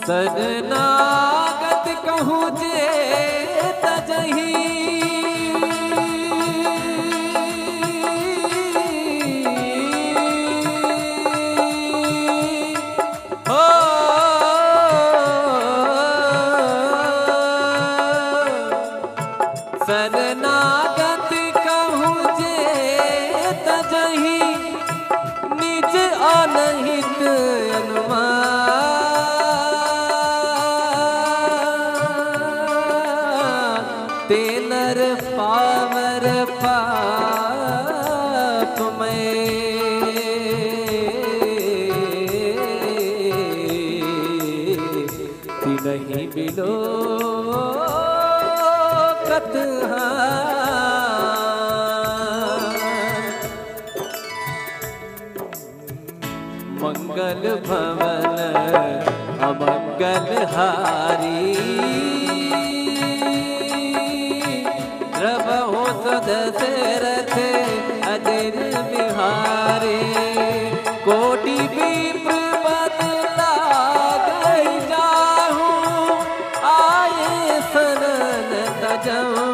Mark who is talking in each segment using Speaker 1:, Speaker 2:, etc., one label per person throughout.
Speaker 1: शरणागत कहूँ जे तजही हो शरणागत कहूँ जे तजही निज अनहित तेनर पावर पाप में नहीं बिलो कतहा मंगल भवन अमंगल हारी प्रभु सदशरथ अजर बिहारी कोटि विप्र बदला गई जाहूं आए शरण तजऊं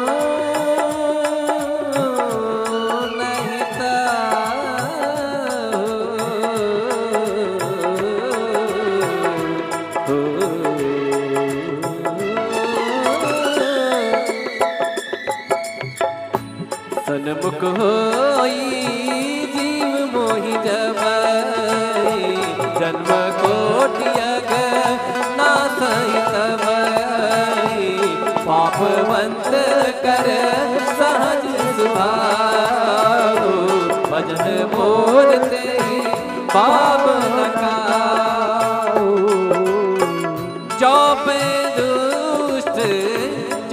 Speaker 1: नहीं सन्मुख होई जीव मोहि जबई जन्म कोटियग नासई तबई पापवंत कर सहज सुभाव भजन बोलते पाप नकाओ जो पे दुष्ट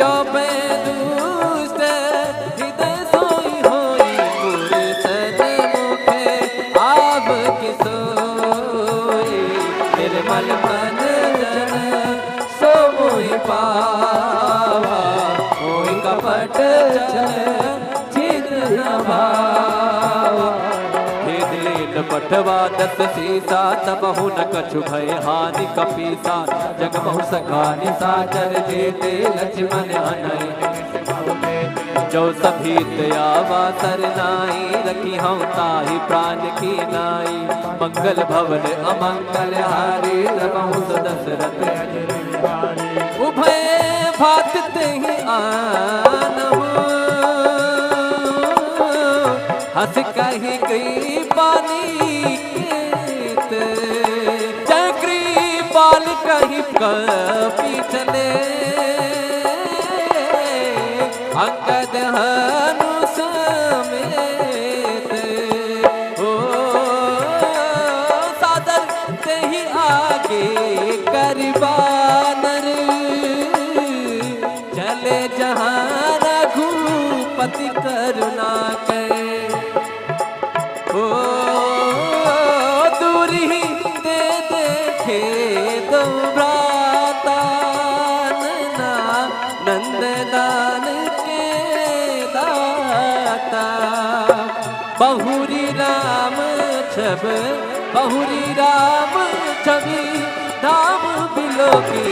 Speaker 1: जो पे निर्मल मन जन सो मोहि पावा मोहि कपट छिद्र न भावा भेद लेन पठवा दस सीसा तबहु न कछु भय हानि कपीसा जग बहु सखा निसाचर जेते लक्ष्मण अनय जो सभीत आवा सरनाई रखी हम ताहि प्राण की नाई मंगल भवन अमंगल हारी प्रभु दशरथ उभय भात तेहि आनहु हंस कहि कृपाली चक्री बाल कहि कपि चले अंगद हनु समेत हो सादर तेहि आगे करबानर चले जहाँ रघुपति करुणा करे हो दूरी दे देखे दो भ्राता नंदलाल बहुरी राम छब बहुरी राम छवि धाम बिलो की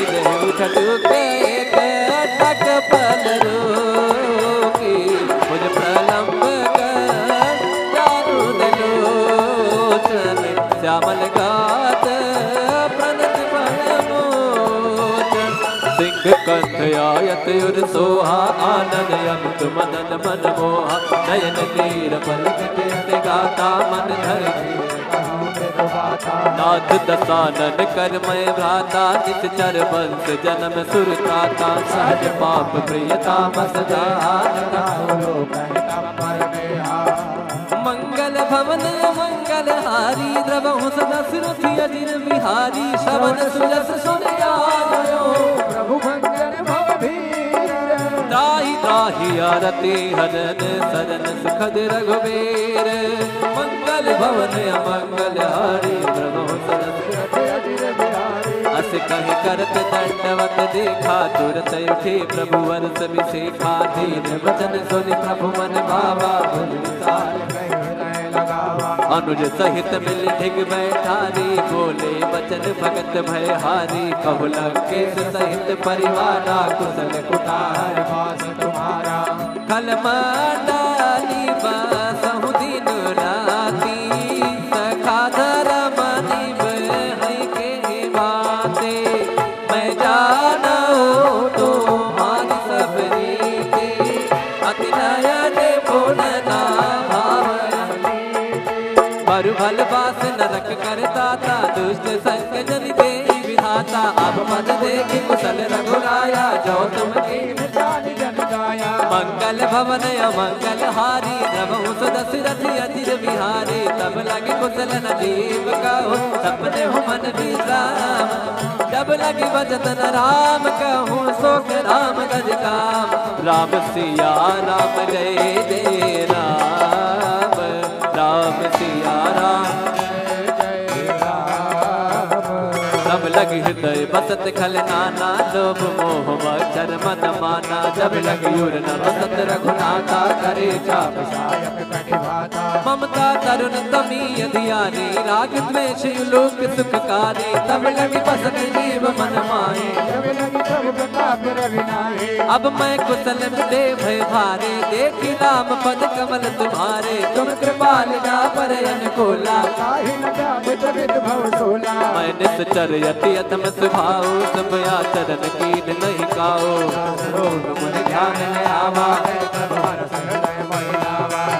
Speaker 1: उठटुके टक पल रोकी मुझ प्रलंब कर चारु दलोचन श्यामल गात प्रणत परमोचन सिंह कंठ आयत युर सोहा आनंद यंत मदन मन मोहा नयन तीर पलक गाता मन धर नाथ दसानन कर मैं भ्राता नित चर वंश जन्म सुरताता सहज पाप प्रियता मंगल भवन मंगल हारी द्रवहु सदा सुरथि अजिर बिहारी श्रवण सुरस सुन आयो प्रभु भंजन त्राहि त्राहि आरती हरन सरन सुखद रघुबीर मंगल भवन अमंगल हारी प्रभु अस कहि करत दंडवत देखा तुरत उठे प्रभु वर्ष विशेखा दीन वचन सुनि प्रभु मन भावा भुज विसार कहि लगावा अनुज सहित मिल ढिग बैठारी बोले बचन भगत भय हारी कहु लंकेश सहित परिवारा कुशल कुठार वास तुम्हारा कलम डाली बसहु दिन राती सखा धर्म निभ हरि के बाते मैं जाना तो मारी सब रीते अति नयन बोलना बरु भल बास नरक करता था दुष्ट संग जन दे विधाता अब मद देख कुशल रघुराया जो तुम जन गाया मंगल भवन अमंगल हारी द्रवहु दशरथ अजिर बिहारी तब लगे कुशल नदीव कहो सपने हो मन विश्राम जब लगे बचतन राम कहूँ सोख राम गज काम राम सिया राम जय जय राम राम सिया राम तब लग हृदय बसत खल नाना लोभ मोह मच्छर मन माना जब लग युर न बसत रघुनाथा करे चाप सायक कटिभाता ममता तरुण तमीय धियानी राग द्वेष लोक सुखकारी तब लग बसत जीव मन माहे जब लग प्रभु प्रताप रविनाहे अब मैं कुशल मिले भय भारे देखी राम पद कमल तुम्हारे तुम कृपाल जा पर अनुकूला काहे न जाने तबित भव सोला मैं निश्चर यति अतम स्वभाव सब आचरण कीन नहीं काओ रोग मन ध्यान न आवा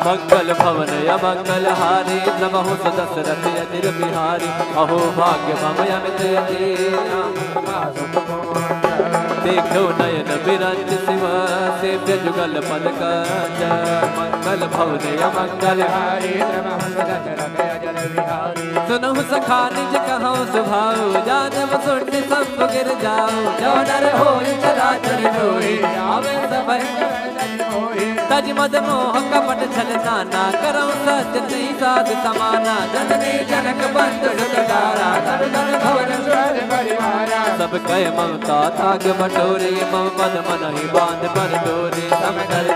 Speaker 1: मंगल भवन अमंगल हारी नमहु दशरथ अजिर बिहारी अहो भाग्य मम अमित देखो नयन बिरंज शिव सेव्य जुगल पद कंज मंगल भवन अमंगल हारी नमहु दशरथ अजिर बिहारी सुनहु सखा निज कहौ सुभाव जानव सुन सब गिर जाओ जो नर होई चराचर होई आवे सब तज मद मोह कपट छल नाना करऊं सच नहीं साध समाना जननी जनक बंद सुतदारा धन धन भवन स्वर परिवारा सब कह ममता ताग बटोरे मम पद मन ही बांध पर डोरे सम कर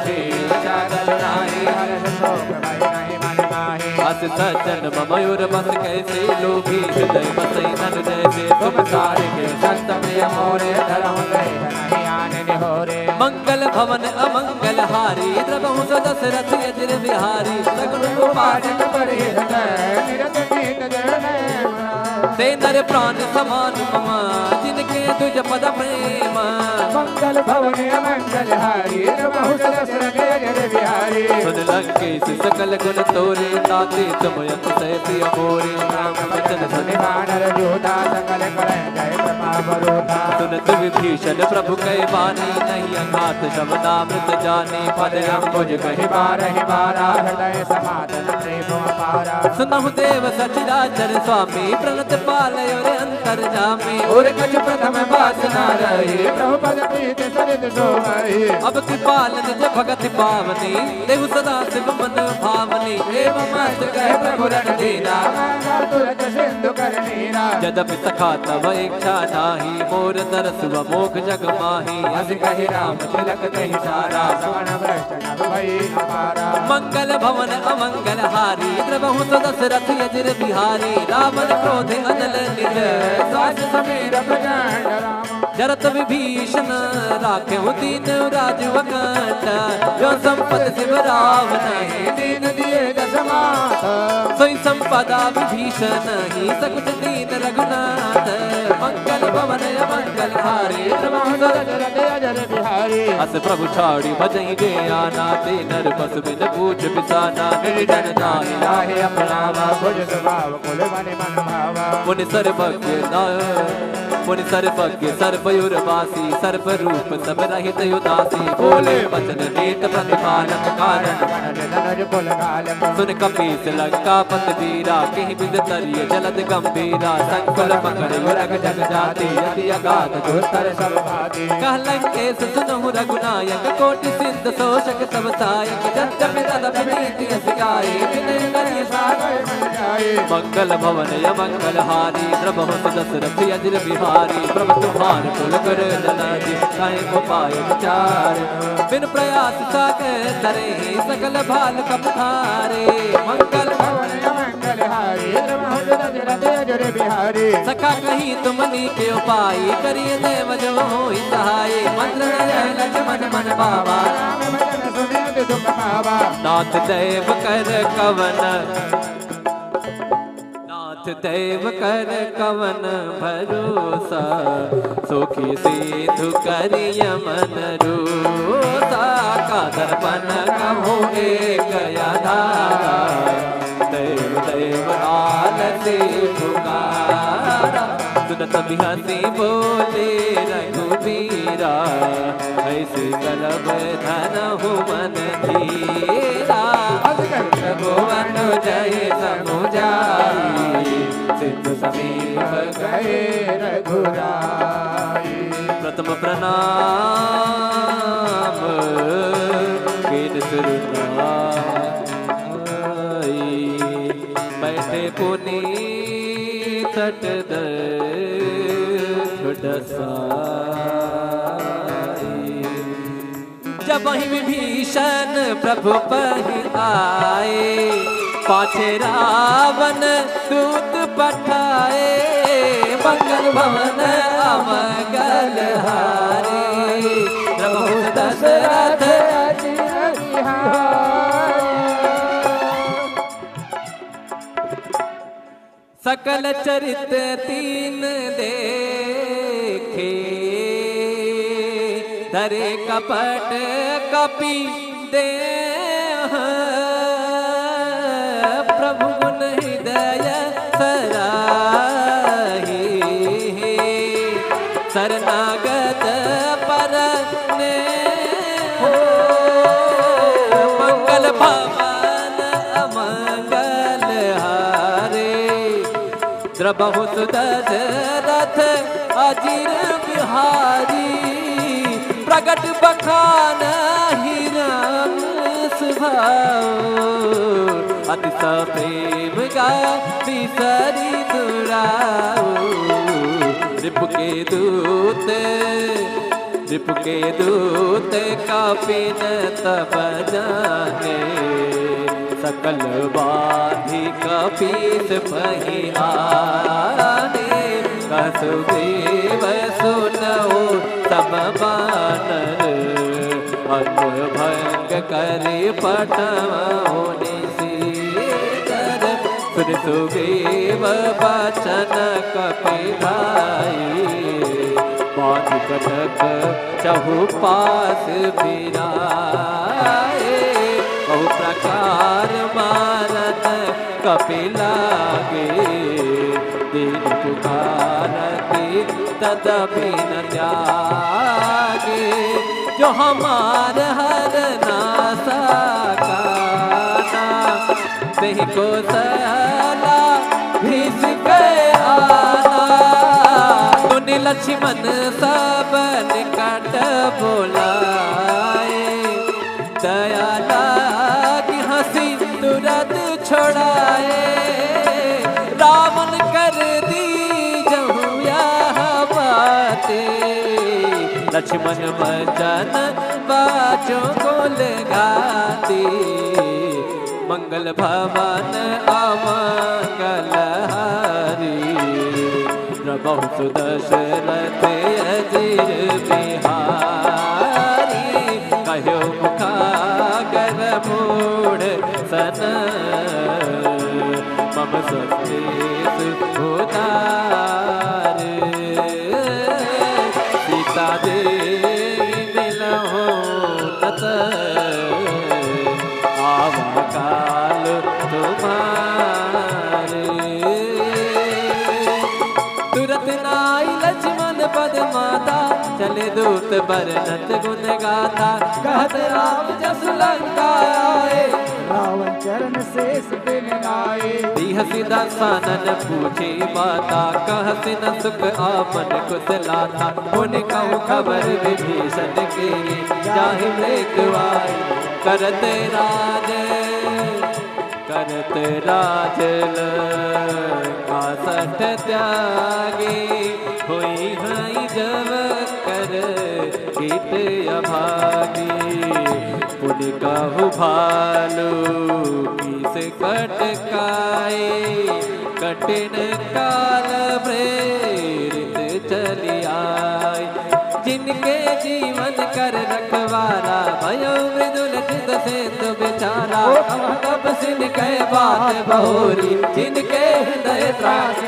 Speaker 1: जागल नाही हर्ष शोक भय नहीं मन माहे अस सज्जन मयूर बस कैसे लोभी हृदय बसई नन जैसे तुम सारे के संत प्रिय मोरे धरम गए नहीं आने निहोरे मंगल भवन अमंगल हारी द्रवहु दशरथ अजिर बिहारी सगुण उपासक परिहृत निरत नीत जन ते नर प्राण समान मम जिनके तुझ पद प्रेम मंगल भवन अमंगल हारी द्रवहु दशरथ अजिर बिहारी सुन लंकेश सकल गुण तोरे ताते तुम अतिशय प्रिय मोरे राम वचन सुनि वानर जोधा सकल कलह जय प्रताप रोधा सुनत विभीषण प्रभु कह बानी नहीं अघात शब्दामृत जाने पद अंबुज कहि बारहि बारा हृदय समाधन प्रेम अपारा सुनहु देव सचराचर स्वामी प्रणत पालय रे अंतर जामे और कछ प्रथम वासना रहे प्रभु पद प्रीत सरित सोमहि अब कृपाल निज भगत पावनी देव सदा शिव मन भावनी एव मस्त कह प्रभु रण दीना तुरत सिंधु कर नीरा यद्यपि सखा तव इच्छा नाही मोर तरस व मोख जग माही अस कहि राम तिलक कहि सारा सवण भ्रष्ट नभ भई अपारा मंगल भवन अमंगल हारी द्रवहु दशरथ अजिर बिहारी रावण क्रोध अनल निज सास समीर प्रचंड राम जरत विभीषण राखेहु दीन राजु अकंठ जो संपत शिव रावण दीन दिए दस मात सोई संपदा विभीषण ही सकुच दीन रघुनाथ मंगल भवन अमंगल हारी द्रवहु दशरथ अजिर बिहारी अस प्रभु छाड़ी भजई जे आना ते नर बस बिन पूछ बिसाना निर्जन जाहि लाहे अपनावा भुज स्वभाव कुल मन मन भावा मुनि सर्वज्ञ मुनि सर्वज्ञ सर्वयुरवासी सर्व रूप सब रहित उदासी बोले वचन नीत प्रतिपालक कारण सुन कपीस लंका पत वीरा कहीं बिद तरिय जलद गंभीरा संकुल पकड़ युरग जग जाति यदि अगाध दुस्तर सब भाती कह लंकेश सुनहु रघुनायक कोटि सिद्ध शोषक सब सायक जब तदप नीति सिखाए विनय करि सागर मन जाए मंगल भवन अमंगल हारी द्रवहु दशरथ अजिर बिहारी प्रभु तुम्हार कुल कर जनाजी काहे को पाए विचार बिन प्रयास सागर तरे सकल भाल कपधारे मंगल भवन अमंगल
Speaker 2: बिहारी रमहंस दशरथ अजर बिहारी
Speaker 1: सखा कहीं तुमनी के उपाय करिए देव जो होई सहाय मंत्र जय लक्ष्मण मन बाबा
Speaker 2: राम भजन सुनित सुख पावा
Speaker 1: नाथ देव कर कवन नाथ देव कर कवन भरोसा सुखी सिद्धु करिय मन रूसा का दर्पण कहो एक आधारा देव देव आलसी पुकारा सुनत बिहसी बोले रघुबीरा ऐसे करब धन मन धीरा भुवन जय समुझाई सिद्ध समीप
Speaker 2: गए रघुराई
Speaker 1: प्रथम प्रणाम कीन सुरनाई बैठे पुनी तट जब वही विभीषण प्रभु पहि आए पाछे रावण दूत पठाए मंगल भवन अमंगल हारे प्रभु दशरथ सकल चरित तीन देखे धरे कपट कपि दे प्रभु गुण हृदय सराही शरणागत पर ने मंगल भवन अमंगल हारे द्रबहु दशरथ अजिर बिहारी प्रगट बखान ही राम स्वभाव अति प्रेम गा बिसरी दुराओ रिपु के दूत कापिन तब जाने सकल बाधी कपीस पही आने कसुदेव सुनो तब बानर अन्न भंग करे पटवाने सीकर सुर सुदेव बचन कपिलाई बाध कटक चहु पास बिराए बहु प्रकार मारत कपिलागे दिन पुकारती तदपि न त्यागे जो हमार हर नासा काना नहीं को सला भीस गए आना मुनि लक्ष्मण सब निकट बोलाए दया लागी हंसी तुरंत छोड़ाए रावण कर दी जहुया बाते लक्ष्मण भजन बाजों को लगाते मंगल भवन अमंगल हारी प्रभु दशरथ अजिर बिहारी कहो मुखागर मूढ़ सन मम सचेत उदार सीता देवी मिलहो तत आवा काल तुम्हारे तुरत नाई लक्ष्मण पद माता चले दूत बरनत गुण गाथा कहत राम जस लंका आए
Speaker 2: रावण चरण शेष बिन आए
Speaker 1: हसी दसानन पूछी माता कहसी न सुख आपन कुशलाता उन कहूँ खबर विभीषण के जाहि मृत्युआई करते राज आसठ त्यागी हुई हई जब कर गीत अभागी पुनि कहु भालू किस पटकाए कठिन काल प्रेरित चली आए जिनके जीवन कर रखवाला भयो मृदुल चित सेतु बेचारा तब सिन कह बात बहोरी जिनके हृदय त्रास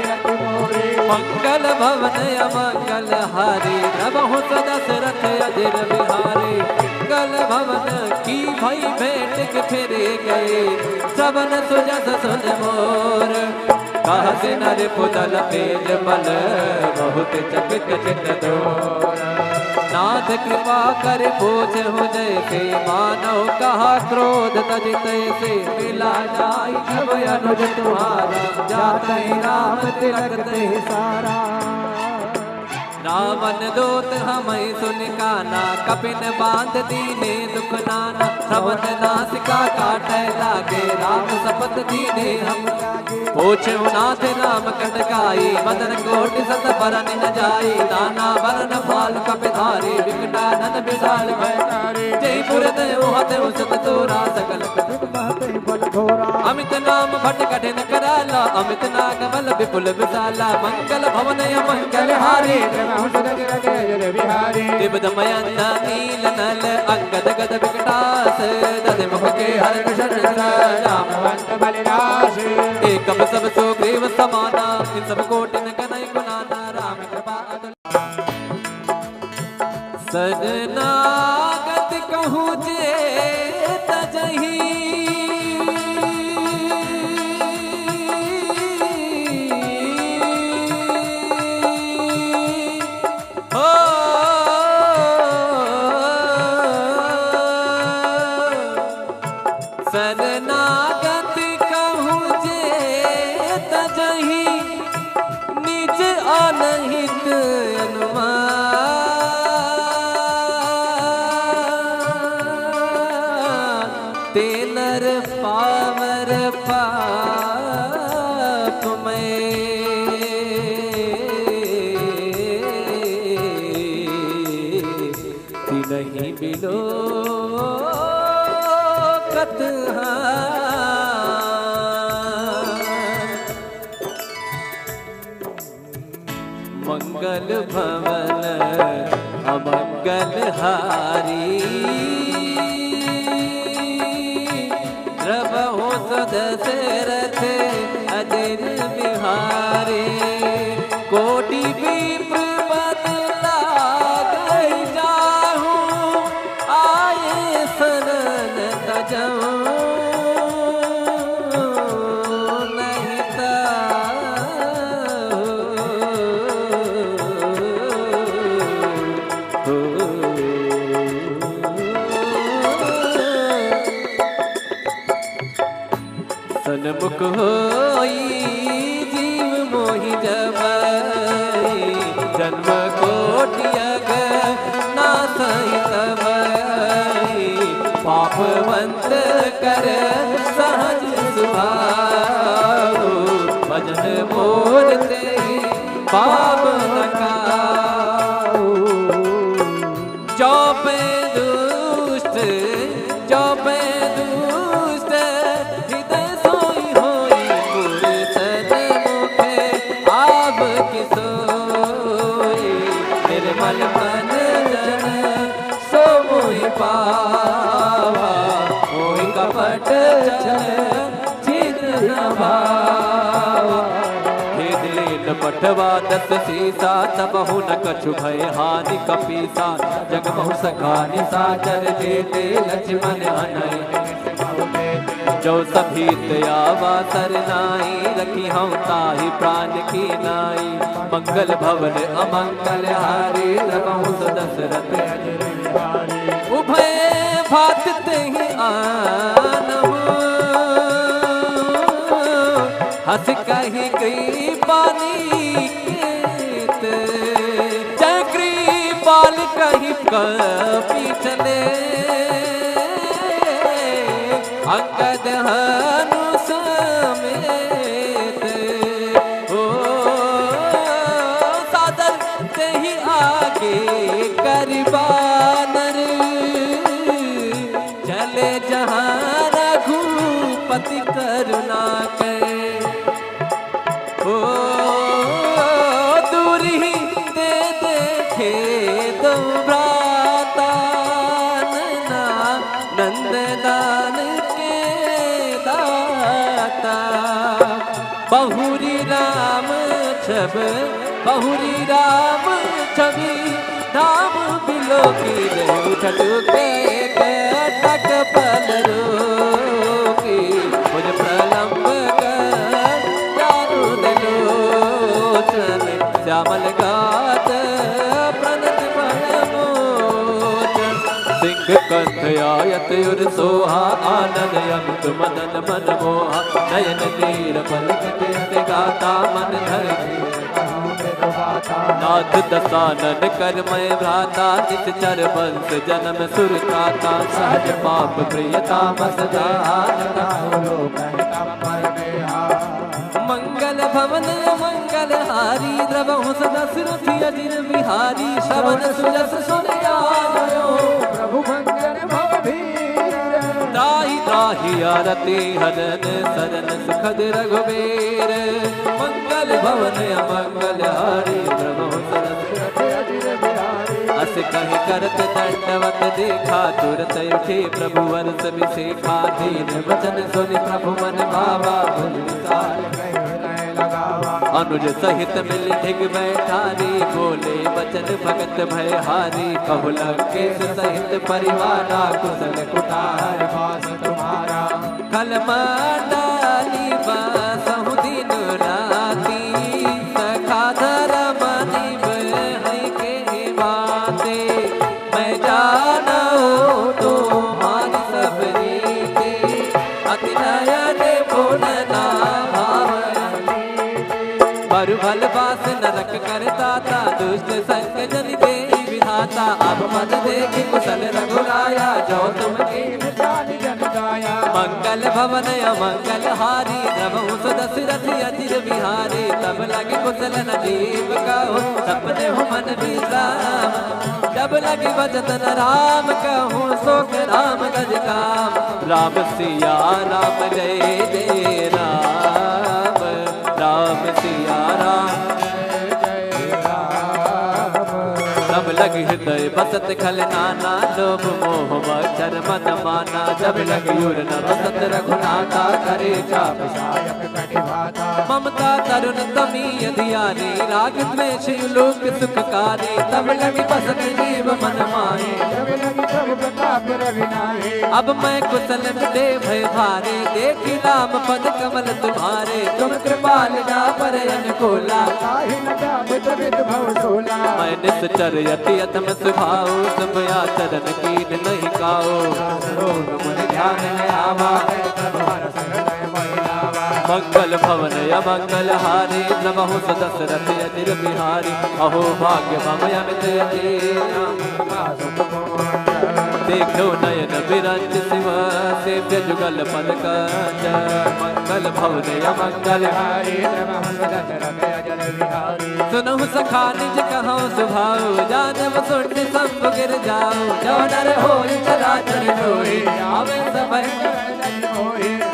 Speaker 1: मंगल भवन अमंगल हारी नमो दशरथ अजिर बिहारी मंगल भवन की भई भेंट के फिरे गए सबन सुजस सुन मोर कहत नर पुतल तेज बल बहुत चकित चित दोर नाथ कृपा कर पूछ हो जैसे मानव कहा क्रोध तजित से मिला जाय जब अनुज तुम्हारा जाते राम तिलक ते सारा रावण दूत हमें सुन काना कपिन बांध दीने दुख नाना श्रवण नासिका काटे लागे राम सपत दीने हम पूछो नाथ राम कटकाई मदन कोटि सत बरन न जाई नाना बरन फाल कपिधारी विकटानन विशाल भयकारी जय पुरत हते सत तोरा सकल अमित नाम भट कठिन कराला अमित नाग बल विपुल विशाला मंगल भवन मंगल हारी दिव्यमयंदा नील नल अंगद गद विकटास दध मुख के हर शरण रामवंत बलिदास एकम सब सुग्रीव समाना इन सब कोटिन कनई गुनाना राम कृपा सजनागत कहूँ जे तजही शरणागत कहूँ जे तजही निज अनहित अनुमान ते नर पावर पाप में नहीं बिलो मंगल भवन अमंगल हारी द्रवहु दशरथ अजिर बिहारी कोटि विप्र बदला गई जाहू आए शरण तजऊ सन्मुख होई जीव मोहि जब जन्म कोटियग नासई तब पापवंत कर सहज सुभाव भजन मोर ते पाप नकाऊ जो पे दुष्ट जो पे दुष्ट हृदय सोई होई पुरुष मुखे आब किसोई निर्मल मन जन सो मोहि पावा मोहि कपट छिद्र न भावा पठवा दस सीसा तबहु न कछु भय हानि कपीसा जगमहु सखानि साचर जेते लक्ष्मण अनय जो सभीत आवा सरनाई रखी हम ताहि प्राण की नाई मंगल भवन अमंगल हारी रमहु दशरथ उभय भात तेहि आनहु हंस कही गई पानी केत चक्री पाल कही कपी चले अंगद हनु समेत ओ सादर से ही आगे करबानर चले जहाँ रघुपति करुणा कहूँ भ्राता नंददान के दाता बहुरी राम छवि धाम बिलो की उठट के टक पल रोकी मुझ प्रलंब कर चारु दलोचन श्यामल गात प्रणत मोचन सिंह कंठ आयत उर सोहा आनंद अमित मदन मन मोहा नयन तीर पलकते गाता मन धर नाथ दसानन कर मैं भ्राता निश्चर वंश जन्म सुरताता सहज पाप प्रियता मंगल भवन मंगल हारी द्रवहु सदा सुरथि अजिर बिहारी श्रवण सुजस सुन आयो
Speaker 2: प्रभु मंगल भवधीर
Speaker 1: त्राहि त्राहि आरती हरन सरन सुखद रघुबीर मंगल भवन अमंगल हारी द्रवहु सदा सुरथि अजिर बिहारी अस कहि करत दंडवत देखा तुरत उठे प्रभु वर्ष विशेखा दीन वचन सुनि प्रभु मन भावा अनुज सहित मिल ढिग बैठारी बोले वचन भगत भय हारी कहु लंकेश सहित परिवारा कुशल कुटार वास तुम्हारा कल डाली बासहु दिन राती सखा धर्म निभै के बाते मैं जाना तुम्हारी सब रीते अति नयन पूर्ण भल बास नरक कर दाता दुष्ट संग जन दे विधाता अब मत देखि कुशल रघुराया जो तुम की जन गाया मंगल भवन अमंगल हारी द्रवहु दशरथ अजिर बिहारी तब लगे कुशल नदीप कहो सपने हो मन विश्राम जब लगे भजन राम कहूँ सोख राम गज काम राम सिया राम जय जय राम राम सिया राम तब लग हृदय बसत खल नाना लोभ मोह मच्छर मद माना जब लग युर न बसत रघुनाथा करे चाप सायक कटिभाता ममता तरुण तमी अधियानी राग द्वेष लोक सुखकारी तब लग बसत जीव मन माहे
Speaker 2: जब लगी प्रभु प्रताप रविनाहे
Speaker 1: अब मैं कुशल दे भय भारे देखी राम पद कमल तुम्हारे तुम कृपाल जा पर अनुकूला
Speaker 2: काहि न जात विद भव सोला
Speaker 1: मैं निश्चर यति अतम सुभाओ सब आचरण कीन नहीं काओ
Speaker 2: रोग मन ध्यान न आवा प्रभु हरस हृदय महिलावा
Speaker 1: मंगल भवन अमंगल हारी द्रवहु दशरथ अजिर बिहारी अहो भाग्य मम अमित देखो नयन बिरंज शिव सेव्य जुगल पद कंज मंगल भवन अमंगल हारी सुनहु सखा निज कहौ सुभाओ जानव सुन संग गिर जाओ जो नर होई चराचर होई आवे समय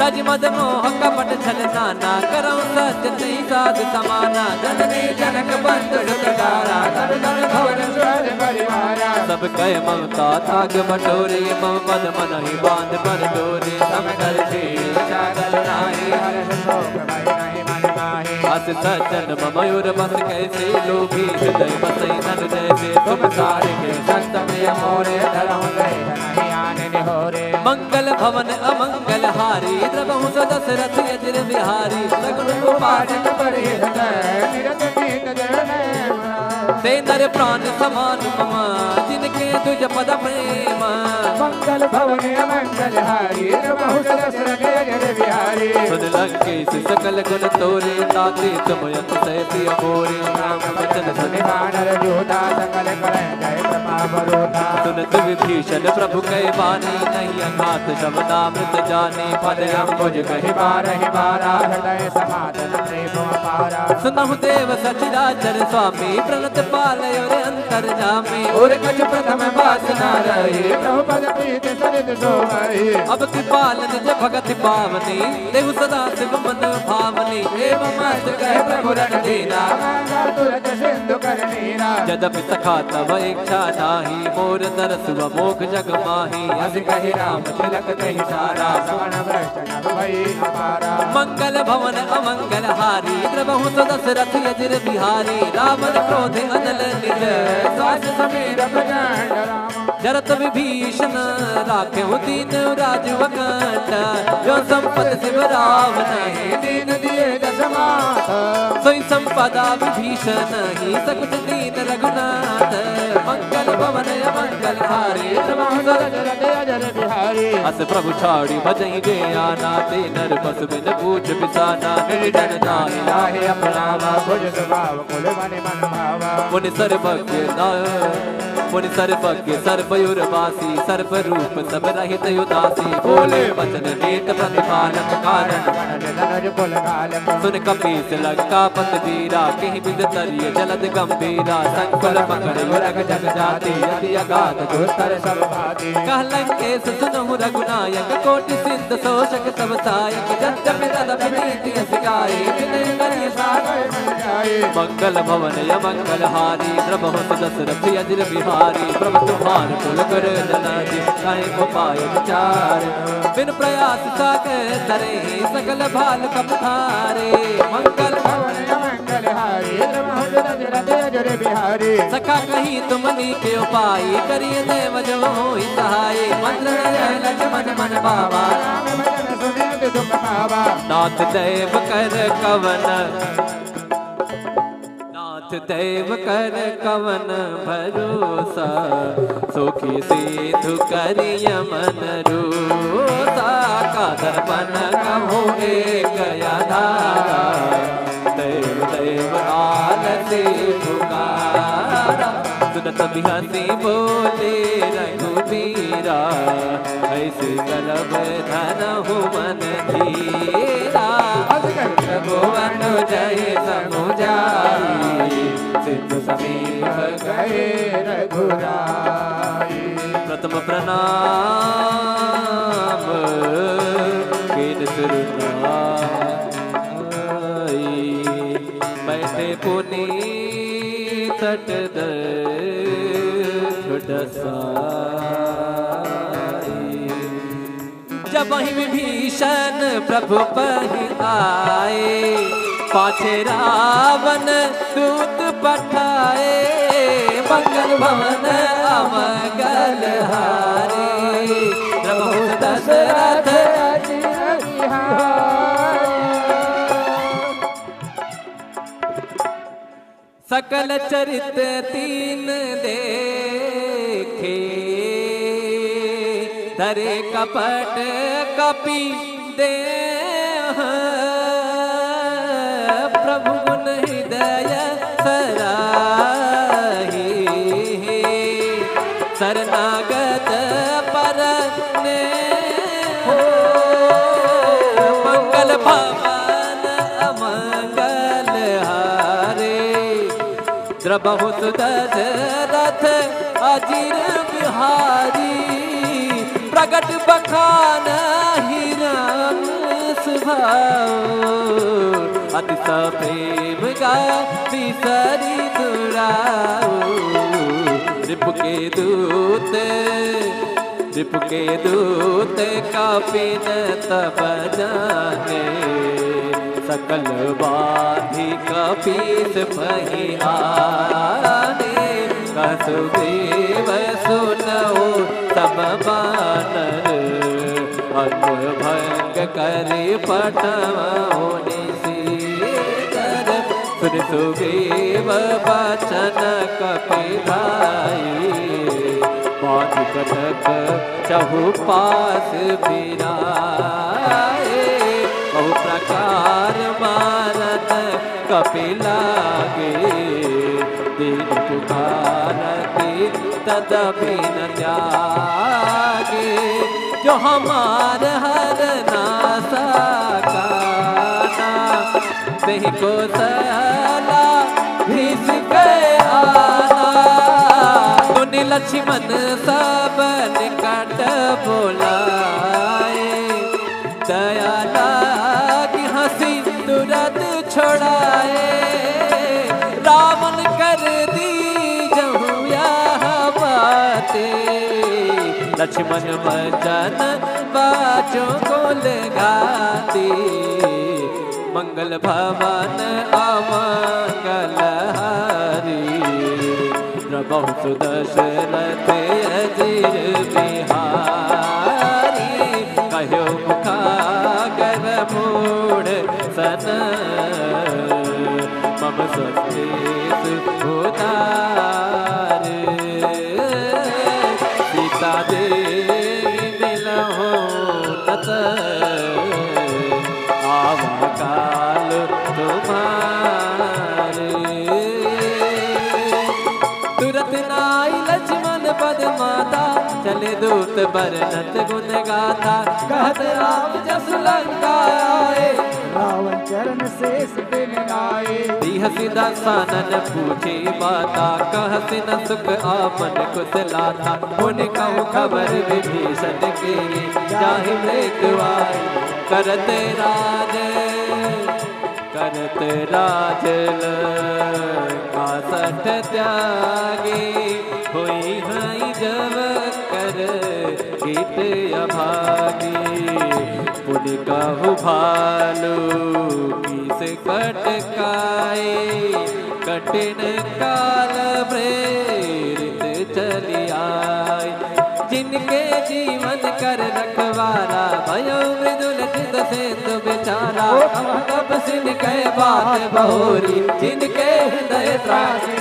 Speaker 1: तज मद मोह कपट छल नाना करौ सत्य नहीं साध समाना जननी जनक बंधु सुतदारा कर धन भवन सुर परिवारा सब कह ममता ताग बटोरे मम पद मन ही बांध पर डोरे सम कर दे चागल नाही हर शोक भय नहीं मन माहे अस सज्जन मयूर बस कैसे लोभी हृदय बसई नन जैसे तुम सारे के संत प्रिय मोरे धरम गए नहीं आने निहोरे मंगल भवन अमंगल हारी द्रवहु दशरथ अजिर बिहारी सगुण उपासक परे
Speaker 2: निरत कीन जन
Speaker 1: ते नर प्राण समान मम जिनके तुझ पद प्रेम
Speaker 2: मंगल भवन अमंगल हारी प्रभु दशरथ अजिर बिहारी
Speaker 1: सुन लंकेश सकल गुण तोरे ताते तुम यत सैती अमोरे राम वचन सुनि
Speaker 2: वानर योधा सकल करे जय प्रताप रोधा
Speaker 1: सुनत विभीषण प्रभु कह बानी नहीं अघात शब्दामृत जाने पद अम्बुज कहि
Speaker 2: बारहि बारा हृदय समाधन प्रेम अपारा
Speaker 1: सुनहु देव सचराचर स्वामी प्रणत पालय रे अंतर जामे और कछ प्रथम वासना रहे
Speaker 2: प्रभु पद प्रीत सरित सोमहि
Speaker 1: अब कृपाल निज भगत पावनी देहु सदा शिव मन भावनी एवं मस्त कह प्रभु रण दीना
Speaker 2: तुरत सिंधु कर नीना
Speaker 1: यद्यपि सखा तब इच्छा नाही, मोर तरस व मोख जग माही।
Speaker 2: अस कहि राम तिलक कहि सारा, सवन भ्रष्ट नभ भई अपारा।
Speaker 1: मंगल भवन अमंगल हारी, द्रबहु तो दशरथ यजिर बिहारी। रावण क्रोध अनल निज,
Speaker 2: सास समीर प्रचंड राम।
Speaker 1: जरत विभीषण राखेहु दीन राजु अकंठ, जो संपत शिव रावण
Speaker 2: दीन दिए दस मात।
Speaker 1: सोई संपदा विभीषण ही, सकुच दीन रघुनाथ। मंगल भवन अमंगल हारी,
Speaker 2: अजर बिहारी।
Speaker 1: अस प्रभु छाड़ी भजई जे आना, ते नर पशु बिन पूछ बिसाना। निर्जन नाहि
Speaker 2: लाहे अपनावा, भुज स्वभाव कुल मन मन भावा।
Speaker 1: मुनि सर्वज्ञ मुनि सर्वज्ञ सर्वयुर्वासी, सर्व रूप सब रहित उदासी। बोले वचन नेत प्रतिपालक कारण, सुन कपीस लंका पत वीरा। कहीं बिद तरिय जलद गंभीरा, संकुल पकड़ युरग जग जाति। यदि अगाध दुस्तर सब भाति, कह लंकेश सुनहु रघुनायक। कोटि सिंध शोषक सब सायक, जब तदपि नीति सिखाई। विनय करिय सागर मन जाए, मंगल भवन अमंगल हारी। द्रबहु दशरथ यजिर बिहारी, प्रभु तुम्हार कुल कर जनादि। काहे को पाय विचार, बिन प्रयास सागर तरे। सकल भाल कपधारे, मंगल
Speaker 2: भवन अमंगल हारी। अजर बिहारी,
Speaker 1: सखा कही तुमनी के उपाय। करिए देव जो होई सहाय, मंत्र लक्ष्मण मन बाबा। नाथ दैव कर कवन, नाथ दैव कर कवन भरोसा। सुखी सिधु करिय मन रोसा, का दर्पण कहो एक आधारा। दैव दैव आलसी पुकारा, सुनत बिहसी बोले रघुबीरा। ऐसे करब धनहु मन धीरा, भुवन जय समुझाई। सिद्ध समीप
Speaker 2: गए रघुराई।
Speaker 1: प्रथम प्रणाम कीन सुरनाई। बैठे पुनी तट जब ही विभीषण प्रभु पहि आए। पाछे रावण दूत पठाए, मंगल भवन अमंगल हारे। प्रभु दशरथ सकल चरित तीन देखे। धरे कपट कपि दे, प्रभु गुण हृदय सराही। शरणागत पर ने हो, मंगल भवन अमंगल हारे। द्रबहु दशरथ अजिर बिहारी। प्रगट बखान हिरण स्वभाव, अति प्रेम गा बिसरी दुराऊ। रिपु के दूत कपिन तब जाने। सकल बाधि कपीस पहि आने। कसुदेव सुनऊ सब बानर, अन्न भंग करे पटवो निशीतर। सुन सुग्रीव बचन कपिलाई। बाध कटक चहुपास फिराए। बहु प्रकार मारत कपिलागे। दीन पुकारती तदपि न त्यागे। जो हमार हर नासा काना, तेहि को सला भीस गए आना। मुनि लक्ष्मण सब निकट बोलाए। दया लागी हंसी तुरंत छोड़ाए। रावण कर दी लक्ष्मण भजन बाजो गोल गाती, मंगल भवन अमंगल हारी, प्रभु सुदशरथ अजीर बिहारी, कहो मुखागर मूढ़ सन, मम स्वदेश उदार, सीता देवी मिलहो तत, आवा काल तुम्हारे, तुरत नाई लक्ष्मण पद माता, चले दूत बरनत गुण गाथा, कहत राम जस लंका आए,
Speaker 2: रावण चरण शेष बिन आए,
Speaker 1: हसी दासानन पूछी बाता, कहसी न सुख आपन कुशलाता, उन कहूँ खबर विभीषण की, जाहि मृत्युआई करते राज, करते राज लंका सठ त्यागी, हुई हई जब कर गीत अभागी, पुन कहु भालू किस कटकाए, कठिन काल प्रेरित चली आए, जिनके जीवन कर रखवारा, भयो मृदुल चित सेतु बेचारा, तब सिन कह बात बहोरी, जिनके हृदय त्रासी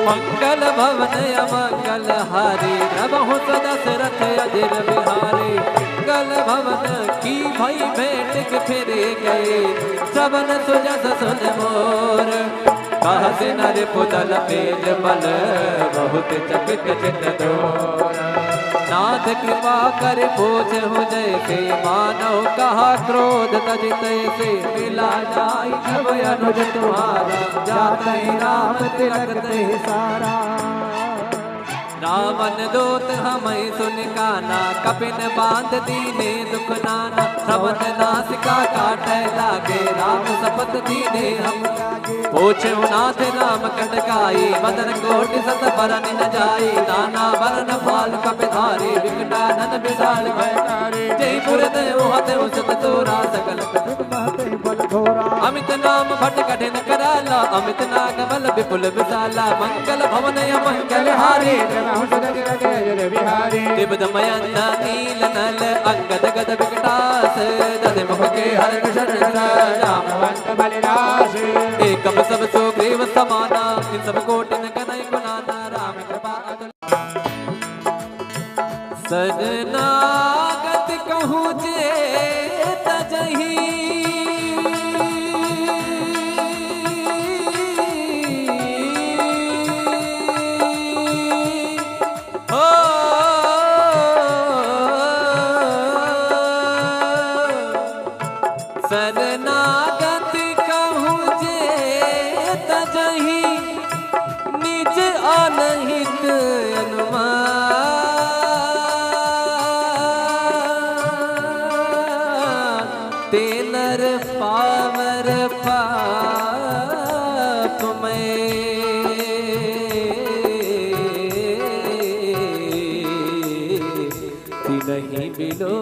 Speaker 1: मंगल भवन अमंगल हारी, प्रभु दशरथ अजिर बिहारी, मंगल भवन की भई भेंट के फिरे गए, सबन सुजस सुन मोर, कहसी नर पुतल तेज बल, बहुत चकित चित डोर, नाथ कृपा कर पूछ हो जैसे, मानव कहा क्रोध तज तैसे, मिला जाई जब अनुज तुम्हारा, जाते राम तिलक ते सारा, रावण दूत हमें सुन काना, कपिन बांध दीने दुख नाना, श्रवण नासिका काटे लागे, राम शपथ दीने हम पूछे नाथ राम कटकाई, बदन कोटि सत बरन न जाई, नाना वरण फाल कपिधारी, विकटानन विशाल भयकारी, जयपुर देव हते सत तोरा, सकल बल घोरा, अमित नाम भट कठिन कराला, अमित नाग बल विपुल विशाला, मंगल भवन मंगल हारी, दिव्यमयंत नील नल अंगद गद विकटास, दध मुख के हर कृष्ण रामवंत बलिदास, एकम सब सुग्रीव समाना, इन सब कोटिन कनई गुणाना, राम कृपा शरणागत कहूँ जे तजहि, शरणागत कहूँ जे तजहि, निज अनहित अनुमान, ते नर पावर पाप में, नहीं बिलो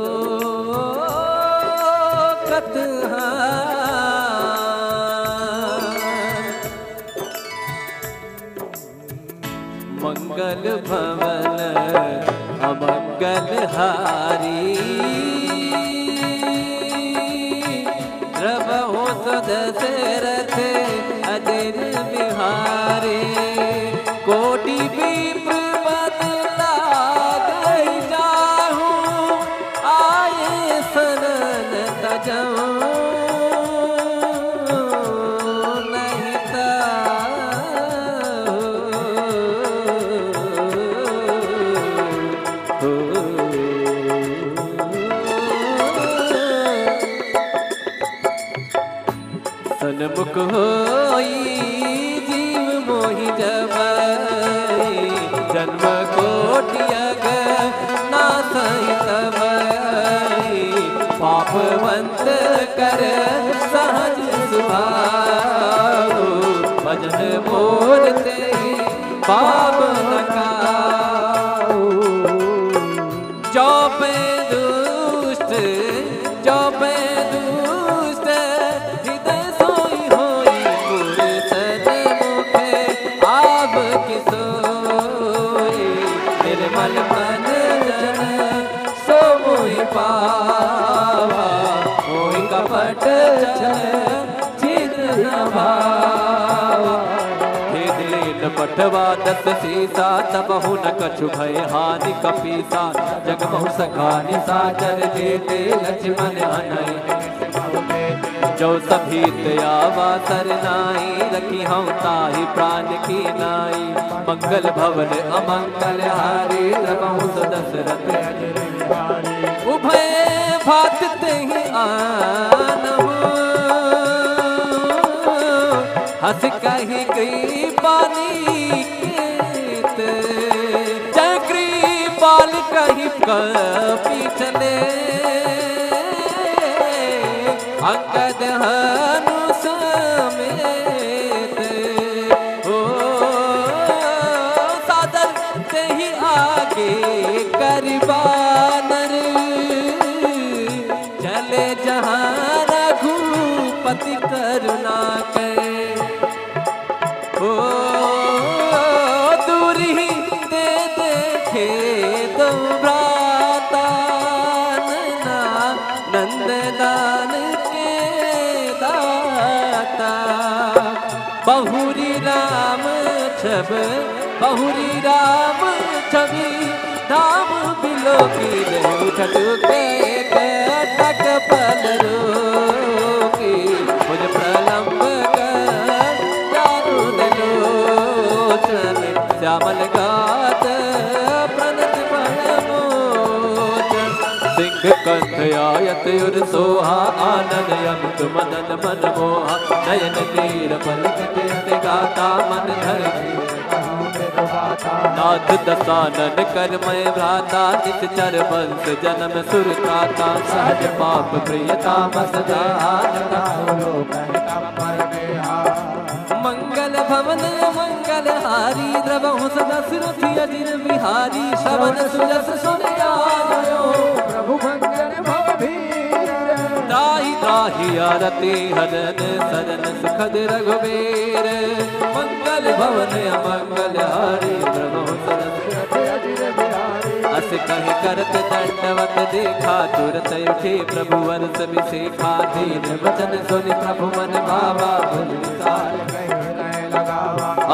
Speaker 1: मंगल भवन अमंगल हारी, प्रभु दशरथ अजिर बिहारी, कोटि विप्रपद लागई जाहूं, आए शरण तजऊं, सन्मुख होई जीव मोहि जबई, जन्म कोटियग नासई तबई, पापवंत कर सहज सुभाऊ, भजन मोर ते पाप न काऊ, कीन पठवा दस सीसा तबहु न कछु भय हानि कपीसा जगमहु सखानि साचर देते लक्ष्मण अनय जो सभी आवा सरनाई रखी हम ताही प्राण की नाई मंगल भवन अमंगल हारी रघु दशरथ उभय भागते ही आनहु हंस कही कृपाली जय कृपाल कही कपी चले अंगद हनु समेत हो सादर ते ही आगे करबानर चले जहाँ रघुपति करुणा के हो दूर ही दे देखे दो भ्राता नंदलाल बहुरी राम छब बहुरी राम छवि धाम बिलो की उठट के तक पलरो की मुझ प्रलंब कर चारु दलोचन श्यामल गात प्रणत मोचन सिंह कंठ आयत उर सोहा आनंद यमत मदन मन मोहा नयन तीर पलक गाता मन धर नाथ दसानन कर मैं भ्राता निश्चर वंश जन्म सुरताता सहज पाप प्रियता मंगल भवन मंगल हारी द्रवहु सदा सुरथि अजिर बिहारी श्रवण सुजस सुन आयो प्रभु मंगल त्राहि त्राहि आरती हरन सरन सुखद रघुवीर मंगल भवन अमंगल हारी प्रभु अस कहि करत दंडवत देखा तुरत उठे प्रभु वर्ष विशेखा दीन वचन सुनि प्रभु मन भावा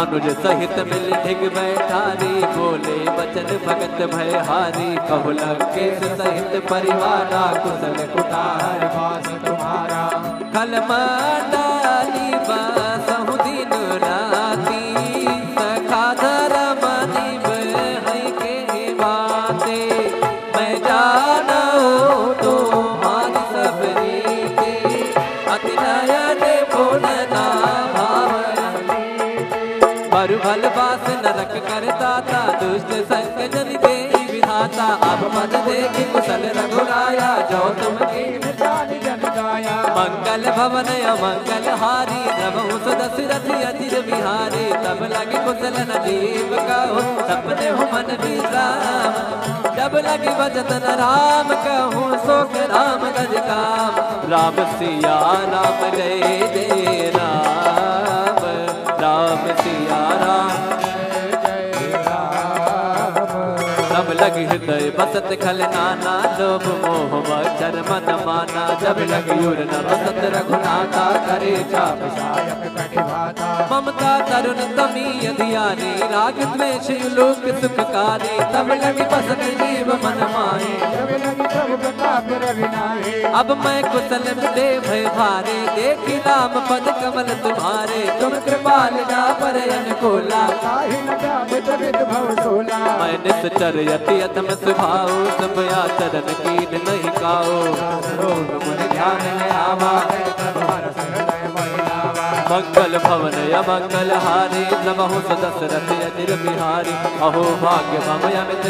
Speaker 1: अनुज सहित मिल ढिग बैठारी बोले बचन भगत भय हारी कहु लंकेश सहित परिवारा कुशल कुटार पास तुम्हारा खल मंडाली बसहु दिन राती सखा धर्म निभै के बाते मैं जानो तुम्हारी सब रीते अति नयन बोलना बरु भल बास नरक कर दाता दुष्ट संग जन दे विधाता अब मन देखी कुशल रघुराया जो तुम जन गाया मंगल भवन अमंगल हारी द्रवहु दशरथ अजिर बिहारी तब लगे कुशल नदीप कहो सपने हो मन विश्राम जब लगे भजत न राम कहूँ सोख राम गज काम राम सिया राम जय जय राम राम सिया राम तब लगी हृदय बसत खल नाना लोभ मोह मच्छर मद माना जब लगी उर न बसत रघुनाथा करे चाप सायक कटिभाता ममता तरुण तमी अधियारी राग द्वेष लोक सुखकारी तब लगी बसत जीव मन माहे जब लगी प्रभु प्रताप रविनाहे अब मैं कुशल दे भय भारे देखी नाम पद कमल तुम्हारे तुम कृपाल ना पर अनुकूला काहि न जामित विद भव सोला मैं निश्चर यति अतम स्वभाव सब आचरण कीन नहीं काओ मुनि ध्यान में आवा मंगल भवन अमंगल हारी नमहु दशरथ अजिर बिहारी अहो भाग्य मम अमित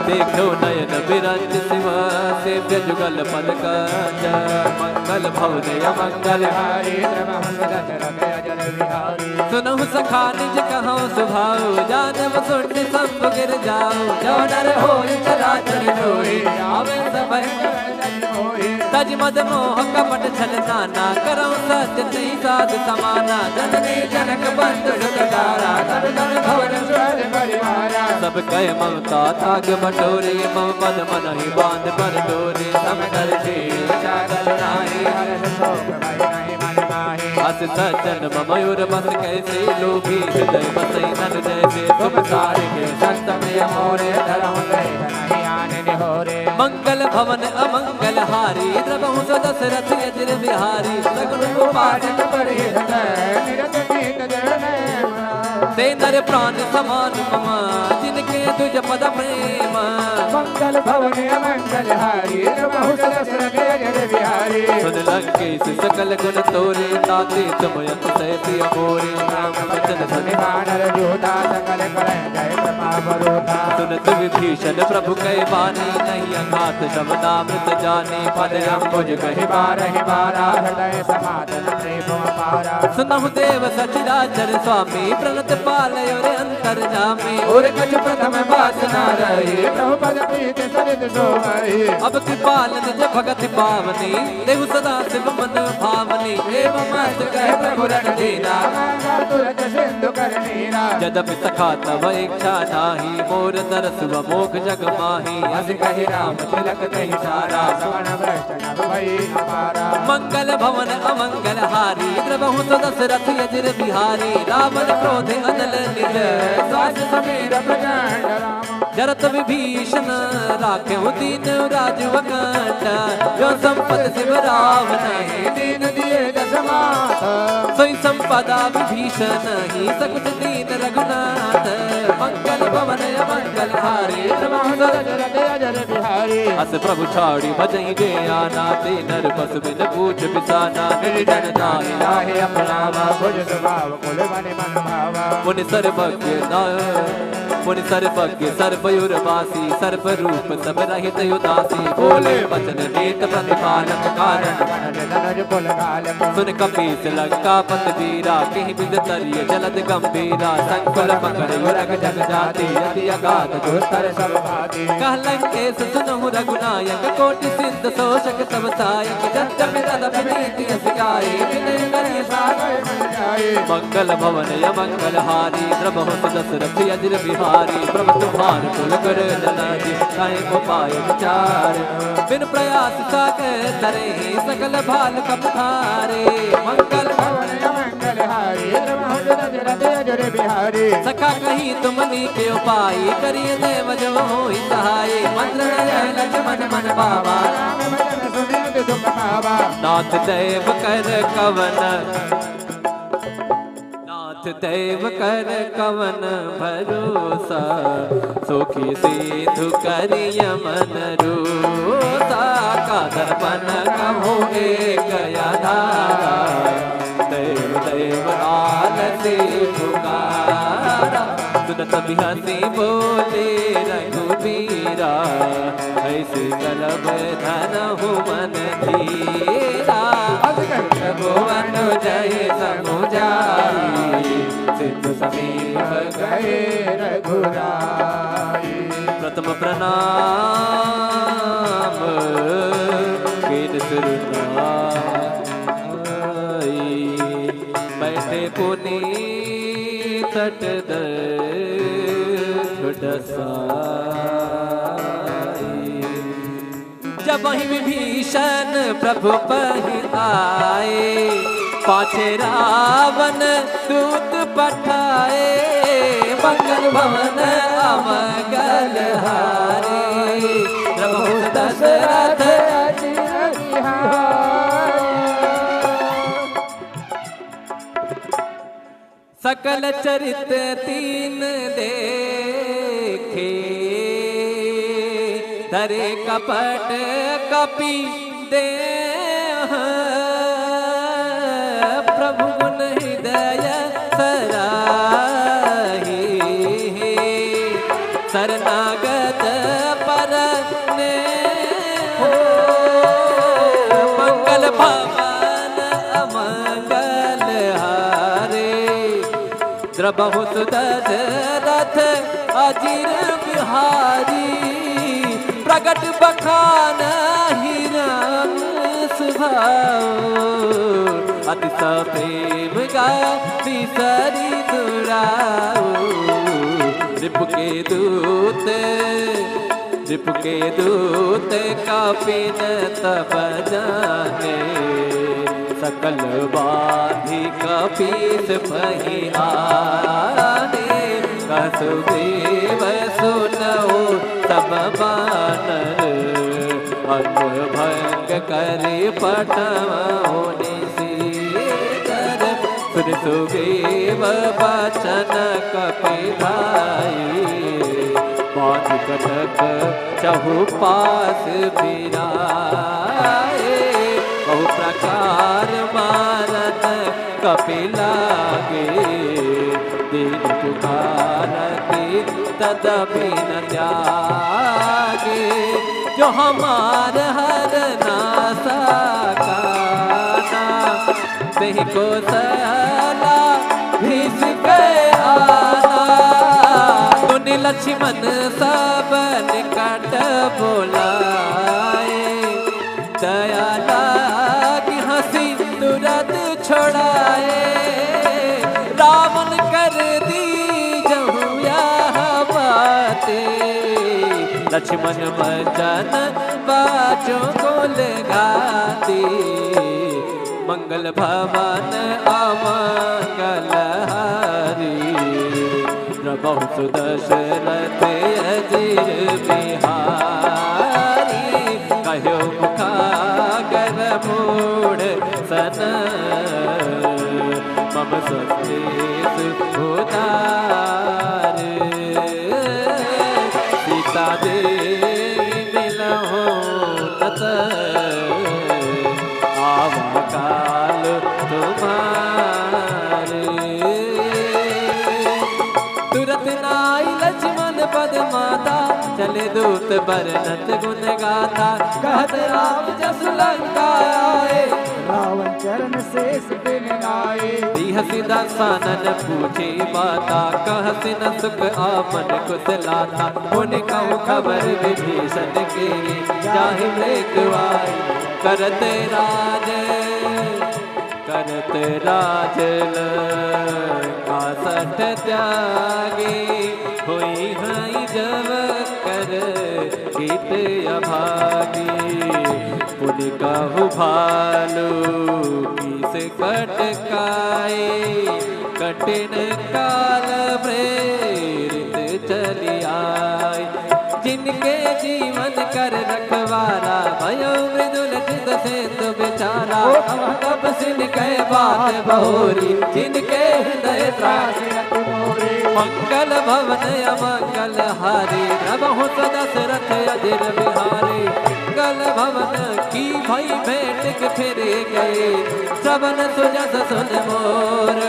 Speaker 1: देखो नयन बिरंज शिव सेव्य जुगल पद कंज मंगल भवन अमंगल हारी सुनहु सखा निज कहूँ सुभाऊ जानव सुन सब गिर जाओ जो डर हो चराचर डोरी आवे सब तज मद मोह कपट छल नाना करऊँ सत्य नहीं साध समाना जननी जनक बंधु जुगदारा सब कह ममता ताग बटोरे मम पद मन ही बांध पर डोरे सब कर अस सज्जन मयूर बस कैसे लोभी हृदय बसई नन जैसे तुम सारे के संत में मोरे धर्म नहीं आने निहोरे मंगल भवन अमंगल हारी द्रवहु दशरथ यज्र बिहारी सगुण गोपाल ते नर प्राण समान ममा जिनके तुझ पद प्रेम
Speaker 2: मंगल भवन अमंगल हारी द्रवहु दशरथ यज्र बिहारी
Speaker 1: सुन लंकेश सकल गुण तोरे ताते तुम यत से प्रिय मोरे राम वचन सुनि
Speaker 2: वानर जोधा सकल करै जय प्रताप रोधा
Speaker 1: सुनत विभीषण प्रभु कह बानी नहीं अघात शब्दामृत जाने पद अंबुज कहि
Speaker 2: बारहि बारा हृदय समाधन प्रेम अपारा
Speaker 1: सुनहु देव सचराचर स्वामी प्रणत पालय रे अंतर जामे
Speaker 2: और कछ प्रथम वासना रही प्रभु पद प्रीत सरित सोमहि
Speaker 1: अब कृपाल निज भगत पावनी देव सदा शिव मन भावनी एवं मस्त कह प्रभु रख दीना
Speaker 2: तुरत सिंधु कर नीरा
Speaker 1: यद्यपि सखा तव इच्छा नाही मोर दरस व मोख जग माही
Speaker 2: अस कहि राम तिलक कहि सारा श्रवण वैष्णव भई अपारा
Speaker 1: मंगल भवन अमंगल हारी द्रवहु दशरथ यज्र बिहारी रावण क्रोध अनल निज
Speaker 2: सास समीर प्रचंड राम
Speaker 1: जरत विभीषण राख्यहु दीन राजु अकंठ जो संपत शिव रावण
Speaker 2: दीन दिए दशमात
Speaker 1: सोई संपदा विभीषण ही सकुच दीन रघुनाथ मंगल भवन अमंगल हारी
Speaker 2: द्रवहु दशरथ यज्र बिहारी
Speaker 1: अस प्रभु छाड़ी भजई जे आना ते नर बस बिन पूछ बिसाना निर्जन नाहि
Speaker 2: लाहे अपनावा भुज स्वभाव कुल मन मन भावा
Speaker 1: मुनि सर्वज्ञ मुनि सर्वज्ञ सर्वयुर वासी सर्व रूप सब रहित उदासी बोले वचन नीत प्रतिपालक कारण सुन कपीस लंकापत वीरा कहीं बिद तरिय जलद गंभीरा संकुल पकड़ युरग जग जाति अति अगाध दुस्तर सब भाती कह लंकेश सुनहु रघुनायक कोटि सिद्ध शोषक सब सायक जग मिरद प्रीति सिखाई विनय करिय सागर मन जाए मंगल भवन अमंगल हारी द्रवहु दशरथ यज्र बिहारी प्रभु तुम्हार कुल कर जलादि काहे को पाए विचार बिन प्रयास सागर तरे सकल भाल कपधारे मंगल
Speaker 2: भवन अमंगल हारी द्रवहु दशरथ यज्र बिहारी
Speaker 1: सखा कहीं तुमनी के उपाय करिए देव जब होई सहाय मंत्र जय लक्ष्मण मन बाबा
Speaker 2: राम भजन सुनित दुख पावा
Speaker 1: नाथ देव कर कवन नाथ देव कर कवन भरोसा सुखी सिंधु करिय मन रोसा का दर्पण कहो एक धारा देव देव आलती पुकारा सुनत बिहसी बोले रघुबीरा ऐसे कलब धनहु मन धीरा भुवन जय समुजाई सिद्ध समीप
Speaker 2: गए रघुराई
Speaker 1: प्रथम प्रणाम कीन सुरनाई बैठे पुनी तट जब वही विभीषण प्रभु पहि आए पाछे रावण दूत पठाए मंगल भवन अमंगल हारे प्रभु दशरथ सकल चरित तीन देखे धरे कपट कपि दे प्रभु गुण हृदय सराही शरणागत पर ने मंगल भवन अमंगल हारे द्रवहु दशरथ अजिर बिहारी प्रगट बखान हिरन सुभाओ अति प्रेम गा बिसरी दुराओ रिपु के दूत कापिन तब जाने सकल बाधी कपीस पही आने कसुग्रीव सुनऊ सब बानर अंग भंग करे पटवनी सीकर सुन सुग्रीव बचन कपिधाई बाध कटक चहुपास फिराए बहु प्रकार मारत कपिलागे दीन पुकारती तदपि न त्यागे जो हमार हर नासा काना नहीं को सला भीस के आना तुनि लक्ष्मण सब निकट बोलाए दया लागी हंसी तुरंत छोड़ाए रावण कर दी जहु यह बातें लक्ष्मण बचन बाचों को लगाती मंगल भवन अमंगल हारी प्रभु सुदशरथ अजीर बिहारी कहो मुखागर मूढ़ सन मम स्वस्तेषु उदार सीता देवी मिलहो नत आवा काल तुम्हारे तुरत नाई लक्ष्मण पद माता चले दूत बरनत गुण गाथा कहत राम जस लंका आए
Speaker 2: रावण चरण शेष दिन आए
Speaker 1: हसी दसानन पूछी माता कहसी न सुख आपन कुशलाता उन कहूँ खबर विभीषण के जाहि मृत्युआई करते राज का सठ त्यागी हुई हई जब कर गीत अभागी पुन कहु भालू किस कटकाए कठिन काल प्रेरित चली आए जिनके जीवन कर रखवारा भयो मृदुल चित सेतु बेचारा तब सिन कह बात बहोरी जिनके हृदय त्रास मंगल भवन अमंगल हारी प्रभु दशरथ अजिर बिहारी मंगल भवन की भई भेंट के फिरे गए श्रवण सुजस सुन मोर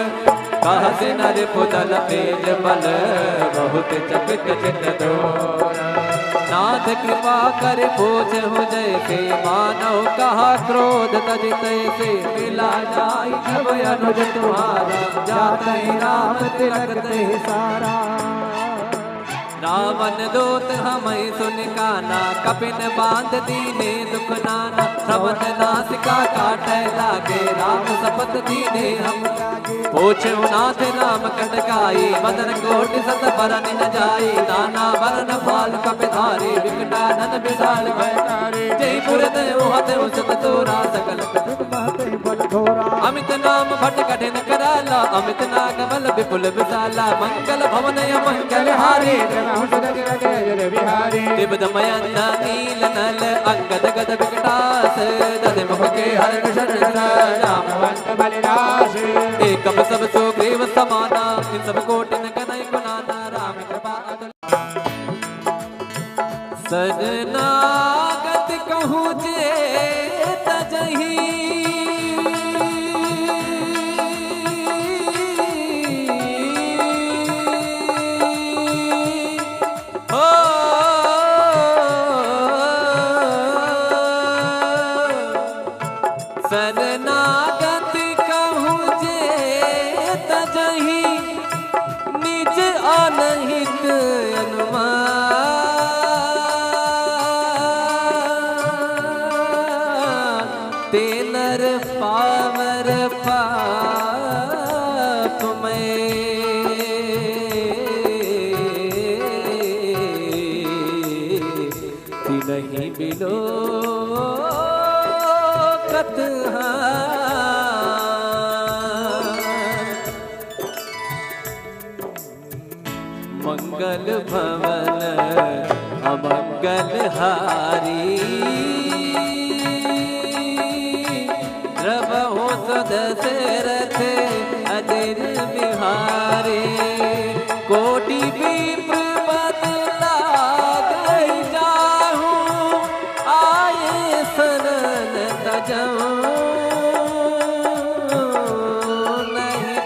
Speaker 1: कहते नर पुतल पेज बल बहुत चकित चित दो नाथ कृपा कर पूछ हो जैसे मानव कहा क्रोध तज तैसे मिला जाई जब अनुज तुम्हारा जाते राम तिलक ते सारा रावण दूत हमें सुन काना कपिन बांध दीने दुख नाना श्रवण नासिका काटे लागे राम सपत दीने हम पूछो नाथ राम कटकाई मदन कोटि सत बरन न जाई नाना बरन फाल कपिधारी विकटानन विशाल भयकारी जय पुर देव हते उसत तोरा सकल बल घोरा अमित नाम भट कठिन कराला अमित नाग बल विपुल विशाला मंगल भवन मंगल हारी दिव्यमयंत नील नल अंगद गद विकटास दधि मुख के हर शरण रामवंत बलिदास एक सब सुग्रीव समाना इन सब कोटिन कनई गुनाना राम कृपा सजनागत कहूँ जे तजही शरणागत कहूँ जे तजही निज अनहित अनुमान तेनर पावर पाप में नहीं बिलो मंगल भवन अमंगल हारी द्रवहु सदशरथ अजिर बिहारी कोटि विप्र पद लागै जाहु आए शरण तजहु नहीं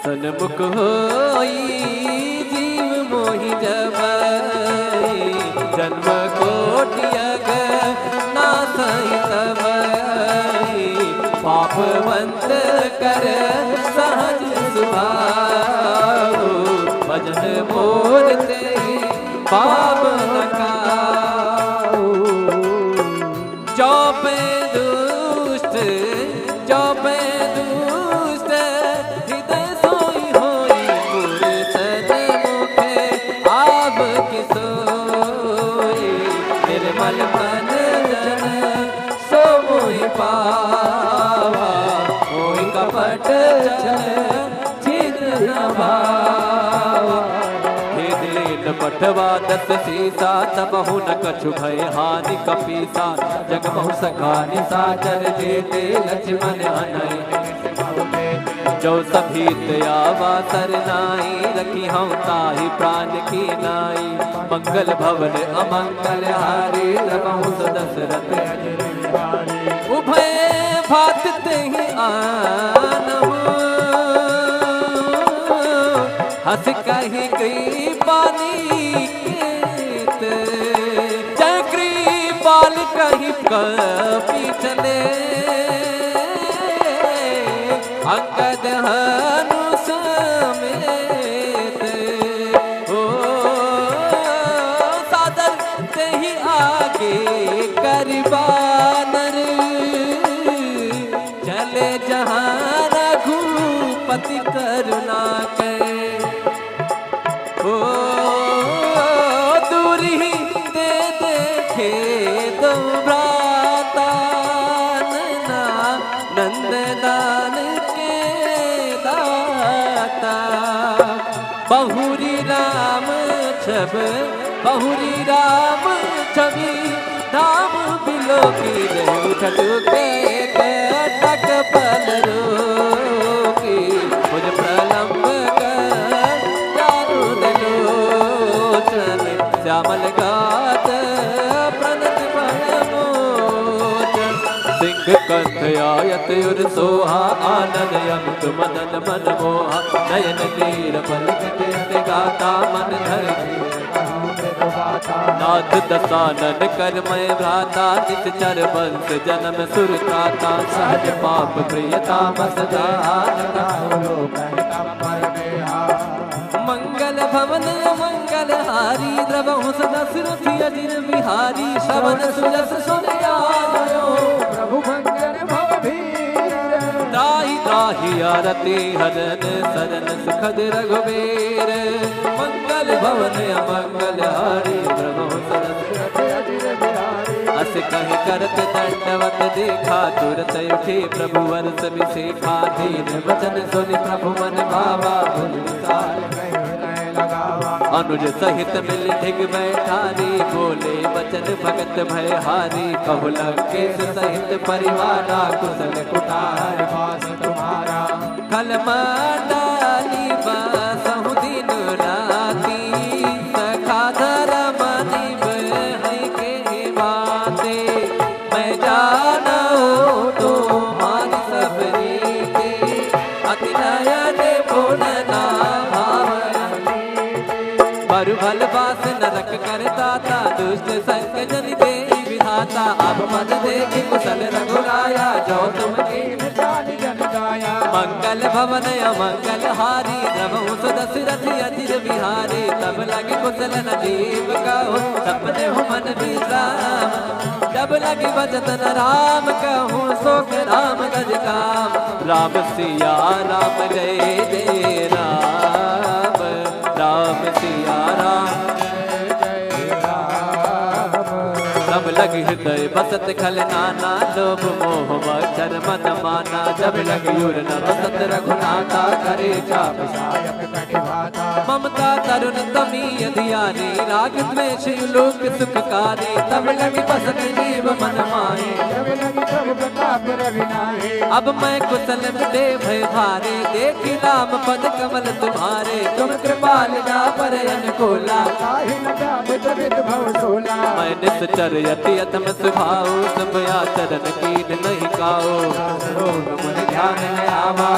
Speaker 1: सन्मुख होई जीव मोहि जबै जन्म कोटि नासहि तबै पापवंत कर सहज सुभाऊ भजन मोर ते पाप न काऊ जो पे दुष्ट जो पे दुष्ट हृदय सोई होई पुरसन मुखे आब की सोई निर्मल मन जन सो मोहि पावा मोहि कपट जन छिद्र न भावा पठवा दस सीसा तबहु न कछु भय हानि कपीसा जग बहु सखा निसाचर जेते लक्ष्मण हनई जो सभीत आवा सरनाई रखी हम ताहि प्राण की नाई मंगल भवन अमंगल हारी द्रवहु दशरथ अजिर बिहारी उभय भात तेहि आनहु हस कहि कृपाली जय कृपाल कहि कपि चले अंगद हनु समेत ओ सादर तेहि आगे करबानर चले जहाँ रघुपति करुणा के ओ दूरी दे देखे दो भ्राता नंददान के दाता बहुरी राम छब बहुरी राम छवि धाम बिलो की उठट के तक पल रोकी मुझ प्रलंब श्यामल गात प्रणत मोचन सिंह कंठ आयत युर सोहा आनंद यंत मदन मन मोहा नयन नीर पलक गाता मन धर नाथ दसानन कर मैं भ्राता निश्चर वंश जन्म सुरताता सहज पाप प्रियता मसदा मंगल भवन मंगल हारी द्रवहु दशरथ अजिर बिहारी श्रवण सुजस सुन आयो प्रभु मंगल भवधीर त्राहि त्राहि आरती हरन सरन सुखद रघुवीर मंगल भवन अमंगल हारी द्रवहु दशरथ अजिर बिहारी अस कहि करत दंडवत देखा तुरत उठे प्रभु वर्ष विशेखा दीन वचन सुनि प्रभु मन भावा अनुज सहित मिल ढिग बैठारी बोले वचन भगत भय हारी कहु लंकेश सहित परिवारा कुशल कुटार वास तुम्हारा कल मंडाली बसहु दिन राती सखा धर मनि बहै के बाते मैं जाना तो मान सब रीते अति नयन बोलना भल बास नरक कर दाता दुष्ट संग जन दे विधाता अब मद देख कुशल रघुराया जो तुम जन गाया मंगल भवन अमंगल हारी द्रवहु दशरथ अजिर बिहारी तब लगे कुशल नजीब कहो सपने हो मन विश्राम जब लगे भजन राम कहूँ सोख राम गज काम राम सिया राम जय जय राम राम सिया राम जय जय राम लगी हृदय बसत खल नाना, लोभ मोह मच्छर मन माना। जब लगी उर न बसत रघुनाथा, करे चाप सायक कटिभाता। ममता तरुण तमी अधियानी, राग द्वेष लोक सुखकारी। तब लगी बसत जीव मन माहे, जब लगी प्रभु प्रताप रविनाहे। अब मैं कुशल दे भय भारे, देखी राम पद कमल तुम्हारे। तुम कृपाल जा पर अनुकूला, काहे न जात जगत भव सोला। मैं निश्चर यति अधम स्वभाव, सब आचरण कीन नहीं काओ। मन ध्यान न आवा,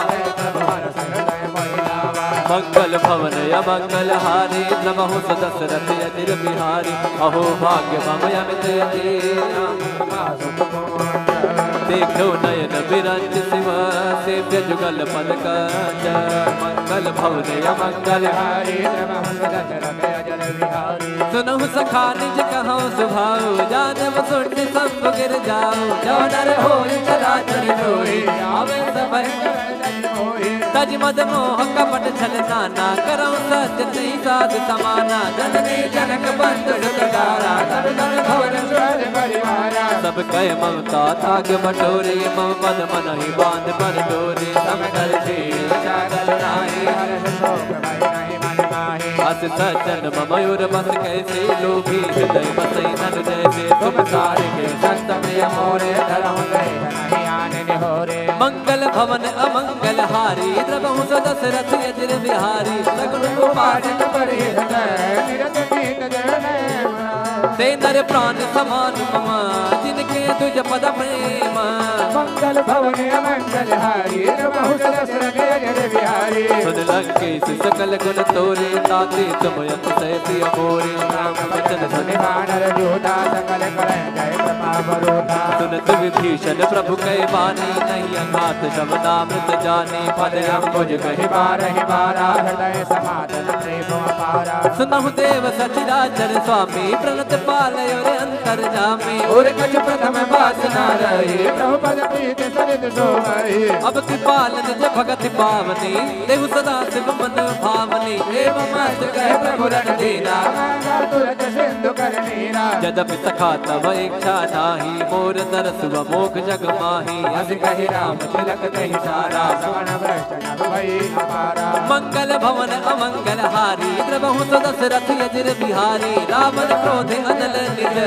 Speaker 1: मंगल भवन अमंगल हारी। नमः दशरथ यतिर बिहारी, अहो भाग्य मम अमित यति। देखो नयन बिरंज शिव, सेव्य जुगल पद कंज। मंगल भवन अमंगल हारी, नमः दशरथ यतिर बिहारी। सुनहु सखा निज कहौ सुभाऊ, जानव सुन सब गिर जाओ। जो नर होय चराचर जोई, आवे सब तज मद मोह कपट छल नाना। करौ सत्य नहीं साध समाना, जननी जनक बंधु सुतदारा। तब तब भवन स्वर परिवारा, सब कह ममता थाग बटोरे। मम पद मन ही बांध पर डोरे, सब कर शील जागल नाहि। हर्ष शोक भय नहीं मन माहि, अस सज्जन मयूर बस कैसे। लोभी हृदय बसई नल जैसे, तुम सारे के संत में मोरे। धरहु गए नहीं आने निहोरे, मंगल भवन अमंगल हारी। द्रवहु दशरथ यतिर बिहारी, सगुन गोपाल निरत गीत जय। ते नर प्राण समान मम, जिनके तुझ पद प्रेम। मंगल भवन अमंगल हारी, द्रवहु दशरथ यतिर बिहारी। सुन लंकेश सकल गुण तोरे, ताते तुम अतिशय प्रिय मोरे। राम वचन सुनि वानर जोधा, सकल करह जय प्रताप रोधा। सुनत विभीषण प्रभु कै बानी, नहीं अघात शब्दामृत जानी। पद अम्बुज कहि बारहि बारा, हृदय समाधन प्रेम अपारा। सुनहु देव सचराचर स्वामी, प्रणत पालय रे अंतर जामी। और कछ प्रथम वासना रही, प्रभु पद प्रीति सरित सोमहि। अब कृपाल निज भगति पावनी, देहु सदा शिव मन भावनी। देव मत कह प्रभु रणधीरा, तुरत सिंधु कर नीरा। यद्यपि सखा तव इच्छा नाही, मोर तरस मोख जग माही। अस कहि राम तिलक कहि सारा, श्रवण भ्रष्ट नभ भई अपारा। मंगल भवन अमंगल हारी, द्रवहु दशरथ यतिर बिहारी। रावण क्रोध अनल निज,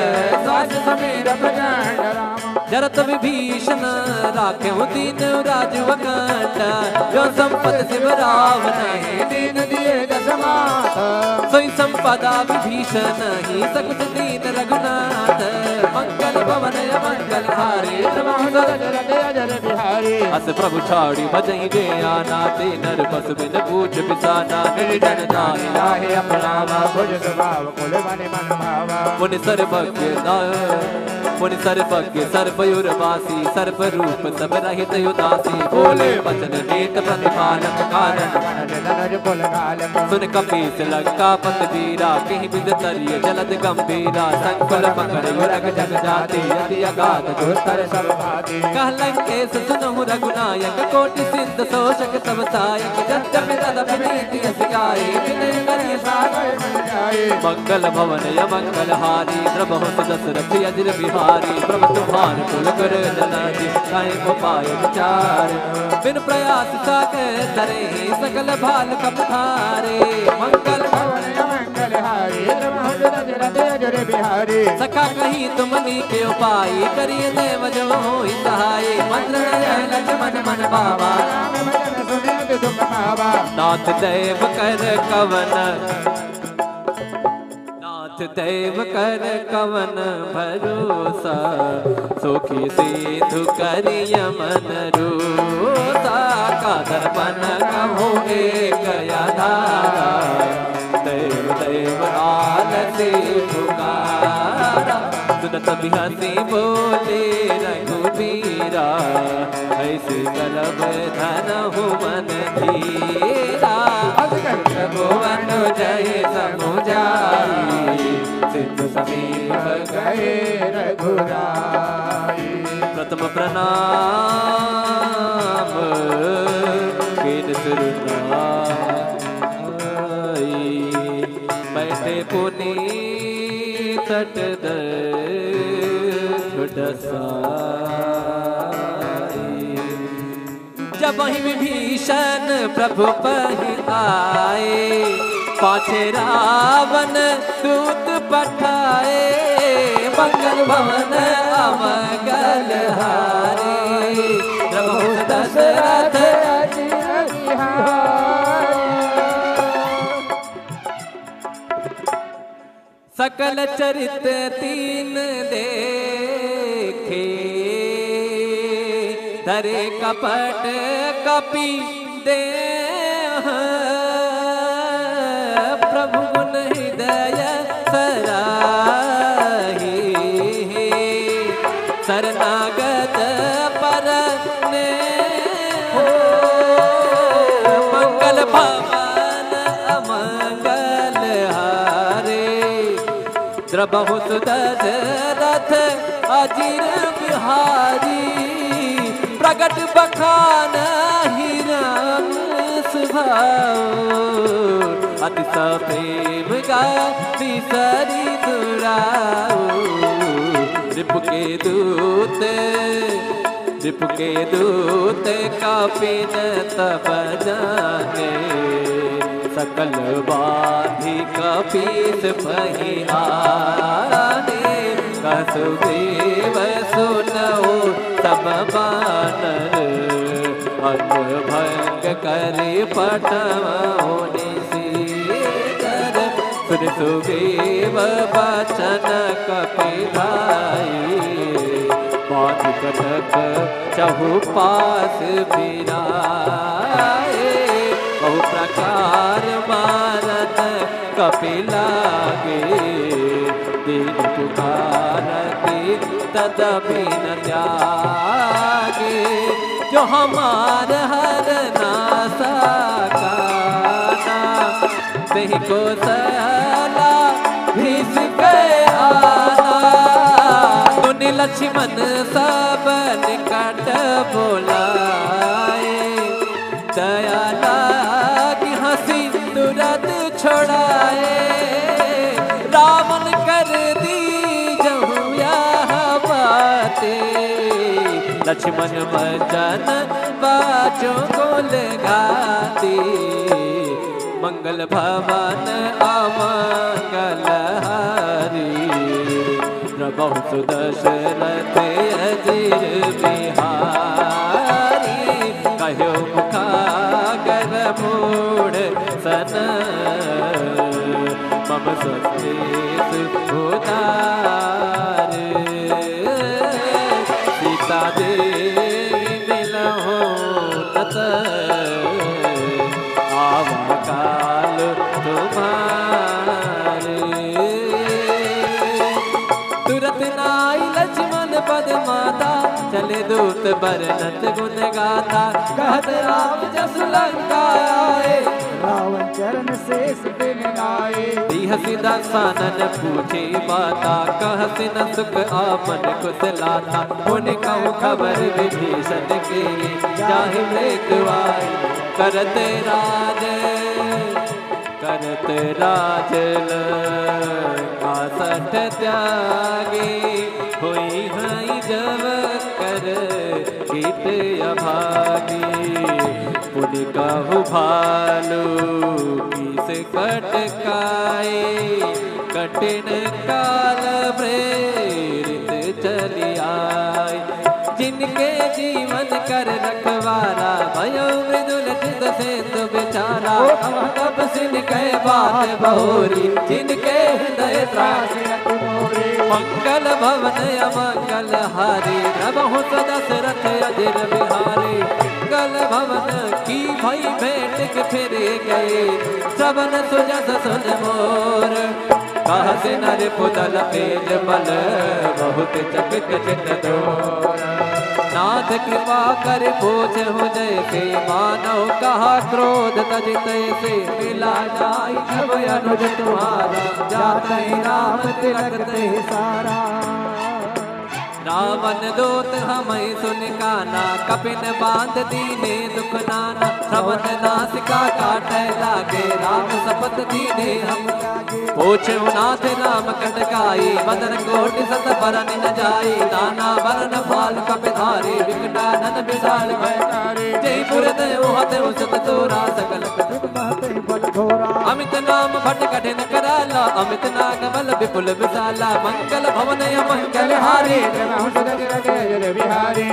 Speaker 1: सास समीर प्रचंड राम। जरत विभीषण राखेहु दीन राजु अकंठ। जो संपत शिव रावण ही, दीन दिए दस माथ। सोई संपदा विभीषण ही, सकुच दीन रघुनाथ। मंगल भवन अमंगल हारी, द्रवहु दशरथ यतिर बिहारी। अस प्रभु छाड़ी भजहि जे आना, ते नर पशु बिन पूछ बिसाना। निर्जन जाहि लाहे अपनावा, भुज स्वभाव कुल मनि मन भावा। मुनि सर्वज्ञ मुनि सर्वज्ञ सर्वयुरवासी, सर्व रूप सब रहित उदासी। बोले वचन नीत प्रतिपालक, कारण सुन कपीस लंकापति वीरा। कहीं विद तरिय जलद गंभीरा, संकुल पकड़ रग जग जाति। यदि अगाध दुस्तर सब भाती, कह लंकेश सुनहु रघुनायक। कोटि सिद्ध शोषक सब सायक, जद्यपि तदपि नीति सिखाई। विनय करिय सागर मन जाए, मंगल भवन अमंगल हारी। द्रवहु दशरथ यतिर बिहारी, प्रभु तुम्हार कुल कर जनाजी। काहे को पाय विचार, बिन प्रयास साके तरे। सकल भाल कपधारे, मंगल भवन अमंगल हारी। द्रवहु दशरथ यतिर बिहारी। सखा कहीं तुमनी के उपाय, करिए देव जो होई सहाय। मंत्र लक्ष्मण मन बाबा, राम वचन सुनित दुख पावा। नाथ देव कर कवन, नाथ देव कर कवन भरोसा। सुखी सिधु करिय मन रूसा, का दर्पण कहो एक आधारा। देव देव आलसी पुकारा, सुनत बिहसी बोले रघुबीरा। ऐसे करब धनहु मन धीरा, भुवन जय समुझाई। सिद्ध समीप गए रघुराई। प्रथम प्रणाम किन सुरनाई। बैठे पुनीत सट जब वही विभीषण प्रभु पहि आए, पाछे रावण दूत पठाए, मंगल भवन अमंगल हारे, प्रभु दशरथ अजिर बिहारी। सकल चरित तीन देखे, धरे कपट कपि दे, प्रभु गुण हृदय सराही, शरणागत पर ने मंगल भवन अमंगल हारे, द्रबहु दशरथ अजिर बिहारी, प्रगट बखान ही राम स्वभाव, अतिशय प्रेम गाती सरी दुराओ, रिपु के दूत कापिन तब जाने, सकल बाधी कपीस पहि आने, कसुदेव सुनओ तब बानर, भंग करे पटवोनि सीकर, सुन सुग्रीव बचन कपिलाई, बात कटक चहुपास बिराए, बहु प्रकार मारत कपिलागे, दीन पुकारती तदपि न त्यागे, जो हमार हर नासा काना, नहीं को सला भीस गए आना, तुनि लक्ष्मण सब निकट बोलाए, दया लागी हंसी तुरंत छोड़ाए, रावण कर दी जहु यह बातें, लक्ष्मण वचन बाजों को लगाती, मंगल भवन अमंगल हारी, प्रभु दशरथ अजिर बिहारी, कहो मुखागर मूढ़ सन, मम संदेश उदार, सीता देवी मिलहो तत, आवा काल तुम्हारे, तुरत नाई लक्ष्मण पद माता, चले दूत बरनत गुण गाथा, कहत राम जस लंका आए,
Speaker 2: रावण चरण शेष दिन आए,
Speaker 1: हसी दासानन पूछी बाता, कहसी न सुख आपन कुशलाता, उन्हें कहूँ खबर विभीषण के, जाहि मृत्युआई करते राज लंका सठ त्यागे, होई हई जब कर गीत अभागी, पुनि कहु भालू किस कटकाए, कठिन काल प्रेरित चली आए, जिनके जीवन कर रखवारा, भयो मृदुल चित सेतु बेचारा, तब सिन कह बात बहोरी, जिनके हृदय त्रास मोरी, मंगल भवन अमंगल हारी, प्रभु दशरथ अजिर बिहारी, मंगल भवन की भई भेंट के फिरे गए, श्रवण सुजस सुन मोर, कहत नर पुतल तेज बल, बहुत चकित चित दोर, नाथ कृपा कर बोझ हो जैसे, मानव कहा क्रोध तज तैसे, मिला जाई जब अनुज तुम्हारा, जाते राम तिलक ते सारा, रावण दूत हमें सुन काना, कपिन बांध दीने दुख नाना, श्रवण नासिका काटे लागे, राम शपथ दीने हम लागे, पूछे नाथ नाम कटकाई बदन कोटि सत बरन न जाई नाना बरन फाल कपिधारी विकटानन विशाल भयकारी जयपुर देव हते उचत तोरा सकल अमित नाम भट कठिन कराला अमित नाग बल विपुल विशाला मंगल भवन मंगल हारी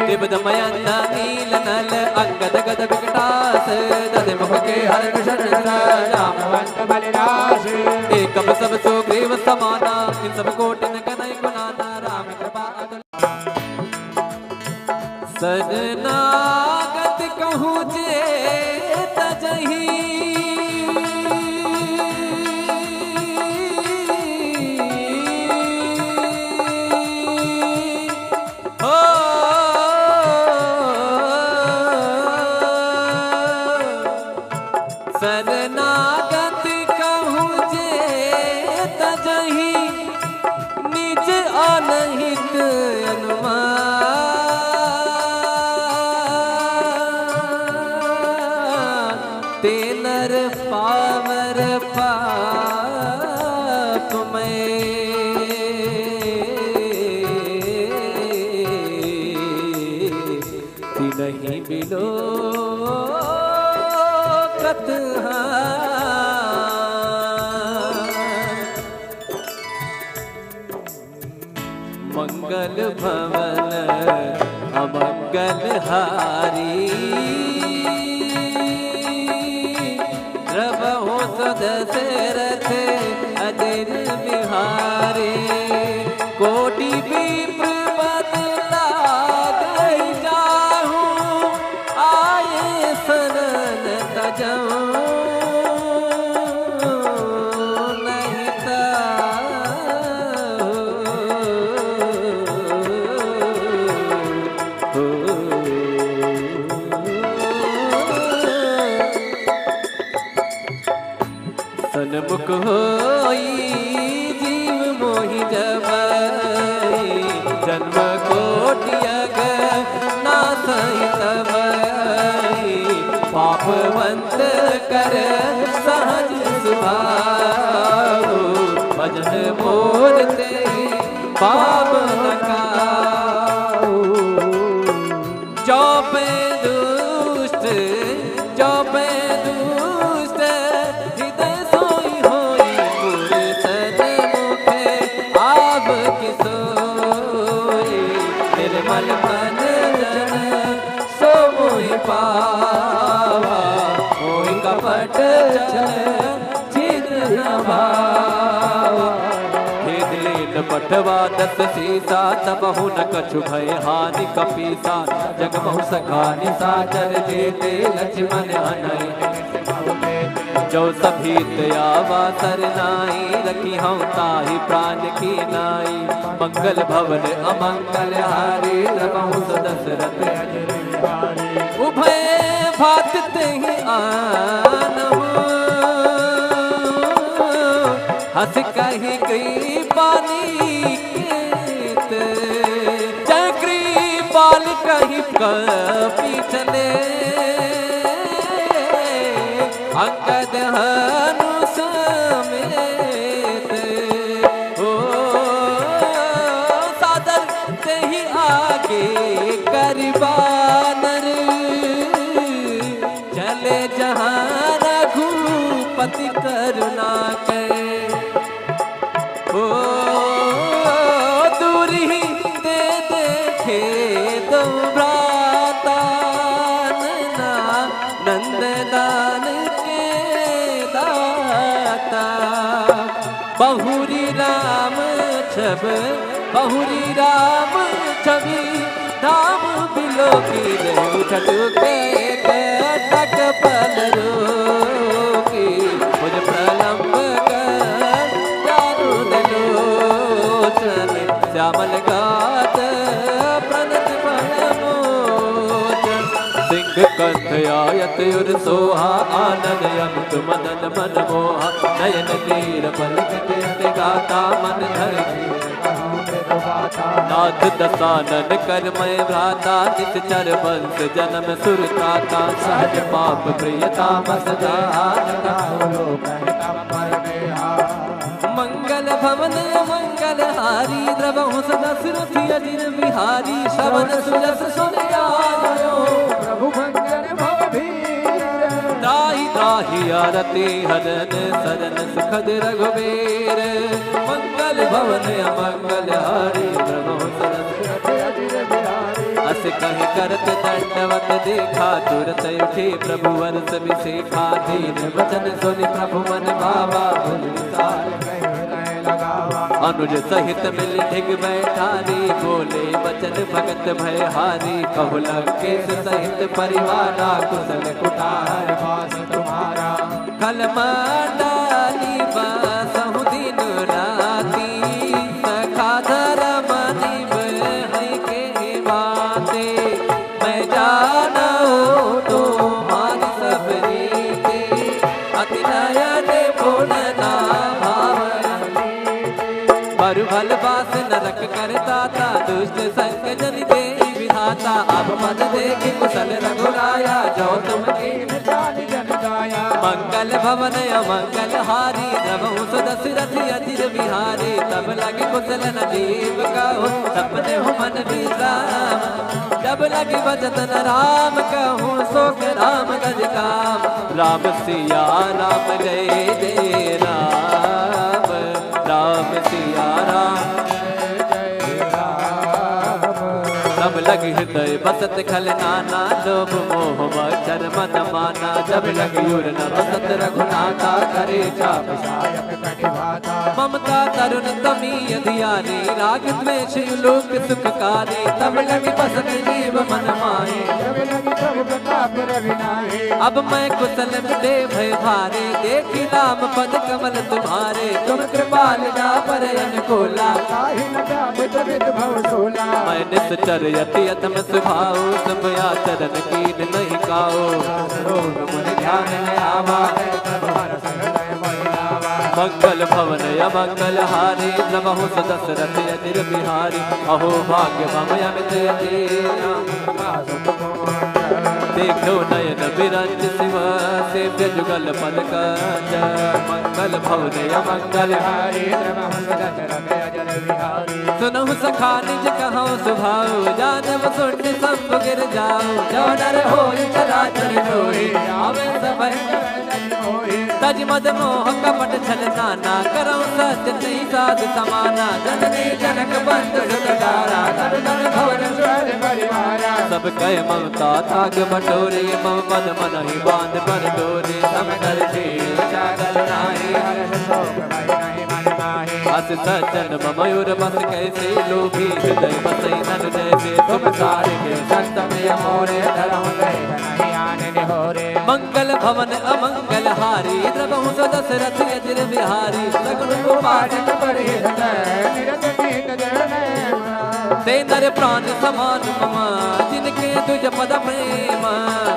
Speaker 1: दिव्यमयंत नील नल अंगद गद विकटास दध मुख के हर रामवंत बलिराज एकम सब सुग्रीव समाना इन सब कोटिन कनई गुणाना राम कृपा सजनागत कहूँ जे तजही शरणागत कहूँ जे तजही निज अनहित अनुमान तेनर पावर पाप में नहीं बिलो मंगल भवन अमंगल हारी प्रभु सदशरथ अजर बिहारी कोटि विप्र बदला गई जाहूं आए शरण तजऊं सन्मुख होई जीव मोहि जबई जन्म कोटियग नासई तबई पापवंत कर सहज सुभाओ भजन मोर ते पाप न काओ जो पे दुष्ट जो पे पावा मोहि कपट छिद्र न भावा भेद लेन पटवा दस सीसा तबहु न कछु भय हानि कपीसा जगमहु सखा निशाचर जेते लक्ष्मण हनई जो सभीत आवा सरनाई रखी हम ताहि प्राण की नाई मंगल भवन अमंगल हारी प्रभु दशरथ उभय भात तेहि आनहु हंस कहि गई पानी केत चक्री पाल कहि कपि चले अंगद हनु समेत ओ सादर तेहि आगे करबानर चले जहाँ रघुपति करुणा के ओ दूरी दे देखे दो भ्राता नंददान बहुरी राम छब बहुरी राम छवि धाम बिलो की उठट तक पल रोकी मुझ प्रलंब कर चारु दलोचन श्यामल गात प्रणत मोचन सिंह कंठ आयत युर सोहा आनंद यंत मदन मन मोहा नयन तीर पलकते गाता मन धर नाथ दसानन कर मैं भ्राता नित चर वंश जन्म सुरताता सहज पाप प्रियता मसदा मंगल भवन मंगल हारी द्रवहु सदा सुरथि अजिर बिहारी श्रवण सुरस सुनि आयो
Speaker 2: प्रभु मंगल भवधीर
Speaker 1: त्राहि त्राहि आरती हरन सरन सुखद रघुबीर मंगल भवन मंगल हारी द्रवहु सदा सुरथि अजिर बिहारी अस कहि करत दंडवत देखा तुरत उठे प्रभु वर्ष विशेखा दीन वचन सुनि प्रभु मन भावा भुज विसार अनुज सहित मिल ढिग बैठा रे बोले वचन भगत भय हारी कहु लंकेश सहित परिवारा कुशल कुटार वास तुम्हारा कलमा डाली बसहु दिन राती सखा धर्म निभ हरि के बाते मैं जाना हो तो मारी सब रीते अति नयन बोलना बरु भल बास नरक करता था दुष्ट संग जन दे विधाता अब मद देख कुशल रघुराया जो तुम जान जन गाया मंगल भवन अमंगल हारी द्रवहु सदशरथ अजिर बिहारी तब लगे कुशल नदीव कहो सपने हो मन विश्राम जब लगे भजन राम कहूँ सोख राम गज काम राम सिया राम जय जय राम राम सिया राम तब लग हृदय बसत खल नाना लोभ मोह मच्छर मन माना जब लग युर न बसत रघुनाथा करे चाप सायक कटिभाता ममता तरुण तमी अधियारी राग द्वेष लोक सुखकारी तब लग बसत जीव मन माहे जब लग प्रभु प्रताप रविनाहे अब मैं कुशल मिले भय भारे देखी राम पद कमल तुम्हारे तुम कृपाल जा पर अनुकूला काहि न जात विद भव सोला मैं निश्चर यति अतम स्वभाव सब आचरण कीन नहीं काओ रोग मन ध्यान न आवा मंगल भवन अमंगल हारी द्रवहु सदशरथ अजिर बिहारी अहो भाग्य मम अमित देखो नयन बिरंज शिव सेव्य जुगल पद कंज मंगल भवन अमंगल हारी द्रवहु सदशरथ अजिर बिहारी सुनहु सखा निज कहो सुभाव जानव सुन सब गिर जाओ जो नर होई चराचर सोई आवे सब तज मद मोह कपट छल नाना करौ सत्य नहीं साध समाना जननी जनक बंद सुतदारा धर धर भवन स्वर परिवारा सब कह ममता थाग बटोरे मम पद मन ही बांध पर डोरे सब कर छे जागल नाही हर शोक भय नहीं मन माहे अस सज्जन मयूर बस कैसे लोभी हृदय बसई नन जैसे तुम सारे के संत में मोरे धरम गए नहीं आने निहोरे मंगल भवन अमंगल हारी द्रवहु सदशरथ अजिर बिहारी सगुण गोपाल परि निरत नीत जन ते नर प्राण समान मम जिनके तुझ पद प्रेम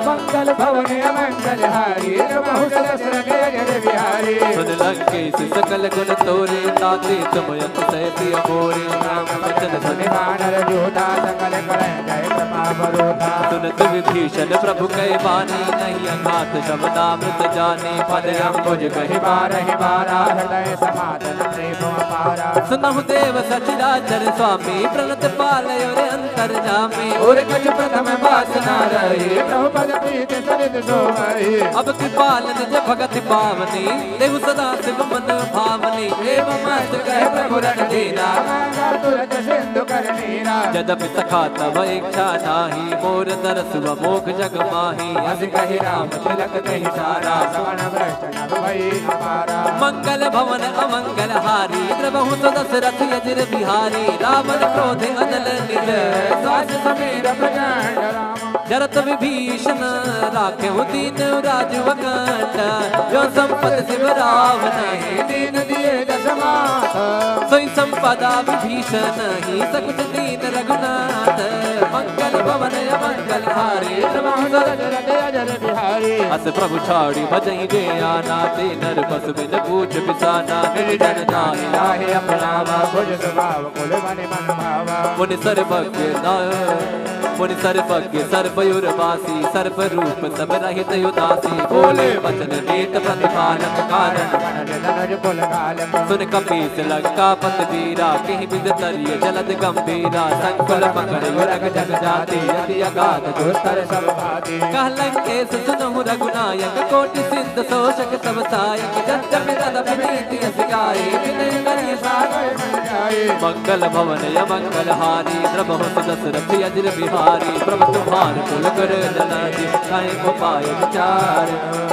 Speaker 1: मंगल भवन अमंगल हारी द्रवहु सदशरथ अजिर बिहारी सुन लंकेश सकल गुण तोरे ताते तुम अतिशय प्रिय मोरे राम वचन सुनि वानर जोधा सकल कलह जय प्रताप रोधा सुनत विभीषण प्रभु कहे बानी नहीं अघात शब्दामृत जाने पद अंबुज कहि बारहि बारा हृदय समाधन प्रेम अपारा सुनहु देव सचराचर स्वामी प्रणत पालय रे अंतर जामे और कछ प्रथम वासना रहे प्रभु पद प्रीत सरित सोमहि अब कृपालन जब भगत पावनी देव सदा शिव मन भावनी देव मस्त कहे प्रभु रण दीना तुरत सिंधु कर नीरा यद्यपि सखा तव इच्छा नाही मोर दरस मोख जग माही अस कहि राम तिलक कहि सारा सवर्ण भ्रष्ट नभ भई अपारा मंगल भवन अमंगल हारी द्रवहु सदशरथ अजिर बिहारी रावण क्रोध अजल निज सास समीर प्रचंड राम जरत विभीषण राखे दीन राजु अखंड जो संपत शिव रावण दीन दिए दशमात सोई संपदा विभीषण ही सकुच दीन रघुनाथ मंगल भवन अमंगल हारी द्रवहु सदशरथ अजिर बिहारी अस प्रभु छाड़ी भजई जे आना ते नर बस बिन पूछ बिसाना निर्जन नाहि लाहे अपनावा भुज स्वभाव कुल मन भावा मुनि सर्वज्ञ नाय मुनि सर्वज्ञ सर्वयुर्वासी सर्वरूप सब रहित उदासी बोले वचन नीत प्रतिपालक कारण सुन कपीस लंका पत वीरा कहीं बिद तरिय जलद गंभीरा संकुल पकड़ युरग जग जाति यदि अगाध दुस्तर सब भाती कह लंकेश सुनहु रघुनायक कोटि सिद्ध शोषक सब सायक जब तद नीति सिखाए विनय करिय सागर मंगल भवन यमंगल हारी द्रवहु दशरथ अजिर बिहारी प्रभु तुम्हार कुल कर जनाजी काहे को पाए विचार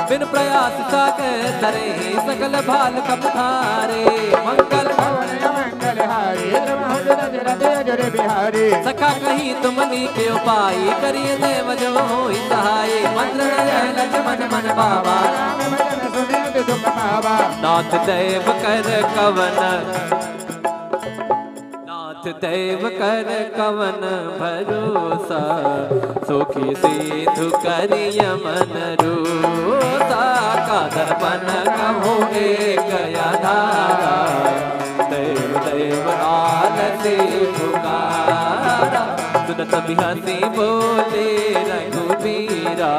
Speaker 1: बिन प्रयास सागर तरे सकल भाल कपधारे मंगल भवन यमंगल हारी द्रवहु दशरथ अजिर बिहारी सखा कहीं तुमनी के उपाय करिय देव जो होई सहाय मंत्र लक्ष्मण मन बाबा नाथ देव कर कवन नाथ देव कर कवन भरोसा सुखी सिद्धु करिय मन रोसा का दर्पण कहो एक आधारा देव देव आलसी पुकारा सुनत बिहसी बोले रघुबीरा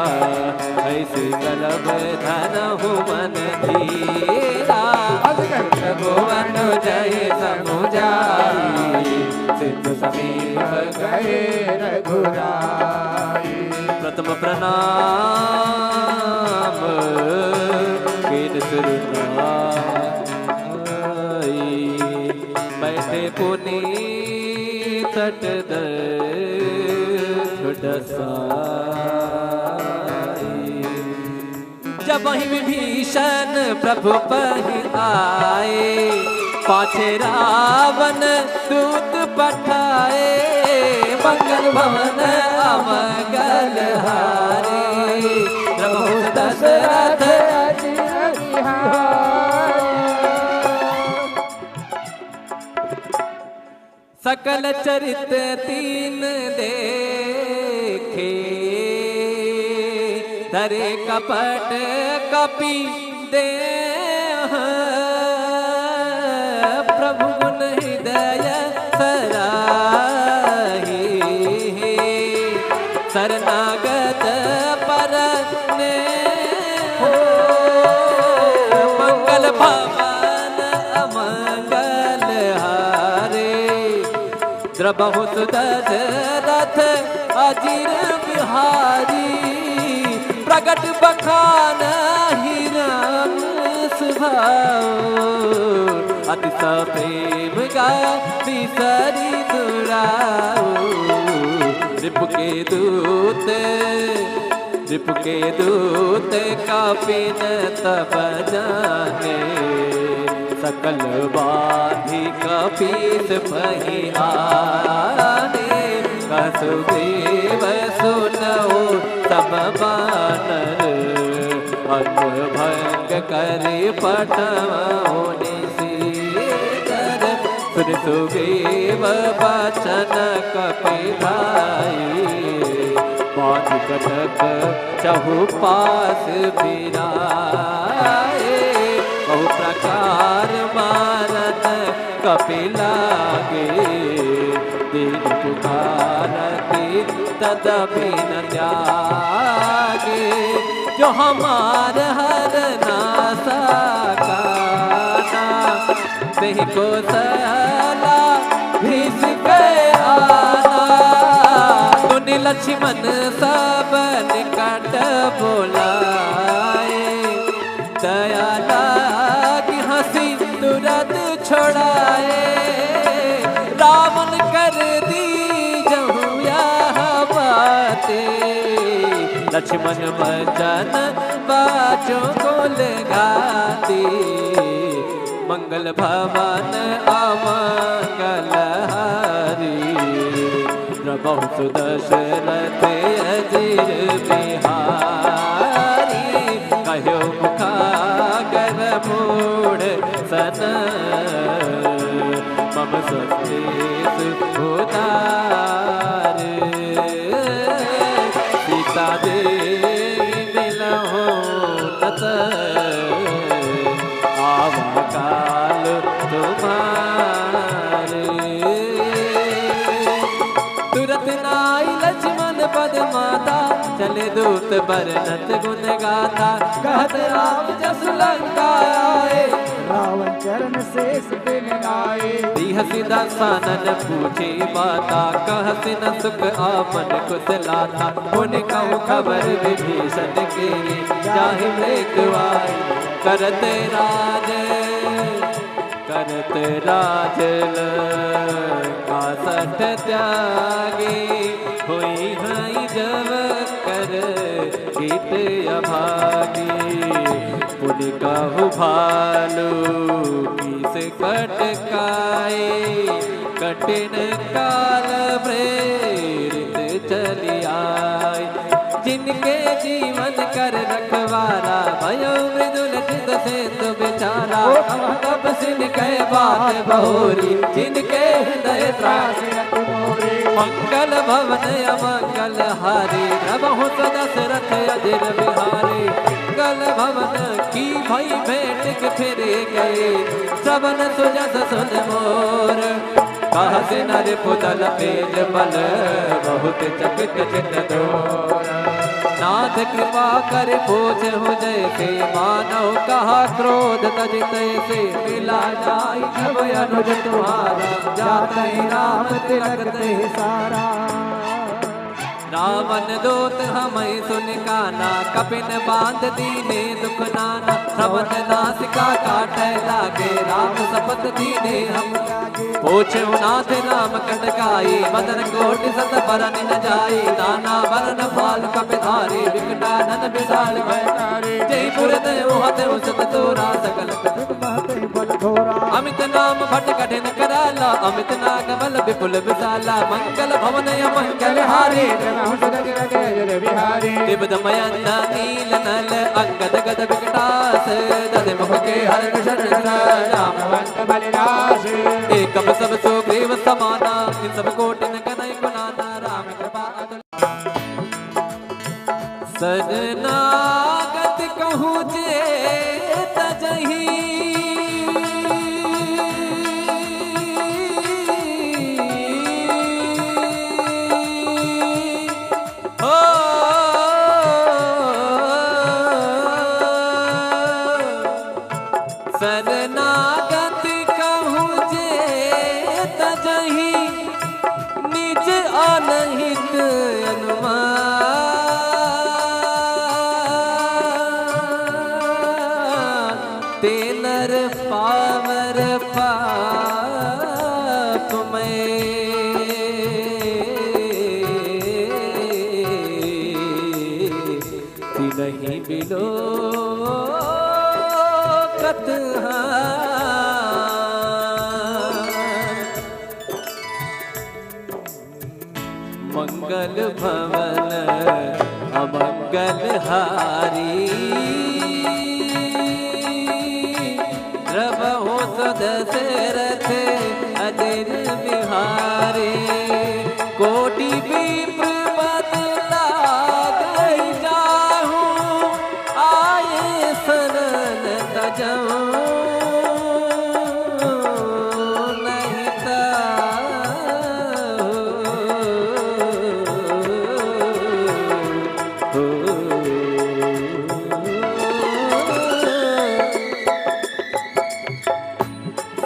Speaker 1: ऐसे कलब धन हो मन धीरा भुवन जय समुझाई सिद्ध समीप गए रघुराई प्रथम प्रणाम कीन सुरनाई बैठे पुनी तट जब वही विभीषण प्रभु पहि आए पाछे रावण दूत पठाए मंगल भवन अमंगल हारे प्रभु दशरथ सकल चरित तीन देखे धरे कपट कपि दे प्रभु गुण हृदय सराही शरणागत पर ने मंगल भवन अमंगल हारे द्रवहु दशरथ अजिर बिहारी प्रगट बखान ही राम स्वभाव अति प्रेम गा बिसरी दुराओ रिपु के दूत कापिन तब जाने सकल बाधी कपीस पहियाने कसुदेव सुनओ तब बानर अन्न भंग करे पटवोनि सीकर सुन सुग्रीव बचन कपिलाई बाध कटक चहु पास बिराए बहु प्रकार मारत कपिलागे दीन पुकारती तदपि न त्यागे जो हमार हर नासा काना नहीं को सला भीस गए आना मुनि लक्ष्मण सब निकट बोलाए दया लागी हंसी तुरंत छोड़ाए रावण कर दी जहु यह बातें लक्ष्मण भजन बाजों को लगाती मंगल भवन अमंगल हारी प्रभु सुदशरथ अजिर बिहारी कहो मुखागर मूढ़ सन मम सतेश उदार सीता देवी मिलहो तत आवा काल तुम्हारे तुरत नाई लक्ष्मण पद माता चले दूत बरनत गुण गाता कहत राम जस लंका आए
Speaker 2: रावण चरण शेष बिन आए
Speaker 1: हसी दसानन पूछे माता कहसी न सुख आपन कुशलाता उन कहूँ खबर विभीषण के जाहि मृत्युआई करते राज लंका सठ त्यागी हुई हई जब कर गीत अभागी पुनि कहु भालू किस कटकाए कठिन काल प्रेरित चली आए जिनके जीवन कर रखवारा भयो मृदुल चित सेतु बेचारा तब सिन कह बात बहोरी जिनके हृदय त्रास मंगल भवन अमंगल हारी रबहु दशरथ अजिर बिहारी मंगल भवन की भई भेंट के फिरे गए सबन सुजस सुन मोर कहसी नर पुतल तेज बल बहुत चकित चित दोर नाथ कृपा कर पूछ हो जैसे मानव कहा क्रोध तज तैसे मिला जाई जब अनुज तुम्हारा जाते राम तिलक ते सारा रावण दूत हमें सुन काना कपिन बांध दीने दुख नाना श्रवण नासिका काटे लागे राम सपत दीने हम पूछे नाथ राम कटकाई मदन कोटि सत बरन न जाई नाना बरन फाल कपिधारी विकटानन विशाल भयकारी जय पुरदेव हते सत तोरा सकल अमित नाम भट कठिन कराला अमित नाग बल विपुल विशाला मंगल भवन मंगल हारी दिव्यमयंदा नील नल अंगद गद विकटास दध मुख के हर शरण रामवंत बलिदास एकम सब सुग्रीव समाना इन सब कोटिन कनई गुणाना राम कृपा सजनागत कहूँ जे तजही शरणागत कहूँ जे तजही निज अनहित अनुमान तेनर पावर पाप में नहीं बिलो मंगल भवन अमंगल हारी रबहु दशरथ अजिर बिहारी कोटि विप्र बदला गई जाहू आए शरण तजऊ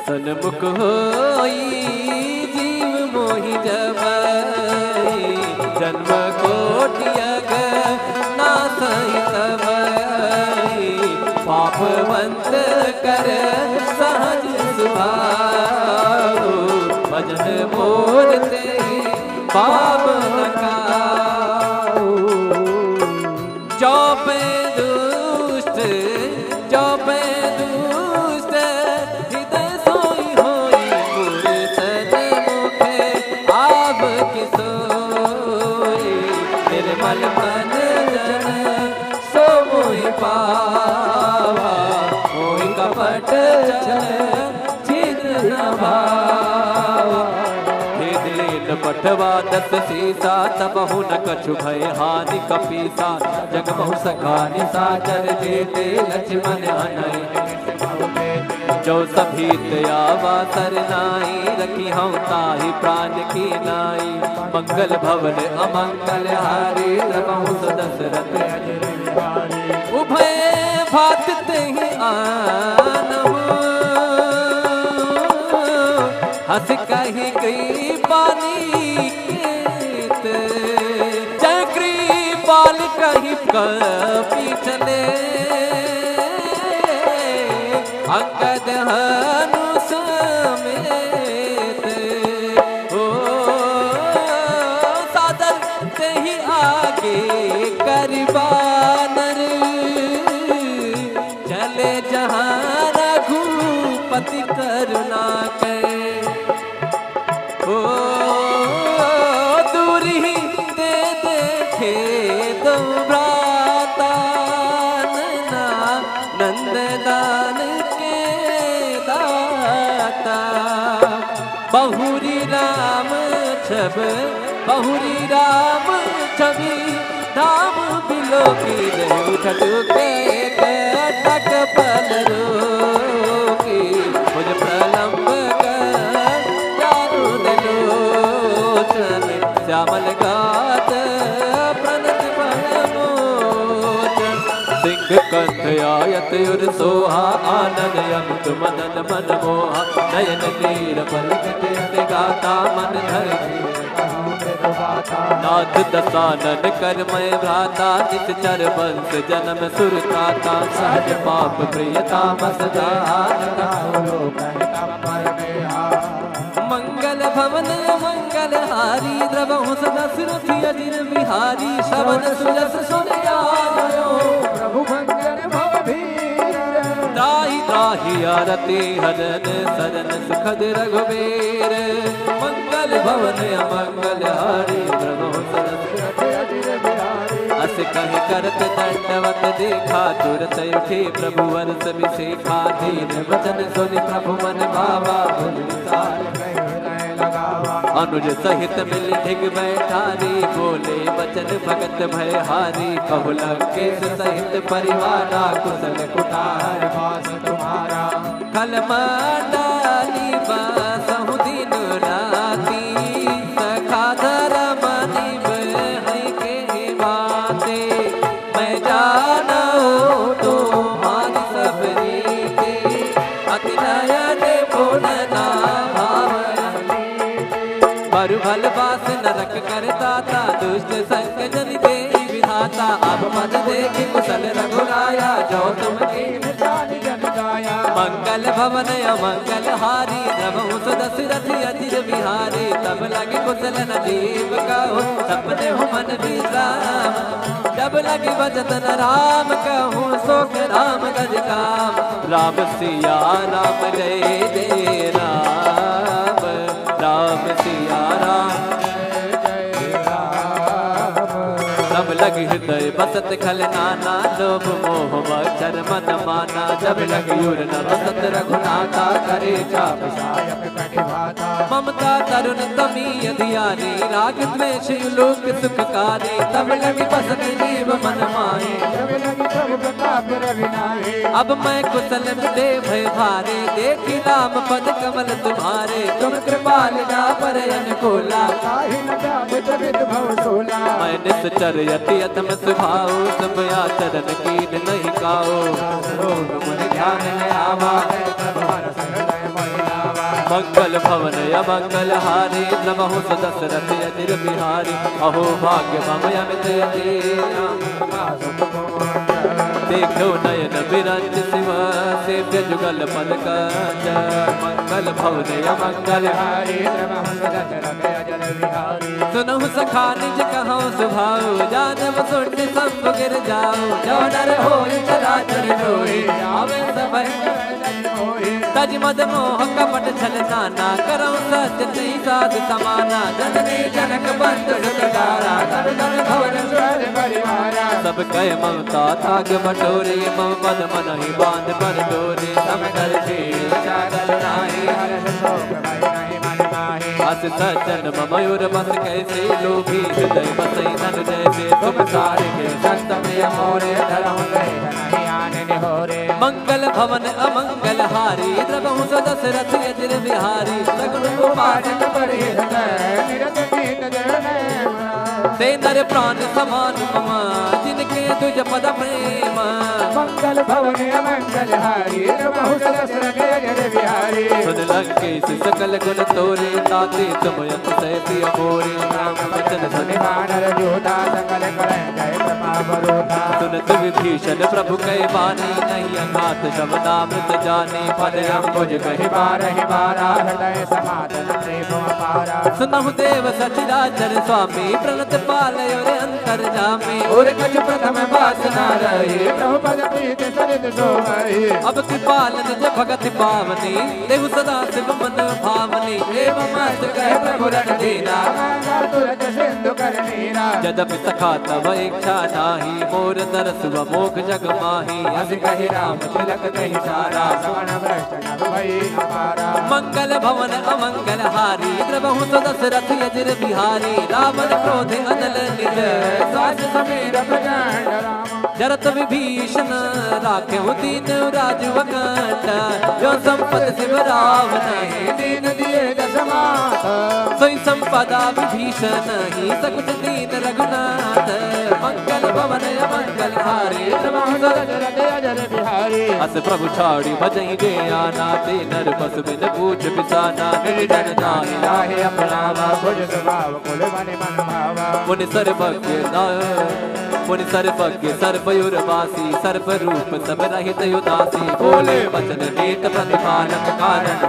Speaker 1: सन्मुख होई जीव मोहि जबई जन्म कोटियग नासई तबई पापवंत कर सहज सुभाओ भजन मोर ते पाप न काओ जो पे दुष्ट जो पे दुष्ट हृदय सोई होई पुरसन मुखे आब किसोई निर्मल मन जन सो मोहि पावा मोहि कपट छिद्र न भावा पठवा दस सीसा तबहु न कछु भय हानि कपीसा जग बहु सखा निशाचर जेते लक्ष्मण हनय जो सभी आवा सरनाई, रखी हम ताही प्राण की नाई। मंगल भवन अमंगल हारी, रमहु दशरथ अजर बिहारी। उभय भात ही आनहु, हंस कही गई पानी केत। जय कृपाल कही कपी चले, अंगद हनु समेत। ओ सादर ते ही आगे करबानर, चले जहाँ रघुपति करुणा के। ओ दूरी दे देखे दो भ्राता, नंददान के दाता। बहुरी राम छब, बहुरी राम छवि, धाम बिलो की उठट के कटक पल रोकी। मुझ प्रलंब कर दारुण लोचन, श्यामल गात प्रणत मोचन। सिंह कंठ आयत उर सोहा, आनंद अमित मदन मन मोहा। नयन तीर पलकत गाता, मन धर नाथ दसानन कर मैं भ्राता। निश्चर वंश जन्म सुरताता, सहज पाप प्रियता मंगल भवन मंगल हारी, द्रवहु सदा सुरथि अजिर बिहारी। श्रवण सुजस सुन आयो,
Speaker 2: प्रभु मंगल भवधीर।
Speaker 1: त्राहि त्राहि आरती हरन, सरन सुखद रघुबीर। मंगल भवन अमंगल हारी, द्रवहु सदा सुरथि अजिर बिहारी। अस कहि करत दंडवत देखा, तुरत उठे प्रभु वर्ष विशेखा। दीन वचन सुनि प्रभु मन भावा, अनुज सहित मिल ढिग बैठारी। बोले वचन भगत भय हारी, कहु लंकेश सहित परिवारा। कुशल कुठार वास तुम्हारा, खल मंडाली बसहु दिन राती। सखा धर्म निभ है के बाते, मैं जानो तुम्हारी सब रीते। अति नयन पूर्ण भल बास नरक कर दाता, दुष्ट संग जन दे विधाता। अब मद देखि कुशल रघुराया, जो तुम कीन जान जन गाया। मंगल भवन अमंगल हारी, द्रवहु दशरथ अजिर बिहारी। तब लगे कुशल न जीव कहो, सपने हो मन विश्राम। जब लगे भजन राम कहूँ, सोख राम गज काम। राम सिया राम जय जय राम, राम सिया राम जय राम। तब लग हृदय बसत खल नाना, लोभ मोह मच्छर मद माना। जब लग युर न बसत रघुनाथा, करे चाप सायक कटिभाता। ममता तरुण तमी अधियानी, राग द्वेष लोक सुखकारी। तब लग बसत जीव मन माहे,
Speaker 2: जब लगी प्रभु प्रताप रविनाहे।
Speaker 1: अब मैं कुशल दे भय भारे, देखी राम पद कमल तुम्हारे। तुम कृपाल ना पर अनुकूला,
Speaker 2: काहि न जात विद भव सोला।
Speaker 1: मैं निश्चर यति अतम स्वभाव, सब आचरण कीन नहीं काओ।
Speaker 2: मुनि ध्यान न आवा,
Speaker 1: मंगल भवन अमंगल हारी, द्रवहु दशरथ अजिर बिहारी। अहो भाग्य मम अमित अधीरा, देखो नयन बिरंज शिव। सेव्य जुगल पद कंज, मंगल भवन अमंगल हारी। सुनहु सखा निज कहौ सुभाव, जानव सुन सब गिर जाओ। जो डर होय चराचर जोई, आवे सब तज मद मोह कपट छल नाना। करौ सत्य नहीं साध समाना, जननी जनक बंद सुतदारा। तब तन भवन स्वर परिवारा, सब कह ममता ताग बटोरे। मम पद मन ही बांध पर डोरे, सब कर चागल नाही। अस सज्जन मयूर बस कैसे, लोभी हृदय बसई धन जैसे। तुम सारे के संत प्रिय मोरे, धरहु नहीं आने निहोरे। मंगल भवन अमंगल हारी, द्रव दशरथ अजर बिहारी सगुन उपासक ते नर प्राण समान ममा जिनके तुझ पद प्रेम
Speaker 2: मंगल भवन मंगल हारी प्रभु दशरथ अजर बिहारी
Speaker 1: सुन लंकेश सकल गुण तोरे ताते तुम अतिशय प्रिय मोरे राम वचन सुनि
Speaker 2: वानर योधा सकल करै जय प्रताप रूपा
Speaker 1: सुनत विभीषण प्रभु कहे बानी नहीं अघात शब्दामृत जाने फल अंबुज कहि
Speaker 2: बारहि बारा हृदय समाधन प्रेम अपारा
Speaker 1: सुनहु देव सचिराचर स्वामी प्रणत पालय रे अंतर जामे
Speaker 2: और कछ प्रथम वासना रहे प्रभु पद प्रीत सरित सोमहि
Speaker 1: अब कृपाल निज भगत पावनी देहु सदा शिव मन भावनी देव मस्त कहे प्रभु रण दीना
Speaker 2: तुरत सिंधु कर नीरा
Speaker 1: यद्यपि सखा तव इच्छा नाही मोर दरस व मोख जग माही
Speaker 2: अस कहि राम तिलक कहि सारा सवन भ्रष्ट नभ भई अपारा
Speaker 1: मंगल भवन अमंगल हारी द्रवहु दशरथ अजर बिहारी रावण क्रोध अनल निज
Speaker 2: सास समीर प्रचंड राम
Speaker 1: जरत विभीषण राख्यहु दीन राजवकंठ जो संपत शिव रावण
Speaker 2: दीन दिए दशमात
Speaker 1: सोई संपदा विभीषण ही सकुच दीन रघुनाथ मंगल भवन अमंगल हारी
Speaker 2: प्रभु दशरथ अजर बिहारी
Speaker 1: अस प्रभु छाड़ी भजई जे आना ते नर पस बिन पूछ बिसाना निर्जन दाहि
Speaker 2: लाहे अपनावा भुज स्वभाव कुल मन मन भावा
Speaker 1: मुनि सर्वज्ञ मुनि सर्वज्ञ सर्वयुरवासी सर्व रूप सब रहित उदासी बोले वचन नीत प्रतिपालक कारण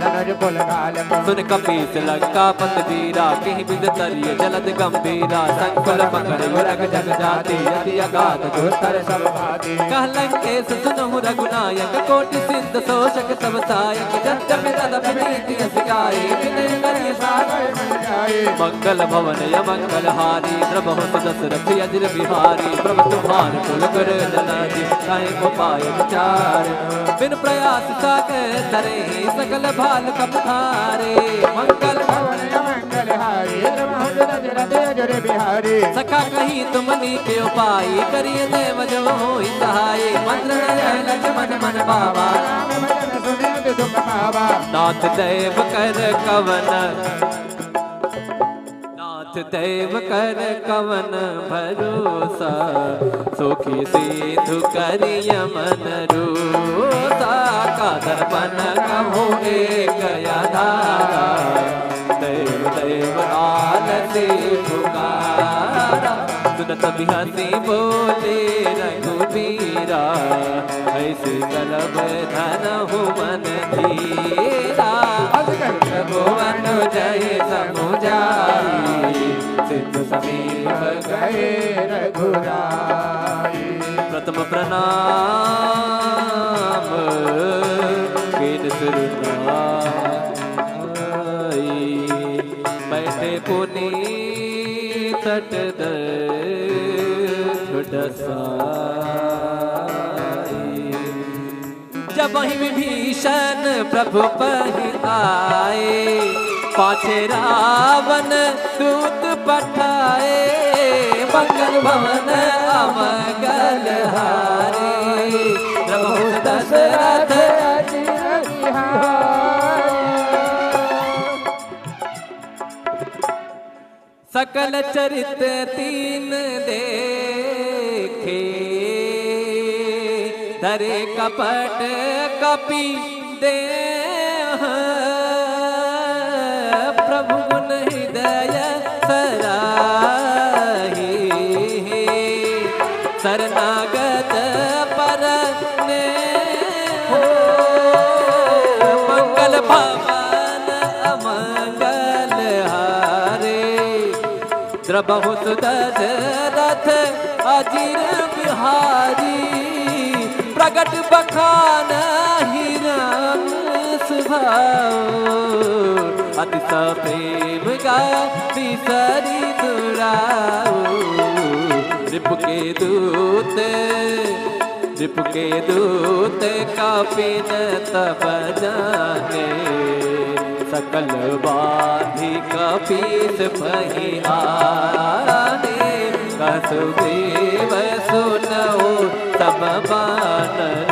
Speaker 2: धनुज कुल कालक
Speaker 1: सुन कपीस लंका पत वीरा कहीं बिंद तरिय जलद गंभीरा संकुल पकड़ युरग जग जाति यदि अगाध
Speaker 2: दुस्तर सब भाति
Speaker 1: कह लंकेश सुनहु रघुनायक कोटि सिंध शोषक सब सायक जब तदपि नीति सिखाए विनय करिय सागर मन जाए मंगल भवन अमंगल हारी द्रवहु दशरथ अजर बिहारी प्रभु तुम्हारे कुल कर जनाजी काहे को पाए विचार बिन प्रयास सागर तरे सकल भाल कपधारे मंगल
Speaker 2: भवन अमंगल हारी प्रभु दशरथ अजर बिहारी
Speaker 1: सखा कही तुमनी के उपाय करिए देव जो होई सहाय मंत्र नय लक्ष्मण मन बाबा
Speaker 2: राम भजन सुनित दुख पावा
Speaker 1: नाथ देव कर कवन नाथ देव कर कवन भरोसा सुखी सिद्धु करिय मन रोसा का दर्पण कहो एक आधारा देव देव आलसी पुकारा सुनत बिहसी बोले रघुबीरा ऐसे कलब धनहु मन धीरा भुवन जय समुझाई सिद्ध समीप
Speaker 2: गए रघुराई
Speaker 1: प्रथम प्रणाम कीन सुरनाई बैठे पुनी तट जब वही विभीषण प्रभु पर आए पाछे रावण दूत पठाए मंगल भवन अमंगल हारे प्रभु दशरथ
Speaker 2: अजर बिहारी
Speaker 1: सकल चरित तीन देखे धरे कपट कपि दे प्रभु गुण हृदय सराही शरणागत पर ने हो मंगल भवन अमंगल हारे द्रबहु दशरथ अजिर बिहारी प्रगट बखान हिरण सुभाओ अति प्रेम गा बिसरी दुराओ रिपु के दूत कापिन तब जाने सकल बाधी कपीस पहियाने कसुदेव सुनओ सब बानर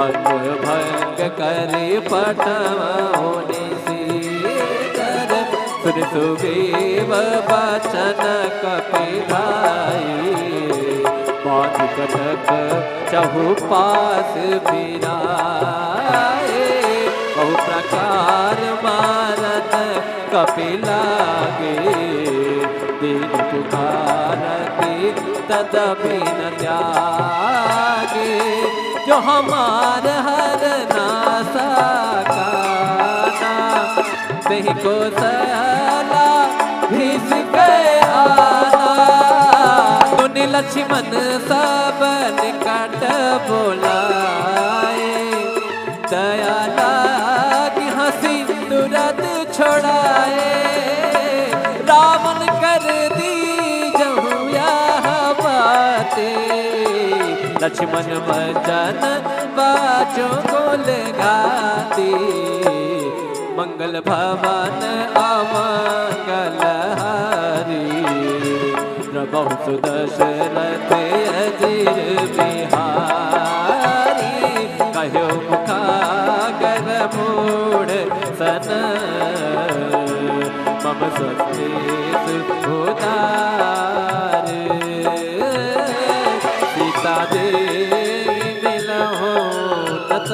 Speaker 1: अन्न भंग करे पठवाने सीकर सुन सुग्रीव बचन कपिलाई बांध कनक चहुपास फिराए बहु प्रकार मारत कपिलागे दीन पुकारती तदपि न त्यागे जो हमार हर नासा काना दही को सला भीस गए आना तुनि लक्ष्मण सब निकट बोलाए दया लागी हंसी तुरंत छोड़ाए रावण कर दी जहु यह बातें लक्ष्मण भजन बाजो गोल गाती मंगल भवन अमंगल हारी प्रभु सुदशरथ अजीर बिहारी कहो मुखागर मूढ़ सन मम स्वस्ति उदार सीता देवी मिलहो तत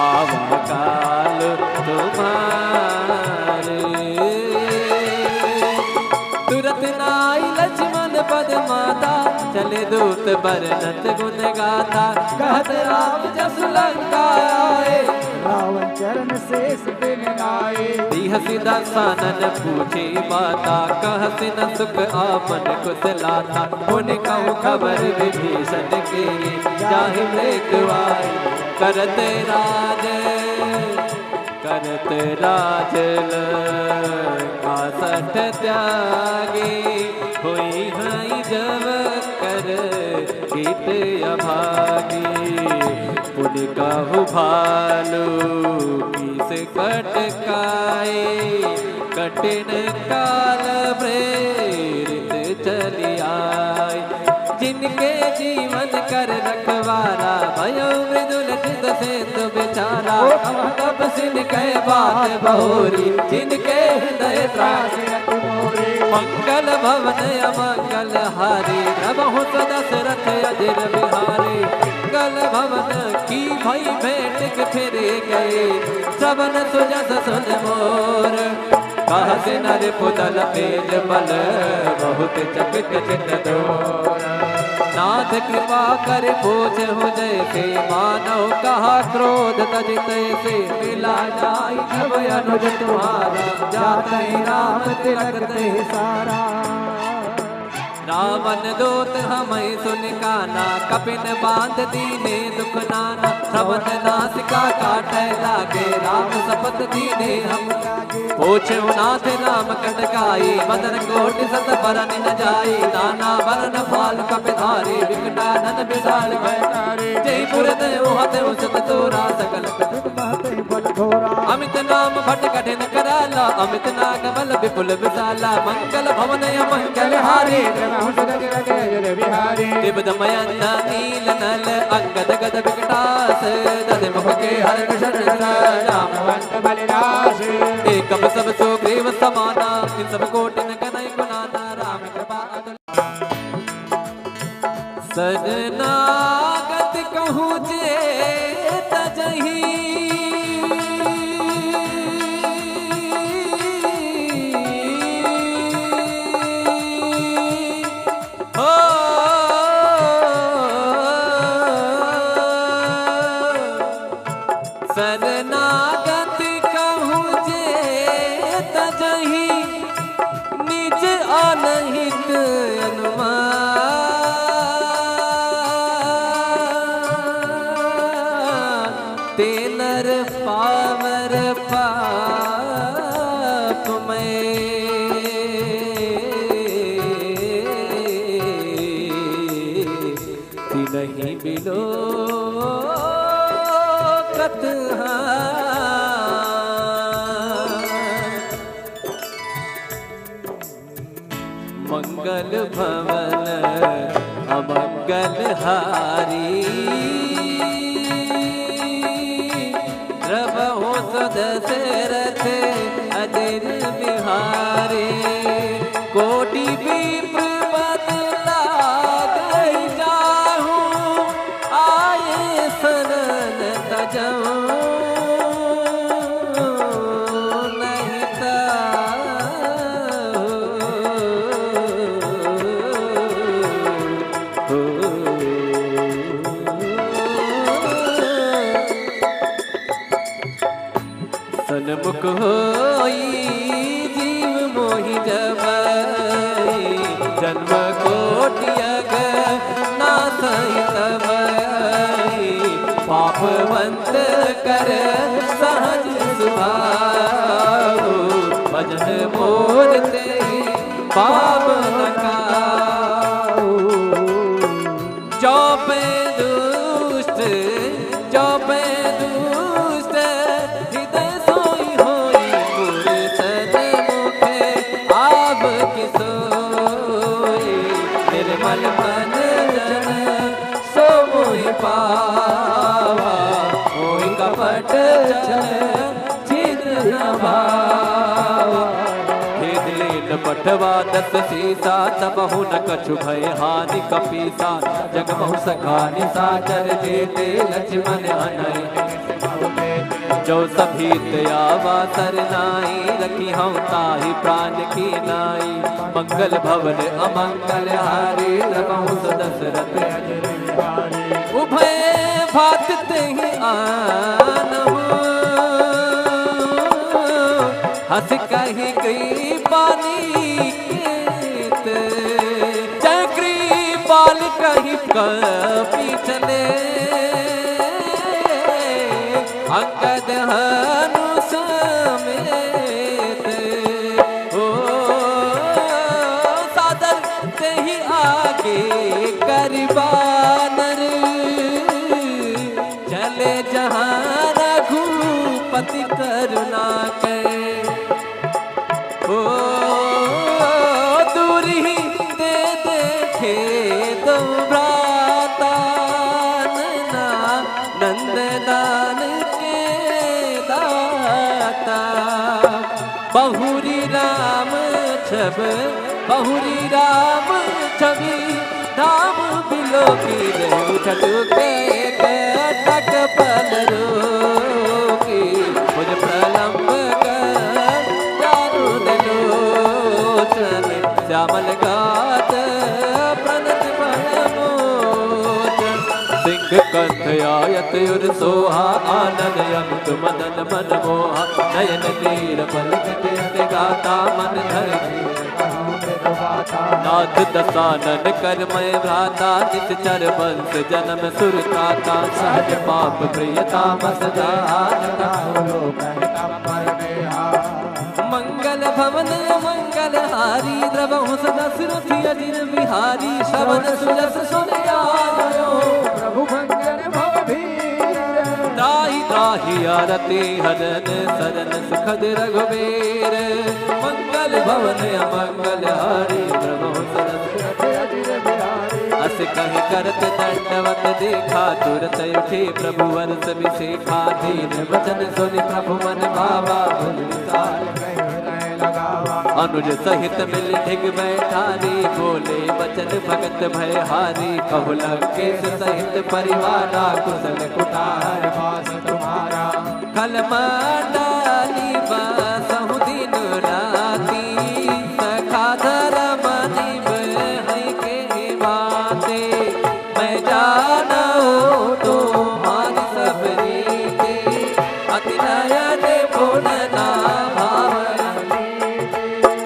Speaker 1: आवा काल तुम्हारे तुरत नाई लक्ष्मण पद माता चले दूत बरनत गुण गाथा कहत राम जस लंका आए
Speaker 2: रावण चरण शेष बिन आए
Speaker 1: हसी दसानन पूछी माता कहसी न सुख आपन कुशलाता उन कहूँ खबर विभीषण के जाहि मृत्युआई करते राज लंकासठ त्यागी हुई हई जब कर गीत अभागी पुन कहु भालू किस कटकाए कठिन काल प्रेरित चली आए जिनके जीवन कर रखवारा भयो मृदुल चित सेतु बेचारा तब सिन कह बात बहोरी जिनके हृदय त्रास मंगल भवन अमंगल हारी प्रभु दशरथ अजिर बिहारी मंगल भवन की भई भेंट के फिरे गए सबन सुजस सुन मोर कहसी नर पुतल तेज बल बहुत चकित चित डोर नाथ कृपा कर पूछ हो जैसे मानव कहा क्रोध तजित से मिला जाई जब अनुज तुम्हारा जाते राम तिलक ते सारा रावण दूत हमें सुन काना कपिन बांध दीने दुख नाना श्रवण नासिका काटे लागे राम सपत दीने हम पूछे नाथ राम कटकाई मदन कोटि सत बरन न जाई नाना वरण फाल कपिधारी विकटानन विशाल भयकारी जयपुर देव हते सत तोरा सकल अमित नाम भट कठिन कराला अमित नाग बल विपुल विशाला मंगल भवन मंगल हारी दिव्यमयंता नील नल अंगद गद विकटास दध मुख के हर रामवंत बलिदास एकम सब सुग्रीव समाना इन सब कोटिन कनई गुणाना राम कृपा सजनागत कहूँ जे तजही शरणागत कहूँ जे तजही निज अनहित अनुमान तेनर पावर पाप में नहीं बिलो मंगल भवन अमंगल हारी प्रभु दशरथ अजिर बिहारी कोटि विप्र पद लाग जाहूं आए शरण तजऊं नहीं सन्मुख होई जीव मोहि जबई जन्म कोटियग नासई तबई पापवंत कर सहज सुभाऊ भजन मोर ते पाप न काऊ जो पे दुष्ट जो पे दुष्ट हृदय सोई होई मुरसद मुखे आब की सोई निर्मल मन जन सो मोहि पावा मोहि कपट छिद्र न भावा पटवा दस सीसा तबहु न कछु भय हानि कपीसा जगमहु सखानि साचर देते लक्ष्मण अनय जो सभी दयावा सरनाई रखी हम ताहि प्राण की नाई मंगल भवन अमंगल हारी रघु दशरथ उभय भात तेहि आनहु हंस कही कृपाली केत जय कृपाल कही कपि चले अंगद हनु समेत ओ सादर ते ही आगे करबानर चले जहाँ रघुपति करुणा के ओ दूरी दे देखे दो भ्राता नैना नंददान के दाता बहुरी राम छब बहुरी राम छवि धाम बिलो की उठट के टक पल रोकी मुझ प्रलंब श्यामल गात प्रणत मोचन सिंह कंठ आयत उर सोहा आनंद यमुत मदन मन मोहा नयन तीर पलक गाता मन धर नाथ दसानन कर मैं भ्राता नित चर वंश जन्म सुरताता सहज पाप प्रियता मंगल भवन मंगल हारी द्रवहु सदा सुरथि अजिर बिहारी श्रवण सुजस सुन आयो प्रभु मंगल भवभीर दाहि दाहि आरती हरन सरन सुखद रघुवीर मंगल भवन अमंगल हारी द्रवहु सदा सुरथि अजिर बिहारी अस कहि करत दंडवत देखा तुरत उठे प्रभु वर्ष विशेखा दीन वचन सुनि प्रभु मन भावा भुज विसार अनुज सहित मिल ढिग बैठारी बोले वचन भगत भय हारी कहु लंकेश सहित परिवारा कुशल कुटार वास तुम्हारा कल मंडाली बसहु दिन राती सखा धर्म निभहि के बाते मैं जानो तुम्हारी सब रीते अति नयन पूर्ण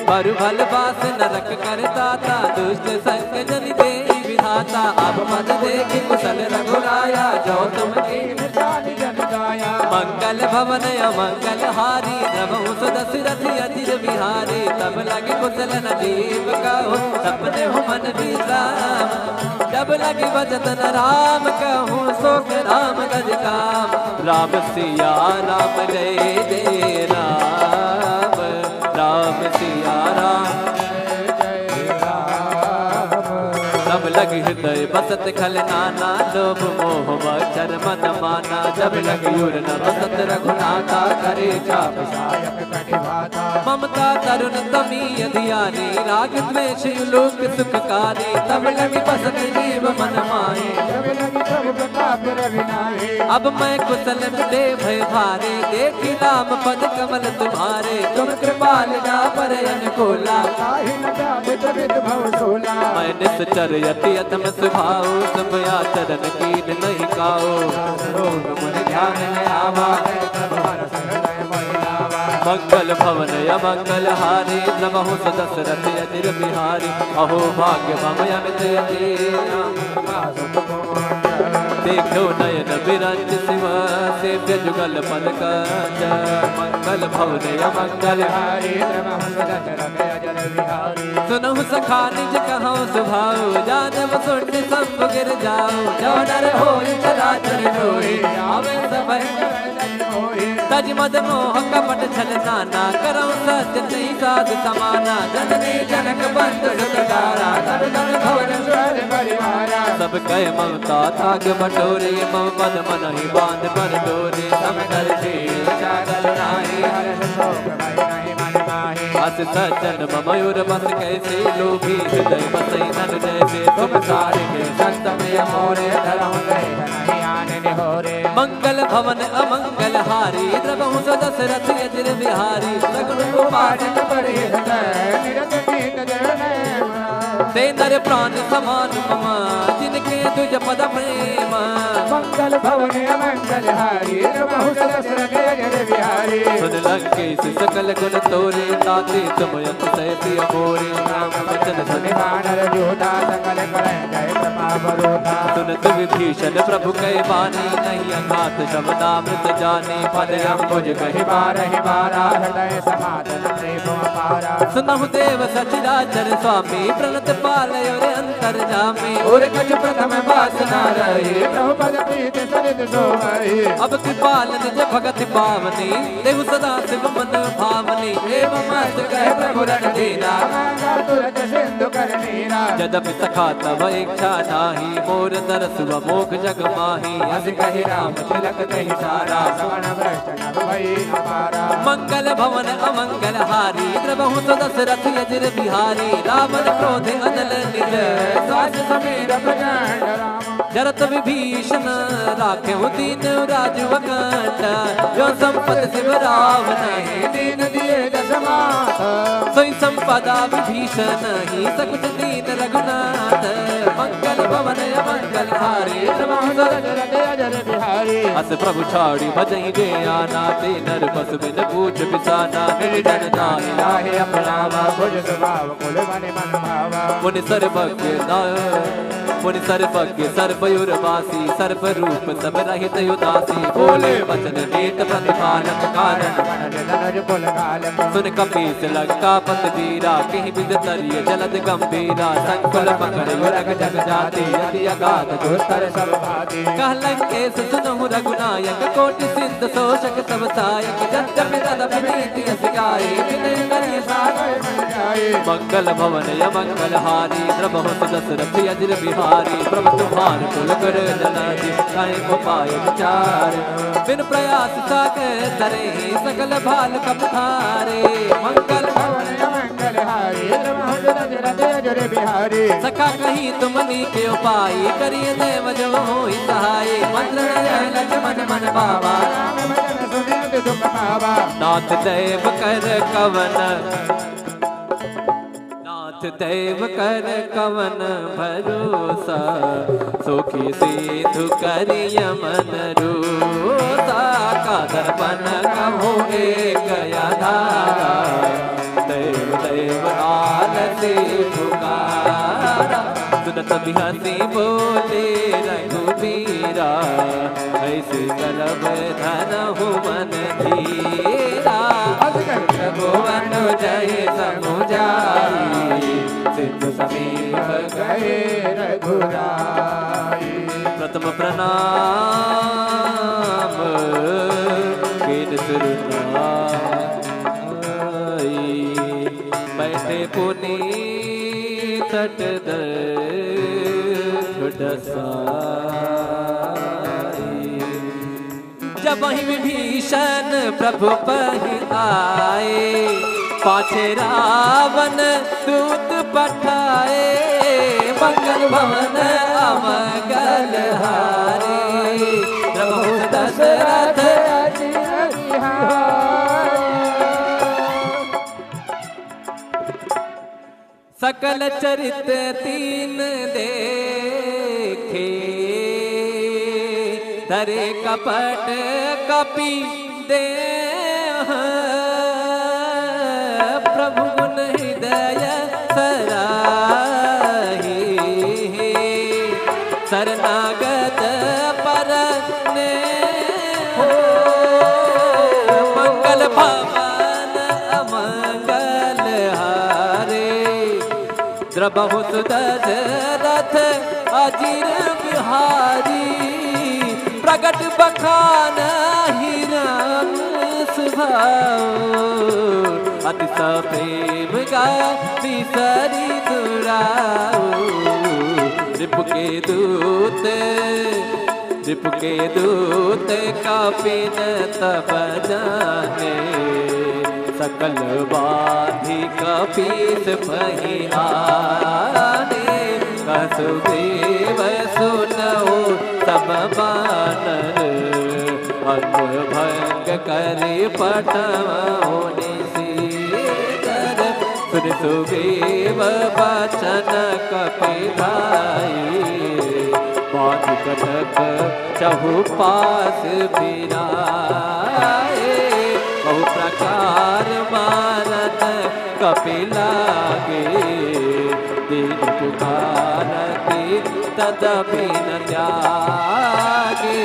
Speaker 1: पर भल बास नरक कर दाता दुष्ट संग जन दे विधाता अब मद देखि कुशल रघुराया जो तुम जन गाया मंगल भवन अमंगल हारी द्रवहु दशरथ अजिर बिहारी तब लगे कुशल नजीब कहो सपने हो मन विश्राम जब लगे भजत न राम कहूँ सोख राम गज काम राम सिया राम जय जय राम राम सिया राम तब लग सखी हृदय बसत खल नाना, लोभ मोह मच्छर मद माना, जब लगी उर न बसत रघुनाथा, करे चाप सायक कटिभाता। ममता तरुण तमी अधियानी, राग द्वेष लोक सुखकारी, तब लगी बसत जीव मन माहे, जब लगी प्रभु प्रताप रविनाहे। अब मैं कुशल दे भय भारे, देखी नाम पद कमल तुम्हारे, तुम कृपाल जा पर अनुकूला, मैं निश्चर यति अतम स्वभाव, सब आचरण कीन नहीं काओ, मन ध्यान में आवा, मंगल भवन अमंगल हारी, नमः दशरथ अजिर बिहारी, अहो भाग्य मम अमित देखो नयन विरंज शिव, सेव्य जुगल पद कंज, मंगल भवन अमंगल हारी, नमः दशरथ अजिर बिहारी। सुनहु सखा निज कहौ सुभाव, जानव सुन सब गिर जाओ, जो नर होई चराचर जोई, आवे सब तज मद मोह कपट छल नाना, करौ सत्य नहीं साध समाना, जननी जनक बंधु सुतदारा, तब तन भवन स्वर परिवारा। सब कह ममता थाग बटोरे, मम पद मन ही बांध पर डोरे, सब कर चादर नाई, हर्ष शोक भय नहीं मन माही। अस सज्जन मयूर बस कैसे, लोभी हृदय बसई नन जैसे, तुम सारे के संत में मोरे, धरहु नहीं आने निहोरे। मंगल भवन अमंगल हारी, द्रवहु दशरथ अजिर बिहारी, सगुन गोपाल बड़े हृदय, निरत कीन जन ते नर प्राण समान मम, जिनके तुझ पद प्रेम। मंगल भवन अमंगल हारी, द्रवहु दशरथ अजिर बिहारी, सुन लंकेश सकल गुण तोरे, ताते तुम यत सै प्रिय मोरे, राम वचन सुनि वानर जोधा, सकल करै जय प्रताप रोधा। सुनत विभीषण प्रभु कै बानी, नहीं अघात शब्दामृत जाने, पद अम्बुज कहि बारहि बारा, हृदय समाधन प्रेम अपारा। सुनहु देव सचराचर स्वामी, प्रणत पालय रे अंतर जामे, और कछ प्रथम वासना रहे, प्रभु पद प्रीत सरित सोहई। अब कृपाल निज भगत पावनी, देहु सदा शिव मन भावनी, एवं मस्त कह प्रभु रणधीरा, तुरत सिंधु कर नीरा। यद्यपि सखा तव इच्छा नाही, मोर दरस मोख जग माही, अस कहि राम तिलक कहि सारा, श्रवण भ्रष्ट नभ भई अपारा। मंगल भवन अमंगल हारी, द्रवहु दशरथ अजिर बिहारी, रावण क्रोध अनल निज, सास समीर प्रचंड राम। जरत विभीषण राखेहु दीन राज वकंठ, जो संपत शिव रावण दीन दिए दस माथ, सोई संपदा विभीषण ही सकुच दीन रघुनाथ। मंगल भवन अमंगल हारी, द्रवहु दशरथ अजिर बिहारी, अस प्रभु छाड़ी भजहि जे आना, ते नर पशु बिन पूछ बिसाना, निर्जन नाहि लाहे अपनावा, भुज स्वभाव कुल मनि मन भावा। मुनि सर्वज्ञ मुनि सर्वज्ञ सर्वयुर वासी, सर्व रूप सब रहित उदासी, बोले वचन नीत प्रतिपालक, कारण सुन कपीस लंकापति वीरा, कहीं बिद तरिय जलद गंभीरा, संकुल पकड़ युरग जग जाति, अति अगाध दुस्तर सब भाति। कह लंकेश सुनहु रघुनायक, कोटि सिंध शोषक सब सायक, जद्यपि तदपि प्रीति यस गाई, विनय करिय सागर मन जाई। मंगल भवन अमंगल हारी, द्रवहु दशरथ अजिर बिहारी, प्रभु तुम्हार कुल कर जलादि, काहे उपाय विचार, बिन प्रयास सागर तरे, सकल भाल कपधारे। मंगल भवन अमंगल हारी, द्रवहु दशरथ अजिर बिहारी, सखा कहीं तुमनी के उपाय, करिए देव जब होई सहाय। मंत्र लक्ष्मण मन बाबा, राम भजन सुनित दुख पावा। नाथ देव कर कवन, नाथ देव कर कवन भरोसा, सोखी सिंधु करिय मन रोसा, का दर्पण कहो एक धारा, देव देव आलसी पुकारा। सुनत बिहसी बोले रघुबीरा, ऐसे करब धनहु मन धीरा, भुवन जय समुझाई, सिद्ध समीप गए रघुराई। प्रथम प्रणाम कीन सुरनाई, बैठे पुनीत तट दर दसाई। जब वही विभीषण प्रभु पहि आए, पाछे रावण दूत पठाए, मंगल भवन अमंगल हारे, प्रभु दशरथ अजिर बिहारी। सकल चरित तीन देखे, धरे कपट कपि दे, प्रभु गुण हृदय सराही, शरणागत पर ने मंगल भवन अमंगल हारे, द्रबहु दशरथ अजिर बिहारी, प्रगट बखान हिरन सुभाओ, अतिशय प्रेम गा बिसरी दुराओ, रिपु के दूत कपिन तब जाने, सकल बाधि कपीस भहि आने, वसुदेव सुनौ तब बानर, भंग करे पटवनि सीकर, सुन सुग्रीव बचन कपिलाई, बाधि कटक चहुपास फिराए, बहु प्रकार मारत कपिलागे, दीन पुकारती तदपि न त्यागे,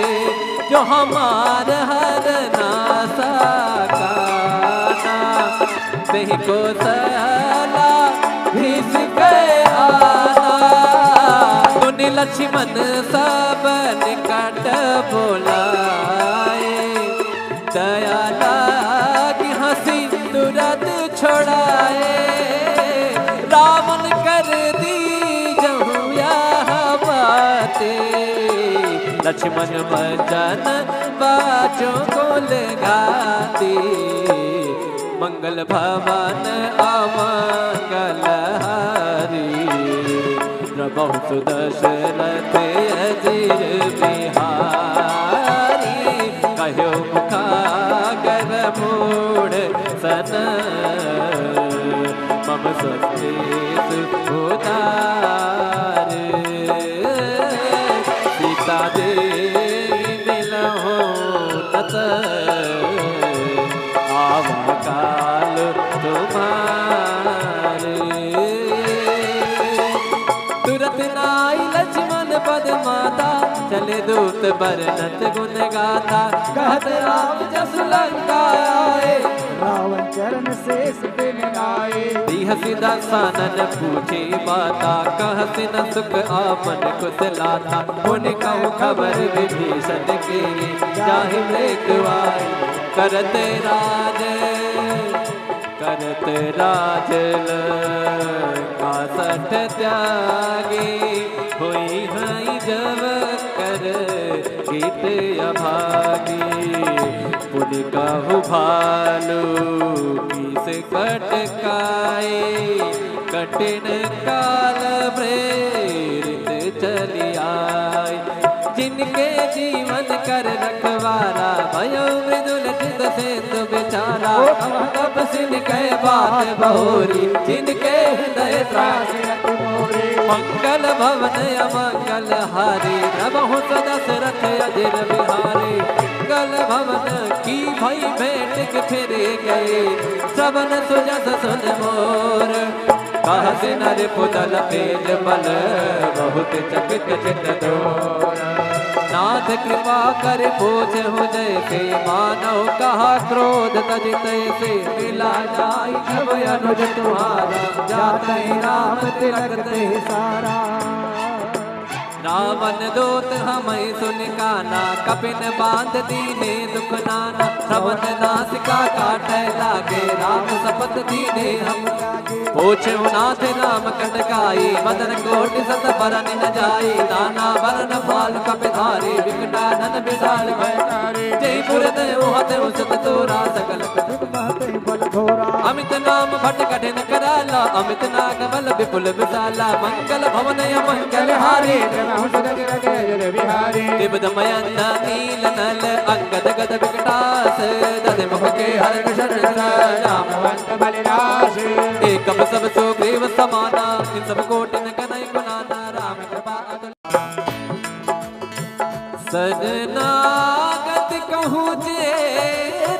Speaker 1: जो हमार हर नासा काना, वही को सला भीस गए आना, मुनि लक्ष्मण सब निकट बोलाए, दया लागी हंसी तुरंत छोड़ाए, रावण कर दी जहु यह बातें, लक्ष्मण भजन बाचों को लगाती, मंगल भवन अमंगल हारी, प्रभु दशरथ अजिर बिहारी, कहो मुखागर मूढ़ सन, मम स्वदेश उदार, सीता देवी मिलहो नत, आवा काल तुम्हारे, तुरत नाई लक्ष्मण पद माता, चले दूत बरनत गुण गाथा, कहत राम जस लंका आए,
Speaker 2: रावण चरण शेष दिन आए,
Speaker 1: हसी दसानन पूछी बाता, कहसी न सुख आपन कुशलाता, मुनि कहु खबर विभीषण की, जाहि मृत्युआई करते राज लंका सठ त्यागी, होई हई जब कर गीत अभागी, पुनि कहु भालू किस कटकाए, कठिन काल प्रेरित चली आए, जिनके जीवन कर रखवारा, भयो मृदुल चित सेतु बेचारा, तब सिन कह बात बहोरी, जिनके हृदय त्रास मोरे, मंगल भवन अमंगल हारी, प्रभु दशरथ अजिर बिहारी, मंगल भवन की भई भेंट के फिरे गए, श्रवण सुजस सुन मोर, कहत नर पुतल तेज बल, बहुत चकित चित दोर, नाथ कृपा कर पूछ हो जैसे, मानव कहा क्रोध तज तैसे, मिला जाई जब अनुज तुम्हारा, जाते राम तिलक ते सारा, रावण दूत हमें सुन काना, कपिन बांध दीने दुख नाना। श्रवण नासिका काटे लागे, राम शपथ दीने हम। पूछे नाथ राम कटकाई, मदन कोटि सत बरन न जाई। नाना बरन फाल कपिधारी, विकटानन विशाल भयकारी। जय गुरुदेव हते उसत तोरा, सकल बल घोरा। अमित नाम भट कठिन कराला, अमित नाग बल विपुल विशाला। मंगल भवन मंगल हारी, विहारी। नील नल अंगद गद विकटास, दध मुख के हर कृष्ण रामवंत बलिदास। एकम सब सुग्रीव समाना, इन सब कोटि न कनई गुनाना। राम कृपा शरणागत कहूँ जे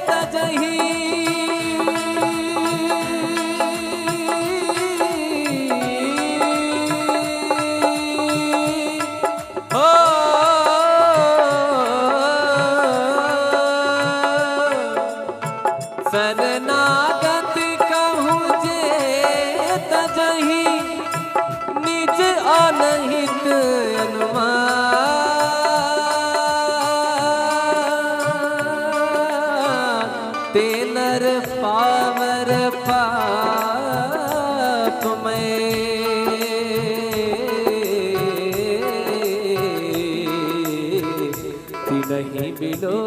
Speaker 1: तजहि, शरणागत कहूँ जे तजहि, निज अनहित अनुमान। तेनर पावर पाप में, तिनहि बिलो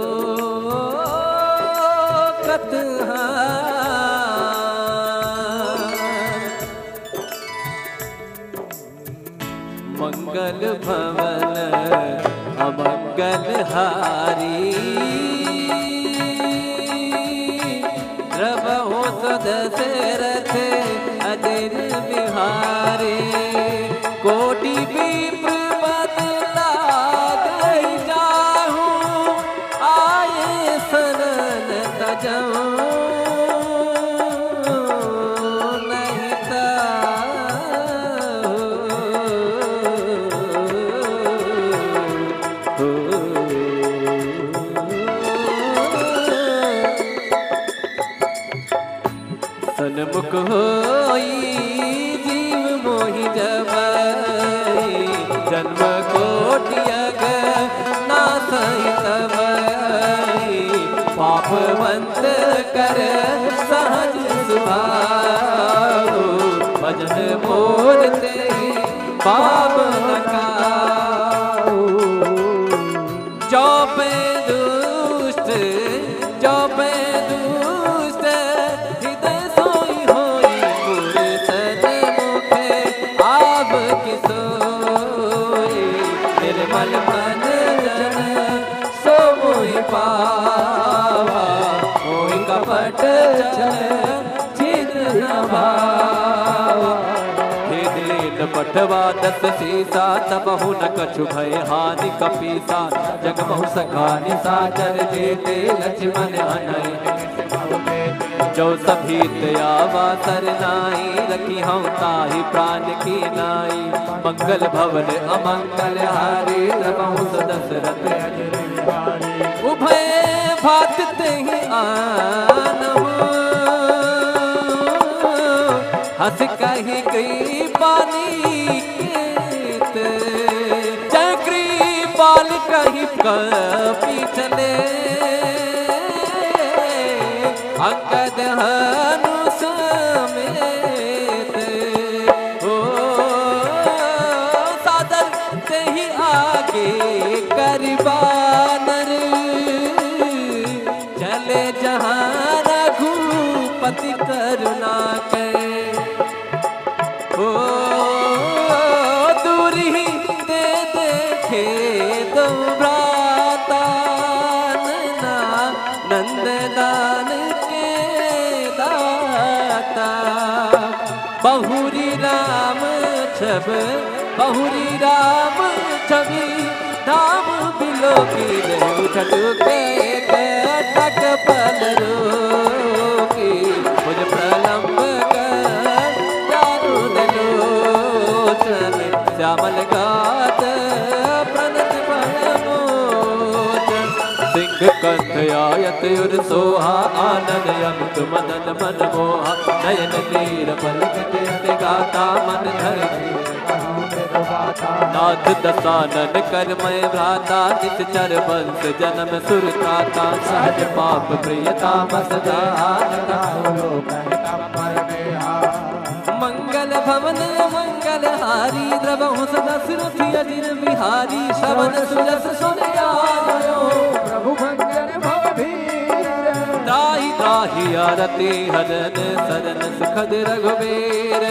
Speaker 1: मंगल भवन अमंगल हारी। प्रभु सदशरथ अजर बिहारी। कोटि विप्र बदला गई जाहूँ, आए शरण तजऊँ। सन्मुख होई जीव मोहि जबई, जन्म कोटि नासहि तबई। पापवंत कर सहज सुभाऊ, भजन मोर ते पाप न काऊ। जो पे दुष्ट, जो पे दुष्ट, हृदय सोई होई पुर सन्मुखे आब कि सोई। निर्मल मन जन सो मोहि पावा, मोहि कपट छिद्र न भावा। पठवा दस सीसा, तबहु न कछु भय हानि कपीसा। जगमहु सखा निसाचर, जेते लक्ष्मण अनय। जो सभीत आवा सरनाई, रखी हम ताहि प्राण की नाई। मंगल भवन अमंगल हारी, प्रभु दशरथ अजर बिहारी। उभय भात तेहि आनहु, हंस कहि कृपाली केत। जय कृपाल कहि कपि चले, अंगद हनु समेत। ओ सादर तेहि आगे करबानर, चले जहाँ रघुपति करुणा के। ओ दूरी दे देखे दो भ्राता, नंदलाल के दाता। बहुरी राम छब, बहुरी राम छवि, धाम बिलो की उठट के अटक पल रोकी। मुझ प्रलंब कर चारु दलोचन, श्यामल गात प्रणत मोचन। सिंह कंठ आयत युर सोहा, आनन अमित मदन मन मोहा। नयन नीर पलक गाता मन धर नाथ दसानन कर मैं भ्राता निश्चर वंश जन्म सुरताता सहज पाप प्रियता मसदानता मंगल भवन मंगल हारी द्रवहु सदा सुरथि अजिर बिहारी श्रवण सुजस सुन आयो
Speaker 2: प्रभु मंगल भवधीर
Speaker 1: त्राहि त्राहि आरती हरन सरन सुखद रघुबीर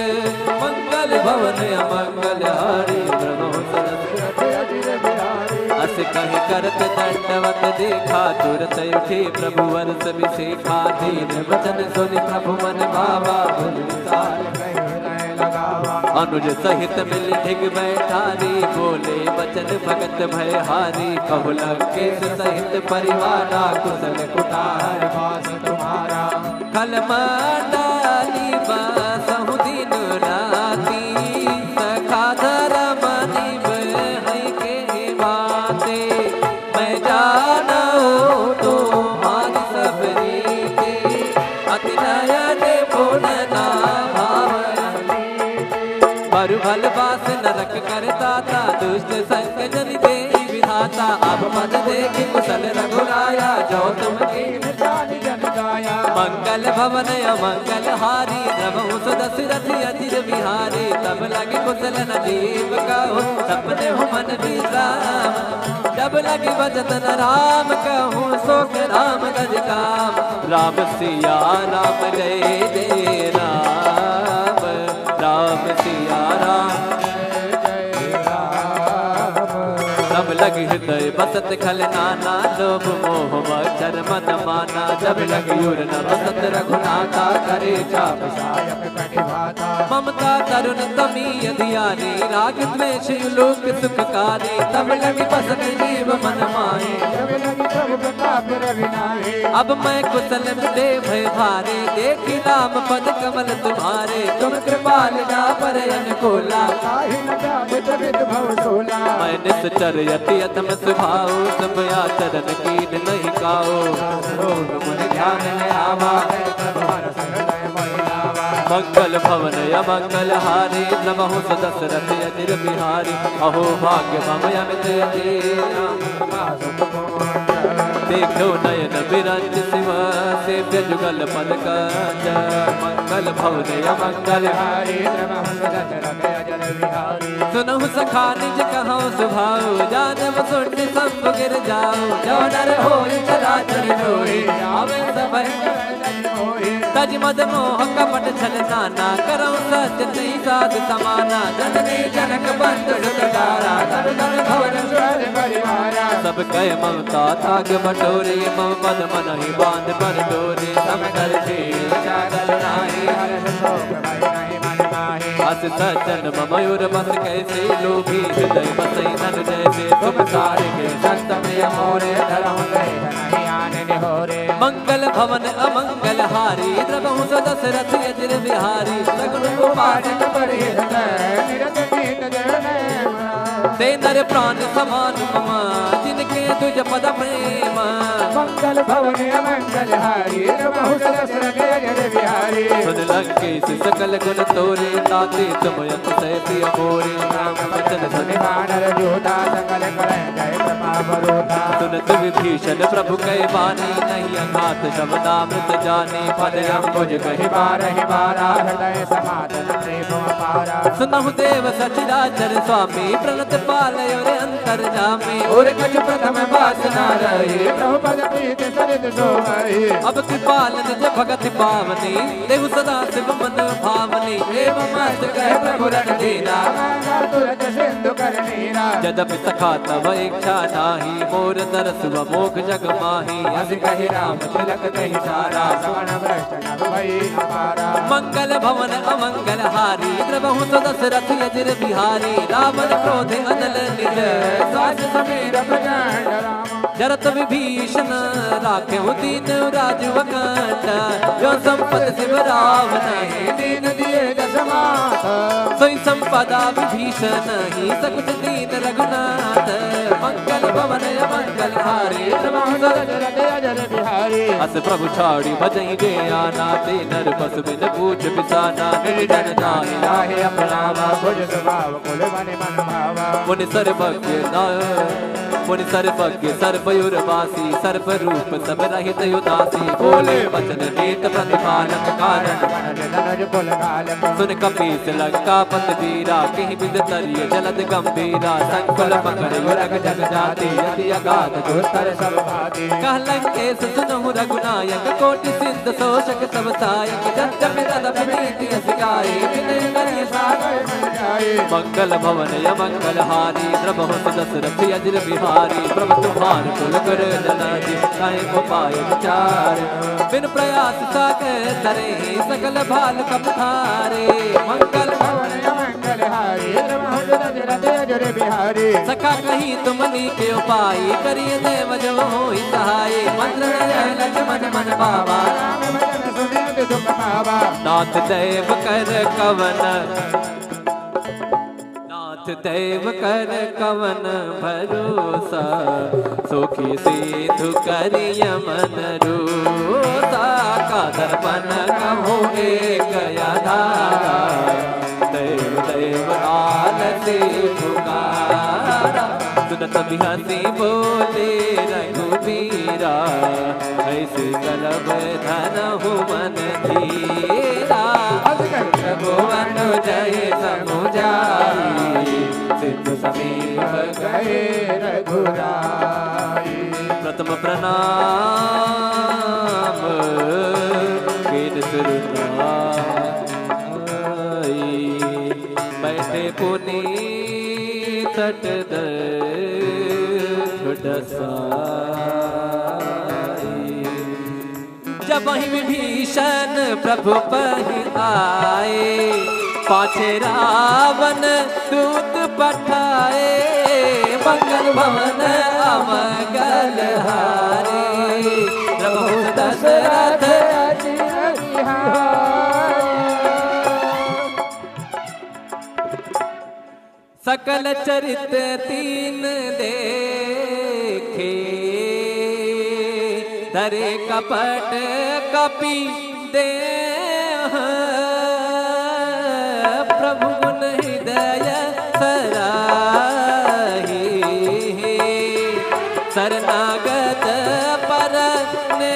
Speaker 1: मंगल भवन अमंगल हारी द्रवहु सदा सुरथि अजिर बिहारी अस कहि करत दंडवत देखा तुरत उठे प्रभु वर्ष विशेखा दीन वचन सुनि प्रभु मन भावा भुज विसार अनुज सहित मिल ढिग बैठारी बोले बचन भगत भय हारी कहु लंकेश सहित परिवारा कुशल कुटार वास तुम्हारा कल मंडाली बासहु दिन राती सखा धर्म निभ के बाते मैं जाना तो मान सब रीते अति नयन बोलना भल बास नरक करता था दुष्ट संग जन दे विधाता अब मद देख कुशल रघुराया जो तुम जन गाया मंगल भवन अमंगल हारी द्रवहु सुदशरथ अजिर बिहारी तब लगे कुशल नजीब कहो सपने हो मन विश्राम जब लगे भजत न राम कहूँ सोख राम गज काम राम सिया राम जय जय राम राम सिया राम तब लग हृदय बसत खल नाना लोभ मोह मच्छर मन माना जब लग युर न बसत रघुनाथा करे चाप ममता तरुण तमी अधियारी राग द्वेष लोक सुखकारी तब लग बसत जीव मन माहे अब मैं कुशल दे भय भारे देखी राम पद कमल तुम्हारे तुम कृपाल जा पर अनुकूला मैं निश्चर यति अतम स्वभाव सब आचरण कीन नहीं काओ मन ध्यान न आवा मंगल भवन अमंगल हारी नमहु सदशरथ अजिर बिहारी अहो भाग्य मम अमित देखो नयन विरंज शिव सेव्य जुगल पद कंज मंगल भवन अमंगल हारी सुनहु सखा निज कहो सुभाओ जानव सुन सब गिर जाओ जो डर हो चराचर जोई आवे सब तज मद मोह कपट छल नाना करो सच नहीं साध समाना जननी जनक बंधु डुटारा धन धन भवन स्वर परिवारा सब कह ममता थाग बटोरे मम पद मन ही बांध पर डोरे सम कर चागल नाही हर्ष शोक भय नहीं मन माहे अस सज्जन मयूर बस कैसे लोभी हृदय बसई नन जैसे तुम सारे के संत में मोरे धरम गए नहीं आने निहोरे मंगल भवन अमंगल हारी द्रवहु सदशरथ अजिर बिहारी सगुन गोपाल निरत गीत ते नर प्राण समान ममा जिनके तुझ पद प्रेम मंगल भवन अमंगल हारी द्रवहु सदशरथ अजिर बिहारी सुन लंकेश सकल गुण तोरे ताते तुम यत सै प्रिय मोरे राम वचन सुनि वानर जोधा सकल करै जय प्रभावरोधा सुनत विभीषण प्रभु कै बानी नहीं अघात शब्दामृत जाने पद अंबुज कहि बारहि बारा हृदय समाधन प्रेम अपारा सुनहु देव सचराचर स्वामी प्रणत पालय रे अंतर जामे और कछ प्रथम वासना रहे प्रभु पद प्रीति सरित सोमहि अब कृपाल निज भगति पावनी देव सदा शिव मन भावनी देव मस्त कह प्रभु रण दीना तुरत सिंधु कर नीरा यद्यपि सखा तव इच्छा नाही मोर तरस व मोख जग माही अस कहि राम तिलक कहि सारा श्रवण भ्रष्ट नभ भई अपारा मंगल भवन अमंगल हारी द्रवहु सदशरथ अजिर बिहारी रावण क्रोध अनल निज सास समीर प्रचंड राम जरत विभीषण राखेहु दीन राजु अकंठ जो संपत शिव रावण दीन दिए दशमात सोई संपदा विभीषण ही सकुच दीन रघुनाथ मंगल भवन अमंगल हारी द्रवहु सदशरथ अजिर बिहारी अस प्रभु छाड़ी भजई दे आना ते नर बस बिन पूछ बिसाना निर्जन जाहि लाहे अपनावा
Speaker 2: भुज स्वभाव कुल मन मन भावा
Speaker 1: मुनि सर्वज्ञ मुनि सर्वज्ञ सर्वयुर्वासी सर्व रूप सब रहित उदासी बोले वचन नीत प्रतिपालक कारण सुन कपीस लंका पत वीरा कहीं बिद तरिय जलद गंभीरा संकुल पकड़ युरग जग जाति यदि अगाध दुस्तर सब भाती कह लंकेश सुनहु रघुनायक कोटि सिंध शोषक सब सायक जब जब तद प्रीति सिखाई विनय करिय सागर मन जाए मंगल भवन य मंगल हारी द्रवहु दशरथ अजर बिहारी प्रभु तुम्हार कुल कर जनाजी काहे को पाए विचार बिन प्रयास सागर तरे सकल भाल कपधारे मंगल
Speaker 2: भवन य मंगल हारी द्रवहु दशरथ अजर बिहारी
Speaker 1: सखा कहीं तुमनी के उपाय करिए देव जो होई सहाय मंत्र लक्ष्मण मन बाबा
Speaker 2: राम भजन सुनित दुख पावा
Speaker 1: नाथ देव कर कवन देव कर कवन भरोसा सुखी सिद्धु करिय मन रूसा का दर्पण कहो एक आधारा देव देव आलसी पुकारा सुनत बिहसी बोले रघुबीरा ऐसे कलब धनहु मन धीरा भुवन जय समुझाई सिद्ध समीप
Speaker 2: गए रघुराई
Speaker 1: प्रथम प्रणाम कीन सुरनाई बैठे पुनी तट जब वही विभीषण प्रभु पहि आए पाछे रावण दूत पठाए मंगल भवन अमंगल हारे प्रभु दशरथ सकल चरित तीन देखे धरे कपट कपि दे प्रभु गुण हृदय सराही शरणागत पर ने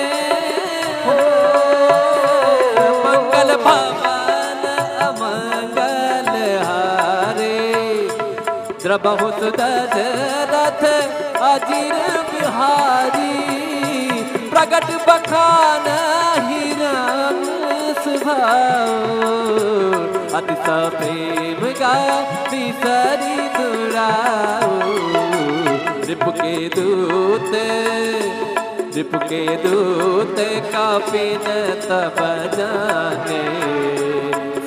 Speaker 1: मंगल भवन अमंगल हारे द्रबहु दशरथ अजिर बिहारी प्रगट बखान हिरण स्वभाव अति प्रेम गाती सरी दुराओ रिपु के दूत कापिन तब जाने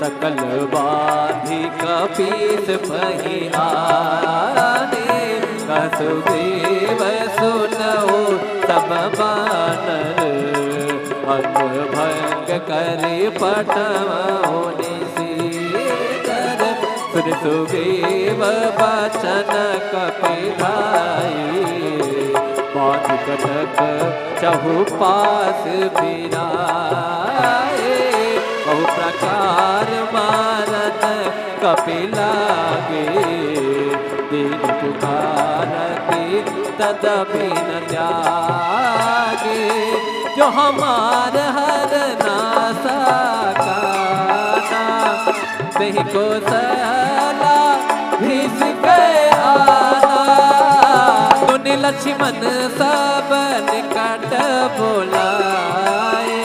Speaker 1: सकल बाधी कपीस पहियाने कसुदेव सुनओ तब बानर अंग भंग करे पटवाने सीकर सुन सुग्रीव बचन कपिलाई बात कटक चहु पास बिराए बहु प्रकार मारत कपिलागे दीन पुकारती तदपि न त्यागे जो हमार हर नासा काना वही को सला भीस के आना तुनि लक्ष्मण सब निकट बोलाए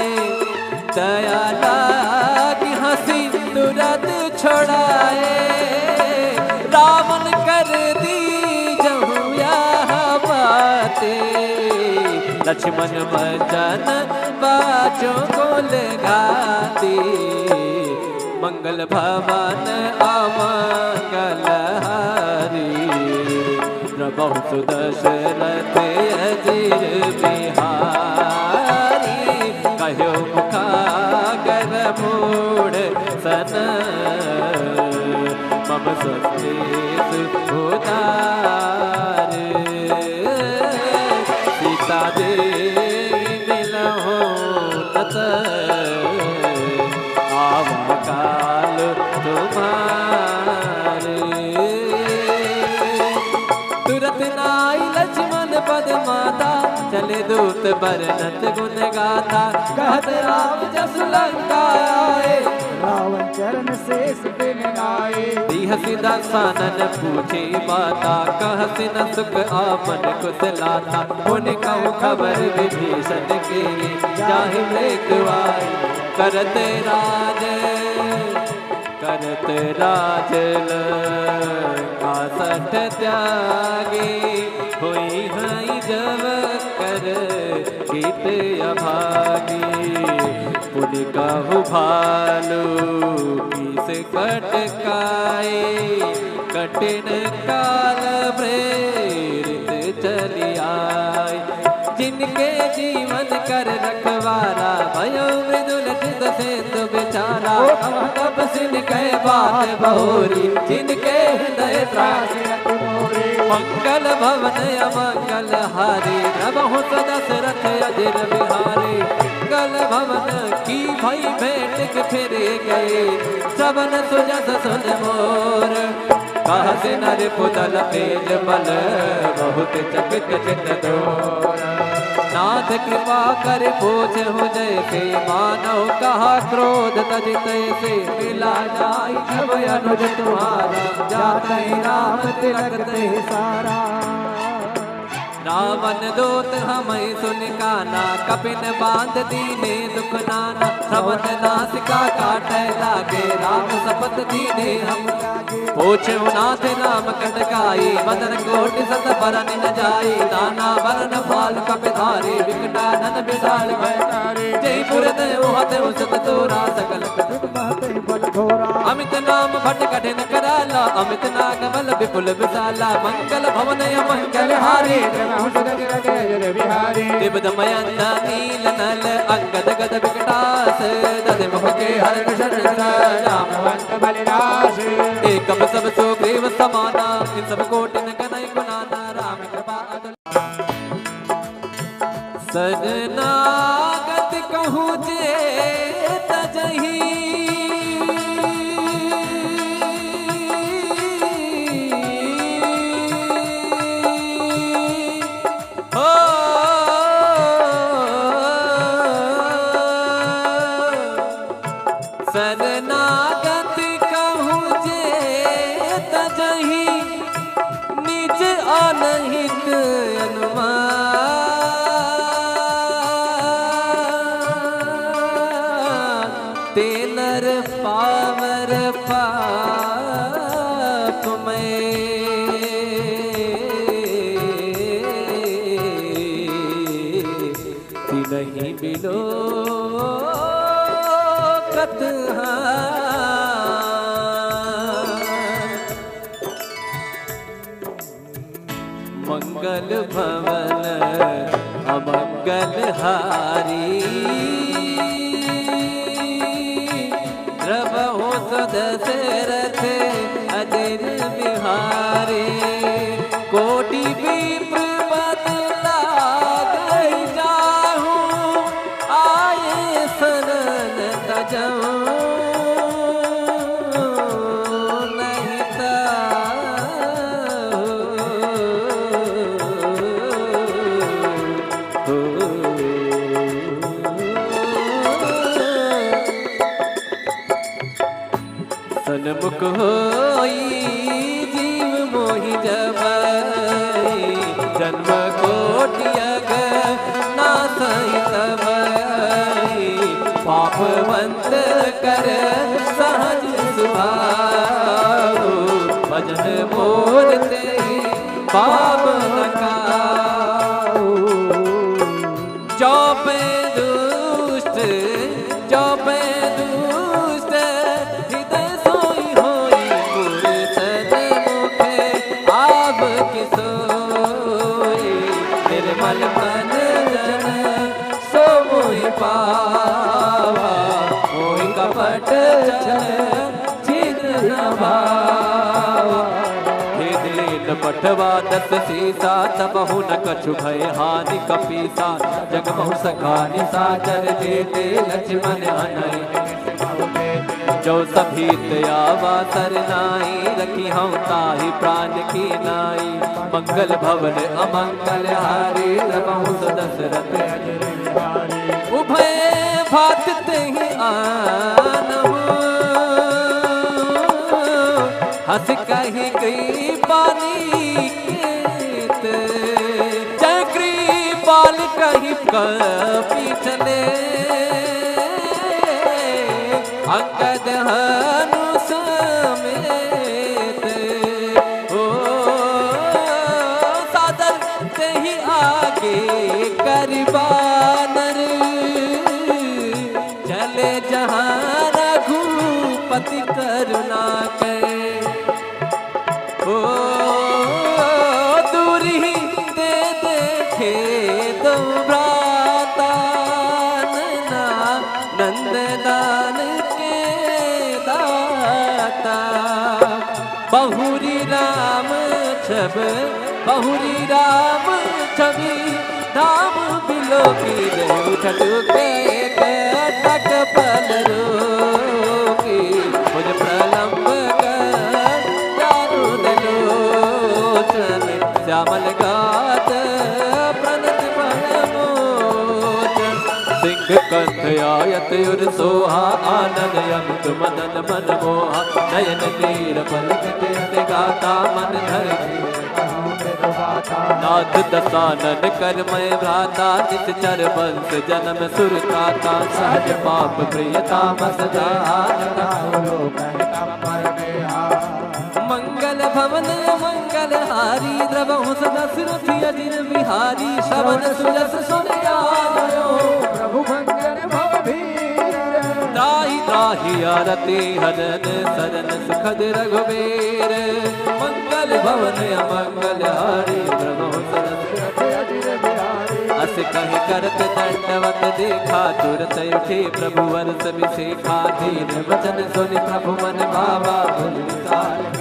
Speaker 1: दया लागी हंसी तुरंत छोड़ाए रावण कर दी जहु यह बातें लक्ष्मण वचन बाजों को लगाती मंगल भवन अमंगल हारी प्रभु सुदशरथ अजिर बिहारी कहो मुखागर मूढ़ सन मम सचेत उदार सीता दे मिलहो मंगल दूत बरनत गुण गाथा कहत राम जस लंका आए
Speaker 2: रावण चरण शेष दिन आए
Speaker 1: दीह सीधा सानन पूछी बाता कहत न सुख आपन कुशलाता पुन कहूँ खबर विभीषण के जाहि मृत्युआई करत राज लंका सठ त्यागी हुई हई जब कर हित अभागी पुनि कहु भालू किस कटकाए कठिन काल प्रेरित चली आए जिनके जीवन कर रखवारा भयो मृदुल चित सेतु बेचारा तब सिन कह बात बहुरी जिनके हृदय त्रास मंगल भवन अमंगल हारी प्रभु दशरथ अजिर बिहारी मंगल भवन की भई भेंट के फिर गए सबन सुजस सुन मोर कहत नर पुतल तेज बल बहुत चकित चित दोर नाथ कृपा कर पूछ हो जैसे मानव कहा क्रोध तज तैसे मिला जाई जब अनुज तुम्हारा जाते राम तिलक ते सारा रावण दूत हमें सुन काना कपिन बांध दीने दुख नाना श्रवण नासिका काटे लागे राम सपत दीने हम पूछो नाथ नाम कटकाई मदन कोटि सत बरन न जाई नाना बरन फाल कपिधारी विकटानन विशाल भयकारी जयपुर देव हते उसत तोरा सकल अमित नाम भट कठिन कराला अमित नाग बल विपुल विशाला मंगल भवन मंगल हारी दिव्यमयंद नील नल अंगद गद विकटास दध मुख के हर शरण रामवंत बलिदास एक सब सुग्रीव समाना इन सब कोटि न कनई गुनाना राम कृपा सजनागत कहूँ जे तजही शरणागत कहूँ जे तजही निज अनहित अनुमान तेनर पावर पाप में नहीं बिलो मंगल भवन अमंगल हारी प्रभु दशरथ अजिर बिहारी कोटि विप्र बदला गई जाहू आए शरण तजऊ सन्मुख होई जीव मोहि जब जन्म कोटियग नासई तब पापवंत कर सहज सुभाव भजन मोरते पाप नकाओ चौपे दुष्ट चौपे दुष्ट हृदय सोई होई पुरसद मुखे आब किसोई निर्मल मन जन सो मोहि पावा मोहि कपट छिद्र न भावा पठवा दस सीसा तबहु न कछु भय हानि कपीसा जगमहु सखा निशाचर जेते लक्ष्मण हनय जो सभी आवा सरनाई, रखी हम ताही प्राण की नाई। मंगल भवन अमंगल हारी, रमहु दशरथ अजर बिहारी। उभय भात ही आनहु, हंस कही गई पानी केत। चक्री बाल कही कपी चले, अंगद हनु समेत। ओ सादर से ही आगे करबानर, चले जहाँ रघुपति करुणा के। ओ दूरी दे देखे दो भ्राता, नंददान के दाता। बहुरी राम छब, बहुरी राम छवि, धाम बिलो की उठट के टक पल रोकी। मुझ प्रलंब कर चारु दलोचन, श्यामल गात प्रणत मोचन। सिंह कंठ आयत उर सोहा, आनंद यंत मदन मन मोहा। नयन नीर पलक गाता, मन धर नाथ दसानन कर मैं भ्राता। निश्चर वंश जन्म सुरताता, सहज पाप प्रियता मंगल भवन मंगल हारी, द्रवहु दशरथ अजिर बिहारी। श्रवण सुरस सुन आयो,
Speaker 2: प्रभु मंगल भवधीर।
Speaker 1: त्राहि त्राहि आरती हरन, सरन सुखद रघुबीर। मंगल भवन अमंगल हारी, द्रवहु दशरथ अजिर बिहारी। अस कहि करत दंडवत देखा, तुरत उठे प्रभु वर्ष विशेखा। दीन वचन सुनि प्रभु मन भावा, भुल विसार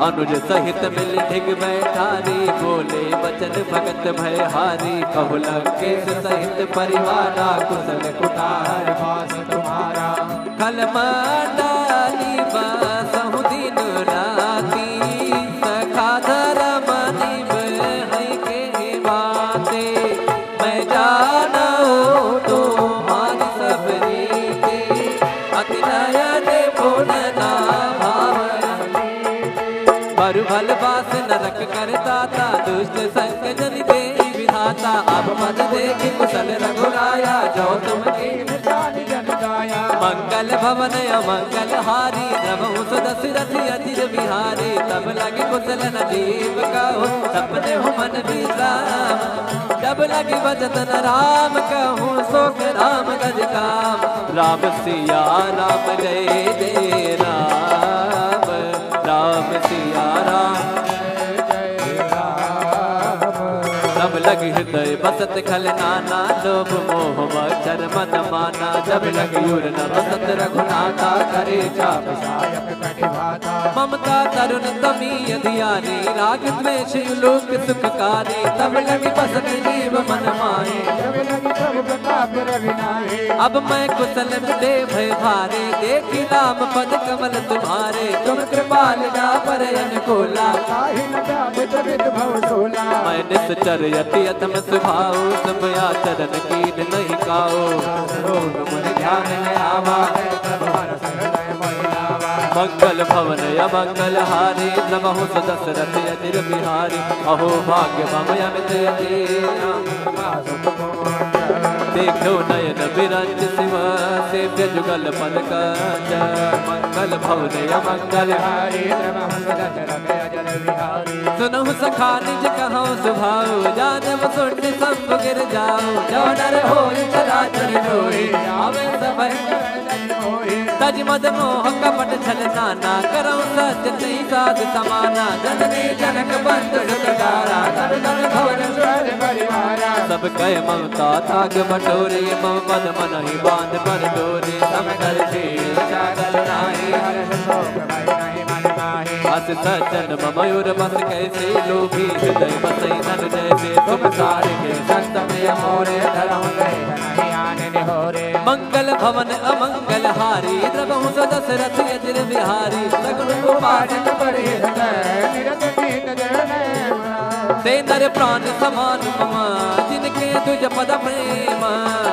Speaker 1: अनुज सहित मिल ढिग बैठारी। बोले वचन भगत भय हारी, कहु लंकेश सहित परिवारा। कुशल कुटार वास तुम्हारा, कलमा डाली बासहु दिन राती। सखा धर्म निभ है के बाते, मैं जाना तुम्हारी सब रीते। अति नयन पुनना बरु भल बास नरक करताता, दुष्ट संग जन दे विधाता। अब मद देख कुशल रघुराया, जो तुम जान जन गाया। मंगल भवन अमंगल हारी, द्रवहु दशरथ अजिर बिहारी। तब लगे कुशल नदीप कहो, सपने हो मन विश्राम। जब लगे बचतन राम कहूँ, सोख राम गज काम। राम सिया राम जय जय राम, राम सिया राम जय राम। तब लग हृदय बसत खल नाना, लोभ मोह मच्छर मन माना। जब लग यूर न बसत रघुनाथा, करे चाप सायक कटिभाता। ममता तरुण तमी धियानी, राग द्वेष लोक सुखकारी। तब लग बसत जीव मन माहे, जब लग प्रभु प्रताप रविनाहे। अब मैं कुशल मिले भय भारे, देखी राम पद कमल तुम्हारे। तुम कृपाल जा पर अनुकूला, मैं निश्चर यति अतम सुभाओ। सब आचरण कीन नहीं काओ, मन ध्यान है आवा। मंगल भवन अमंगल हारी, द्रवहु दशरथ अजिर बिहारी। अहो भाग्य मम अमित अजीरा, देखो नयन बिरंज शिव। सेव्य जुगल पल कंज, मंगल भवन अमंगल हारी, द्रवहु दशरथ अजिर बिहारी। सुनहु सखा निज कहो सुभाओ, जानव सुन सब गिर जाओ। जो नर होय चराचर जोई, आवे सब तज मद मोह कपट छल नाना। करऊं सत्य नहीं साध समाना, जननी जनक बंद सुतदारा। धन धन भवन स्वर परिवारा, सब कह ममता ताग बटोरे। मम पद मन ही बांध पर डोरे, सम कर जागल नाही। अस सज्जन ममयूर बस कैसे, लोभी हृदय बसई नर जैसे। तुम सारे के संत में मोरे, धरम गए नहीं आने निहोरे। मंगल भवन अमंगल हारी द्रवहु दशरथ अजर बिहारी सगुन गोपाल ते नर प्राण समान ममा जिनके तुझ पद प्रेम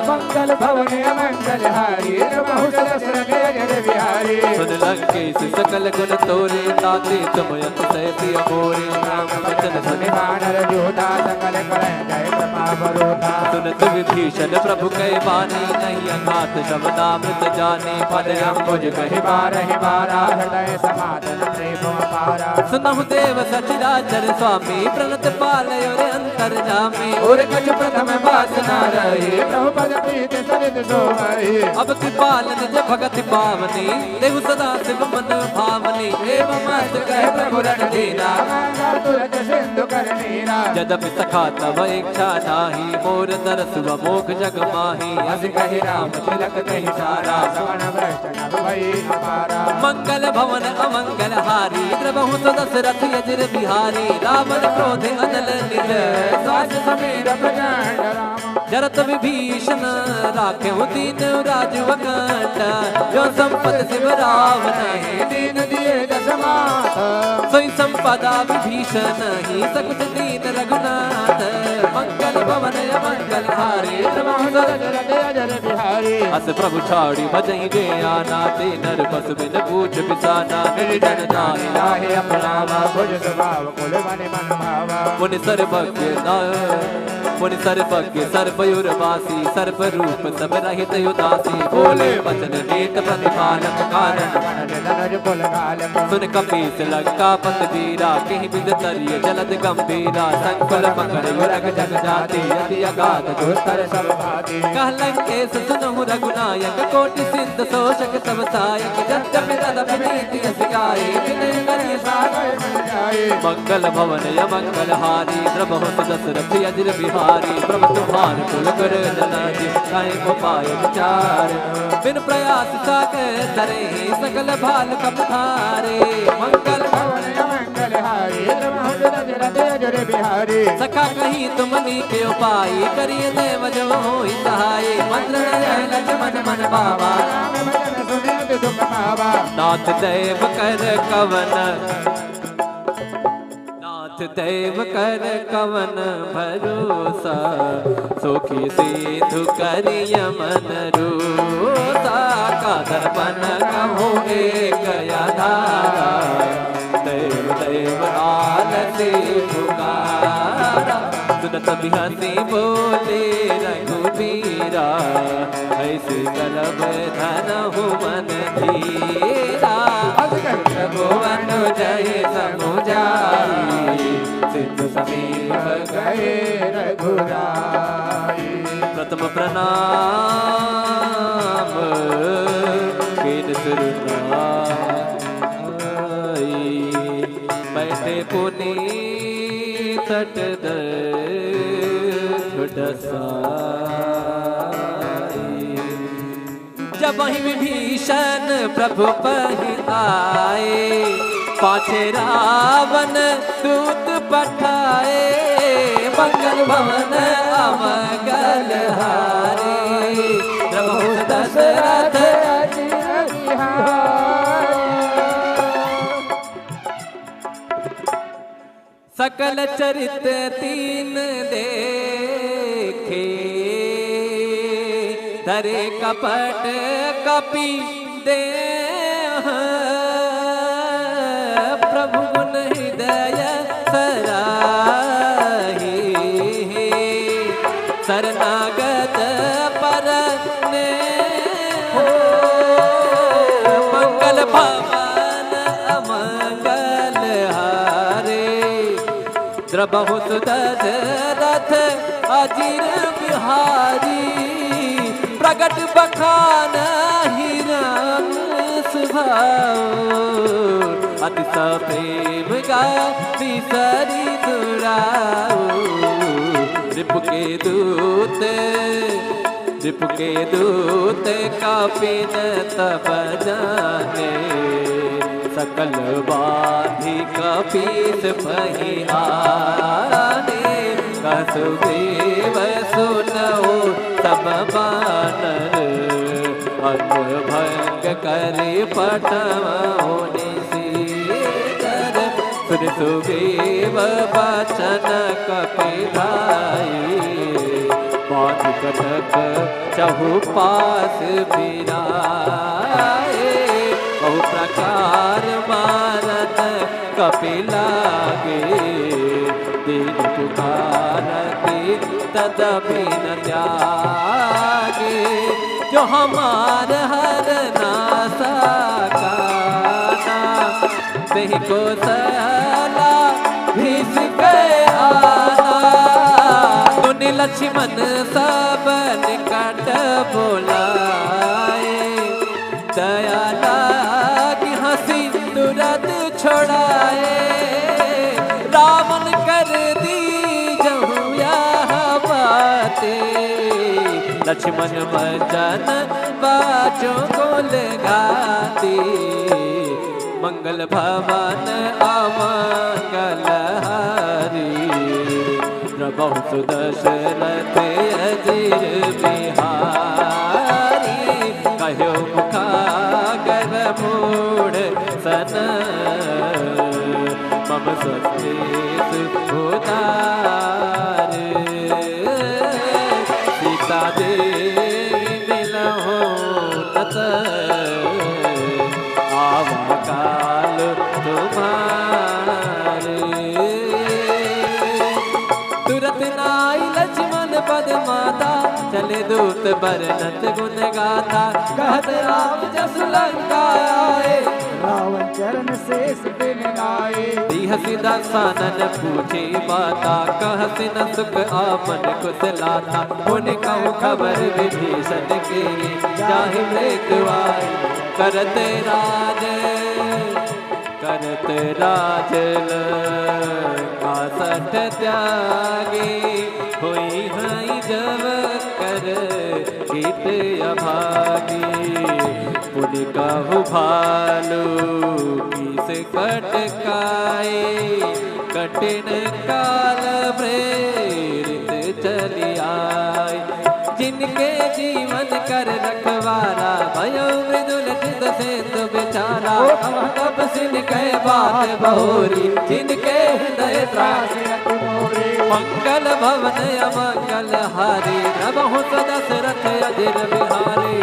Speaker 2: मंगल भवन अमंगल हारी द्रवहु दशरथ अजर बिहारी
Speaker 1: सुन लंकेश सकल गुण तोरे ताते तुम अतिशय प्रिय मोरे राम वचन सुनि
Speaker 2: वानर जोधा सकल करै जय प्रताप रोधा
Speaker 1: सुनत विभीषण प्रभु कै बानी नहीं अघात शब्दामृत जाने पद अंबुज कहि
Speaker 2: बारहि बारा हृदय समाधन प्रेम अपारा
Speaker 1: सुनहु देव सचराचर स्वामी प्रणत पालय रे अंतर जामे
Speaker 2: और कछ प्रथम वासना रहे प्रभु पद प्रीत सरित सोमहि
Speaker 1: अब कृपाल निज भगति पावनी देव सदा शिव मन भावनी एवं मस्त कह प्रभु रणधीरा
Speaker 2: तुरत सिंधु कर नीरा
Speaker 1: यद्यपि सखा तव इच्छा नाही मोर दरस मोख जग माही
Speaker 2: अस कहि राम तिलक कहि सारा सवन भ्रष्ट नभ भई अपारा
Speaker 1: मंगल भवन अमंगल हारी द्रवहु दशरथ अजर बिहारी रावण क्रोध अनल निज
Speaker 2: सास समीर प्रचंड राम
Speaker 1: जरत विभीषण राखे दीन राजु अखंड जो संपत शिव रावण
Speaker 2: दीन दिए दशमात
Speaker 1: सोई संपदा विभीषण ही सकुच दीन रघुनाथ मंगल भवन अमंगल हारी
Speaker 2: द्रवहु दशरथ अजर बिहारी
Speaker 1: अस प्रभु छाड़ी भजई गे आना ते नर पशु बिन पूछ बिसाना निर्जन नाहि
Speaker 2: लाहे अपनावा भुज स्वभाव कुल मन मन भावा
Speaker 1: मुनि सर्वज्ञ मुनि सर्वज्ञ सर्वयुर्वासी सर्व रूप सब रहित उदासी बोले वचन नीत प्रतिपालक कारण सुन कपीस लंका पत वीरा कहीं बिद तरिय जलद गंभीरा संकुल मकर युरग जग जाति यदि अगाध दुस्तर सब भाति कह लंकेश सुनहु रघुनायक कोटि सिद्ध शोषक सब सायक जब जब तदप नीति सिखाए विनय करि सागर मन जाए मंगल भवन अमंगल हारी द्रवहु दशरथ अजर बिहारी प्रभु तुम्हार कुल कर जनाजी काहे को पाए विचार बिन प्रयास सागर तरे सकल भाल कपधारे मंगल
Speaker 2: भवन अमंगल हारी द्रवहु दशरथ अजर बिहारी
Speaker 1: सखा कहीं तुमनी के उपाय करिए देव जो होई सहाय मंत्र लक्ष्मण मन बाबा
Speaker 2: राम भजन सुनित दुख पावा
Speaker 1: नाथ देव कर कवन नाथ देव कर कवन भरोसा सुखी सिद्धु करिय मन रोसा का दर्पण कहो एक आधारा देव देव आलसी पुकारा सुनत बिहसी बोले रघुबीरा ऐसे करब धनहु मन धीरा भुवन जय समुझाई सिद्ध समीप
Speaker 2: गए रघुराई
Speaker 1: प्रथम प्रणाम कीन सुरनाई बैठे पुनी तट जब ही विभीषण प्रभु पहि आए पाछे रावण दूत पठाए मंगल भवन अमंगल हारे द्रवहु दशरथ
Speaker 2: अजर बिहारी
Speaker 1: सकल चरित तीन देखे धरे कपट कपि दे प्रभु गुण हृदय सराही शरणागत पर ने मंगल भवन अमंगल हारे द्रवहु दशरथ अजर बिहारी प्रगट बखान ही राम स्वभाव अति प्रेम गा बिसरी दुराओ रिपु के दूत कापिन तब जाने सकल बाधि कपीस पही आने कसुदेव सुनो तब बानर अंग भंग करे पटवाओने सीकर सुन सुग्रीव बचन कपिलाई बांध कटक चहुपास फिराए बहु प्रकार मारत कपिलागे दीन पुकारती तदपि न त्यागे जो हमार हर नासा काना नहीं को सला भीस गए आना दुनि लक्ष्मण सब निकट बोलाए दया लागी हंसी तुरंत छोड़ाए रावण कर दी जहु यह बातें लक्ष्मण भजन बाजों को लगाती मंगल भवन अमंगल हारी प्रभु सुदशरथ अजीर बिहारी कहो मुखागर मूढ़ सन मम सत्तेस उदार सीता देवी मिलहो नत आवा काल तुम्हारे तुरत नाई लक्ष्मण पद माता चले दूत बरनत गुण गाथा कहत राम जस लंका आए
Speaker 2: रावण चरण शेष बिन नाए
Speaker 1: हसी दसानन पूछी माता कहसी न सुख आपन कुशलाता पुन कहूँ खबर विभीषण की जाहि मृत्युआई करते राज आसठ त्यागी हुई हई जब कर गीत अभागी पुन कहु भालू किस कटकाए कठिन काल प्रेरित चली आए जिनके जीवन कर रखवारा भयो मृदुल चित सेतु बेचारा तब सिन कह बात बहोरी जिनके हृदय त्रास मंगल भवन अमंगल हारी नमो दशरथ अजिर बिहारी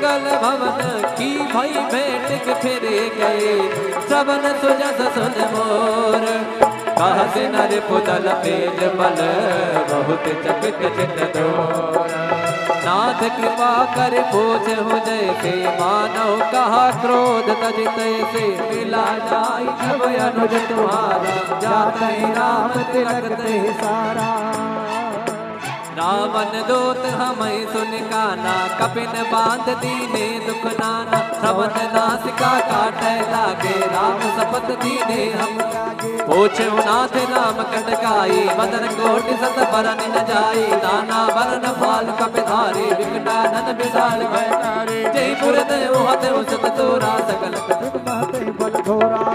Speaker 1: मंगल भवन की भई भेंट फिरे गए श्रवण सुजस सुन मोर कहसी नर पुतल तेज बल बहुत चकित चित दोर नाथ कृपा कर पूछ हो जैसे मानव कहा क्रोध तजित से मिला जाई जब अनुज तुम्हारा जाते राम तिलक ते सारा रावण दूत हमें सुन काना कपिन बांध दीने दुख नाना श्रवण नासिका काटे लागे राम सपत दीने हम पूछे नाथ राम कटकाई बदन कोटि सत बरन न जाई नाना बरन फाल कपिधारी विकटानन विशाल भयकारी जयपुर देव हते सत तोरा सकल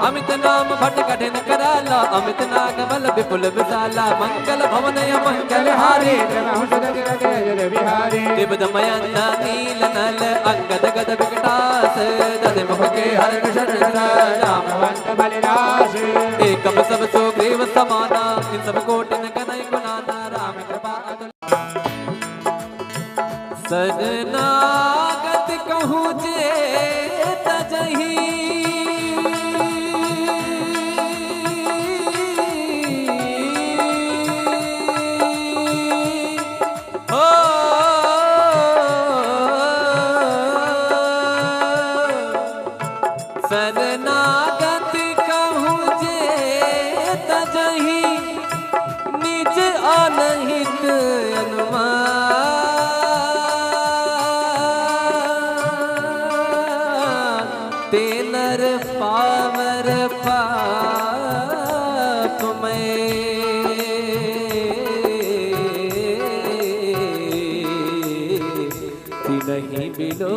Speaker 1: अमित नाम भट कठिन कराला अमित नाग बल विपुल विशाला मंगल भवन मंगल हारी दिव्यमयन नील नल अंगद गद विकटास दध मुख के हर शरण रामवंत बलिराज एकम सब सुग्रीव समाना इन सब कोटिन कनई गुणाना राम कृपा सजनागत कहूँ जे तजही शरणागत कहूँ जे तजही निज अनहित अनुमान तेनर पावर पाप में नहीं बिलो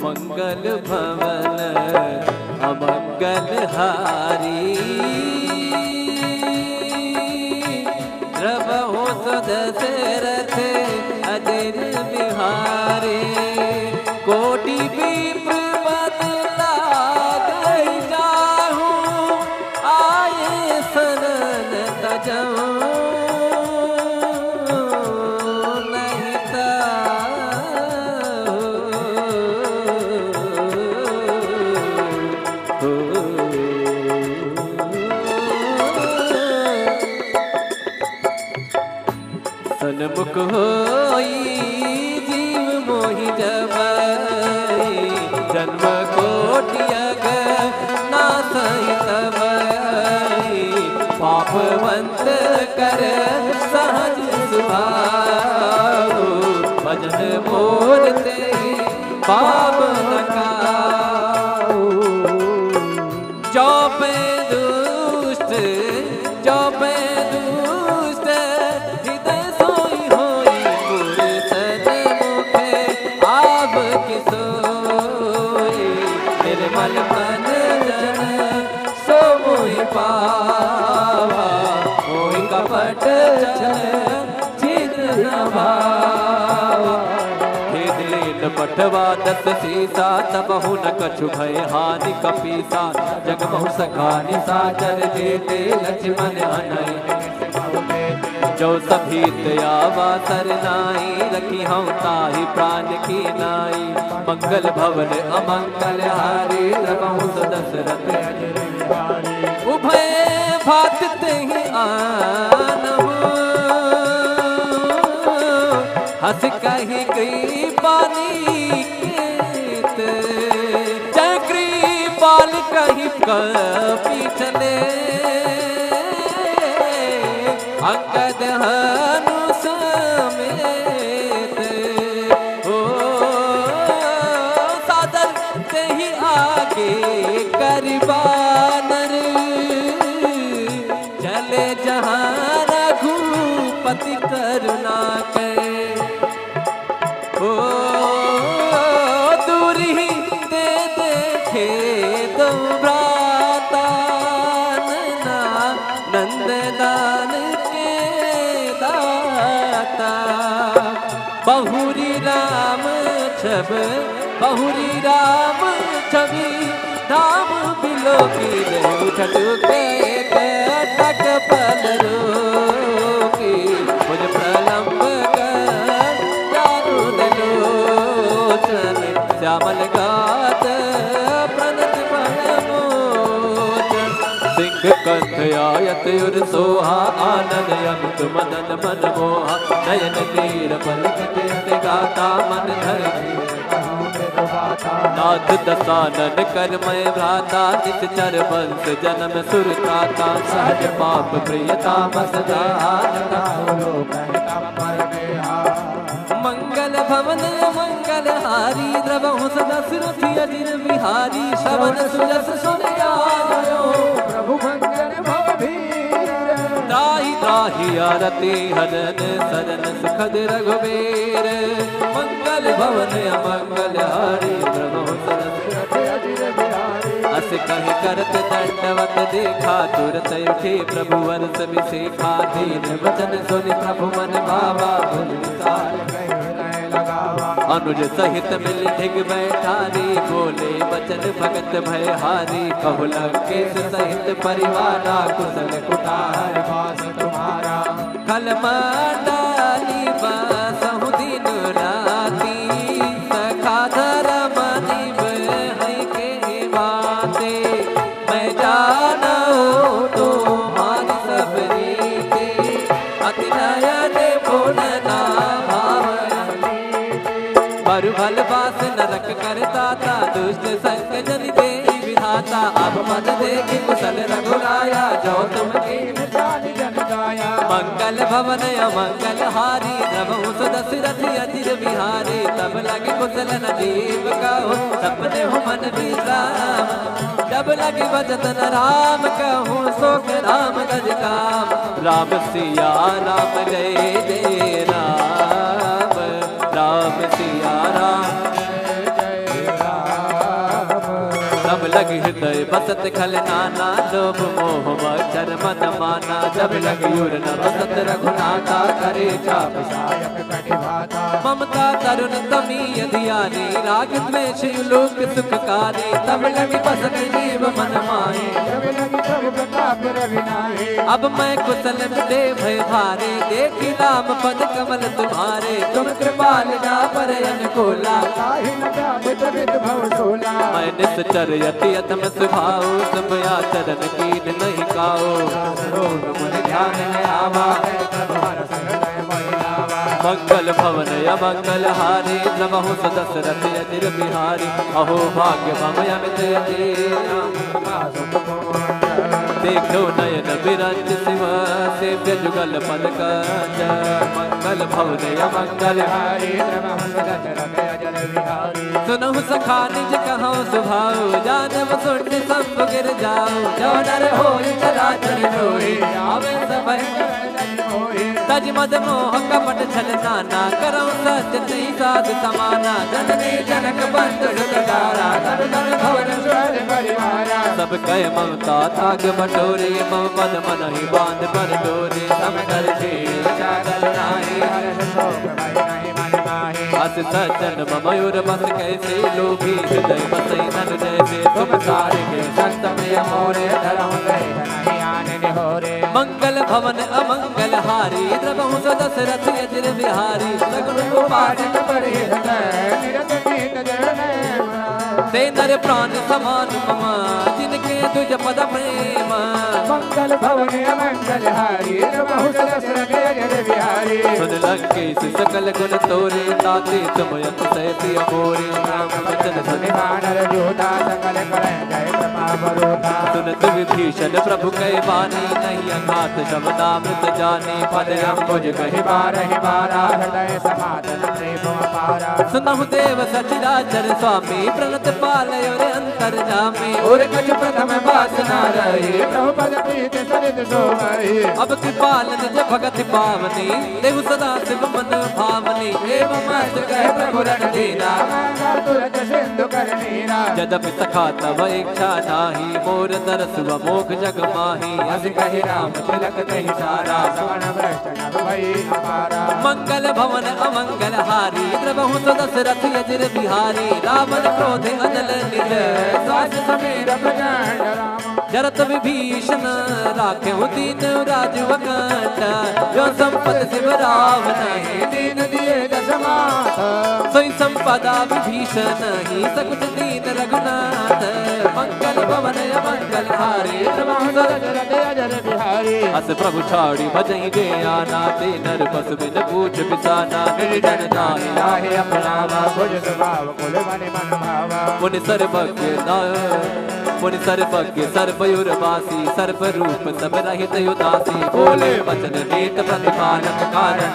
Speaker 1: मंगल भवन अमंगल हारी भजऊं नहीं ता सन्मुख होई जीव मोहि जबई जन्म कोटियग ना सही तबई पापवंत कर सहज सुभाओ भजन मोर ते पाप न काओ जो पे दुष्ट जो पे दुष्ट हृदय सोई होई मोर सन्मुखे आब के सोई निर्मल मन जन सो मोहि पावा मोहि कपट चित न भावा पठवा दस सीसा तबहु न कछु भय हानि कपीसा जगमहु सखानि साचर जेते लक्ष्मण अनय जो सभीत आवा सरनाई रखी हम ताहि प्राण की नाई मंगल भवन अमंगल हारी रखहु दशरथ उभय भात तेहि आनहु हंस कही गई पानी केत चक्री पाल कही कपी चले अंगद हनु समेत हो सादर ते ही आगे करबानर चले जहाँ रघुपति करुणा के ओ दूरी दे देखे दो भ्राता नंदलाल के दाता बहुरी राम छब बहुरी राम छवि धाम बिलो की उठट के टक पल रोकी मुझ प्रलंब श्यामल गात प्रणत मोचन सिंह कंठ आयत उर सोहा आनंद अमित मदन मन मोहा नयन तीर पलक गाता मन धर नाथ दसानन करमय भ्राता निश्चर वंश जन्म सुरताता सहज पाप प्रियता मंगल भवन मंगल हारी द्रवहु सदा सुरथि अजिर बिहारी श्रवण सुजस सुन आयो प्रभु मंगल भवधीर त्राहि त्राहि आरती हरन सरन सुखद रघुबीर मंगल भवन अमंगल हारी द्रवहु सदा सुरथि अजिर बिहारी अस कहि करत दंडवत देखा तुरत उठे प्रभु वर्ष विशेखा दीन वचन सुनि प्रभु मन भावा अनुज सहित मिल ढिग बैठारी बोले वचन भगत भय हारी कहु लंकेश सहित परिवारा कुशल कुठार वास तुम्हारा खल डाली बसहु दिन राती सखा धर्म निभ है के बाते मैं जाना हो तुम्हारी सब रीते अति नयन पुनना भल बास नरक कर दाता दुष्ट संग जन दे विधाता अब मद देखि कुशल रघुराया जो तुम कीन जान जन गाया मंगल भवन अमंगल हारी द्रवहु दशरथ अजिर बिहारी तब लगे कुशल नदीप कहो सपने हो मन विश्राम जब लगे बचतन राम कहूँ सोख राम गज काम राम सिया राम जय जय राम राम सिया राम लगी हृदय बसत खल नाना, लोभ मोह मच्छर मद माना। जब लगी उर न बसत रघुनाथा, करे चाप सायक कटिभाता। ममता तरुण तमी धियानी, राग द्वेष लोक सुखकारी। तब लगी बसत जीव मन माहे, जब लगी तब प्रताप रविनाहे। अब मैं कुशल दे भय भारे, देखी नाम पद कमल तुम्हारे। तुम कृपाल जा पर अनुकूला, मैं निश्चर यति अतम स्वभाव। सब आचरण कीन नहीं काओ, मुनि ध्यान में आवा। मंगल भवन अमंगल हारी, प्रभु दशरथ अजिर बिहारी। अहो भाग्य भमयमित देखो नयन बिरंज शिव, सेव्य जुगल पद कंज। मंगल भवन अमंगल हारी, प्रभु दशरथ अजिर बिहारी। सुनहु सखा निज कहो स्वभाव, जानव सुन सब गिर जाओ। जो डर होई चराचर होई, आवे सब तज मद मोह कपट छल नाना। करौ सत्य नहीं साध समाना, जननी जनक बंधु सुतदारा। तब तन भवन स्वर परिवारा, सब कह ममता ताग बटोरे। मम पद मन ही बांध पर डोरे, सम कर झील चादर नाहि। हर्ष शोक भय नहीं मन माहि, अस सज्जन मयूर बस कैसे। लोभी हृदय बसई नन जैसे, तुम सारे के संत प्रिय मोरे। धरौ नहीं आने निहोरे, मंगल भवन अमंगल हारी। प्रभु दशरथ अजिर बिहारी, सगुन उपासक परिहृत। निरत कीट जन ते नर प्राण समान मम, जिनके तुझ पद प्रेम। मंगल भवन अमंगल हारी, प्रभु दशरथ अजिर बिहारी। सुन लंकेश सकल गुण तोरे, ताते तुम अतिशय प्रिय मोरे। राम वचन सुनि वानर योधा, सकल करै जय प्रताप रूठा। सुनत विभीषण प्रभु कहि बानी, नहीं अघात शब्दामृत जानी। पद अम्बुज कहि बारहि बारा, हृदय समाधन प्रेम अपारा। सुनहु देव सचराचर स्वामी, प्रणत पालय रे अंतर जामी। और कछ प्रथम वासना रही, प्रभु पद प्रीत सरित सोमहि। अब कृपाल निज भगत पावनी, देहु सदा शिव मन भावनी। एव मस्त कह प्रभु रणधीरा, तुरत सिंधु कर नीरा। यद्यपि सखा तव इच्छा नाही, मोर दरस मोख जग माही। अस कहि राम तिलक तहि सारा, सवर्ण भ्रष्ट नभ भई अपारा। मंगल भवन अमंगल हारी, प्रभु दशरथ अजिर बिहारी। रावण क्रोध अजल निज, सास समीर प्रचंड राम। जरत विभीषण राखेहु दीन राजवकंठ। जो संपत शिव रावण ही, दीन दिए दस माथ। सोई संपदा विभीषण ही, सकुच दीन रघुनाथ। मंगल भवन अमंगल हारी, प्रभु दशरथ अजिर बिहारी। अस प्रभु छाड़ी भजई जे आना, ते नर बस बिन पूछ बिसाना। निर्जन दाहि लाहे अपनावा, भुज स्वभाव कुल मन मन भावा। मुनि सर्वज्ञ मुनि सर्वज्ञ सर्वयुरवासी, सर्व रूप सब रहित उदासी। बोले वचन नीत प्रतिपालक, कारण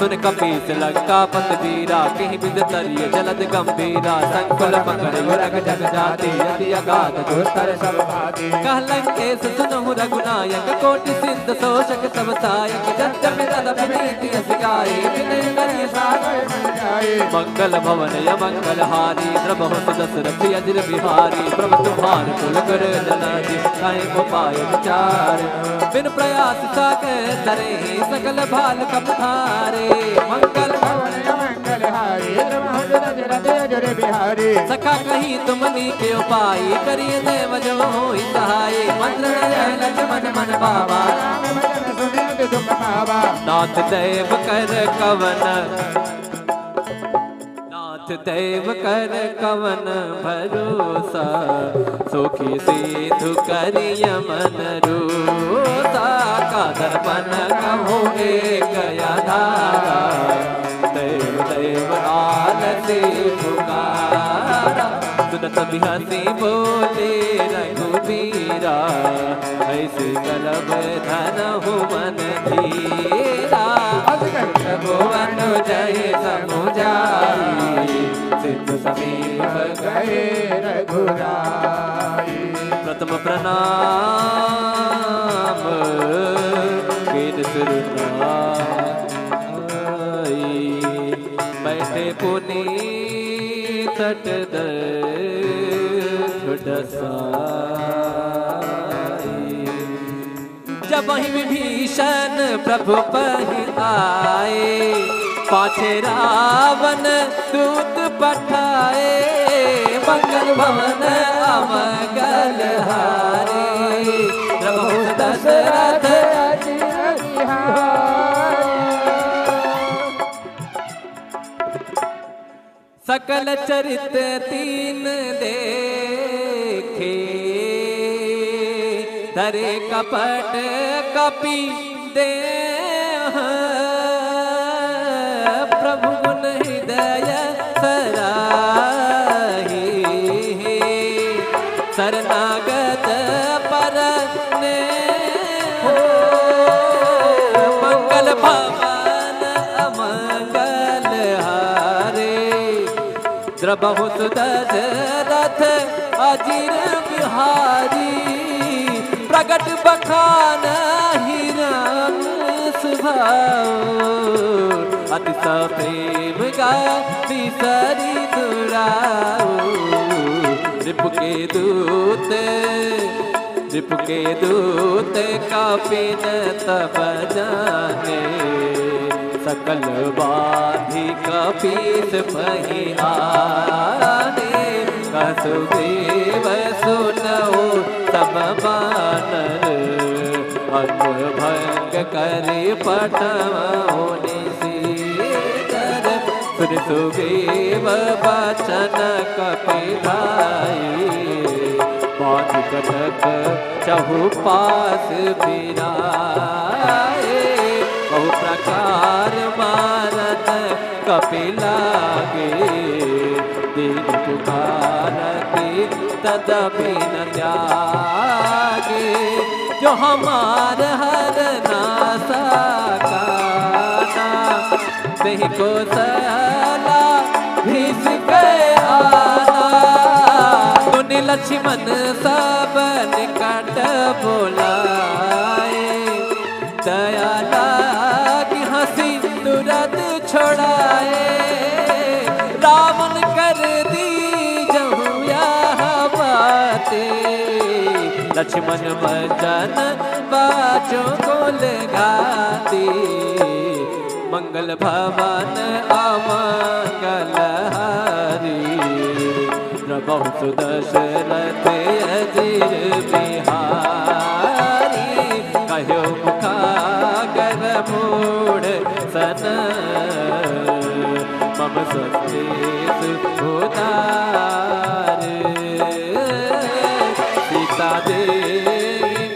Speaker 1: सुन कपीस लंकापति वीरा। कहीं बिंद तरिय जलद गंभीरा, संकुल पकड़ युरग जग जाति। यदि अगाध दुस्तर सब भाति, कह लंकेश सुनहु रघुनायक। कोटि सिंध शोषक सब सायक, जग जग नीति सिखाई। विनय करिय सागर बन जाए, मंगल भवन अमंगल हारी। प्रभु दशरथ अजिर बिहारी, प्रभु तुम्हार कुल कर जनादि। काहे उपाय विचार, बिन प्रयास सागर तरे। सकल भाल कपधारे, मंगल भवन अमंगल हारी। प्रभु दशरथ अजिर बिहारी। सखा कही तुमनी के उपाय, करिए देव जो होई सहाय। मंत्र लक्ष्मण मन बाबा, राम भजन सुनित दुख पावा। नाथ देव कर कवन, नाथ देव कर कवन भरोसा। सुखी सिधु करिय मन रोसा, का दर्पण कहो एक आधारा। देव देव आलसी पुकारा, सुनत बिहसी बोले रघुबीरा। ऐसे कलब धनहु मन धीरा, भुवन जय समुझाई। सिद्ध समीप गए रघुराई। प्रथम प्रणाम कीन सुरनाई। बैठे पुनीत तट दर, रसाई। जब वही विभीषण प्रभु पहि आए, पाछे रावण दूत पठाए, मंगल भवन अमंगल हारे। प्रभु दशरथ सकल चरित तीन देखे, धरे कपट कपि दे। प्रभु गुण हृदय सराही, शरणागत परने। मंगल भवन अमंगल हारे, द्रबहु दशरथ अजिर बिहारी। प्रगट बखान हिरन सुभाओ, अतिशय प्रेम गा बिसरी दुराओ। रिपु के दूत कपिन तब जाने, सकल बाधि कपीस पहियाने। वसुदेव सुनऊ सब बानर, अंग भंग करे पटवाओ निशीतर। सुन सुग्रीव बचन कपिलाई, बाध कटक चहुपास बिराए। बहु प्रकार मारत कपिलागे, दीन पुकारती तदपि न त्यागे। जो हमार हर नासा काना, देहि को सला भीष के आना। सुन लक्ष्मण सब निकट बोलाए, दया लागी हंसी तुरंत छोड़ाए। रावण कर दी जहु यह बातें, लक्ष्मण भजन बाचों को लगाती। मंगल भवन अमंगल हारी, प्रभु दशरथ अजिर बिहारी। कहो मुखागर मूढ़ सन, मम स्वदेश उदार। सीता देवी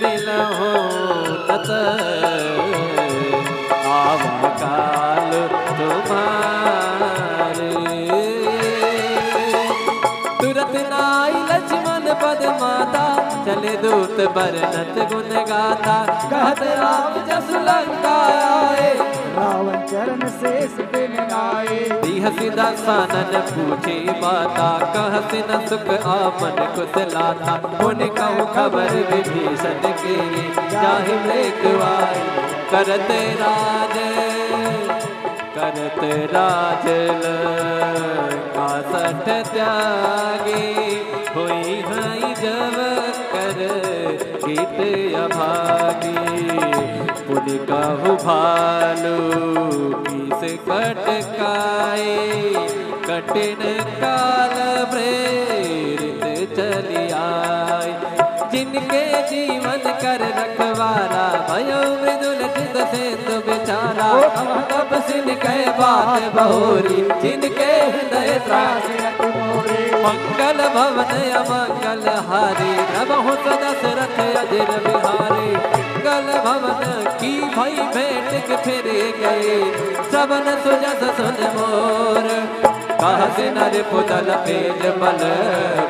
Speaker 1: मिलहो तत, आवा काल तुम्हारे। तुरत नाई लक्ष्मण पद माता, चले दूत बरनत गुण गाथा। कहत राम जस लंका आए,
Speaker 2: रावण चरण शेष बिन आए।
Speaker 1: बिहसि दसानन पूछे बाता, कहसि न सुख आपन कुशलाता। पुन कहूँ खबर विभीषण के, जाहि मृग आए। करते राज लंका सठ त्यागे, होई हई जब कर गीत अभागी। पुन कहु भालू किस कटकाए, कठिन काल प्रेरित चली आए। जिनके जीवन कर रखवारा, भयो मृदुल चित सेतु बेचारा। तब सिन कह बात बहोरी, जिनके हृदय त्रास मोरे। मंगल भवन अमंगल हारी, प्रभु दशरथ अजिर बिहारी। मंगल भवन की भई भेंट के फिरे गए, सबन सुजस सुन मोर। कहसि नर पुतल तेज बल,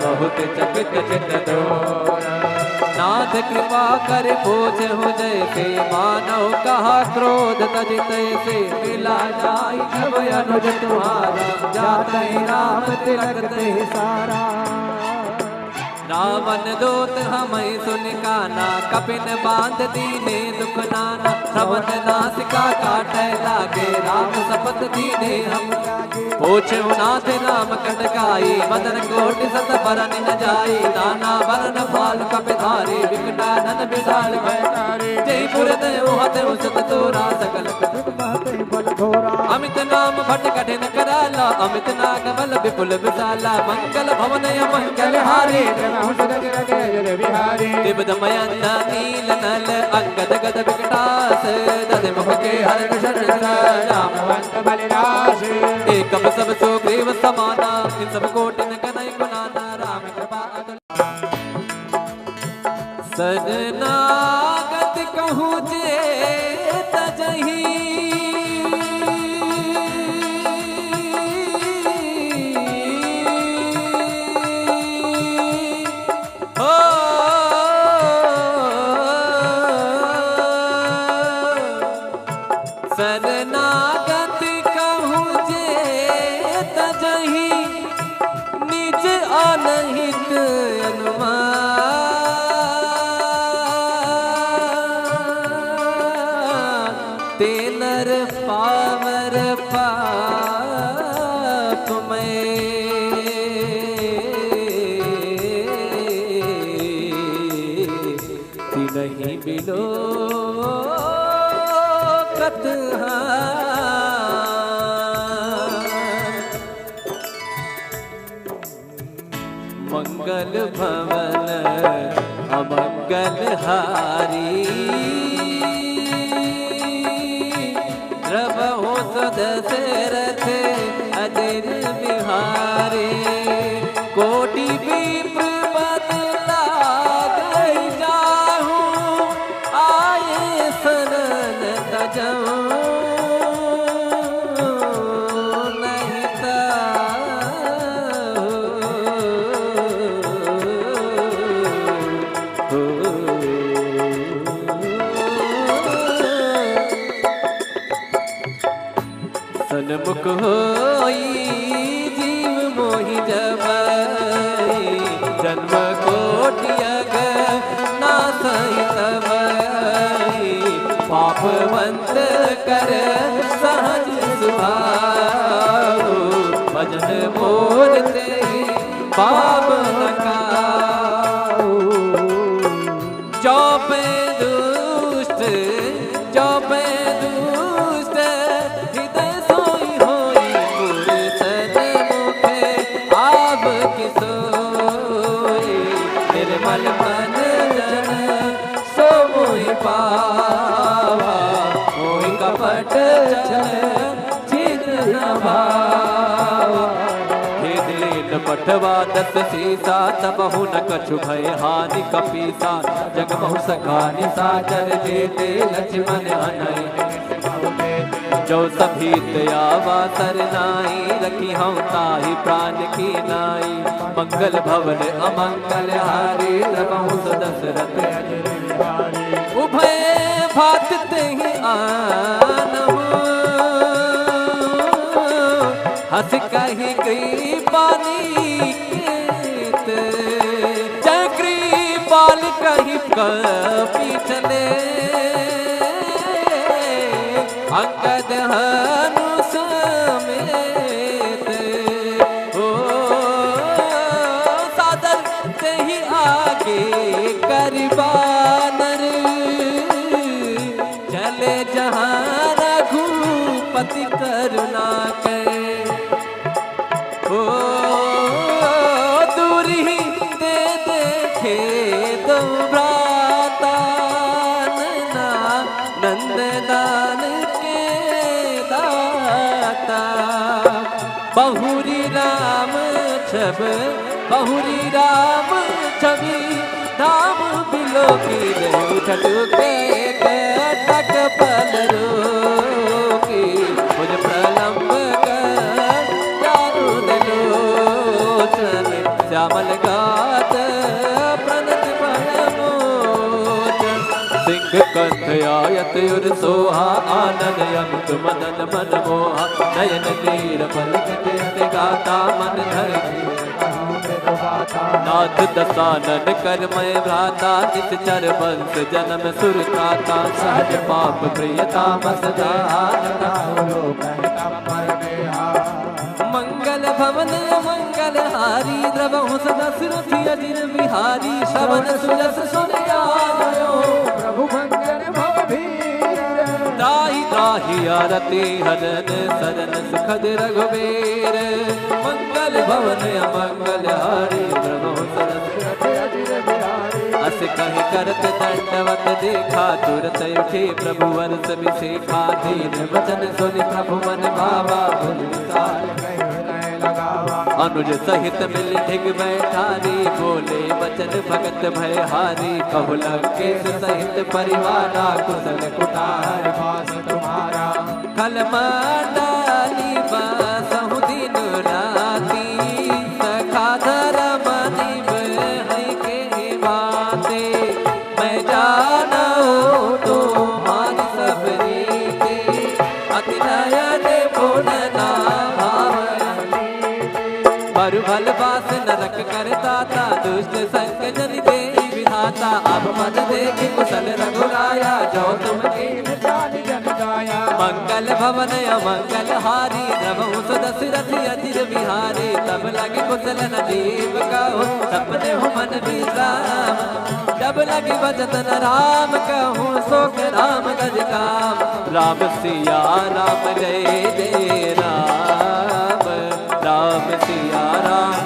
Speaker 1: बहुत चकित चित डोर। नाथ कृपा कर पूछ हो जैसे, मानव कहा क्रोध तजित से। मिला जाई जब अनुज तुम्हारा, जाते राम तिलक ते सारा। रावण दूत हमें सुन काना, कपिन बांध दीने दुख नाना। श्रवण नासिका काटे लागे, राम शपथ दीने हम लागे। पूछे नाथ राम कटकाई मदन कोटि सत बरन न जाई नाना बरन फाल कपिधारी विकटानन विशाल भयकारी जयपुर देव हते सत तोरा सकल अमित नाम भट कठिन कराला अमित नाग बल विपुल विशाला मंगल भवन मंगल हारी दिव दमयंत नील नल अंगद गद विकटास दद मुख के हर शरण रामवंत बलिदास एक सब सुग्रीव समाना इन सब कोटि न कनई गुनाना राम कृपा शरणागत कहूँ जे तजहि शरणागत कहूँ जे तजहि निज अनहित अनुमान तेनर पावर पाप में नहीं बिलो मंगल भवन अमंगल हारी रवो सदशरथ अजर बिहारी कोटि विप्र बदला गई जाहूँ आए शरण तजऊँ सन्मुख होई जीव मोहि जबई जन्म कोटियग नासई तबई पापवंत कर सहज सुभाऊ भजन मोर ते पाप नकाऊ जो पे दुष्ट जो पे दुष्ट हृदय सोई होई मोर सन्मुख आब किसोई निर्मल मन जन सो मोहि पावा मोहि कपट छिद्र न भावा पठवा दस सीसा तबहु न कछु भय हानि कपीसा जगमहु सखानि साचर देते लक्ष्मण हनई जो सभी दयावा सरनाई रखी हम ताहि प्राण की नाई मंगल भवन अमंगल हारी रमहु दशरथ उभय भात तेहि आनहु हस कही कृपाली जय कृपाल कही कपी चले अंगद हनु समेत हो सादर से ही आगे करबानर चले जहाँ रघुपति करुणा के दूरी दे देखे दो भ्राता नंददान के दाता बहुरी राम छब बहुरी राम छवि धाम बिलो की उठट के टक पल रोकी मुझ प्रलंब श्यामल गात प्रणत मोचन सिंह कंठ आयत उर सोहा आनंद यमुत मदन मन मोहा नयन तीर पलक गाता मन धर नाथ दसानन कर मैं भ्राता नित चर वंश जन्म सुरताता सहज पाप प्रियता मसदा मंगल भवन मंगल हारी द्रवहु सदा सुरथि अजिर बिहारी श्रवण सुजस सुन आयो
Speaker 2: प्रभु मंगल भवभीर
Speaker 1: त्राहि त्राहि आरती हरन सरन सुखद रघुबीर मंगल भवन मंगल हारी द्रवहु सदा सुरथि अजिर बिहारी अस कहि करत दंडवत देखा तुरत उठे प्रभु वर्ष विशेखा दीन वचन सुनि प्रभु मन भावा अनुज सहित मिल ढिग बैठारी बोले वचन भगत भय हारी कहु लंकेश सहित परिवारा कुशल कुटार पास तुम्हारा खल मंडली बसहु दिन राती सखा धर्म निभ है के बाते मैं जानो तुम्हारी सब रीते अति नयन बोलना बरु भल बास नरक कर दाता दुष्ट संग जन दे विधाता अब मन देखि कुशल रघुराया जो तुम जन गाया मंगल भवन मंगल हारी द्रवहु सदा सुरथि अजिर बिहारी तब लगे कुशल नदीप कहो सपने हो मन विश्राम जब लगे भजन राम कहूँ सोख राम गज काम राम सिया राम जय जय राम राम सिया राम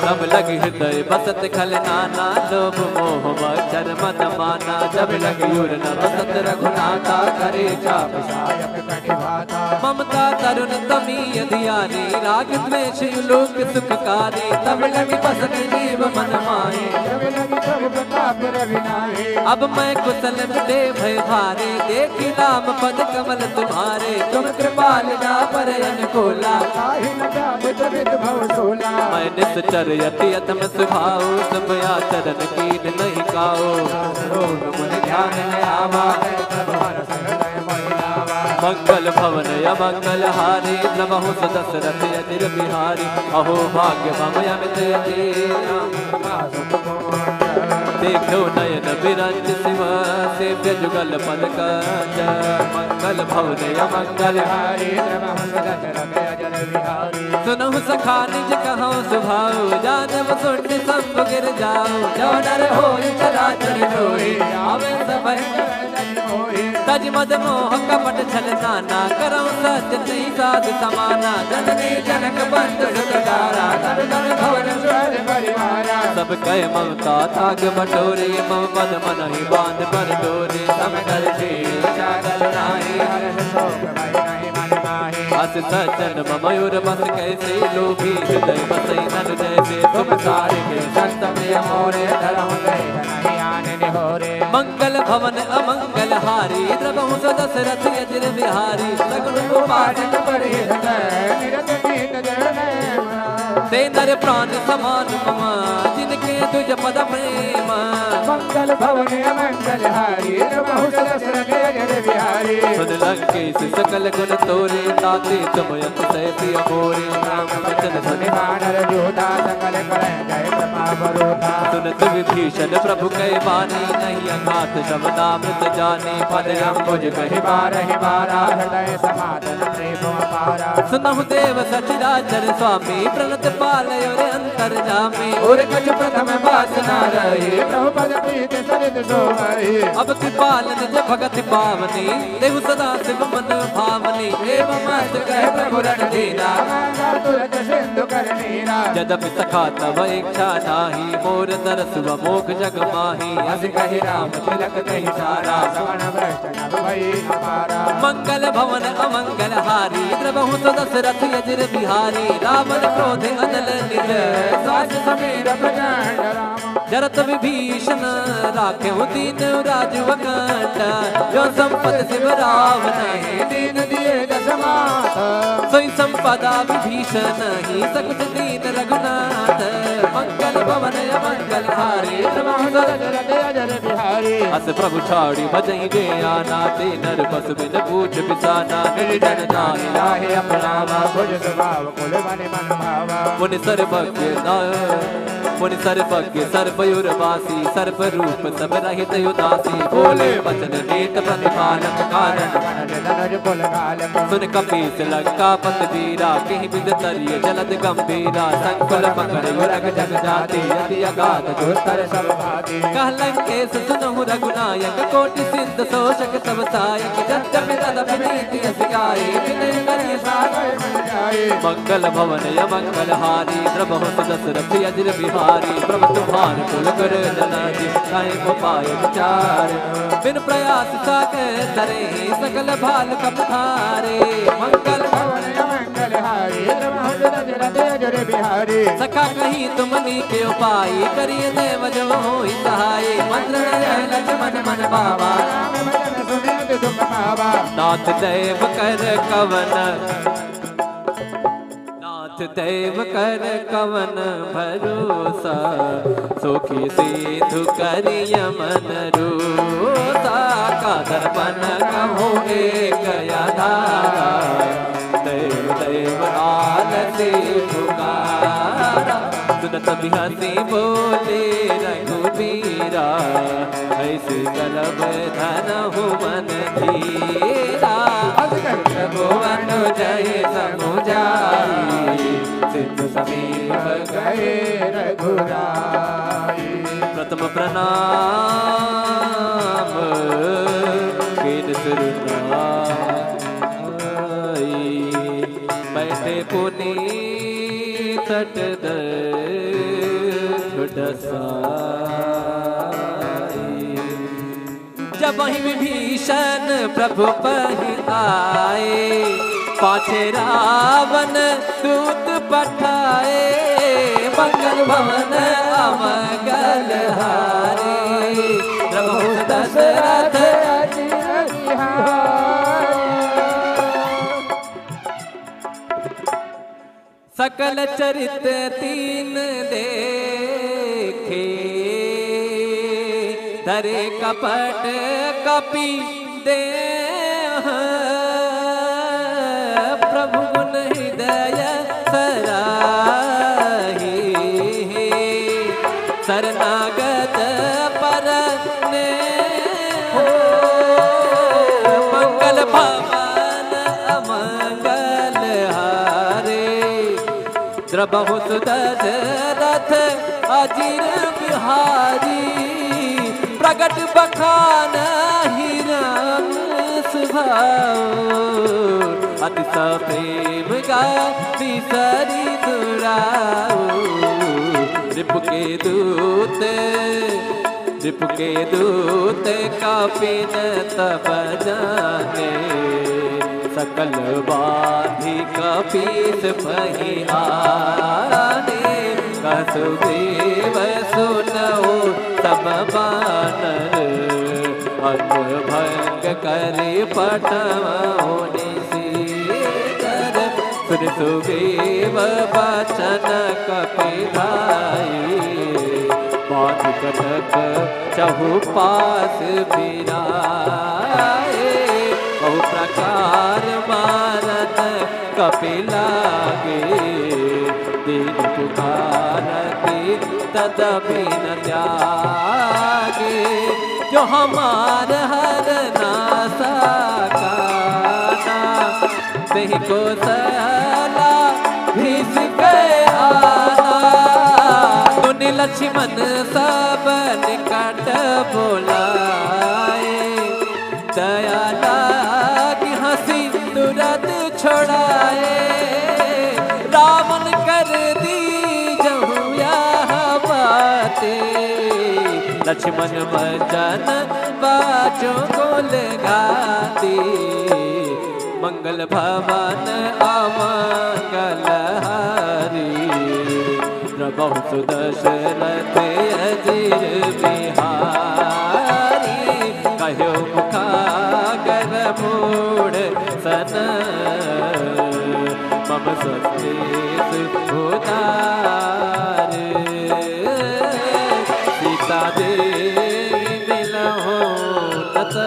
Speaker 1: तब लगी हृदय बसत खल नाना लोभ मोह मच्छर मद माना जब लगी उर न बसत रघुनाथा करे चाप सायक कटिभाता ममता तरुण तमीय धियानी राग द्वेष लोक सुखकारी तब लगी बसत जीव मन माहे जब लगी प्रभु प्रताप रविनाहे अब मैं कुशल दे भय भारे देखी नाम पद कमल तुम्हारे तुम कृपाल जा पर अनुकूला काहि न जाने तबित भव सोला मैं निश्चर यति अतम सुभाओ सब आचरण कीन नहीं काओ मुनि ध्यान न आवा मंगल भवन मंगल हारी द्रवहु सदसरथ अजिर बिहारी अहो भाग्य मम अमित देखो नयन बिरंज शिव सेव्य जुगल पद कंज मंगल भवन मंगल हारी द्रवहु सदसरथ अजिर बिहारी सुनहु सखा निज कहौ सुभाओ जानव सुन संग गिर जाओ जो नर होय चराचर जोई आवे सब तज मद मोह कपट छल नाना करौ सत्य नहीं साध समाना जननी जनक बंधु सुखदारा कर कर भवन स्वर परिवारा सब कह ममता थाग बटोरे मम पद मन ही बांध पर डोरे सब कर चादर नाही हर शोक भय नहीं मन माहे अस सज्जन मयूर बस कैसे लोभी हृदय बसई नन जैसे तुम सारे के संत प्रिय मोरे धरम गए नहीं आने निहोरे मंगल भवन अमंगल हारी द्रवहु सदसरथ अजिर बिहारी सगुन गोपाठक परिहृत निरत गीत जन ते नर प्राण समान मम जिनके तुझ पद प्रेम मंगल भवन अमंगल हारी द्रवहु सदसरथ अजिर बिहारी सुन लंकेश सकल गुण तोरे ताते तुम यत से प्रिय मोरे राम वचन सुनि वानर जोधा सकल कर जय प्रताप रोधा सुनत विभीषण प्रभु कह बानी नहीं अघात शब्दामृत जाने पद अंबुज कहि बारहि बारा हृदय समाधन प्रेम अपारा सुनहु देव सचराचर स्वामी प्रणत पालय रे अंतर जामे और कछ प्रथम वासना रहे प्रभु पद प्रीत सरित सोमहि अब कृपाल निज भगत पावनी देहु सदा शिव मन भावनी एवं मस्त कह प्रभु रण दीना तुरत सिंधु कर नीरा यद्यपि सखा तव इच्छा नाही मोर दरस व मोख जग माही अस कहि राम तिलक कहि सारा श्रवण वैष्णव भई हमारा मंगल भवन अमंगल हारी द्रवहु सदसरथ अजिर बिहारी रावण क्रोध अनल निज सास समीर प्रचंड राम जरत विभीषण राखेहु दीन राज वकंठ जो संपत शिव रावण दीन दिए दस मात सोई संपदा विभीषण ही सकुच दीन रघुनाथ मंगल भवन मंगल हारी द्रवहु सदसरथ अजिर बिहारी अस प्रभु छाड़ी भजई जे आना ते नर बस बिन पूछ बिसाना निर्जन नाहि लाहे अपनावा भुज स्वभाव कुल मन भावा मुनि सर्वज्ञ मुनि सर्वज्ञ सर्वयुर्वासी सर्वरूप सब रहित उदासी बोले वचन नीत प्रतिपालक कारण सुन कपीस लंकापत वीरा कहीं बिद तरिय जलद गंभीरा संकुल पकड़ युरग जग जाति यदि अगाध जोतर सब भाती कह लंकेश सुनहु रघुनायक कोटि सिद्ध शोषक सब सायक जब जब तद प्रीति सिखाई विनय करिय सागर जाए मंगल भवन या मंगल हारी प्रभु दशरथ अजर बिहारी प्रभु तुम्हार कुल कर जनाजी काहे को पाए विचार बिन प्रयास सागर तरे सकल भाल कपधारे मंगल भवन या मंगल हारी प्रभु दशरथ अजर बिहारी सखा कहीं तुमनी के उपाय करिए देव जब होई सहाय मंत्र लक्ष्मण मन बाबा राम भजन सुनित तुम पावा नाथ देव कर कवन देव कर कवन भरोसा सुखी सिद्धु करिय मन रोसा का दर्पण कहो एक आधारा देव देव आलसी पुकारा सुनत बिहसी बोले रघुबीरा ऐसे करब धन हो मन धीरा भुवन जय समुझाई सिद्ध समीप गए रघुराई प्रथम प्रणाम कीन सुरनाई बैठे पुनी तट जब वही विभीषण प्रभु पहि आए पाछे रावण दूत पठाए मंगल भवन अमंगल हारे प्रभु दशरथ सकल चरित तीन देखे धरे कपट कपि दे प्रभु गुण हृदय सराही शरणागत पर ने मंगल भवन अमंगल हारे द्रबहु दशरथ अजिर बिहारी प्रगट बखान हिरण सुभाओ अति प्रेम गा बिसरी दुराओ रिपु के दूत कापिन तब जाने सकल बाधी कपीस भई आने कसुदेव सुनओ तब बानर अन्न भंग करे पटवोनि सीकर सुन सुग्रीव बचन कपिधाई बाध कटक चहुपास बिराए बहु प्रकार मारत कपिलागे दीन पुकारती तदपि न त्यागे जो हमार हर नासा काना वही को सला भीस के आना तुनि लक्ष्मण सब निकट बोलाए दया लागी हंसी तुरंत छोड़ाए रावण कर दी जहुया बाते लक्ष्मण भजन बाचों को लगाती मंगल भवन अमंगल हारी प्रभु सुदशरथ अजिर बिहारी कहो मुखागर मूढ़ सन मम स्वस्ति उदार सीता देवी मिलहो नत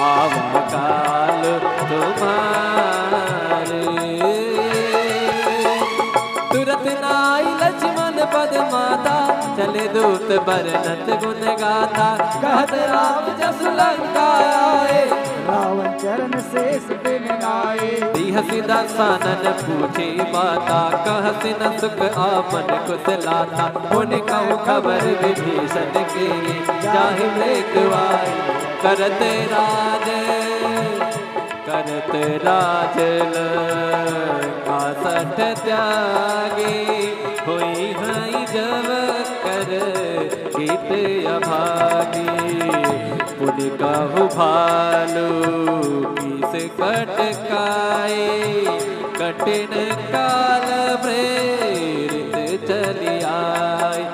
Speaker 1: आवा काल तुम्हारे तुरत नाई लक्ष्मण चले दूत बरनत गुण गाथा कहत राम जस लंका आए
Speaker 2: रावण चरण शेष दिन आए
Speaker 1: दीह सीधा सानन पूछी माता कहत न सुख आपन कुशलाता पुन कहूँ खबर विभीषण के जाहि मृत्युआई करते राज लंका सठ त्यागी हुई हई जब कर हित अभागी पुन कहु भालू किस कटकाए कठिन काल प्रेरित चली आए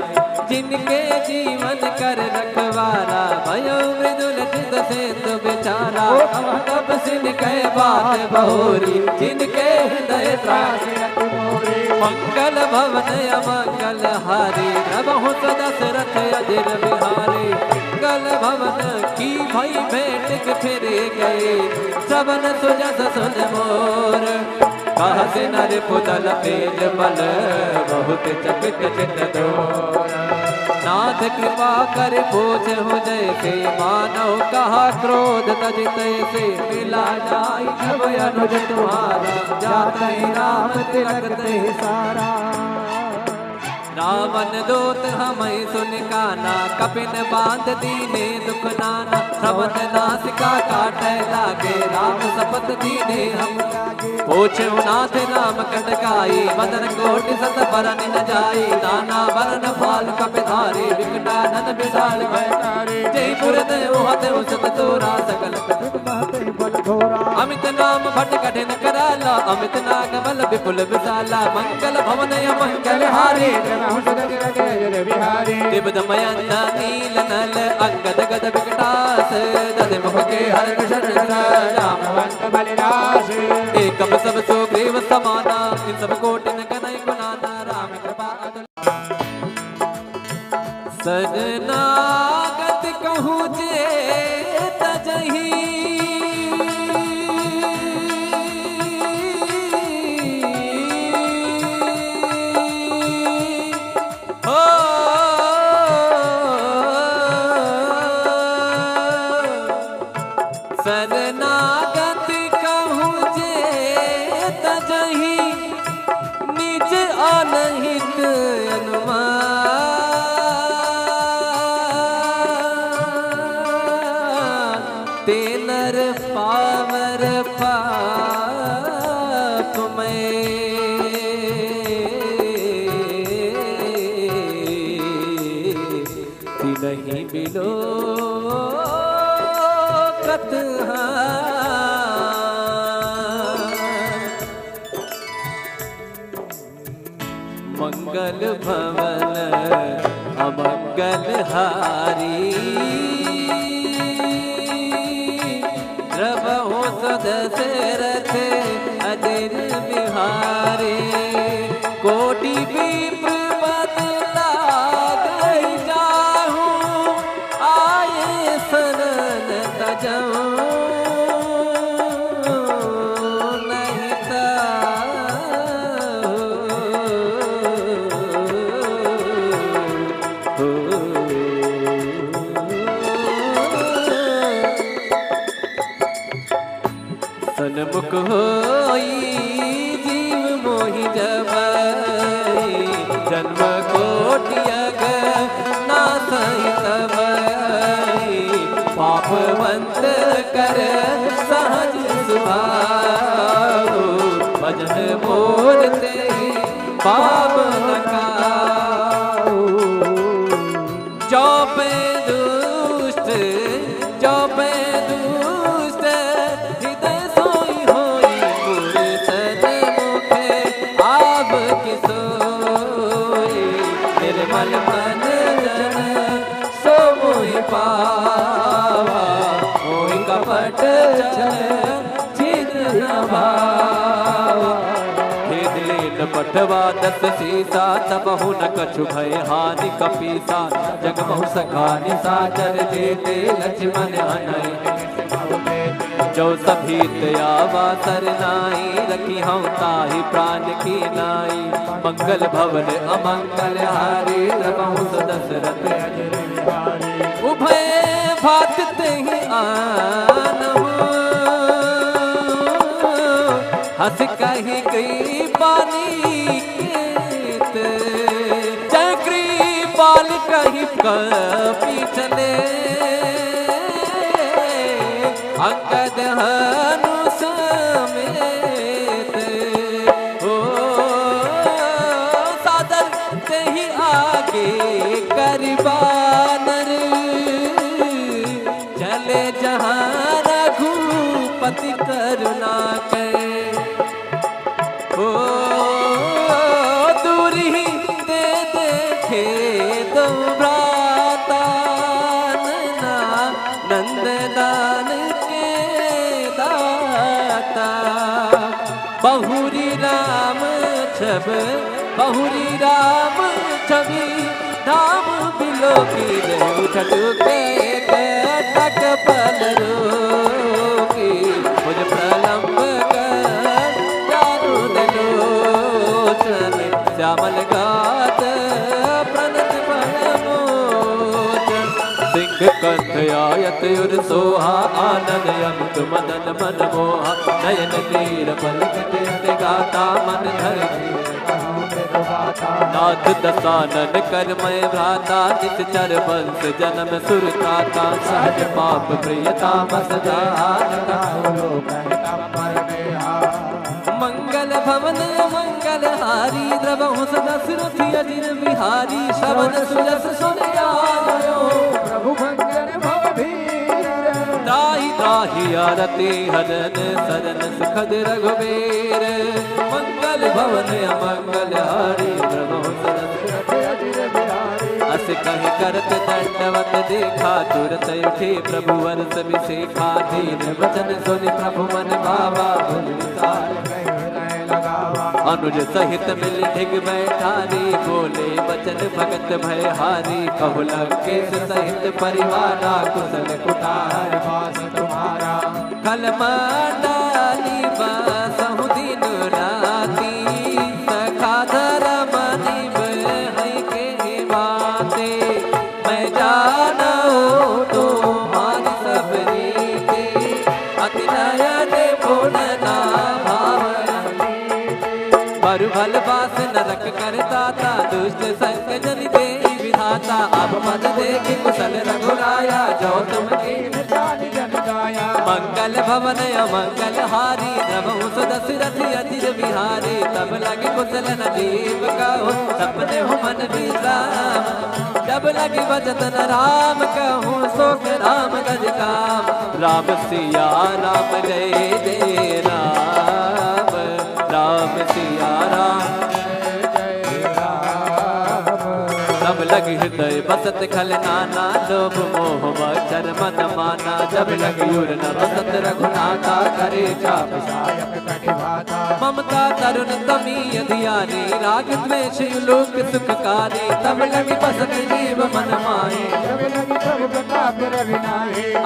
Speaker 1: जिनके जीवन कर रखवारा भयो मृदुल चित सेतु बेचारा तब सिन कह बात बहोरी जिनके हृदय त्रास मंगल भवन अमंगल हारी नमः दशरथ अजिर बिहारी मंगल भवन की भई भेंट के फिरे गए सबन सुजस सुन मोर कहत नर पुतल तेज बल बहुत चकित चित दोर नाथ कृपा कर पूछ हो जैसे मानव कहा क्रोध तज तैसे मिला जाई जब अनुज तुम्हारा जाते राम तिलक ते सारा रावण दूत हमें सुन काना कपिन बांध दीने दुख नाना श्रवण नासिका काटे लागे राम सपत दीने हम पूछे नाथ राम कटकाई मदन कोटि सत बरन न जाई नाना बरन फाल कपिधारी विकटानन विशाल भयकारी जयपुर देव हते उसत तोरा सकल
Speaker 2: बल घोरा
Speaker 1: अमित नाम भट कठिन कराला अमित नाग बल विपुल विशाला मंगल भवन मंगल हारी दिव्यमयंत नील नल अंगद गद विकटास दधि मुख के हर कृष्ण रामवंत बलिदास एकम सब सुग्रीव समाना इन सब कोटि न कनई गुनाना राम कृपा सजनागत कहूँ जे तजही शरणागत कहूँ जे तजही निज अनहित अनुमान ते नर पावर पाप में नहीं मिलो मंगल भवन अमंगल हारी प्रभु सदशरथ अजिर बिहारी कोटि विप्र बदला गई जाहूँ आए शरण तजऊँ सन्मुख होई जीव मोहि जबई जन्म कोटि नासई तबई पापवंत कर सहज सुभाओ भजन मोरते पाप नकाओ जो पे दुष्ट जो पे दुष्ट हृदय सोई होई पुरसन मुखे आब किसोई निर्मल मन जन सो मोहि पावा मोहि कपट छिद्र न भावा पठवा दस सीसा तबहु न कछु भय हानि कपीसा जग बहु सखा निसाचर जेते लक्ष्मण अनय जो सभी दयावा सरनाई रखी हम ताहि प्राण की नाई मंगल भवन अमंगल हारी द्रवहु दशरथ अजर बिहारी उभय भात तेहि आनहु हंस कही गई पानी केत चक्री पाल कही कपी चले अंगद हनु समेत हो सादर तेहि आगे करबानर चले जहाँ रघुपति करुणा के ओ दूरी दे देखे दो भ्राता नंदलाल के दाता बहुरी राम छब बहुरी राम छवि धाम बिलो की उठट के तक पल रोकी मुझ प्रलंब कर चारु दलोचन श्यामल गात प्रणत मोचन सिंह कंठ आयत युर सोहा आनंद यंत मदन मन मोहा नयन तीर पलकत गाता मन धर नाथ दसानन कर मैं भ्राता निश्चर वंश जन्म सुरताता सहज पाप प्रियता मसदानता मंगल भवन मंगल हारी द्रवहु दशरथ अजिर बिहारी श्रवण सुजस सुन आयो
Speaker 2: प्रभु मंगल भवधीर
Speaker 1: दाहि दाहि आरती हरन सरन सुखद रघुबीर मंगल भवन अमंगल हारी द्रवहु दशरथ अजिर बिहारी अस कहि करत दंडवत देखा तुरत उठे प्रभु वर्ष विशेखा दीन वचन सुनि प्रभु मन भावा अनुज सहित मिल ढिग बैठारी बोले वचन भगत भय हारी कहु लंकेश सहित परिवारा कुशल कुटार वास तुम्हारा कल डाली बासहु दिन राती सखा धर्म निभ है के बाते मैं जाना हो तो मान सब रीते अति नयन बोलना भल बास नरक कर दाता दुष्ट संग जन दे विधाता अब मद देख कुशल रघुराया जो तुम जन गाया मंगल भवन अमंगल हारी द्रवहु दशरथ अजिर बिहारी तब लगे कुशल न देव कहो सपने हो मन विश्राम जब लगे भजन राम कहूँ सोख राम गज काम राम सिया राम जय जय राम राम सिया राम तब लग हृदय बसत खल नाना लोभ मोह मच्छर मन माना जब लग युर न बसत रघुनाथा करे चाप ममता तरुण तमी अधियारी राग द्वेष लोक सुखकारी तब लग बसत जीव मन माहे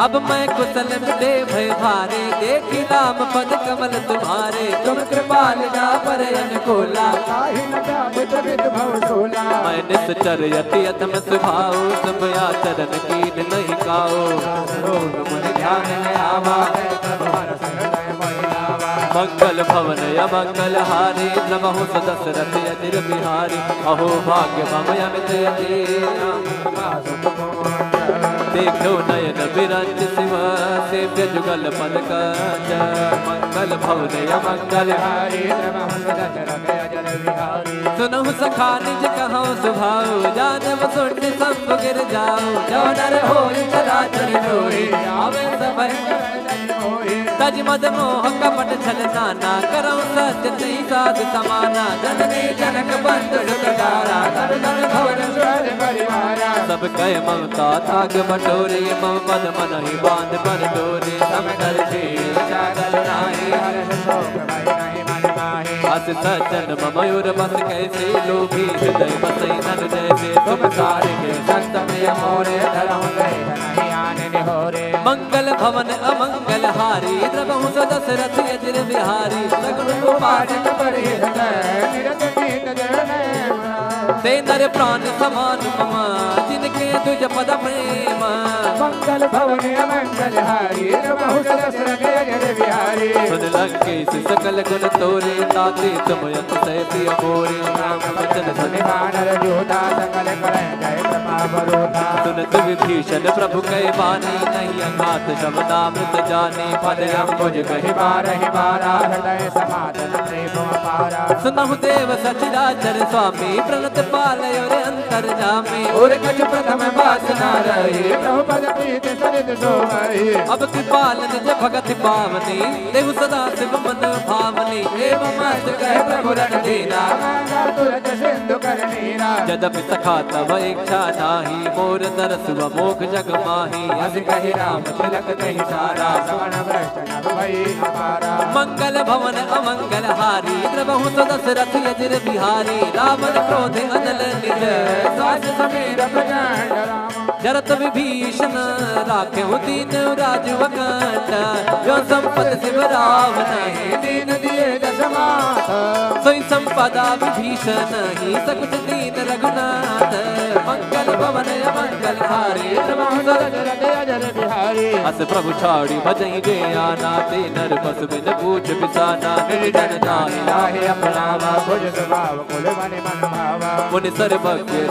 Speaker 1: अब मैं कुशल मिले भय भारे देखी राम पद कमल तुम्हारे तुम कृपाल जा पर अनुकूला मैं निश्चर यति अथम सुभाओ समय चरण कीन नहीं काओ मन ध्यान आवा मंगल भवन अमंगल हारी द्रवहु दशरथ अजिर बिहारी अहो भाग्य मम अमित देखो नयन विरंज शिव सेव्य जुगल पद कंज मंगल भवन अमंगल हारी सुनहु सखा निज कहौ सुभाओ जानव सुन संग गिर जाओ जो नर होई चराचर जोई आवे सब तज मद मोह कपट छल नाना करौ सत्य नहीं साध समाना जननी जनक बंधु सुखदारा कर धन भवन स्वर परिवारा सब कह ममता थाग बटोरे मम पद मन ही बांध पर डोरे सम कर जागल नाहि हर्ष शोक भय नहीं मन माहि अस सज्जन मयूर बस कैसे लोभी हृदय बसई नन जैसे तुम सारे के संत में मोरे धरम गए नहीं आने निहोरे मंगल भवन अमंगल हारी द्रवहु दशरथ अजिर बिहारी सगुन पाठ पढ़े निरत नीत जन ते नर प्राण समान मम जिनके तुझ पद प्रेम
Speaker 2: मंगल भवन मंगल हारी प्रभु दशरथ अजर बिहारी
Speaker 1: सुन लंकेश सकल गुण तोरे ताते तुम यत सह प्रिय मोरे राम वचन सुनि
Speaker 2: वानर जोधा सकल करै जय प्रताप रोधा
Speaker 1: सुनत विभीषण प्रभु कहे बानी नहीं अघात शब्दामृत जाने पद अम्बुज कहि
Speaker 2: बारहि बारा हृदय समाधन प्रेम अपारा
Speaker 1: सुनहु देव सचराचर स्वामी प्रणत पालय और अंतर जामे
Speaker 2: और कछ प्रथम वासना रही प्रभु पद प्रीति सरित सोमहि
Speaker 1: अब कृपाल निज भगति पावनी देव सदा शिव मन भावनी एव मस्त कहे प्रभु रणधीरा
Speaker 2: तुरत सिंधु कर नीरा
Speaker 1: यद्यपि सखा तव इच्छा नाही मोर दरसुव मोख जग माही
Speaker 2: अस कहि राम तिलक कहि सारा श्रवण वैष्णव भई अपारा
Speaker 1: मंगल भवन अमंगल हारी द्रबहु दशरथ अजर बिहारी रावण क्रोध अनल निज
Speaker 2: सास समीर प्रचंड राम
Speaker 1: जरत विभीषण राख्यो दीन राज वकंठ जो संपत शिव रावण
Speaker 2: दीन दिए दस मात
Speaker 1: सोई संपदा विभीषण ही सकुच दीन रघुनाथ मंगल भवन मंगल हारी
Speaker 2: प्रभु दशरथ अजर बिहारी
Speaker 1: अस प्रभु छाड़ी भजई जे आना ते नर बस बिन पूछ बिसाना निर्जन नाहि
Speaker 2: लाहे अपनावा भुज स्वभाव कुल मन मन भावा
Speaker 1: मुनि सर्वज्ञ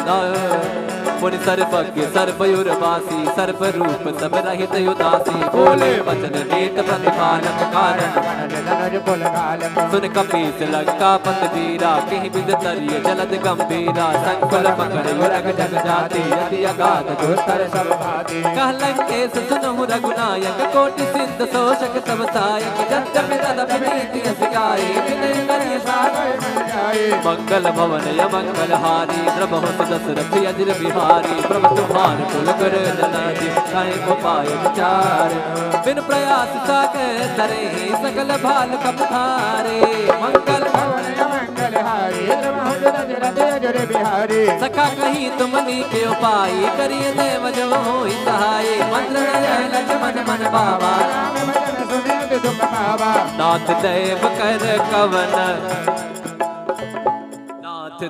Speaker 1: मुनि सर्वज्ञ सर्वयुर वासी सर्व रूप सब रहित उदासी बोले वचन नीत प्रतिपालक कारण सुन कपीस लंका पत वीरा कहीं विद तरिय जलद गंभीरा संकुल पकड़ रग जग जाति यदि अगाध दुस्तर सब भाती कह लंकेश सुनहु रघुनायक कोटि सिंध शोषक तब सायक जग तदपि नीति सिखाई विनय करिय सागर मन जाए मंगल भवन मंगल हारी द्रबहु दशरथ अजर बिहारी प्रभु तुम्हार कुल कर जनाजी काहे को पाए विचार बिन प्रयास सागर तरे सकल भाल कपधारे मंगल
Speaker 2: भवन मंगल हारी प्रभु दशरथ अजर बिहारी
Speaker 1: सखा कहीं तुमनी के उपाय करिए देव जो होई सहाय मंत्र जय लक्ष्मण मन बाबा
Speaker 2: राम वचन सुनित दुख पावा
Speaker 1: नाथ देव कर कवन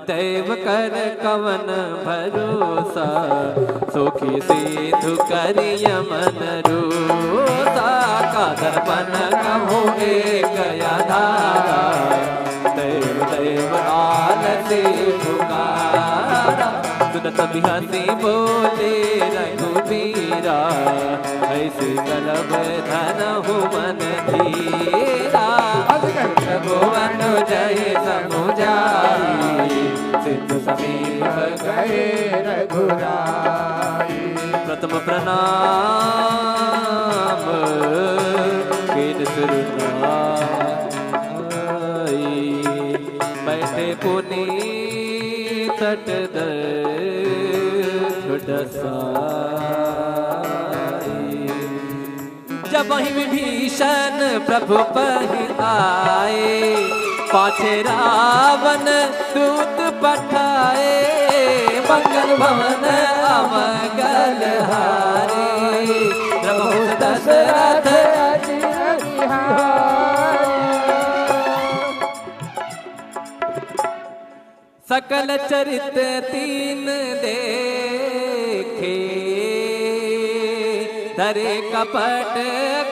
Speaker 1: देव कर कवन भरोसा सुखी सिद्धु करिय मन रूसा का दर्पण कहो एक आधारा देव देव आलसी पुकारा सुनत बिहसी बोले रघुबीरा ऐसे कलब धन हो मन धीरा भुवन जय समुझाई सिद्ध समीप
Speaker 2: गए रघुराई
Speaker 1: प्रथम प्रणाम किन सुरनाई बैठे पुनी तट जब ही विभीषण प्रभु पर आए पाछे रावण दूत पठाए मंगल भवन अमंगल हारे प्रभु दशरथ
Speaker 2: अजर बिहारी
Speaker 1: सकल चरित तीन देखे धरे कपट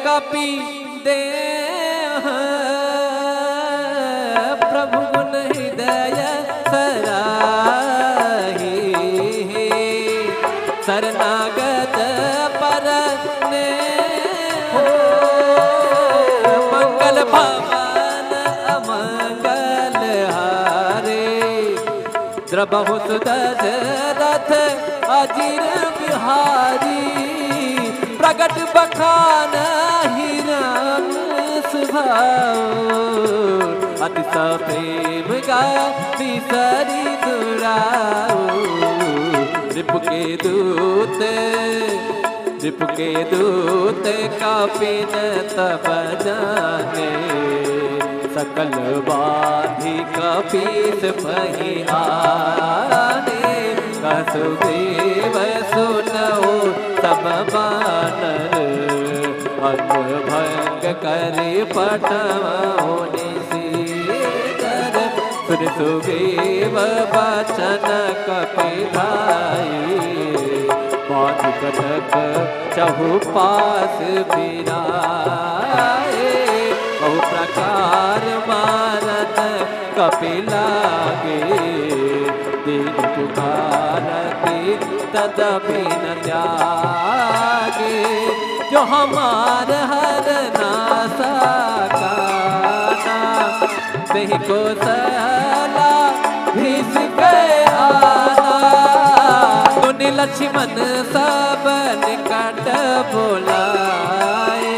Speaker 1: कपि दे प्रभु गुण हृदय सराही शरणागत पर ने मंगल भवन अमंगल हारे द्रबहु दशरथ अजर बिहारी प्रगट बखान हिरण स्वभाव अति प्रेम गाती सरी दुराओ रिपु के दूत कापिन तब जाने सकल बाधी कपीस पहियाने कसुदेव सुनओ सब बानर अंग भंग करे पटवाओ निशीकर सुन सुग्रीव बचन कपिलाई बात कटक चहुपास बिराए बहु प्रकार मारत कपिलागे दीन पुकारती तदपि न त्यागे जो हमार हर नासा काना नहीं को सला भीस गए आना मुनि लक्ष्मण सब निकट बोलाए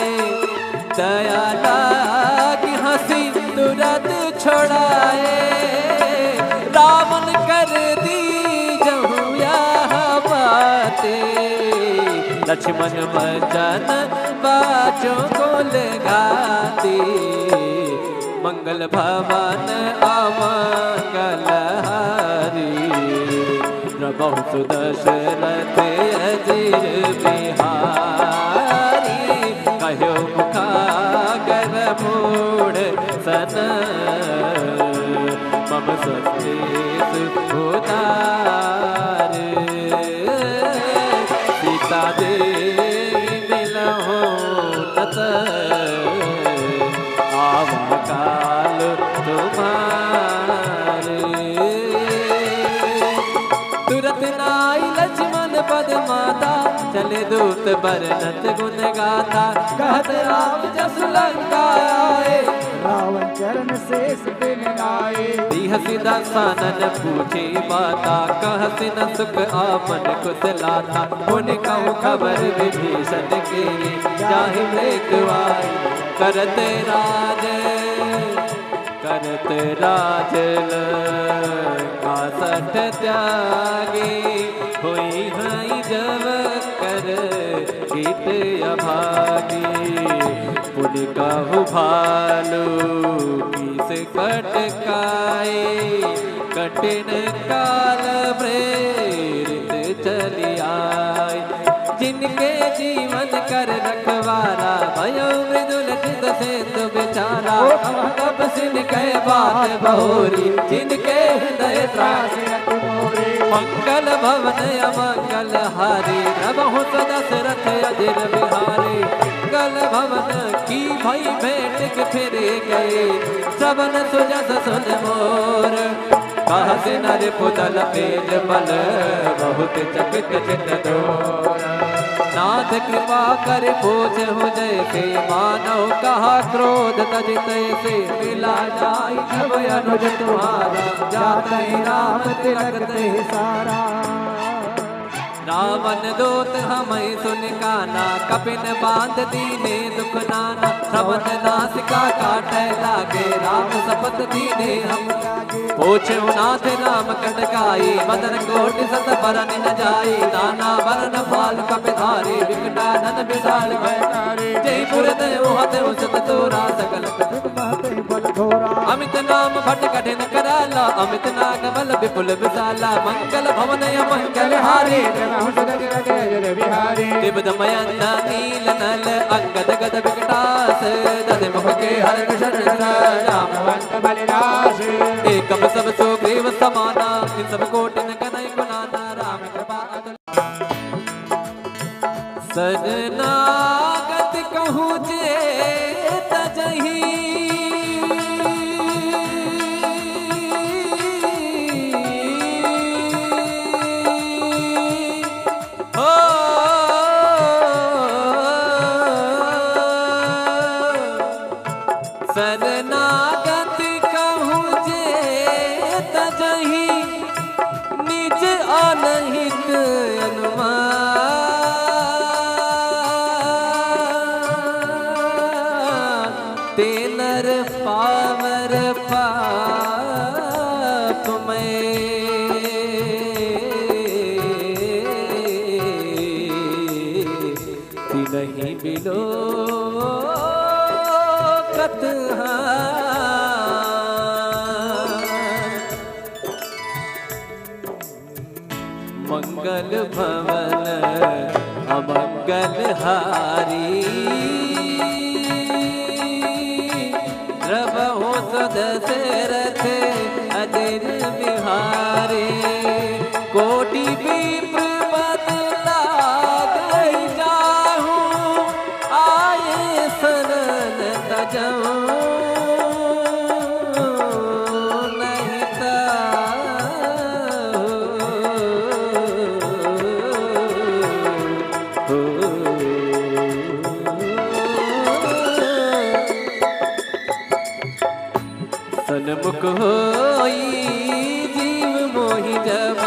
Speaker 1: दया लागी हंसी तुरंत छोड़ाए रावण कर दी जहु यह बातें लक्ष्मण वचन बाचों को लगाती मंगल भवन अमंगल हारी प्रभु सुदशरथ अजीर बिहारी कहो मुखागर मूढ़ सन मम सचेत उदार सीता देवी मिलहो नत आवा काल तुम्हारे तुरत नाई लक्ष्मण पद माता चले दूत बरनत गुण गाथा कहत राम जस लंका आए
Speaker 2: रावण चरण शेष दिन आए
Speaker 1: हसी दसानन पूछी माता कहसी न सुख आपन कुशलाता उन कहूँ खबर विभीषण के जाहि मृत्युआई करते राज लंका सठ त्यागी हुई हई जब कर गीत अभागी पुनि कहु भालू किस कटकाए कठिन काल प्रेरित चली आए जिनके जीवन कर रखवारा भयो मृदुल चित से तो बेचारा तब सिन कह बात बहोरी जिनके हृदय त्रास मंगल भवन अमंगल हारी प्रभु दशरथ अजिर बिहारी मंगल भवन की भई भेंट के फिरे गए श्रवण सुजस सुन मोर कहस नर पुतल पेल बल बहुत चकित चित दोर नाथ कृपा कर पूछ हो जैसे मानव कहा क्रोध तजित से मिला जाई जब अनुज तुम्हारा जाते राम तिलक ते सारा रावण दूत हमें सुन काना कपिन बांध दीने दुख नाना श्रवण नासिका काटे लागे राम सपत दीने हम पूछे नाथ राम कटकाई मदन कोटि सत बरन न जाई नाना बरन फाल कपिधारी विकटानन विशाल भयकारी जयपुर देव हते उसत तोरा सकल अमित नाम भट कठिन कराला अमित नाग बल विपुल विशाला मंगल भवन मंगल हारी दिव्यमयंद नील नल अंगद गद विकटास दध मुख के हर राम बलिदास एक सब सुग्रीव समाना इन सब कोटिन कनई गुनाना राम कृपा सजनागत कहूँ जे तजही शरणागत कहूँ जे तजही निज अनहित अनुमान तेनर पावर पाप में नहीं बिलो मंगल भवन अमंगल हारी प्रभु दशरथ सन्मुख होई जीव मोहि जब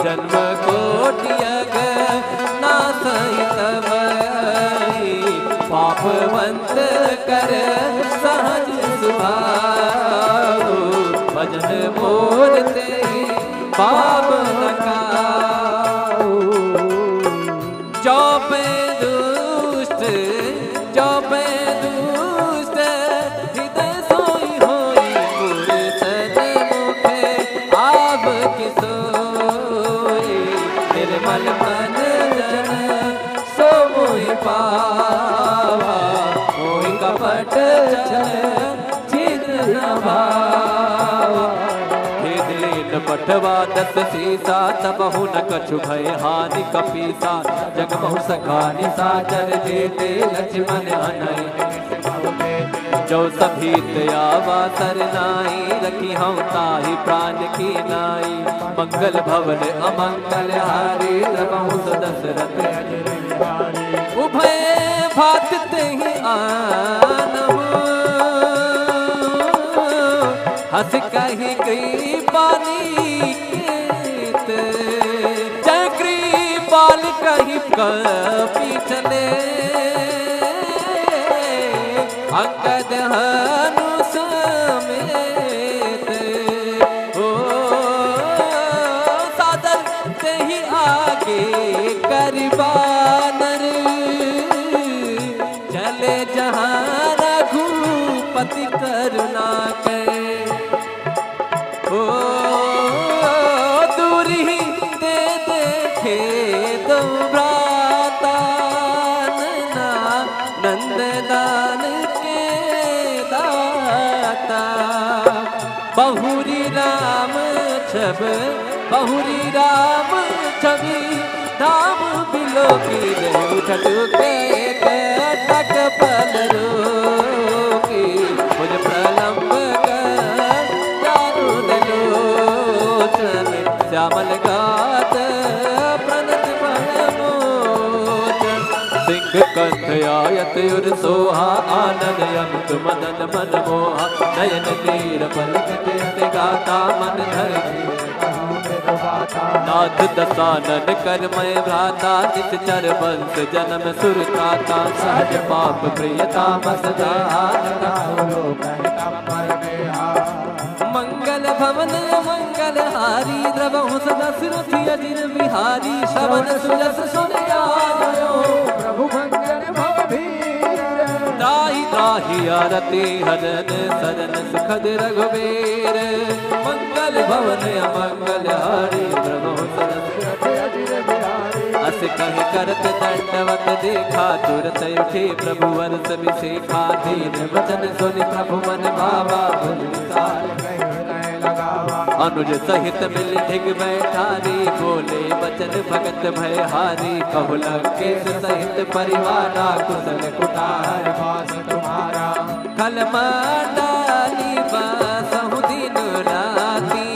Speaker 1: जन्म कोटियग नासहि तब पापवंत कर सहज सुभाव भजन बोलते पाप नकाओ जो पे दुष्ट जो पे दुष्ट हृदय सोई होई गुर सन्मुखे आब के सोई निर्मल मन जन सो मोहि पावा मोहि कपट छिद्र न भावा पठवा दस सीसा तबहु न कछु भय हानि कपीसा जग बहु सखानि साचर जेते लक्ष्मण अनय जो सभीत आवा सरनाई रखी हम ताहि प्राण की नाई मंगल भवन अमंगल हारी रघु दशरथ उभय भात तेहि आनहु हंस कही गई पानी केत चक्री पाल कही कपी चले अंगद हनु समेत ओ सादर तेहि आगे करबानर चले जहाँ रघुपति करुणा के ओ दूरी दे देखे दो भ्राता नंददान के दाता बहुरी राम छब बहुरी राम छवि धाम बिलो की उठटुके टक पल रोकी मुझ प्रलंब श्यामल गात प्रणत मोचन सिंह कंठ आयत युर सोहा आनंद अंत मदन मन मोहा नयन तीर पलक गाता मन धर नाथ दसानन करमय भ्राता नित चर वंश जन्म सुरताता सहज पाप प्रियता मसदा मंगल भवन मंगल हारी द्रवहु सदा सिरथि अजिर बिहारी श्रवण सुजस सुन आयो प्रभु मंगल भवधीर त्राहि त्राहि आरती हरन सरन सुखद रघुबीर मंगल भवन अमंगल हारी द्रवहु सदा सिरथि अजिर बिहारी अस कहि करत दंडवत देखा तुरत उठे प्रभु वर्ष विशेखा दीन वचन सुनि प्रभु मन भावा भुज विसार अनुज सहित मिल ढिग बैठारी बोले बचन भगत भय हारी कहु लंकेश सहित परिवारा कुशल कुटार वास तुम्हारा कल डाली बसहु दिन राती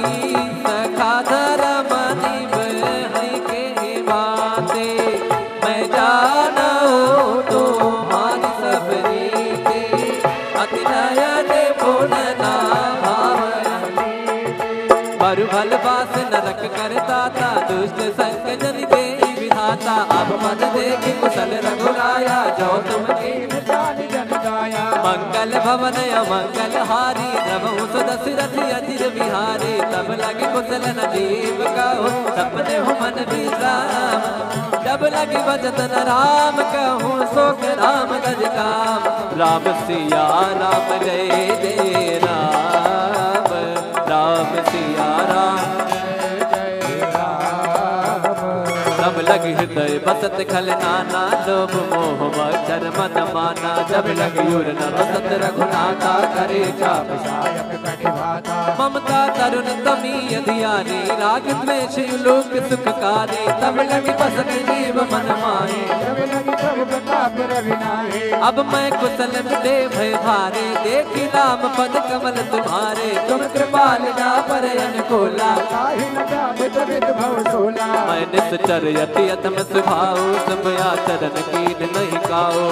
Speaker 1: सखा धर्म निभ हरि के बाते मैं जाना हो तुम्हारी सब रीते अति नयन पूर्ण भल बास नरक करता था दुष्ट संग जन दे विधाता अब मद देख कुशल रघुराया जो तुम जन गाया मंगल भवन अमंगल हारी द्रवहु दशरथ अजिर बिहारी तब लगे कुशल नदीप कहो सपने हो मन विश्राम जब लगे भजन राम कहूँ सोख राम गज काम राम सिया राम जय जय राम राम सिया राम जय राम तब लग हृदय बसत खल नाना लोभ मोह मच्छर मन माना जब लग युर न बसत रघुनाथा करे चाप सायक कटिभाता ममता तरुण तमी धियानी राग द्वेष लोक सुखकारी तब लग बसत जीव मन माहे जब लग प्रभु
Speaker 2: फिर विनाही।
Speaker 1: अब मैं कुशल दे भय भारे, देखी नाम पद कमल तुम्हारे। तुम कृपाल जा पर अनुकूला,
Speaker 2: काहि न जामित विद भव सोला।
Speaker 1: मैं निश्चर यति अतम स्वभाव, सब आचरण कीन नहीं काओ।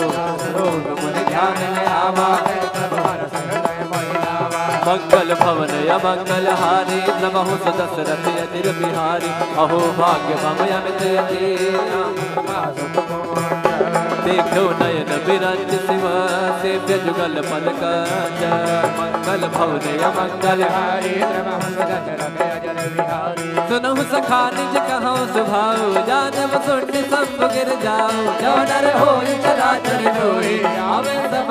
Speaker 2: रोग मुनि ध्यान न आवा, प्रभु हरष हृदय मोहि लावा।
Speaker 1: मंगल भवन अमंगल हारी, नमहु दशरथ अजिर बिहारी। अहो भाग्य मम अमित यति, देखो नयन बिरंज शिव, सेव्य जुगल पद कंज। मंगल भवन अमंगल हारी, सुनहु सखा निज कहौ सुभाऊ। जानव सुन सब गिर जाओ, जो नर होई चराचर जोई। आवे सब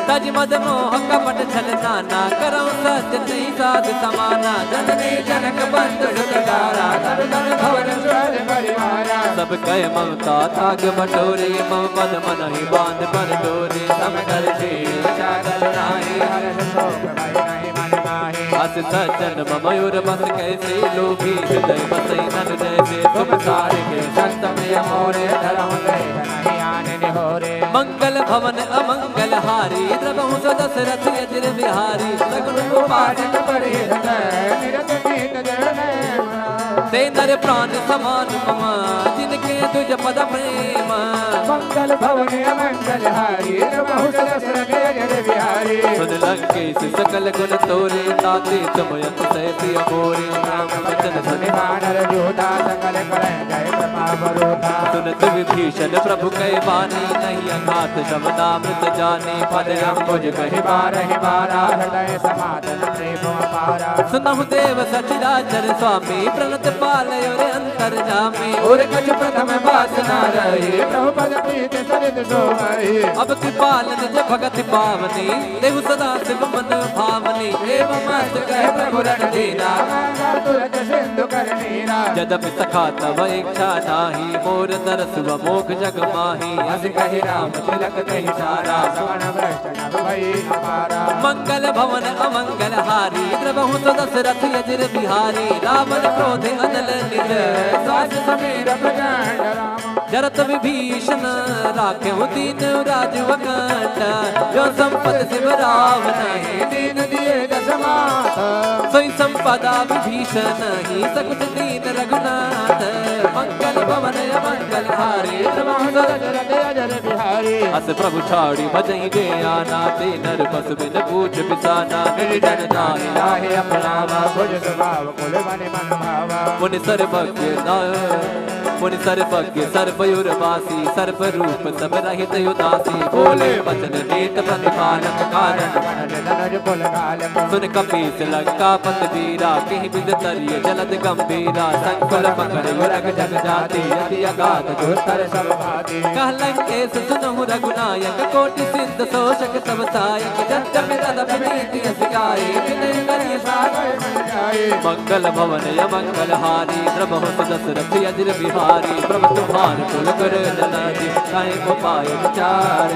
Speaker 1: तज मद मोह कपट छल नाना, करौ सत्य नहीं साध समाना। जननी जनक बंद सुत तारा, धन धन भवन सुर परिवारा। सब कह ममता ताग बटोरे, मम पद मन ही बांध पर डोरे। सम कर चागल नाही, हर्ष शोक भय नहीं मन माही। अस सज्जन मयूर बस कैसे, लोभी हृदय बसई नन जैसे। तुम सारे के संत प्रिय मोरे, धरम गए नहीं आने निहोरे। मंगल भवन अमंगल हारी, द्रवहु दशरथ अजिर बिहारी। सगुन उपासक
Speaker 2: परि हृदय, निरत नीत जन
Speaker 1: ते नर प्राण समान मम, जिनके तुझ पद प्रेम।
Speaker 2: मंगल भवन अमंगल हारी, प्रभु दशरथ अजिर बिहारी।
Speaker 1: सुन लंकेश सकल गुण तोरे, ताते तुम यत से प्रिय मोरे। राम वचन सुनि
Speaker 2: वानर योधा, सकल करै जय प्रताप रूधा।
Speaker 1: सुनत विभीषण प्रभु कै बानी, नहीं अघात शब्दामृत जाने। पद अम्बुज कहि
Speaker 2: बारहि बारा, हृदय समाधन प्रेम अपारा।
Speaker 1: सुनहु देव सचराचर स्वामी, प्रणत पालय रे अंतर जामी।
Speaker 2: और कछ प्रथम वासना रही, प्रभु पद प्रीत सरित सोमहि।
Speaker 1: अब कृपाल निज भगत पावनी, देहु सदा शिव मन भावनी। एव मस्त कह प्रभु रणधीरा,
Speaker 2: तुरत सिंधु कर नीरा।
Speaker 1: यद्यपि सखा तव इच्छा नाही, मोर दरस व मोख जग माही।
Speaker 2: हस कहि राम तिलक कहि सारा, सवन भ्रष्ट नभ भई अपारा।
Speaker 1: मंगल भवन अमंगल हारी, द्रवहु दशरथ अजिर बिहारी। रावण क्रोधे अनल निज,
Speaker 2: सास समीर प्रचंड राम।
Speaker 1: जरत विभीषण राखे दीन राजु अकंठ। जो संपत शिव रावण
Speaker 2: दीन दिए दस माथ।
Speaker 1: सोई संपदा विभीषण ही, सकुच दीन रघुनाथ। मंगल भवन अमंगल हारी,
Speaker 2: दशरथ अजिर बिहारी।
Speaker 1: अस प्रभु छाड़ी भजई जे आना। ते नर पशु बिन पूछ बिसाना, निर्जन नाहि
Speaker 2: राहे अपनावा। भुज स्वभाव कुल मन मन भावा।
Speaker 1: मुनि सर्वज्ञ मुनि सर्वज्ञ सर्वयुरवासी। सर्व रूप सब रहित उदासी, बोले वचन नीत प्रतिपालक कारण। सुन कपीस लंका पत वीरा, कहीं बिद तरिय जलद गंभीरा। संकुल पकड़ युरग जग जाति, यदि अगाध दुस्तर सब भाति। कह लंकेश सुनहु रघुनायक, कोटि सिद्ध शोषक सब सायक। जब जब तदप नीति सिखाए, विनय करि सागर बन जाए। मंगल भवन अमंगल हारी, द्रवहु दशरथ अजिर बिहारी। प्रभु तुम्हार कुल कर जनाजी, काहे को पाए विचार।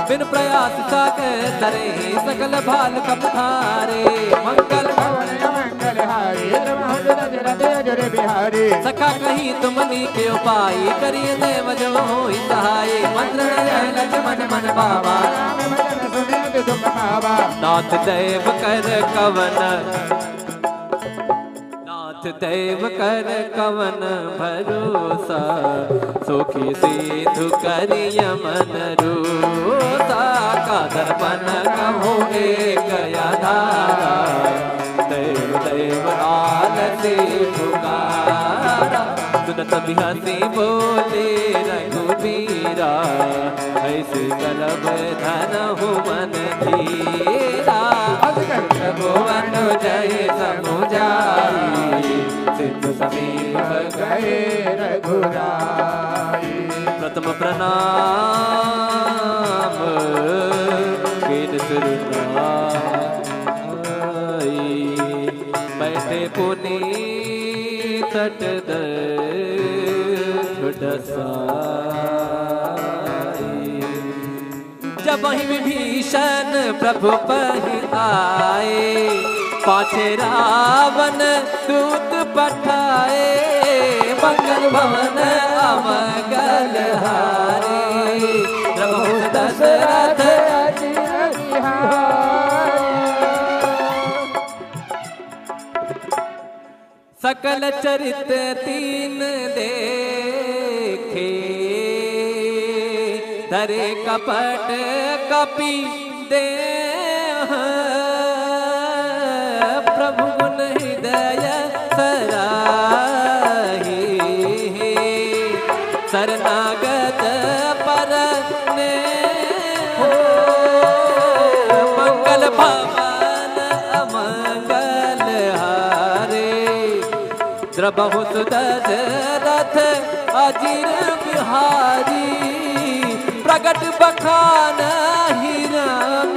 Speaker 1: बिन प्रयास सागर तरे, सकल भाल कपधारे। मंगल
Speaker 2: भवन अमंगल हारी, प्रभु दशरथ अजिर बिहारी।
Speaker 1: सखा कहीं तुमनी के उपाय, करिय देव जो होई सहाय। मंत्र लक्ष्मण मन बाबा,
Speaker 2: राम भजन सुनित दुख पावा।
Speaker 1: नाथ देव कर कवन, नाथ देव कर कवन भरोसा। सुखी सिद्धु करिय मन रोसा। का दर्पण कहो एक आधारा, देव देव आलसी पुकारा। सुनत बिहसी बोले रघुबीरा, ऐसे करब धनहु मन धीरा। भुवन जय समुझाई, सिद्ध समीप
Speaker 2: गए रघुराई।
Speaker 1: प्रथम प्रणाम कीन सुरनाई। बैठे पुनी तट जब वही विभीषण प्रभु पहि आए। पाछे रावण दूत पठाए, मंगल भवन अमंगल हारे। दशरथ
Speaker 2: अजिर बिहारी।
Speaker 1: सकल चरित तीन देखे, धरे कपट कपि दे, प्रभु गुण हृदय सराही, शरणागत पर ने मंगल भवन अमंगल हारे, द्रबहु दशरथ अजिर बिहारी, प्रगट बखान ही राम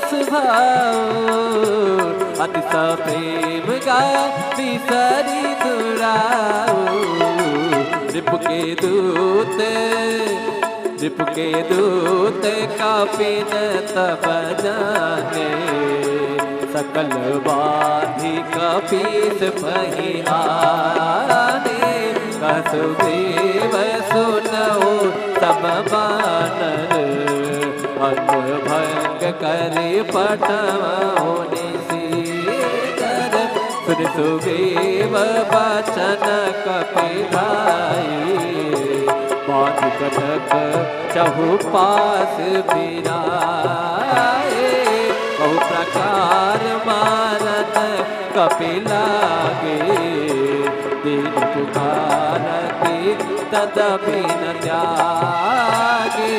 Speaker 1: स्वभाव, अति प्रेम गा बिसरी दुराओ, रिपु के दूत कापिन तब जाने, सकल बाधि कपीस पहियाने, कसुदेव सुनओ तब बानर, अन्न भंग करे पटवाओने सीकर, सुन सुग्रीव बचन कपिधाई, बांध कटक चहुपास बिराए, बहु प्रकार मारत कपिलागे, दीन पुकारती तदपि न त्यागे,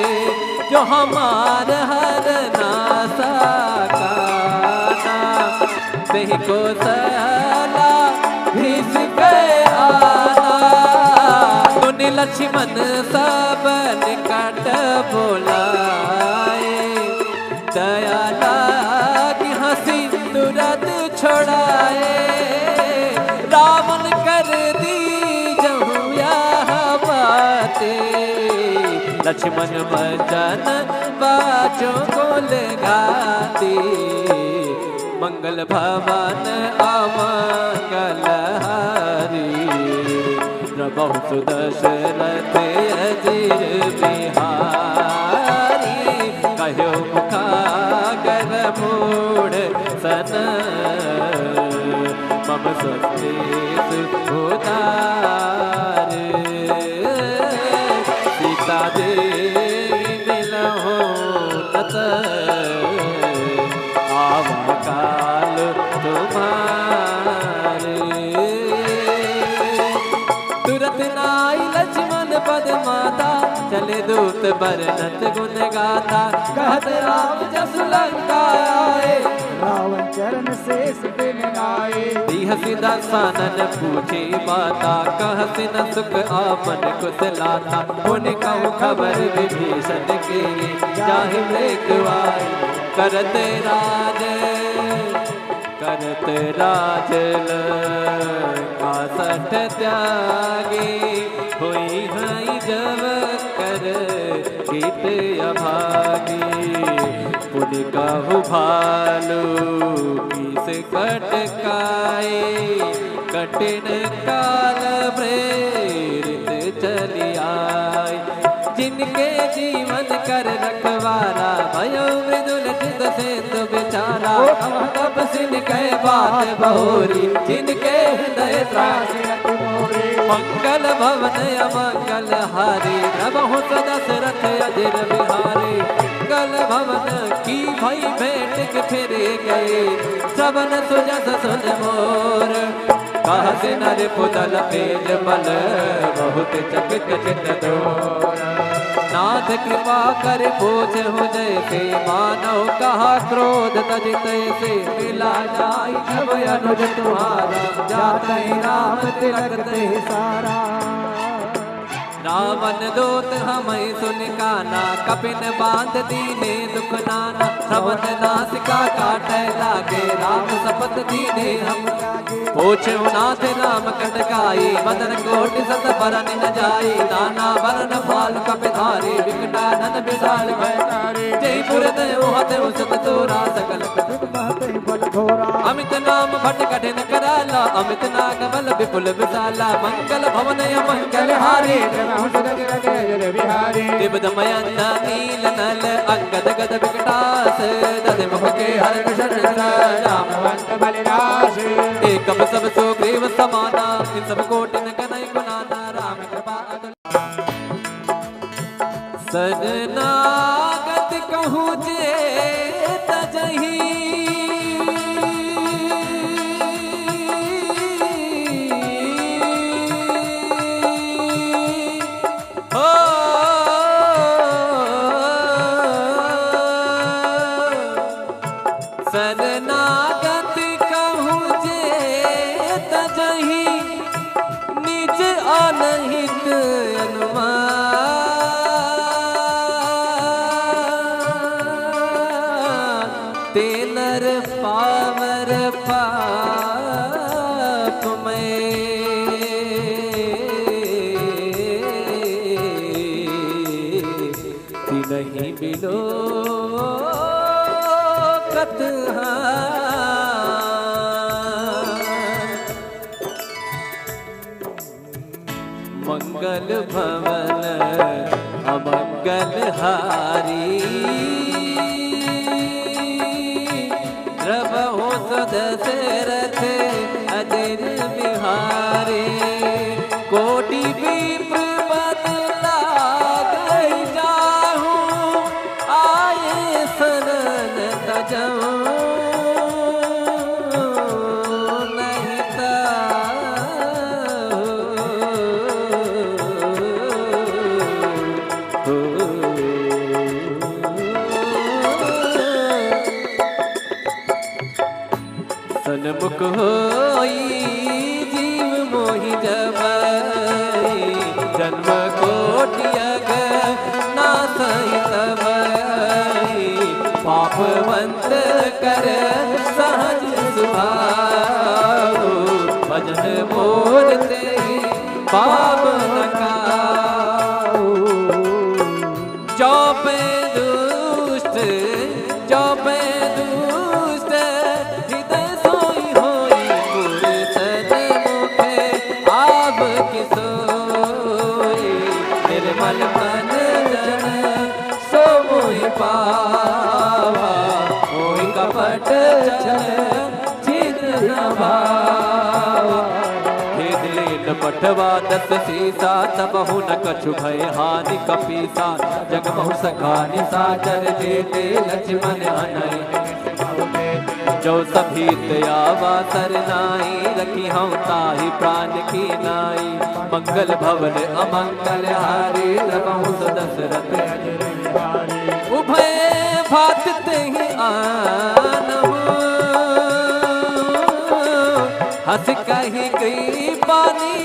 Speaker 1: जो हमार हर नासा काना, देहि को सला भीष गए आना, मुनि लक्ष्मण सब निकट बोलाए, दया लागी हंसी तुरंत छोड़ाए, रावण कर दी जहु यह बातें, लक्ष्मण वचन बाजों को लगाती, मंगल भवन अमंगल हारी, प्रभु दशरथ अजिर बिहारी, कहो मुखागर मूढ़ सन, मम संदेश उदार, सीता देवी मिलहो तत, आवा काल तुम्हारे, तुरत नाई लक्ष्मण पद माता, चले दूत बरनत गुण गाथा, कहत राम जसु लंका आए,
Speaker 2: रावण चरण शेष बिन नाए,
Speaker 1: हसी दसानन पूछी माता, कहसी न सुख आपन कुशलाता, पुन कहूँ खबर विभीषण की, जाहि मृत्युआई करत राज लंका सठ त्यागी, हुई हई जब कर गीत अभागी, पुन कहु भालू किस कटकाए, कठिन काल प्रेरित चली आए, जिनके जीवन कर रखवारा, भयो मृदुल चित सेतु बेचारा, तब सिन कह बात बहोरी, जिनके हृदय त्रासी मंगल भवन अमंगल हारी, प्रभु दशरथ अजिर बिहारी, मंगल भवन की भई भेंट के फिरे गए, श्रवण सुजस सुन मोर, कहसी नर पुतल तेज बल, बहुत चकित चित डोर, नाथ कृपा कर पूछ हो जैसे, मानव कहा क्रोध तजित से, मिला जाई जब अनुज तुम्हारा, जाते राम तिलक ते सारा, रावण दूत हमें सुन काना, कपिन बांध दीने दुख नाना, श्रवण नासिका काटे लागे, राम सपत दीने हम पूछे नाथ राम कटकाई, बदन कोटि सत बरन न जाई, नाना बरन फाल कपिधारी, विकटानन विशाल भयकारी, जयपुर देव हते सत तोरा, सकल बल घोरा, अमित नाम भट कठिन कराला, अमित नाग बल विपुल विशाला, मंगल भवन अमंगल हारी,
Speaker 2: बिहारी
Speaker 1: दिव्यमयंद नील नल अंगद गद विकटास दध मुख के हरण शरण
Speaker 2: रामवंत बलिदास
Speaker 1: एकम सब सुग्रीव समाना इन सब कोटिन कनई गुनाना राम कृपा सजनागत कहूँ जे तजही शरणागत कहूँ जे तजही निज अनहित अनुमान तेनर पावर पाप में नहीं मिलो मंगल भवन अमंगल हारी द्रवहु सदशरथ अजिर बिहारी कोटि विप्र बदला गई जाहूं आए शरण तजऊं सन्मुख होई जीव मोहि जबई जन्म कोटि अग नासई तबई पापवंत कर सहज सुभाओ भजन मोर ते पाप न काओ जो पे दुष्ट जो पे दुष्ट हृदय सोई होई पुरुष मुखे आब किसोई निर्मल मन जन सो मोहि पावा मोहि कपट चित न भावा पठवा दस सीसा तबहु न कछु भय हानि कपीसा जगमहु सखानि साचर जेते लक्ष्मण हनई जो सभीत आवा सरनाई रखी हम ताहि प्राण की नाई मंगल भवन अमंगल हारी रबहु दशरथ उभय भात तेहि आनहु हंस कही गई पानी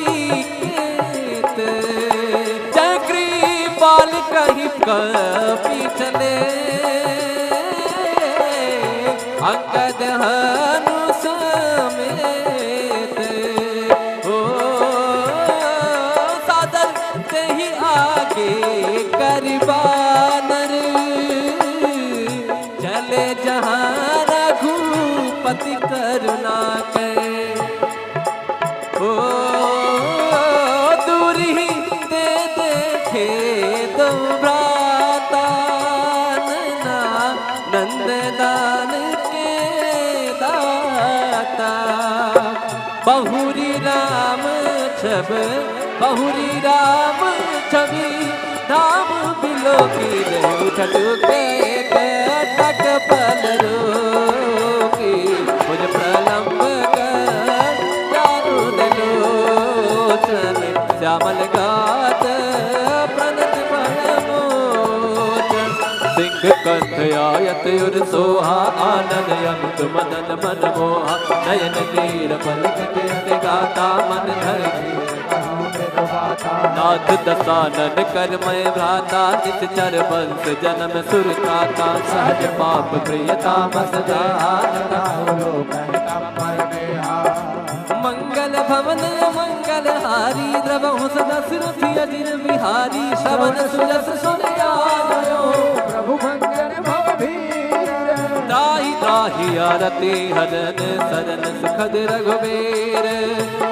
Speaker 1: चक्री पाल कही कपी चले अंगद हनु समेत हो सादर ते ही आगे करबानर चले जहाँ रघुपति करुणा के ओ दूरी दे देखे दो भ्राता नंददान के दाता बहुरी राम छब बहुरी राम छवि धाम बिलो की उठट के तट पल रोकी मुझ प्रलंब श्यामल गात प्रणत मोचन सिंह कंठ आयत उर सोहा आनंद अमित मदन मन मोहा नयन नीर पलक के गाता मन धर नाथ दसानन कर मैं भ्राता निश्चर वंश जन्म सुरताता सहज पाप प्रियता मसदा मंगल भवन मंगल हारी द्रवहु सदशरथ अजिर बिहारी श्रवण सुजस सुनयायो
Speaker 2: प्रभु मंगल भवभीर
Speaker 1: त्राहि त्राहि आरती हरन सरन सुखद रघुबीर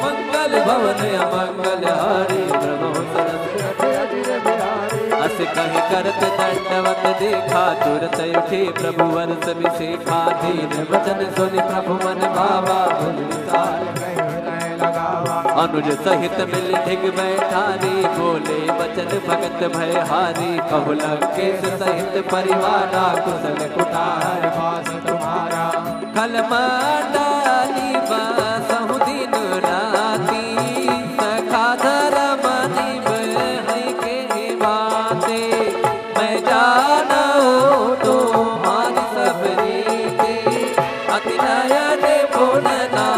Speaker 1: मंगल भवन अमंगल हारी द्रवहु सदशरथ अजिर बिहारी अस कहीं करत दंडवत देखा, तुरत उठे प्रभु वर्ष विशेखा। दीन वचन सुनि प्रभु मन भावा, अनुज सहित मिल ढिग बैठारी, बोले वचन भगत भय हारी। कहु लंकेश सहित परिवारा, कुशल कुठार वास तुम्हारा। खल मंडाली बसहु दिन राती, सखा धर्म निभ के बाते। मैं जाना तुम्हारी सब रीते, अति नयन पुनना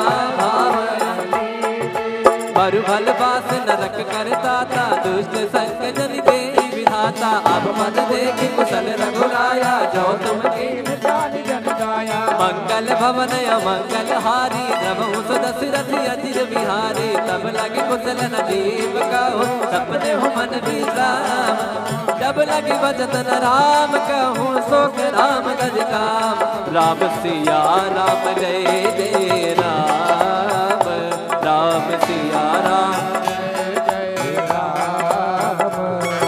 Speaker 1: बरु भल बास नरक कर दाता, दुष्ट संग जन दे विधाता। अब मत देखि कुशल रघुराया, जो तुम कीन जान जन गाया। मंगल भवन अमंगल हारी, द्रवहु सुदशरथ अजिर बिहारी। तब लगे कुशल न जीव कहो, सपने हो मन विश्राम। जब लगे भजत न राम कहूँ, सोख राम गज काम। राम सिया राम जय जय राम, राम सिया राम जय राम।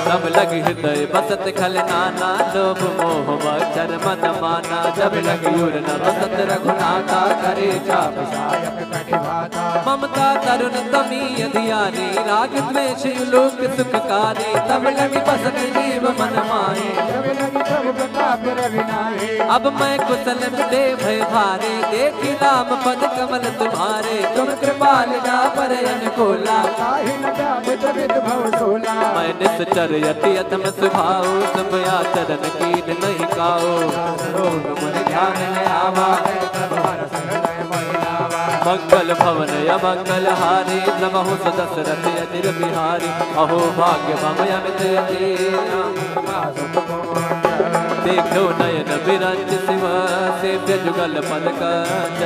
Speaker 1: तब लगी हृदय बसत खल नाना, लोभ मोह मच्छर मद माना। जब लगी उर न बसत रघुनाथा, करे चाप सायक कटिभाता। ममता तरुण तमी अधियानी, राग द्वेष लोक सुखकारी। तब लगी बसत जीव मन माहे, जब लगी प्रभु प्रताप रविनाहे। अब मैं कुशल दे भय भारे, देखी नाम पद कमल तुम्हारे। तुम कृपाल जा पर अनुकूला, काहि न जात विद भव सोला। मैं निश्चर यति अतम स्वभाव, सब आचरण कीन नहीं काओ। रोग मन ध्यान न आवा, प्रभु हरष हृदय महिलावा। मंगल भवन अमंगल हारी, द्रवहु सुदशरथ अजिर बिहारी। अहो भाग्य मम अमित अधीना, देखो नयन बिरंज शिव, सेव्य जुगल पद कंज।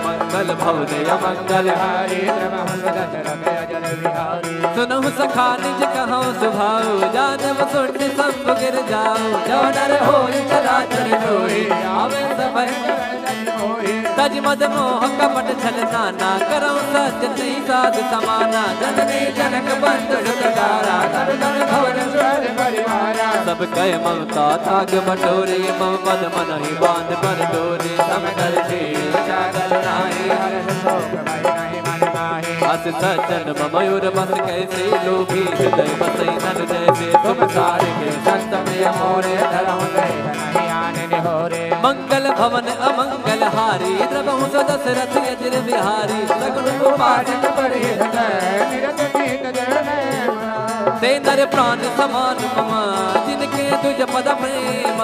Speaker 1: मंगल भवन अमंगल हारी, द्रवहु सुदशरथ अजिर बिहारी। सुनहु सखा निज कहौ सुभाऊ, जानव सुन सब गिर जाओ। जो नर होई चराचर लोई, आवे सब तज मद मोह कपट छल नाना। करौ सत्य नहीं साध समाना, जननी जनक बंधु सुतदारा। कर धन भवन स्वर परिवारा, सब कह ममता ताग बटोरे। मम पद मन ही बांध पर डोरे, सम कर जागल नाही। हर्ष शोक भय नहीं मन माहे, अस सज्जन मयूर बस कैसे। लोभी हृदय बसई नन जैसे, तुम सारे के संत प्रिय मोरे। धरहु देह नहीं आने निहोरे। मंगल भवन अमंगल हारी, द्रवहु सुदशरथ अजिर बिहारी। सगुन उपासक बड़े हृदय, निरत कीन जन ते नर प्राण समान मम, जिनके तुझ पद प्रेम।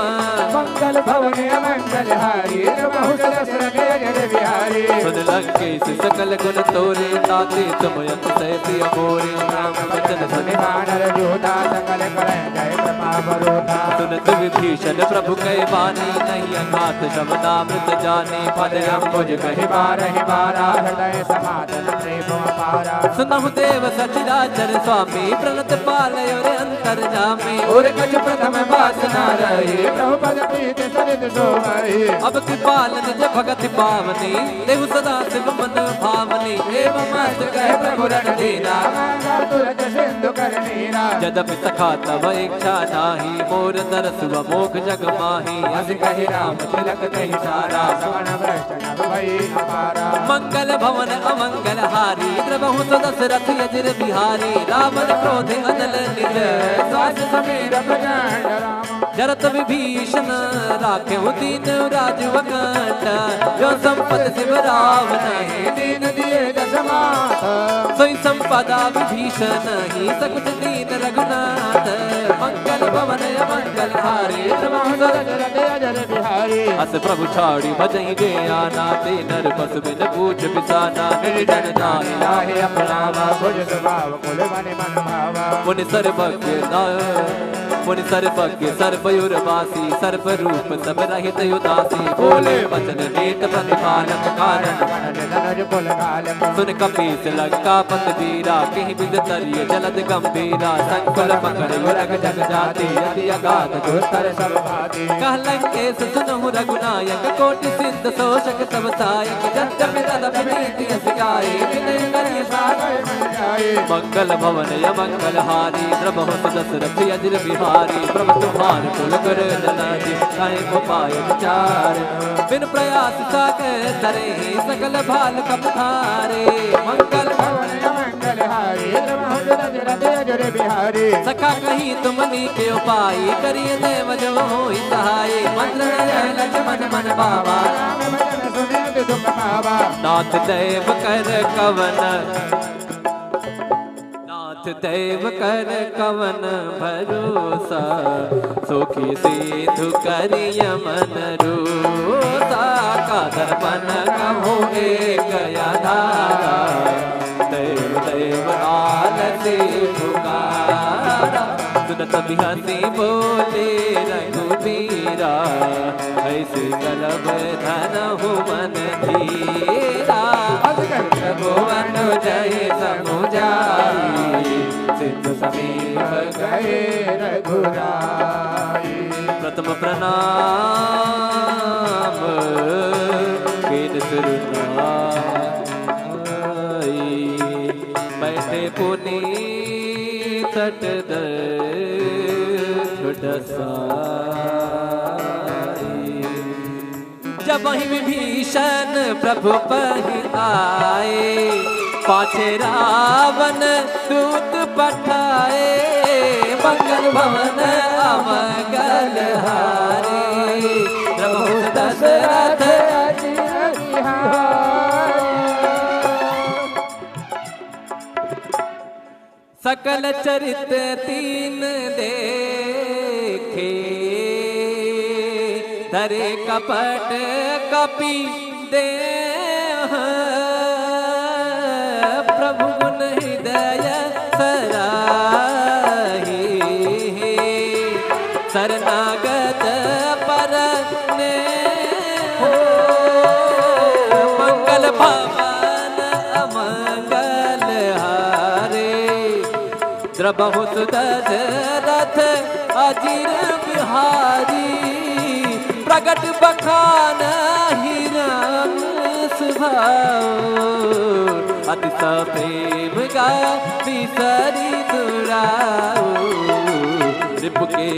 Speaker 1: मंगल भवन अमंगल हारी, द्रवहु सुदशरथ अजिर बिहारी। सुन लंकेश सकल गुण तोरे, ताते तुम अतिशय प्रिय मोरे। राम वचन सुनि वानर योधा, सकल करै जय प्रताप रोधा। सुनत विभीषण प्रभु कहि बानी, नहीं अघात शमनामृत जाने। पद अम्बुज कहि बारहि बारा, हृदय समाधन प्रेम अपारा। सुनहु देव सचराचर स्वामी, प्रणत पालय रे अंतर जामे। और कछ प्रथम वासना रही, प्रभु पद प्रीत सरित सोमहि। अब कृपाल निज भगत पावनी, देहु सदा शिव मन भावनी। एव मस्त कह प्रभु रणधीरा, तुरत सिंधु कर नीरा। यद्यपि सखा तव इच्छा नाही, मोर दरस व मोख जग माही। अस कहि राम तिलक कहि सारा, सवर्ण भ्रष्ट नभ भई अपारा। मंगल भवन अमंगल हारी, द्रवहु सुदशरथ अजिर बिहारी। रावण क्रोध अनल निज, सास समीर प्रचंड राम। जरत विभीषण राखेहु दीन राजु अकंठ। जो संपत शिव रावण, दीन दिए दस माथ। सोई संपदा विभीषण ही, सकुच दीन रघुनाथ। मंगल भवन अमंगल हारी, द्रवहु सुदशरथ अजिर बिहारी। अस प्रभु छाड़ी भजहि जे आना, ते नर पशु बिन पूछ बिसाना। निर्जन नाहि लाहे अपनावा, भुज स्वभाव कुल मन मन भावा। मुनि सर्वज्ञ मुनि सर्वज्ञ सर्वयुर वासी, सर्व रूप सब रहित उदासी। बोले वचन नीत प्रतिपालक, कारण
Speaker 2: धनुज पुल काल
Speaker 1: सुन कपीस लंका पत वीरा कहीं बिद तरिय जलद गंभीरा संकुल पकड़ युरग जग जाति अति अगाध दुस्तर सब भाति कह लंकेश सुनहु रघुनायक कोटि सिद्ध शोषक सब सायक जब जब तद प्रीति यस गाए विनय करिय सागर मन जाए मंगल भवन य मंगल हारी द्रवहु दशरथ अजिर बिहारी प्रभु तुम्हार कुल कर जनादि काहे उपाय विचार बिन प्रयास सागर तरे सकल भाल कपधारे मंगल
Speaker 2: भवन मंगल हारी द्रवहु दशरथ अजिर बिहारी
Speaker 1: सखा कहीं तुमनी के उपाय करिए देव जो होई सहाय मंत्र लक्ष्मण मन बाबा
Speaker 2: राम भजन सुने दुख पावा
Speaker 1: नाथ देव कर कवन नाथ देव कर कवन भरोसा सुखी सिद्धु करिय मन रोसा का दर्पण कहो एक आधारा देव देव आलसी पुकारा सुनत बिहसी बोले रघुबीरा ऐसे करब धनहु मन धीरा भुवन जय समुझाई सिद्ध समीप
Speaker 2: गए रघुराई
Speaker 1: प्रथम प्रणाम कीन सुरनाई बैठे पुनी तट जब वही विभीषण प्रभु पहि आए पाछे रावण दूत पठाए मंगल भवन अमंगल हारे प्रभु दशरथ
Speaker 2: अजिर बिहारी
Speaker 1: सकल चरित तीन देखे धरे कपट कपि दे प्रभु गुण हृदय सराही शरणागत पर ने मंगल भवन अमंगल हारे द्रबहु दशरथ अजिर बिहारी प्रगट बखान हिरम सुभाओ अति प्रेम गा बिसरी दुराओ रिपु के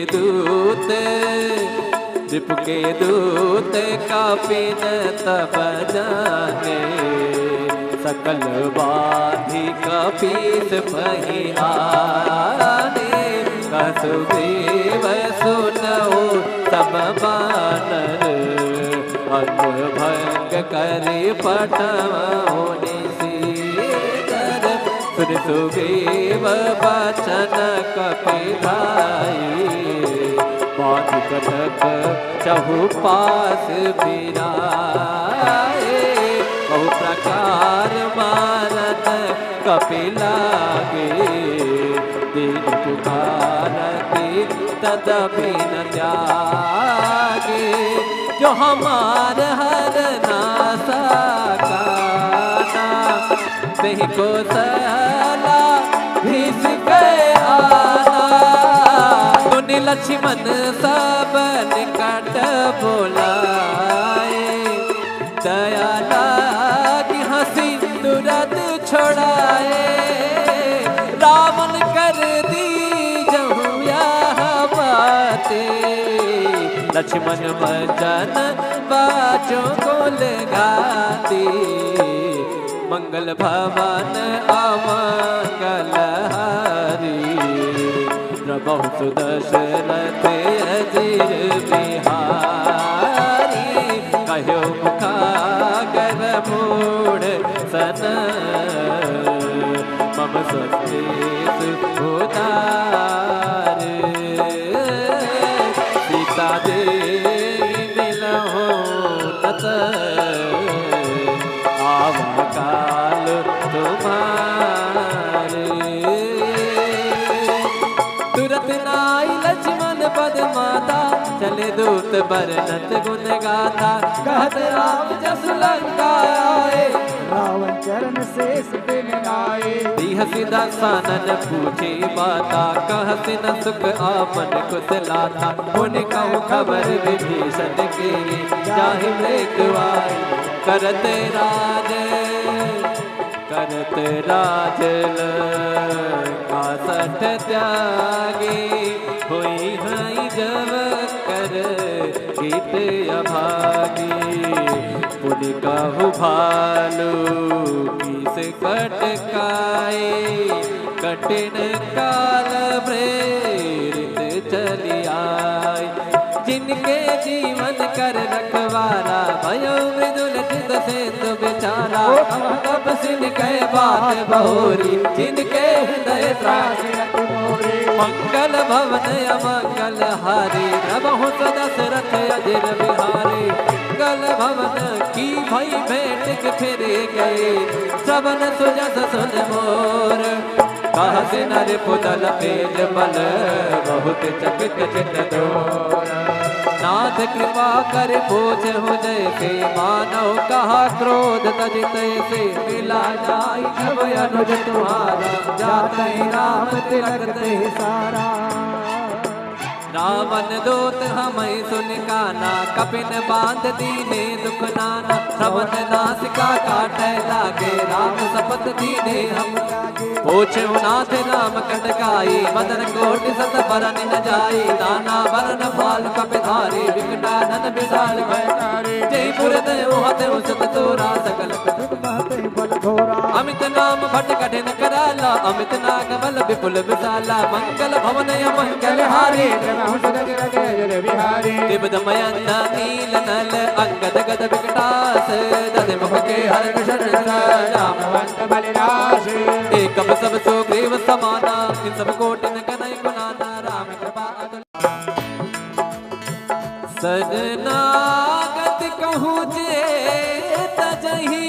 Speaker 1: दूत कपिन तब जाने सकल बाधि कपीस पहियाने कसुदेव सुनओ सब बानर अंग भंग करे पटवोनि सीकर सुन सुग्रीव बचन कपिधाई बात कटक चहुपास बिराए बहु प्रकार मारत कपिलागे दीन पुकारती तदपि न त्यागे जो हमार हर नासा काना तेहि को सला भीष के आना तुनि लक्ष्मण सब निकट बोलाए दया लागी हंसी तुरंत छोड़ाए रावण कर दी जहु यह बाते लक्ष्मण भजन बाचों को लगाती मंगल भवन अमंगल हारी प्रभु सुदशरथ अजिर बिहारी कहो मुखागर मूढ़ सन मम सत्तेस उदार सीता देवी मिलहो नत आवा काल तुम्हारे तुरत नाई लक्ष्मण पद माता चल चले दूत बरनत गुण गाथा कहत राम जस लंका आए
Speaker 2: रावण चरण शेष दिन आए
Speaker 1: हसी दासानन पूछे बाता कहत न सुख आपन कुशलाता उन कहूँ खबर विभीषण के जाहि मृत्युआई करते राज लंका सठ त्यागी हुई हई जब कर गीत अभागी पुन कहु भालू किस कटकाए कठिन काल प्रेरित चली आए जिनके जीवन कर रखवारा भयो मृदुल चित सेतु बेचारा तब सिन कह बात बहोरी जिनके हृदय त्रासी मंगल भवन अमंगल हारी नमः दशरथ अजिर बिहारी मंगल भवन की भई भेंट के फिरे गए सबन सुजस सुन मोर कहत नर पुतल पेज बल बहुत चकित चित डोर नाथ कृपा कर पूछ हो जैसे मानव कहा क्रोध तजित से मिला जाई जब अनुज तुम्हारा जाते राम तिलक ते सारा रावण दूत हमें सुन काना कपिन बांध दीने दुख नाना श्रवण नासिका काटे लागे राम सपत दीने हम पूछे नाथ राम कटकाई मदन कोटि सत बरन न जाई नाना बरन फाल कपिधारी विकटानन विशाल भयकारी जयपुर देव हते सत तोरा सकल अमित नाम भट कठिन कराला अमित नाग बल विपुल विशाला मंगल भवन मंगल हारी दिव्यमयंता नील नल अंगद गद विकटास दद मुख के हर कृष्ण रामवंत बलिदास एक सब सुग्रीव समाना इन सब कोटिन कनई गुनाना राम कृपा सजनागत कहूँ जे तजही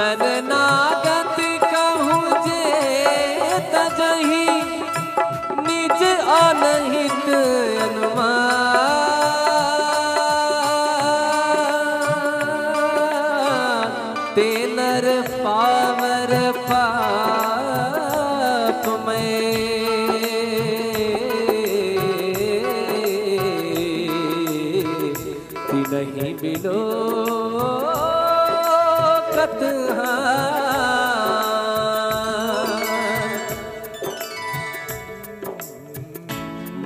Speaker 1: शरणागत कहूँ जे तजही निज अनहित अनुमान तेनर पावर पाप में नहीं बिलो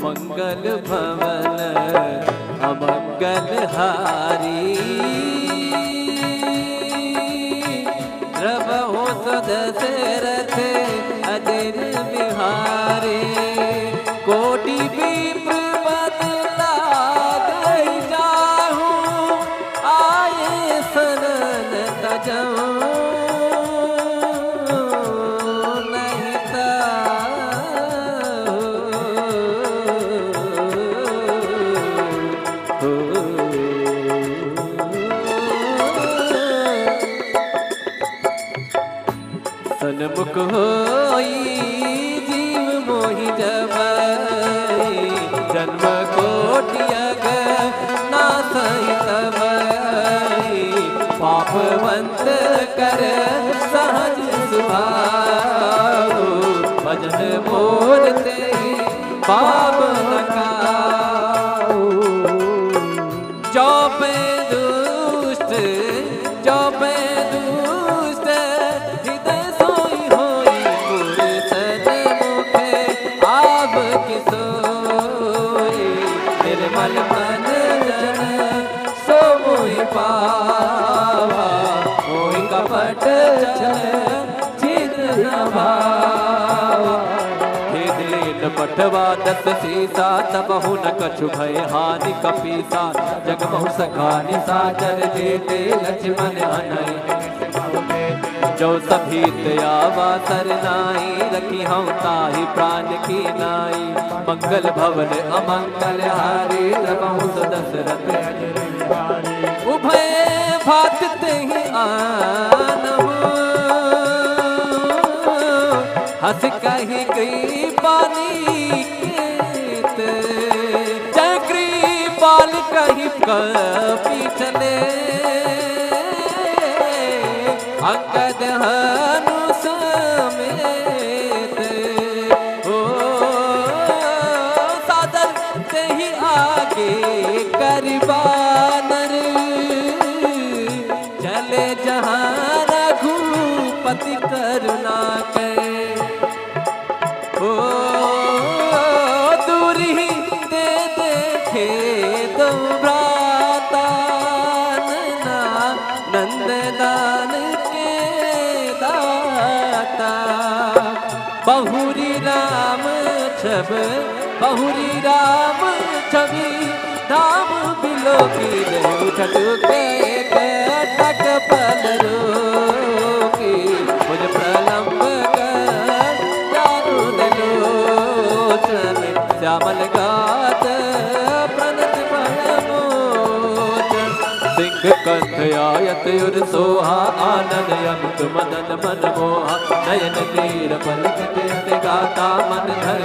Speaker 1: मंगल भवन अमंगल हारी रबहो सदशरथ अजिर बिहारी कोटि विप्र बदला गई जाहूँ आए शरण तजऊँ सन्मुख होई जीव मोहि जबई जन्म कोटि अग नासहि तबई पापवंत कर सहज सुभाऊ भजन मोर ते पाप न काऊ जो पे दुष्ट जो पे दुष्ट हृदय सोई होई पुरसन मुखे आब किसोई निर्मल मन जन सो मोहि पावा मोहि कपट छिद्र न भावा पठवा दस सीसा तबहु न कछु भय हानि कपीसा जगमहु सखानि साचर देते लक्ष्मण हनई जो सभी दयावा सरनाई रखी हम ताहि प्राण की नाई मंगल भवन अमंगल हारी रबहु सदस दशरथ अजिर बिहारी। उभय भात ही आनहु हस कही कृपाली केत जय कृपाल कही कपि चले अंगद हनु समेत हो सादर ते ही आगे करबानर चले जहाँ रघुपति करुणा के हो दूरी दे देखे दो भ्राता नंददान बहुरी राम छब बहुरी राम छवि धाम बिलो की उठक टक पलरो की मुझ प्रलंब कर चारु दलोचन श्यामल गात प्रणत मोचन सिंह कंठ आयत उर सोहा आनंद अमित मदन मन मोहा नयन तीर पलक गाता मन धर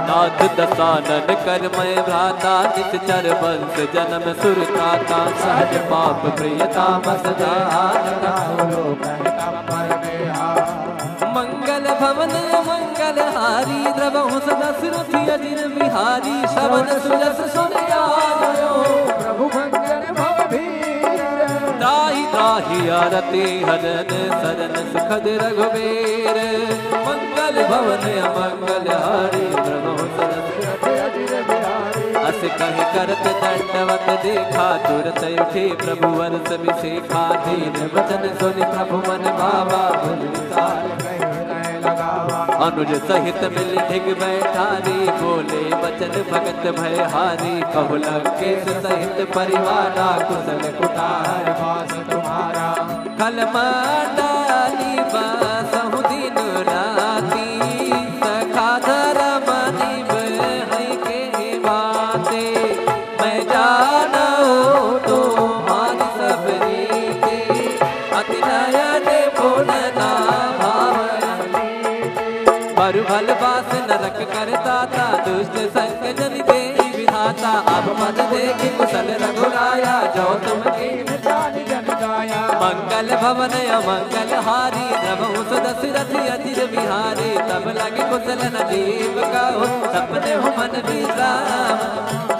Speaker 1: नाथ दसानन कर मैं भ्राता नित चर वंश जन्म सुरताता सहज पाप प्रियता मंगल भवन मंगल हारी द्रवहु सदा सुरथि अजिर बिहारी श्रवण सुजस सुन आयो प्रभु मंगल त्राहि त्राहि आरती हरन सरन सुखद रघुबीर मंगल भवन अमंगल हारी प्रभु अस कहि करत दंडवत देखा तुरत उठे प्रभु वर्ष विशेखा दीन वचन सुनि प्रभु मन भावा अनुज सहित मिल ढिग बैठारी बोले बचन भगत भय हारी कहु लंकेश सहित परिवारा कुशल कुटार वास तुम्हारा कल डाली बासहु दिन राती सखा धर मनि बहै के बाते मैं जानो तुम्हारी सब रीते अति नयन बोलना बरु भल बास नरक करता दुष्ट संग जन दे विधाता अब मन देखि कुशल रघुराया जो तुम जन गाया मंगल भवन अमंगल हारी द्रवहु दशरथ अजिर बिहारी तब लगे कुशल न जीव कहो सपने हो मन विश्राम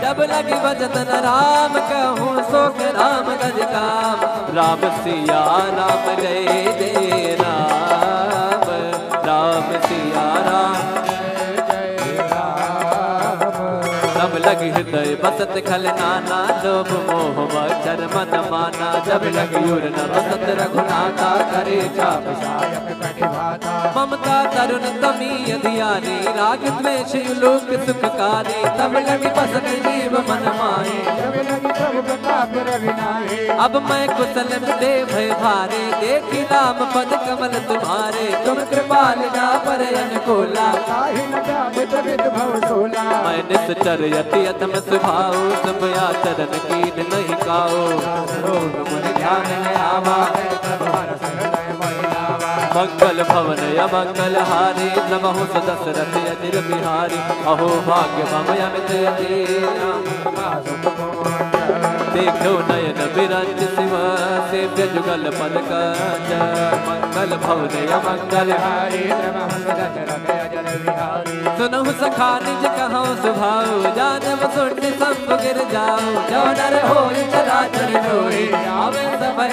Speaker 1: जब लगे भजत न राम कहूँ सोख राम गज काम राम सिया राम जय जय राम राम सिया राम तब लगी हृदय बसत खल नाना लोभ मोह मच्छर मद माना जब लगी उर न बसत रघुनाथा करे चाप ममता तरुण तमी अधियारी राग द्वेष लोक सुखकारी तब लगी बसत जीव मन माहे अब मैं कुशल दे भय भारे देखी राम पद कमल तुम्हारे तुम कृपाल जा पर अनुकूला मैं निश्चर यति अतम सुभाओ सुभया चरण कीन नहीं काओ मुनि ध्यान आवा मंगल भवन अमंगल हारी नमः दशरथ अजिर बिहारी अहो भाग्य मम अमित देखो नयन बिरंज शिव सेव्य जुगल पद कंज मंगल भवन अमंगल हारी सुनहु सखा निज कहूँ सुभाओ जानव सुन संग गिर जाओ जो डर हो चराचर डोरी आवे सब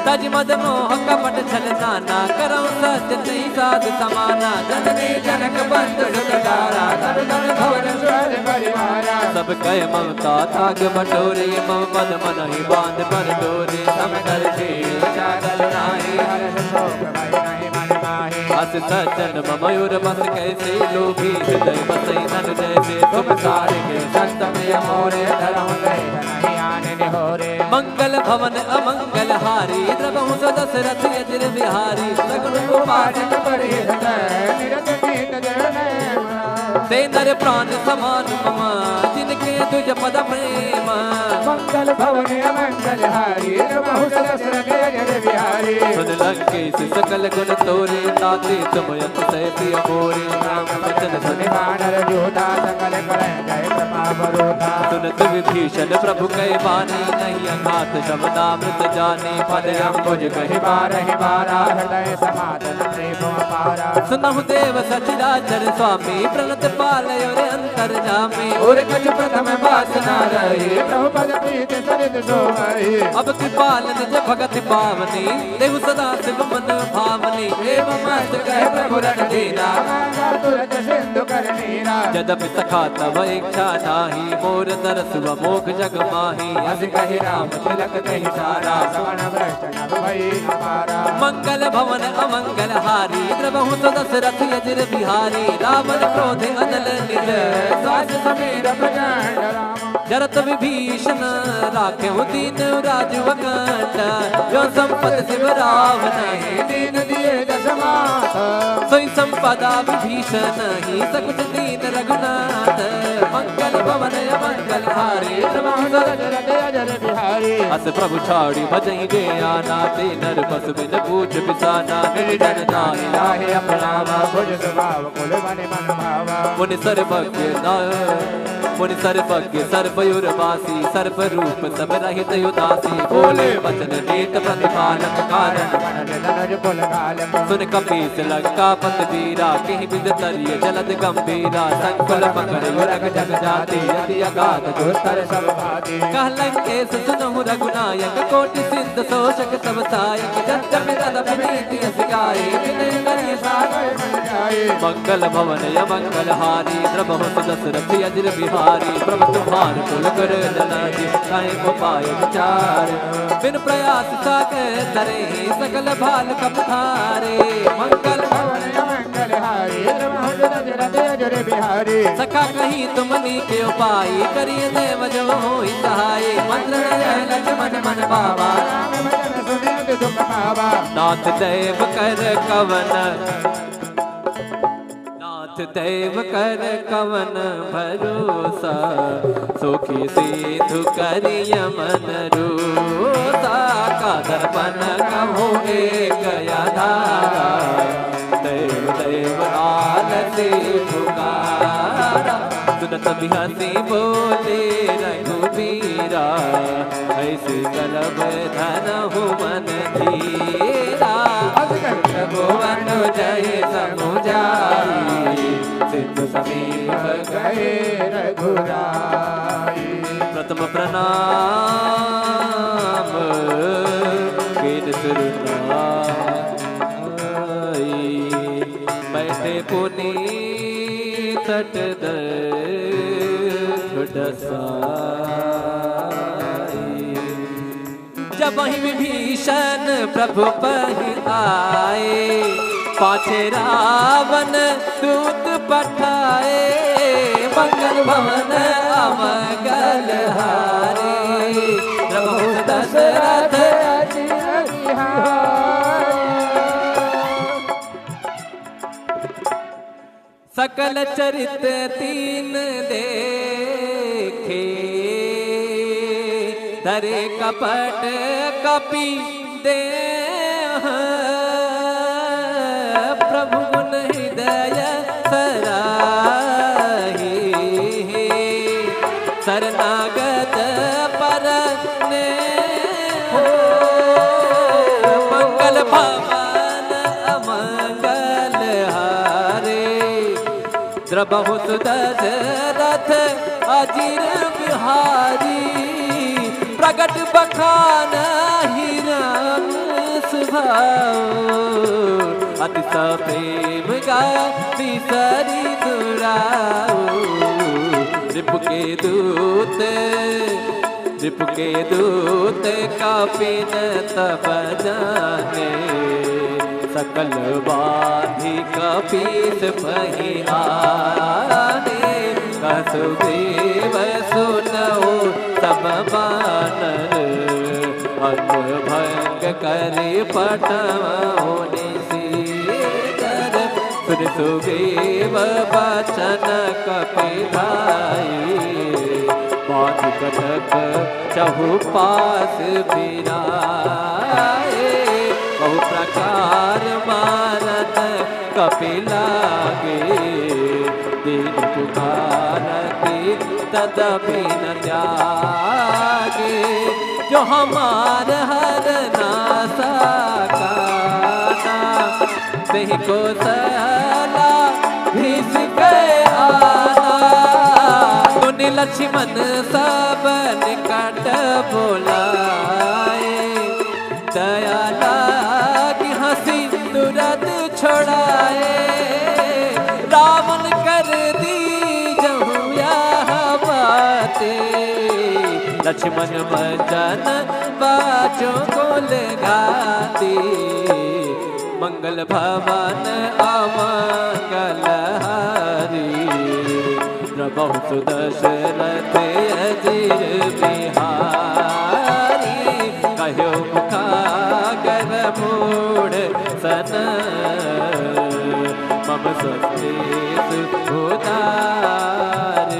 Speaker 1: तज मद मोह कपट छल नाना करौ सत्य नहीं साध समाना जननी जनक बंधु जुटारा धन धन भवन स्वर परिवारा सब कह ममता थाग बटोरे मम पद मन ही बांध पर डोरे सम कर चादर नाही हर्ष शोक भय नहीं मन माहे अस सज्जन मयूर बस कैसे लोभी हृदय बसई धन जैसे तुम सारे के संत में मोरे धरम नहीं आने निहोरे मंगल भवन अमंगल हारी द्रवहु दशरथ अजिर बिहारी सगुन पाठ ते नर प्राण समान मम जिनके तुझ पद प्रेम
Speaker 2: मंगल भवन मंगल हारी प्रभु दशरथ अजर बिहारी
Speaker 1: सुन लंकेश सकल गुण तोरे ताते तुम यत सह प्रिय मोरे राम वचन सुनि
Speaker 2: वानर जोधा सकल कलह जय प्रताप रोधा
Speaker 1: सुनत विभीषण प्रभु कहे बानी नहीं अघात शब्दामृत जाने पद अंबुज कहि
Speaker 2: बारहि बारा हृदय समाधन प्रेम अपारा
Speaker 1: सुनहु देव सचराचर स्वामी प्रणत पालय रे अंतर जामे
Speaker 2: और कछ प्रथम वासना रही प्रभु पद प्रीत सरित सोमहि
Speaker 1: अब कृपाल निज भगत पावनी देहु सदा शिव मन भावनी एवं मस्त कहे प्रभु रण दीना
Speaker 2: तुरत सिंधु कर नीरा
Speaker 1: यद्यपि सखा तव इच्छा नाही मोर दरस व मोख जग माही
Speaker 2: अस कहि राम तिलक कहि सारा श्रवण भ्रष्ट नभ भई अपारा
Speaker 1: मंगल भवन अमंगल हारी द्रवहु दशरथ अजर बिहारी रावण क्रोध अनल निज
Speaker 2: सास समीर प्रचंड राम
Speaker 1: जरत विभीषण राखेहु दीन राज वकंठ जो संपत शिव रावण
Speaker 2: दीन दिए दस माथ
Speaker 1: सोई संपदा विभीषण ही सकुच दीन रघुनाथ मंगल भवन मंगल हारी
Speaker 2: प्रभु दशरथ अजर बिहारी
Speaker 1: अस प्रभु छाड़ी भजई गे आना ते नर पशु बिन पूछ बिसाना निर्जन नाहि
Speaker 2: लाहे अपनावा भुज स्वभाव कुल मन मन भावा
Speaker 1: मुनि सर्वज्ञ मुनि सर्वज्ञ सर्वयुर वासी सर्व रूप सब रहित उदासी बोले वचन नीत प्रतिपालक कारण
Speaker 2: धनुज कुल कालक
Speaker 1: सुन कपीस लंका पत वीरा कहीं बिद तरिय जलद गंभीरा संकुल पकड़ युरग जग जाति अति अगाध
Speaker 2: दुस्तर सब भाती
Speaker 1: कह लंकेश सुनहु रघुनायक कोटि सिद्ध शोषक सब सायक जग पिता प्रीति सिगाई विनय करिय सागर मन जाए मंगल भवन मंगल हारी द्रवहु दशरथ अजर बिहारी प्रभु तुम्हार कुल कर जनाजी काहे को पाय विचार बिन प्रयास सागर तरे सकल भाल कपधारे मंगल
Speaker 2: भवन मंगल हारी प्रभु दशरथ अजर बिहारी
Speaker 1: सखा कहीं तुमनी के उपाय करिए देव जब होई सहाय मंत्र जय लक्ष्मण मन बाबा
Speaker 2: राम वचन सुनित दुख पावा
Speaker 1: नाथ देव कर कवन नाथ देव कर कवन भरोसा सुखी सिंधु करिय मन रोसा का दर्पण कहो एक धारा देव देव आलती पुकारा सुनत बिहसी बोले रघुबीरा ऐसे करब धन हो मन धीरा भुवन जय समुझाई सिद्ध समीप
Speaker 2: गए रघुराई
Speaker 1: प्रथम प्रणाम कीन सुरनाई बैठे पुनी तट जब वही विभीषण प्रभु पहि आए पाछे रावण दूत पठाए मंगल भवन अमंगल हारे प्रभु दशरथ
Speaker 2: अजर बिहारी
Speaker 1: सकल चरित तीन देखे धरे कपट कपि दे प्रभु गुण हृदय सराही शरणागत पर ने मंगल भवन अमंगल हारे द्रवहु दशरथ अजर बिहारी प्रगट बखान हिरण सुभाओ अति प्रेम गाती सरी दुराओ रिपु के दूत कापिन तब जाने सकल बाधी कपीस पही आने कसुदेव सुनओ तब बानर अंग भंग करे पटवा होने सीकर सुन सुन सुग्रीव बचन कपिलाई बाँध कटक चहुपास फिराए बहु प्रकार मारत कपिलागे दीन पुकारती तदपि न त्यागे जो हमार हर नासा काना नहीं को सला भीस गए आना तुनि लक्ष्मण सब निकट बोलाए दया लागी हंसी तुरंत छोड़ाए रावण कर दी जहु यह बातें लक्ष्मण वचन बाचों को लगाती मंगल भवन अमंगल हारी प्रभु सुदशरथ अजीर बिहारी कहो मुखागर मूढ़ सन मम स्वस्तेष उदार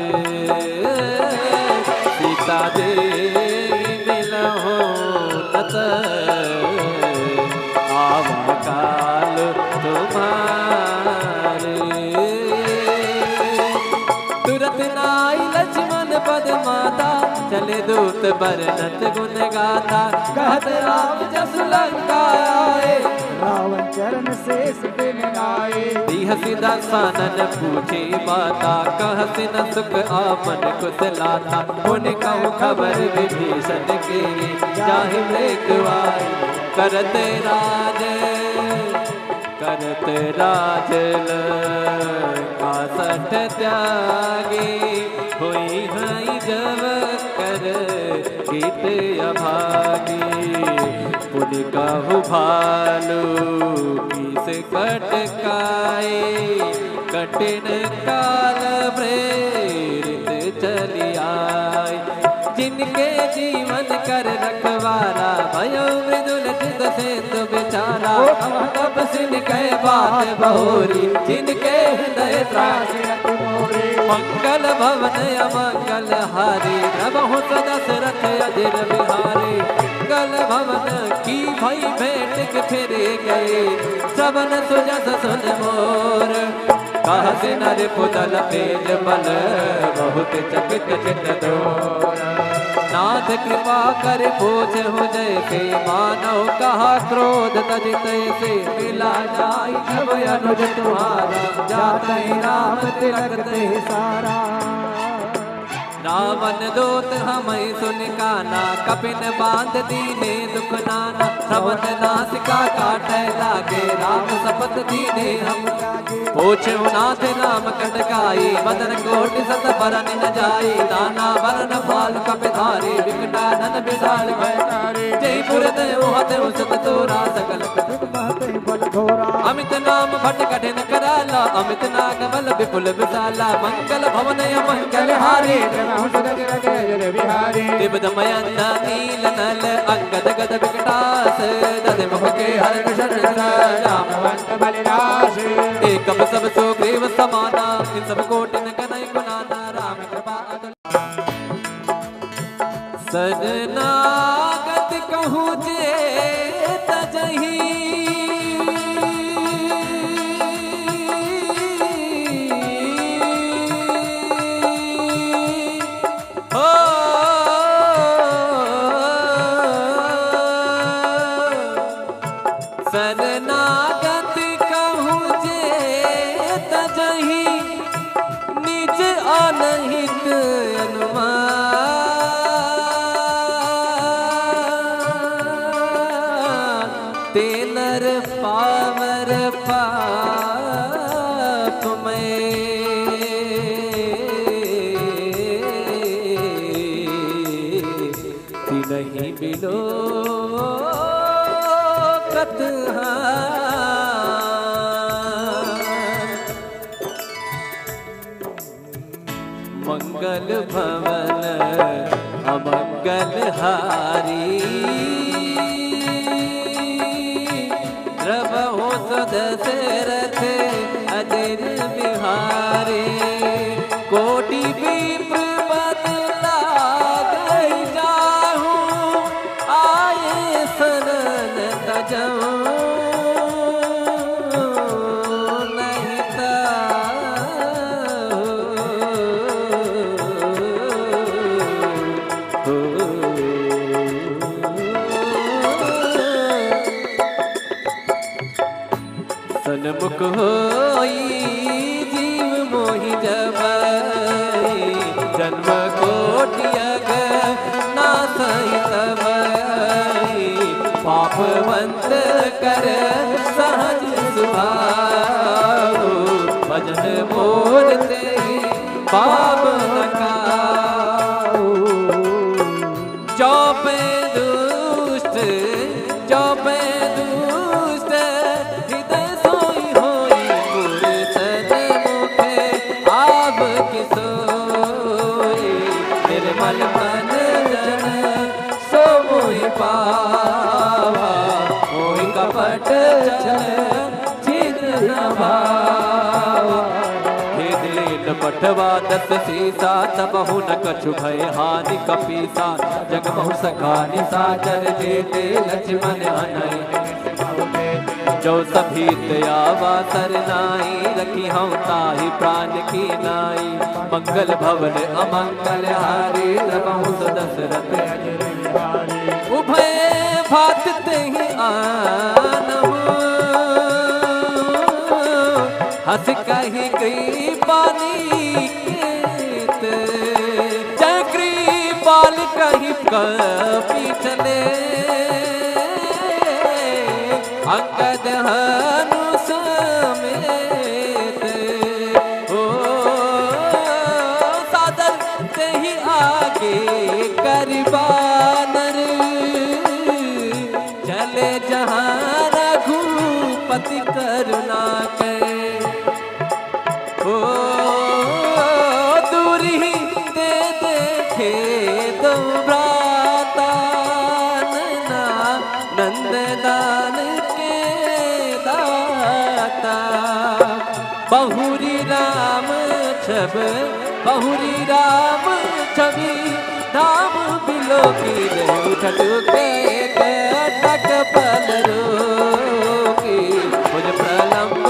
Speaker 1: सीता देवी मिलहो नत आवा काल तुम्हारे तुरत नाई लक्ष्मण पद माता चले दूत बरनत गुण गाथा कहत राम जस लंका आए
Speaker 2: रावण चरण शेष दिन आए
Speaker 1: हसी दसानन पूछी माता कहसी न सुख आपन कुशलाता उन कहूँ खबर विभीषण के जाहि मृत्युआई करते राज लंका सठ त्यागी हुई हई जब कर गीत अभागी पुन कहु भालू किस कटकाए कठिन काल प्रेरित चली आए जिनके जीवन कर रखवारा भयो मृदुल चित से तो बेचारा तब सिन कह बात बहोरी जिनके हृदय त्रास मंगल भवन अमंगल हारी प्रभु दशरथ अजिर बिहारी मंगल भवन की भई भेंट फिरे गए सबन सुजस सुन मोर कहत नर पुतल पेज बल बहुत चकित चित दोर नाथ कृपा कर पूछ हो जैसे मानव कहा क्रोध तजित से मिला जाई जब अनुज तुम्हारा जाते राम तिलकते सारा रावण दूत हमें सुन काना कपिन बांध दीने दुख नाना श्रवण नासिका काटे लागे राम सपत दीने हम पूछो नाथ राम कटकाई बदन कोटि सत बरन न जाई नाना बरन फाल कपिधारी विकटानन विशाल भयकारी जय पुरत मोहत उसत तोरा सकल बल घोरा अमित नाम भट कठिन कराला अमित नाग बल विपुल विशाला मंगल भवन मंगल हारी दिव्यमयंत नील नल अंगद गद विकटास दद मुख के हर रामवंत बलिदास एकम सब सुग्रीव समाना इन सब कोटिन कनई गुणाना राम कृपा सजनागत कहूँ जे तजही शरणागत कहूँ जे तजही निज अनहित अनुमान तेनर पावर पाप में नहीं मिलो मंगल भवन अमंगल हारी प्रभु सदशरथ अजिर विप्र बदला गई जाहूँ आए शरण तजऊँ नहीं सन्मुख होई जीव मोहि जबई जन्म कोटियग नासई तबई पापवंत कर सहज सुभाव भजन बोलते पाप नकाओ जो पे दुष्ट जो पे दुष्ट हृदय सोई होई गुरु सन्मुखे आब के सोई निर्मल मन जन सो मोहि पावा मोहि कपट छिद्र न भावा पठवा दस सीसा तबहु न कछु भय हानि कपीसा जग बहु सखा निसाचर जेते लक्ष्मण हनई जो सभी दयावा सरनाई रखी हम ताहि प्राण की नाई मंगल भवन अमंगल हारी बहु दशरथ उभय भात तेहि आनहु हंस कही गई पानी केत चक्री बाल कही कपी चले अंगद हनु समेत ओ सादर ते ही आगे करबानर चले जहाँ रघुपति करुणा के ओ दूरी दे देखे दो भ्राता नैना नंददान के दाता बहुरी राम छब बहुरी राम छवि धाम बिलो की उठट के अटक पल रोकी मुझ प्रलंब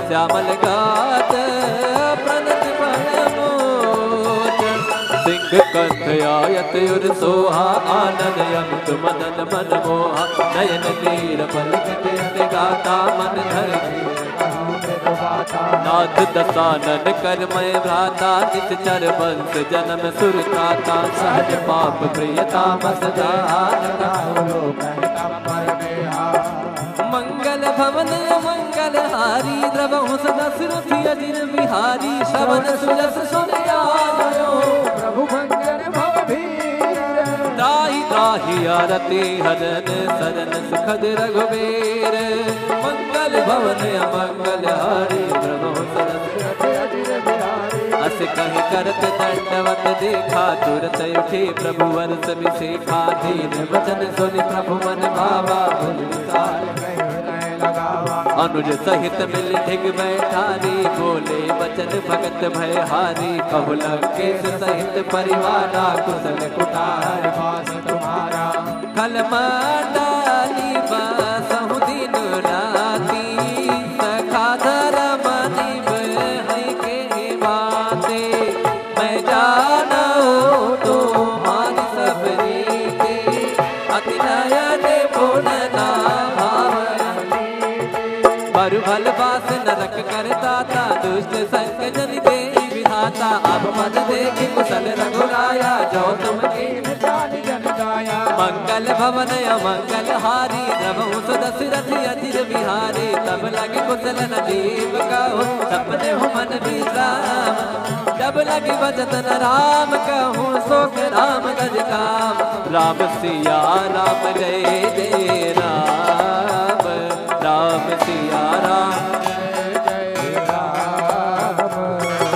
Speaker 1: श्यामल गात प्रणत मोचन सिंह कंठ आयत युर सोहा आनंद यंत मदन मन मोहा नयन नीर पलकत गाता मन धर नाथ दसानन कर मैं भ्राता निश्चर वंश जन्म सुरताता सहज पाप प्रियता मसदानता मंगल भवन मंगल हारी द्रवहु दशरथ अजिर बिहारी श्रवण सुजस सुन आयो
Speaker 2: प्रभु भंजन भवधीर
Speaker 1: त्राहि त्राहि आरती हरन सरन सुखद रघुबीर मंगल भवन अमंगल हारी द्रवहु दशरथ अजिर बिहारी अस कहि करत दंडवत देखा तुरत उठे प्रभु वर्ष विशेखा दीन वचन सुनि प्रभु मन भावा अनुज सहित मिल ढिग बैठारी बोले वचन भगत भय हारी कहु लंकेश सहित परिवारा कुशल कुटार वास तुम्हारा कल डाली बासहु दिन राती सखा धर मनि बहै के बाते मैं जाना हो तो मान सब रीते अति नयन बोलना बरु भल बास नरक कर दाता दुष्ट संग जन दे विधाता अब मद देख कुशल रघुराया जो तुम जन गाया मंगल भवन अमंगल हारी द्रवहु दशरथ अजिर बिहारी तब लगे कुशल नदीप कहो सपने हो मन विश्राम जब लगे भजन राम कहूँ सोख राम गज काम राम सिया राम जय जय राम राम सिया राम जय राम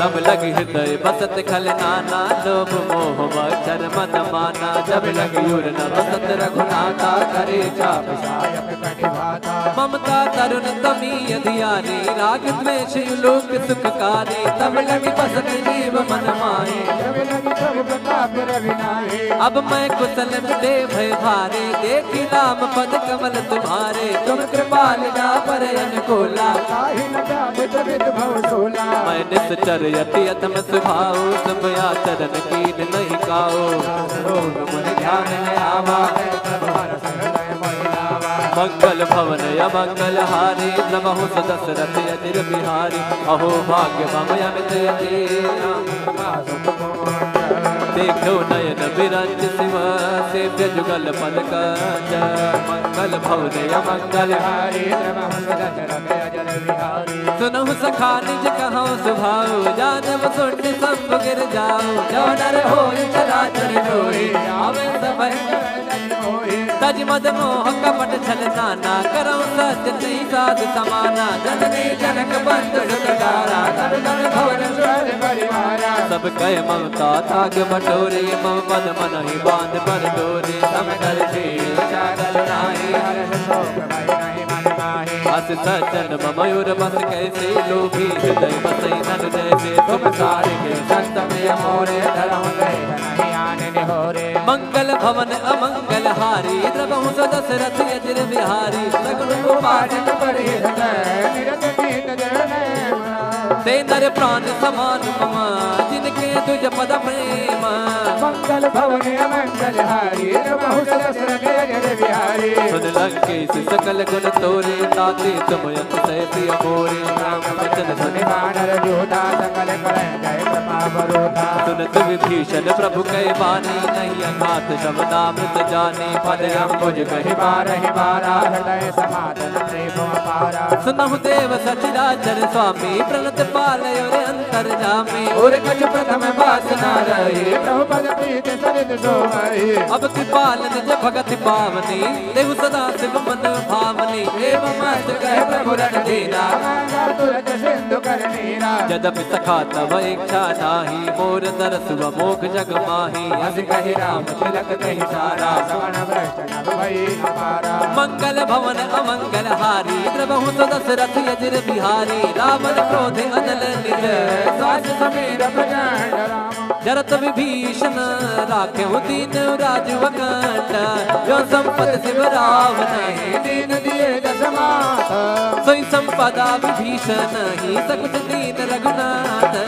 Speaker 1: सब लगी हृदय बसत खल नाना लोभ मोह मच्छर मन माना जब लगी उर न बसत रघुनाथा करे चाप सायक कटिभाता ममता तरुण तमी अधियानी राग द्वेष लोक सुखकारी तब लगी बसत जीव मन माहे जब लगी प्रभु प्रताप रविनाहे अब मैं कुशल दे भय भारे देखी राम पद कमल तुम्हारे तुम कृपाल जा पर अनुकूला काहि न जाने तबित भव सोला मैं निश्चर यति अथम स्वभाव सब आचरण कीन नहीं काओ मन ध्यान न आवा मंगल भवन अमंगल हारी नमः दशरथ अजिर बिहारी अहो भाग्य मम अमित यति देखो नयन विरंज शिव सेव्य जुगल पद कंज मंगल भवन अमंगल हारी सुनहु सखा निज कहौ सुभाव जानव सुन सब गिर जाओ जो नर होय चराचर जोई आवे सब तज मद मोह कपट छल नाना करौ सत्य नहीं साध समाना जननी जनक बंधु सुतगारा धन धन भवन स्वर परिवारा सब कह ममता थाग बटोरे मम पद मन ही बांध पर डोरे सम कर जागल नाही हर्ष शोक भय नहीं मन माहे अस सज्जन मयूर बस कैसे लोभी हृदय बसई नन जैसे तुम सारे के संत में मोरे धरम गए नहीं आने निहोरे मंगल भवन अमंगल हारी द्रवहु दशरथ अजिर बिहारी सगुन उपासक परि निरत नीत जन ते नर प्राण समान मम जिनके तुझ पद प्रेम मंगल भवन अमंगल हारी द्रवहु दशरथ अजिर बिहारी सुन लंकेश सकल गुण तोरे ताते तुम अतिशय प्रिय मोरे राम वचन सुनि वानर जोधा सकल करै जय प्रभावरोधा सुनत विभीषण प्रभु कै बानी नहीं अघात शब्दामृत जाने पद अंबुज कहि बारहि बारा हृदय समाधन प्रेम अपारा सुनहु देव सचराचर स्वामी प्रणत पालय रे अंतर जामे और कछ प्रथम वासना रहे प्रभु पद प्रीति सरित सोमहि अब कृपाल निज भगति पावनी देव सदा शिव मन भावनी एव मस्त कह प्रभु रण दीना तुरत सिंधु कर नीरा यद्यपि सखा तव इच्छा नाही मोर तरस व मोख जग माही अस कहि राम तिलक कहि सारा सवण भ्रष्ट नभ भई अपारा मंगल भवन अमंगल हारी द्रवहु दशरथ अजिर बिहारी रावण क्रोध अनल निज सास समीर प्रचंड राम जरत विभीषण राख्यो दीन राजु अकंठ जो संपत शिव रावण दीन दिए दशमात सोई संपदा विभीषण ही सकुच दीन रघुनाथ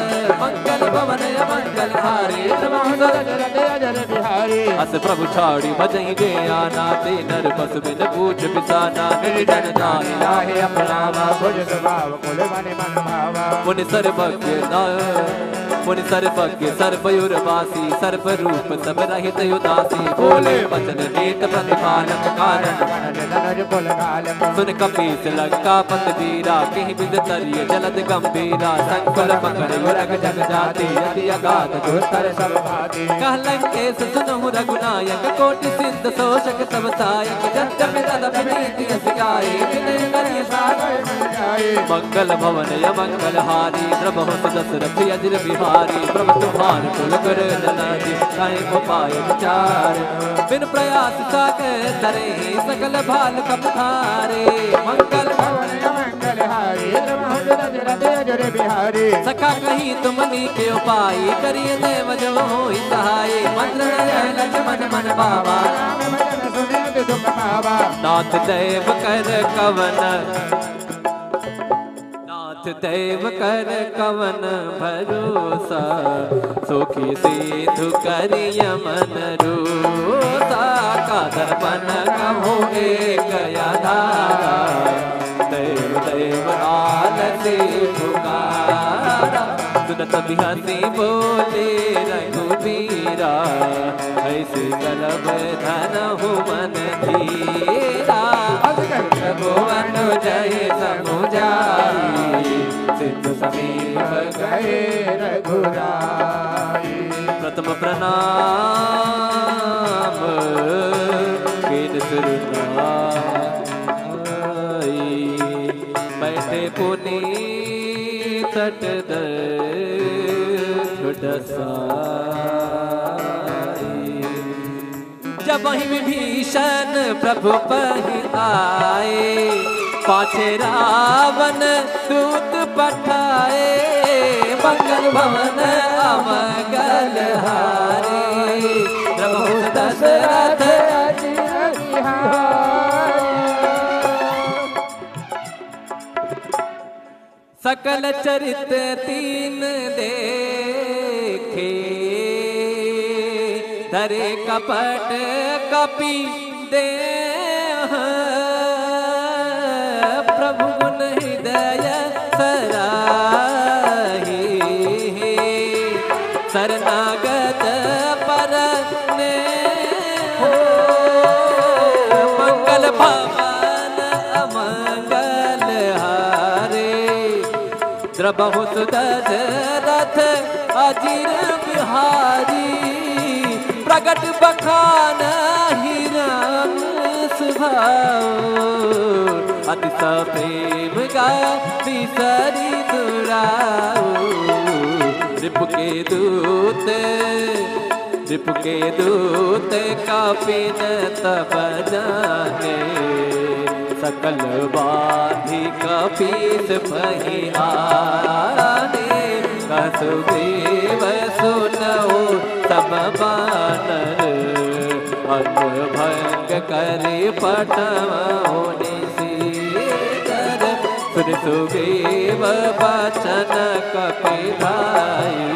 Speaker 1: मंगल भवन अमंगल हारी द्रवहु दशरथ अजिर बिहारी अस प्रभु छाड़ी भजहि गे आना ते नर बस बिन पूछ बिसाना निर्जन जाहि लाहे अपनावा भुज स्वभाव कुल मन मन भावा मुनि सर्वज्ञ मुनि सर्वज्ञ सर्वयुर वासी सर्व रूप सब रहित उदासी बोले वचन नीत प्रतिपालक कारण सुन कपीस लंका पत वीरा कहीं विद तरिय जलद गंभीरा संकुल पकड़ रग जग जाति यदि अगाध दुस्तर सब भाती कह लंकेश सुनहु रघुनायक कोटि सिंध शोषक सब सायक जब जब तदपि नीति सिखाई विनय करिय सागर मन जाए मंगल भवन अमंगल हारी द्रवहु दशरथ अजिर बिहारी प्रभु तुम्हार कुल कर जनाजी काहे को पाए विचार बिन प्रयास सागर तरे सकल भाल कपधारे मंगल भवन अमंगल हारी द्रवहु दशरथ अजिर बिहारी सखा कहीं तुमनी के उपाय करिए देव जो होई सहाय मंत्र लक्ष्मण मन बाबा राम भजन सुनित दुख पावा नाथ देव कर कवन देव कर कवन भरोसा सुखी सिद्धु करिय मन रूसा का दर्पण कहो एक आधारा देव देव आलसी पुकारा सुनत बिहसी बोले रघुबीरा ऐसे करब धन हो मन धीरा भुवन जय समुझाई सिद्ध समीप गए रघुराई प्रथम प्रणाम कीन सुरनाई बैठे पुनीत सट जब ही विभीषण प्रभु पर आए, पाछे रावण दूत पठाए, मंगल भवन अमंगल हारे, प्रभु दशरथ सकल चरित तीन देखे, धरे कपट कपि दे, प्रभु गुण हृदय सराही, शरणागत पर ने मंगल भवन अमंगल हारे, द्रबहु दशरथ अजिर बिहारी, प्रगट बखान ही राम स्वभाव, अतिशय प्रेम गाती सरी दुराओ, रिपु के दूत कापिन तब जाने, सकल बाधी कपीस पहियाने, कसुदेव सुनओ सब बानर, अंग भंग करे पटवोनि सीकर, सुन सुग्रीव बचन कपिलाई,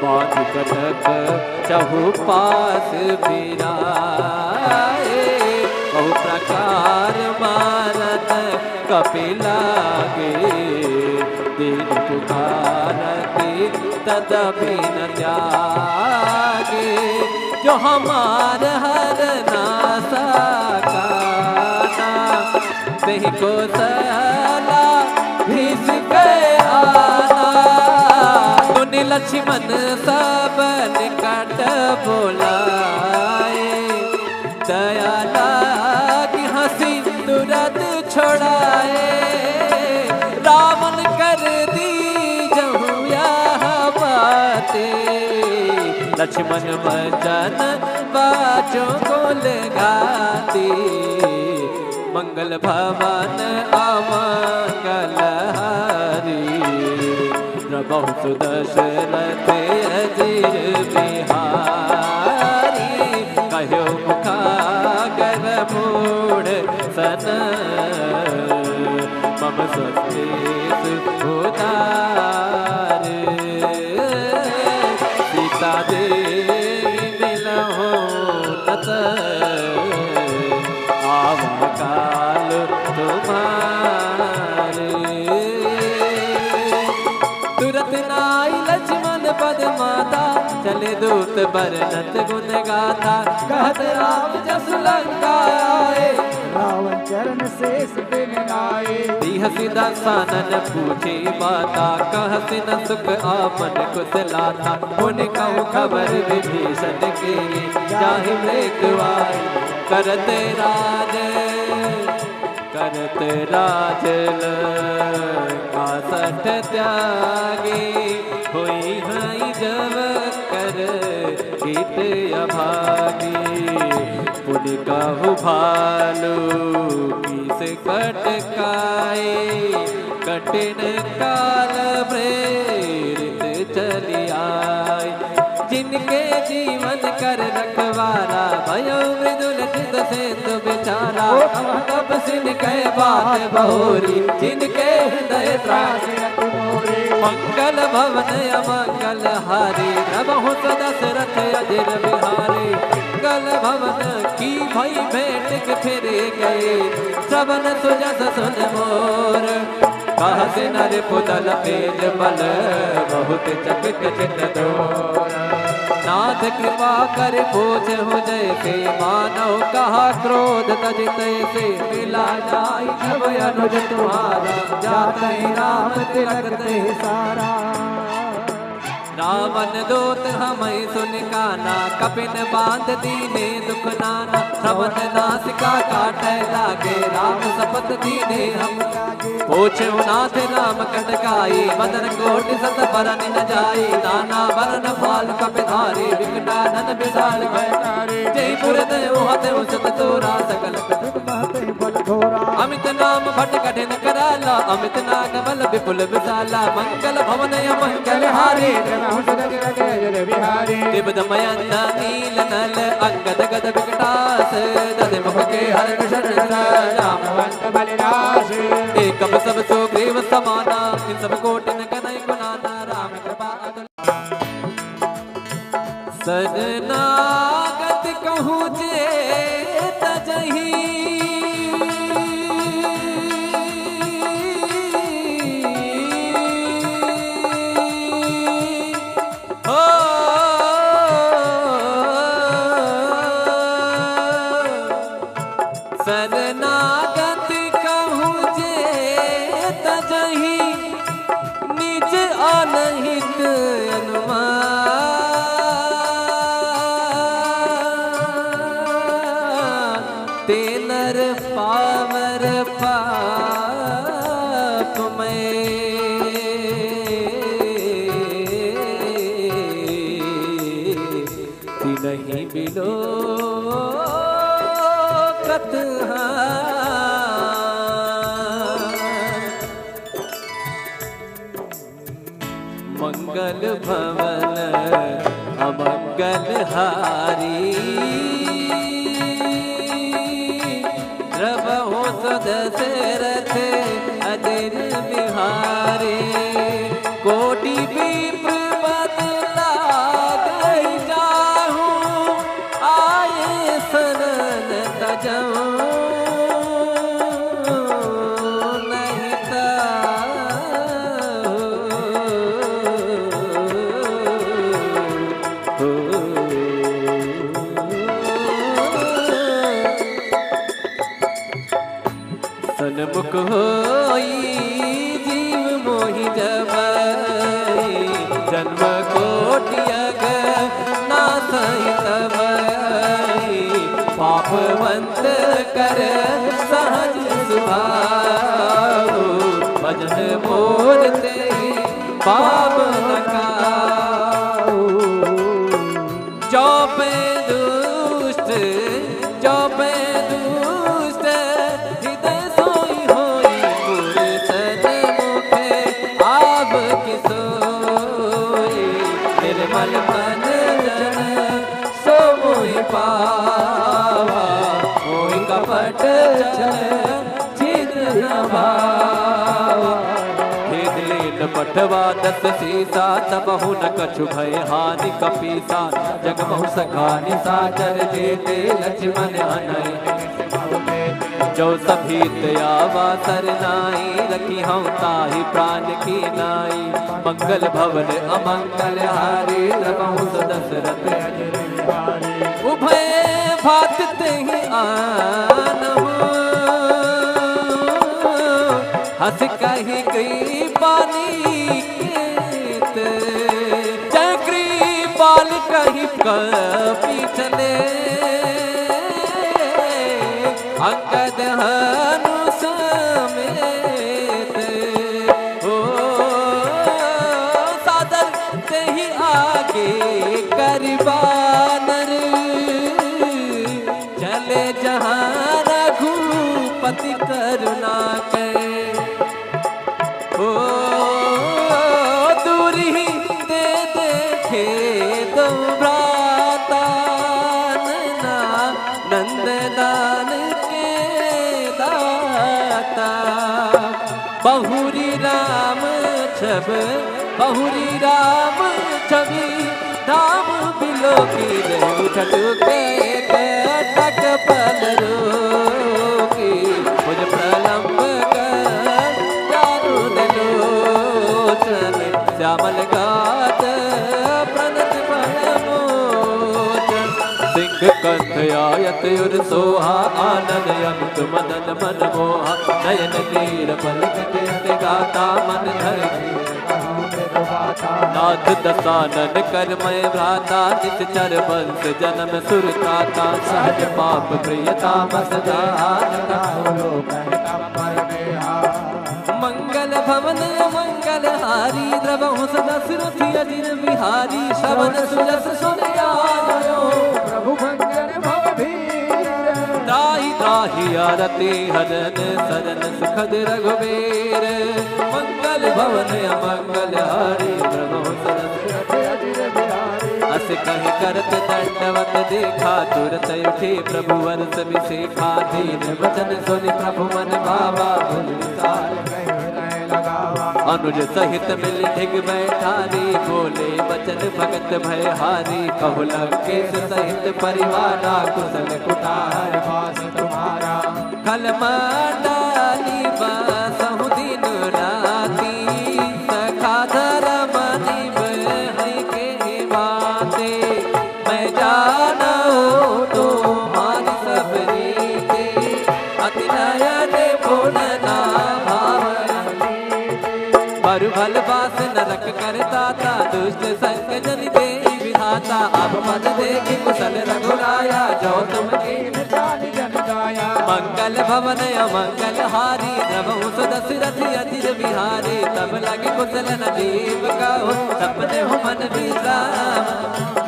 Speaker 1: बाधि कटक चहुपास बिराए, बहु प्रकार मारत कपिलागे, दीन पुकारती तदपि न त्यागे, जो हमार हर नासा काना, वही को सला भीस के आना, मुनि लक्ष्मण सब निकट बोलाए, दया लागी हंसी तुरंत छोड़ाए, रावण कर दी जहु यह बातें, लक्ष्मण भजन बाजों को लगाती, मंगल भवन अमंगल हारी, प्रभु दशरथ अजिर बिहारी, कहो मुखागर मूढ़ सन, मम सत्तेश उदार, सीता देवी मिलहो तत, आवा काल तुम्हारे, तुरत नाई लक्ष्मण पद माता, चले दूत बरनत गुण गाथा, कहत राम जस लंका आए,
Speaker 2: रावण चरण शेष दिन आए,
Speaker 1: हसी दसानन पूछी माता, कहसी न सुख आपन कुशलाता, उन कहूँ खबर विभीषण के, जाहि मृत्युआई करते राज लंका सठ त्यागी, हुई हई जब कर गीत अभागी, पुनि कहु भालू किस कटकाए, कठिन काल प्रेरित चली आए, जिनके जीवन कर रखवारा, भयो मृदुल चित सेतु बेचारा, तब सिन कह बात बहोरी, जिनके हृदय त्रास मोरे, मंगल भवन अमंगल हारी, प्रभु दशरथ अजिर बिहारी, मंगल भवन की भई भेंट के फिरे गए, श्रवण सुजस सुन मोर, कहसे नर पुतल तेज बल, बहुत चकित चित दोर, नाथ कृपा कर पूछ हो जैसे, मानव कहा क्रोध तज तैसे, मिला जाई जब अनुज तुम्हारा, जाते राम तिलक ते सारा, रावण दूत हमें सुन काना, कपिन बांध दीने दुख नाना। श्रवण नासिका काटे लागे, राम शपथ दीने हम पूछे नाथ राम कटकाई। बदन कोटि सत बरन न जाई, नाना वरण फाल कपिधारी। विकटानन विशाल भयकारी, जय पुरत होते सत तोरा। सकल अमित नाम भट कठिन कराला, अमित नाग बल विपुल विशाला। मंगल भवन मंगल हारी, दिव्यमयंदा नील नल अंगद गद विकटास। दध मुख के हर शरण रामवंत बलिराज। एकम सब सुग्रीव समाना, इन सब कोटिन कनई गुणाना। राम कृपा सजनागत कहूँ जे तजही। शरणागत कहूँ जे तजही, निज अनहित अनुमान। ते नर पावर पाप में, नहीं बिलो मंगल भवन अमंगल हारी। द्रवहु सदशरथ अदिर बिहारी। कोटि विप्र पद लागै जाहु, आए शरण तजहु। सन्मुख होई जीव मोहि जबई। जन्म कोटि नासहि तबई। पापवंत कर सहज सुभाऊ। भजन मोर ते पाप न काऊ। जो पे दुष्ट, जो पे दुष्ट, हृदय सोई होई। मोर सन्मुखे आब किसोई। निर्मल मन जन सो मोहि पावा। मोहि कपट छिद्र न भावा। पटवा दस सीसा, तबहु न कछु भय हानि कपीसा। जगमहु सखानि सागर जेते, लक्ष्मण अनय। जो सभीत आवा सरनाई, रखी हम ताहि प्राण की नाई। मंगल भवन अमंगल हारी, द्रवहु दशरथ अजर बिहारी। उभय भात तेहि आनहु, हंस कहि कृपालिक। जय कृपाल कहि कपि चले। अंगद हनु समेत, ओ सादर तेहि आगे करिबानर। चले जहाँ रघुपति करुणा के। ओ दूरी दे देखे दो भ्राता, नंददान के दाता। बहुरी राम छब, बहुरी राम छवि। धाम बिलो की ठटके टक पल रोकी। मुझ प्रलंब कर श्यामल गात प्रणत मोचन। सिंह कंठ आयत युर सोहा, आनंद अमित मदन मन मोहा। नयन तीर पलक गाता, मन धर नाथ दसानन कर मैं भ्राता निश्चर वंश जन्म सुरताता सहज पाप प्रियता मंगल भवन मंगल हारी द्रवहु सदा सुरथि अजिर बिहारी श्रवण सुजस सुन आयो
Speaker 2: प्रभु मंगल भवधीर
Speaker 1: त्राहि त्राहि आरती हरन सरन सुखद रघुबीर मंगल भवन अमंगल हारी द्रवहु सदा सुरथि अजिर बिहारी अस कहि करत दंडवत देखा तुरत उठे प्रभु वर्ष विशेखा दीन वचन सुनि प्रभु मन भावा भुल विसार अनुज सहित मिल ढिग बैठा रे बोले वचन भगत भय हारी कहु लंकेश सहित परिवारा कुशल कुटार वास तुम्हारा कल डाली बसहु दिन राती सखा धर्म निभ के बाते मैं जाना तुम्हारी सब रीते अति नयन पूर्ण परु भल बास नरक करताता दुष्ट संग जन दे विधाता अब मद देखि कुशल रघुराया जो तुम कीन जानि जन गाया मंगल भवन अमंगल हारी द्रवहु सदशरथ अजिर बिहारी तब लगे कुशल नदीप कहो सपने हो मन विश्राम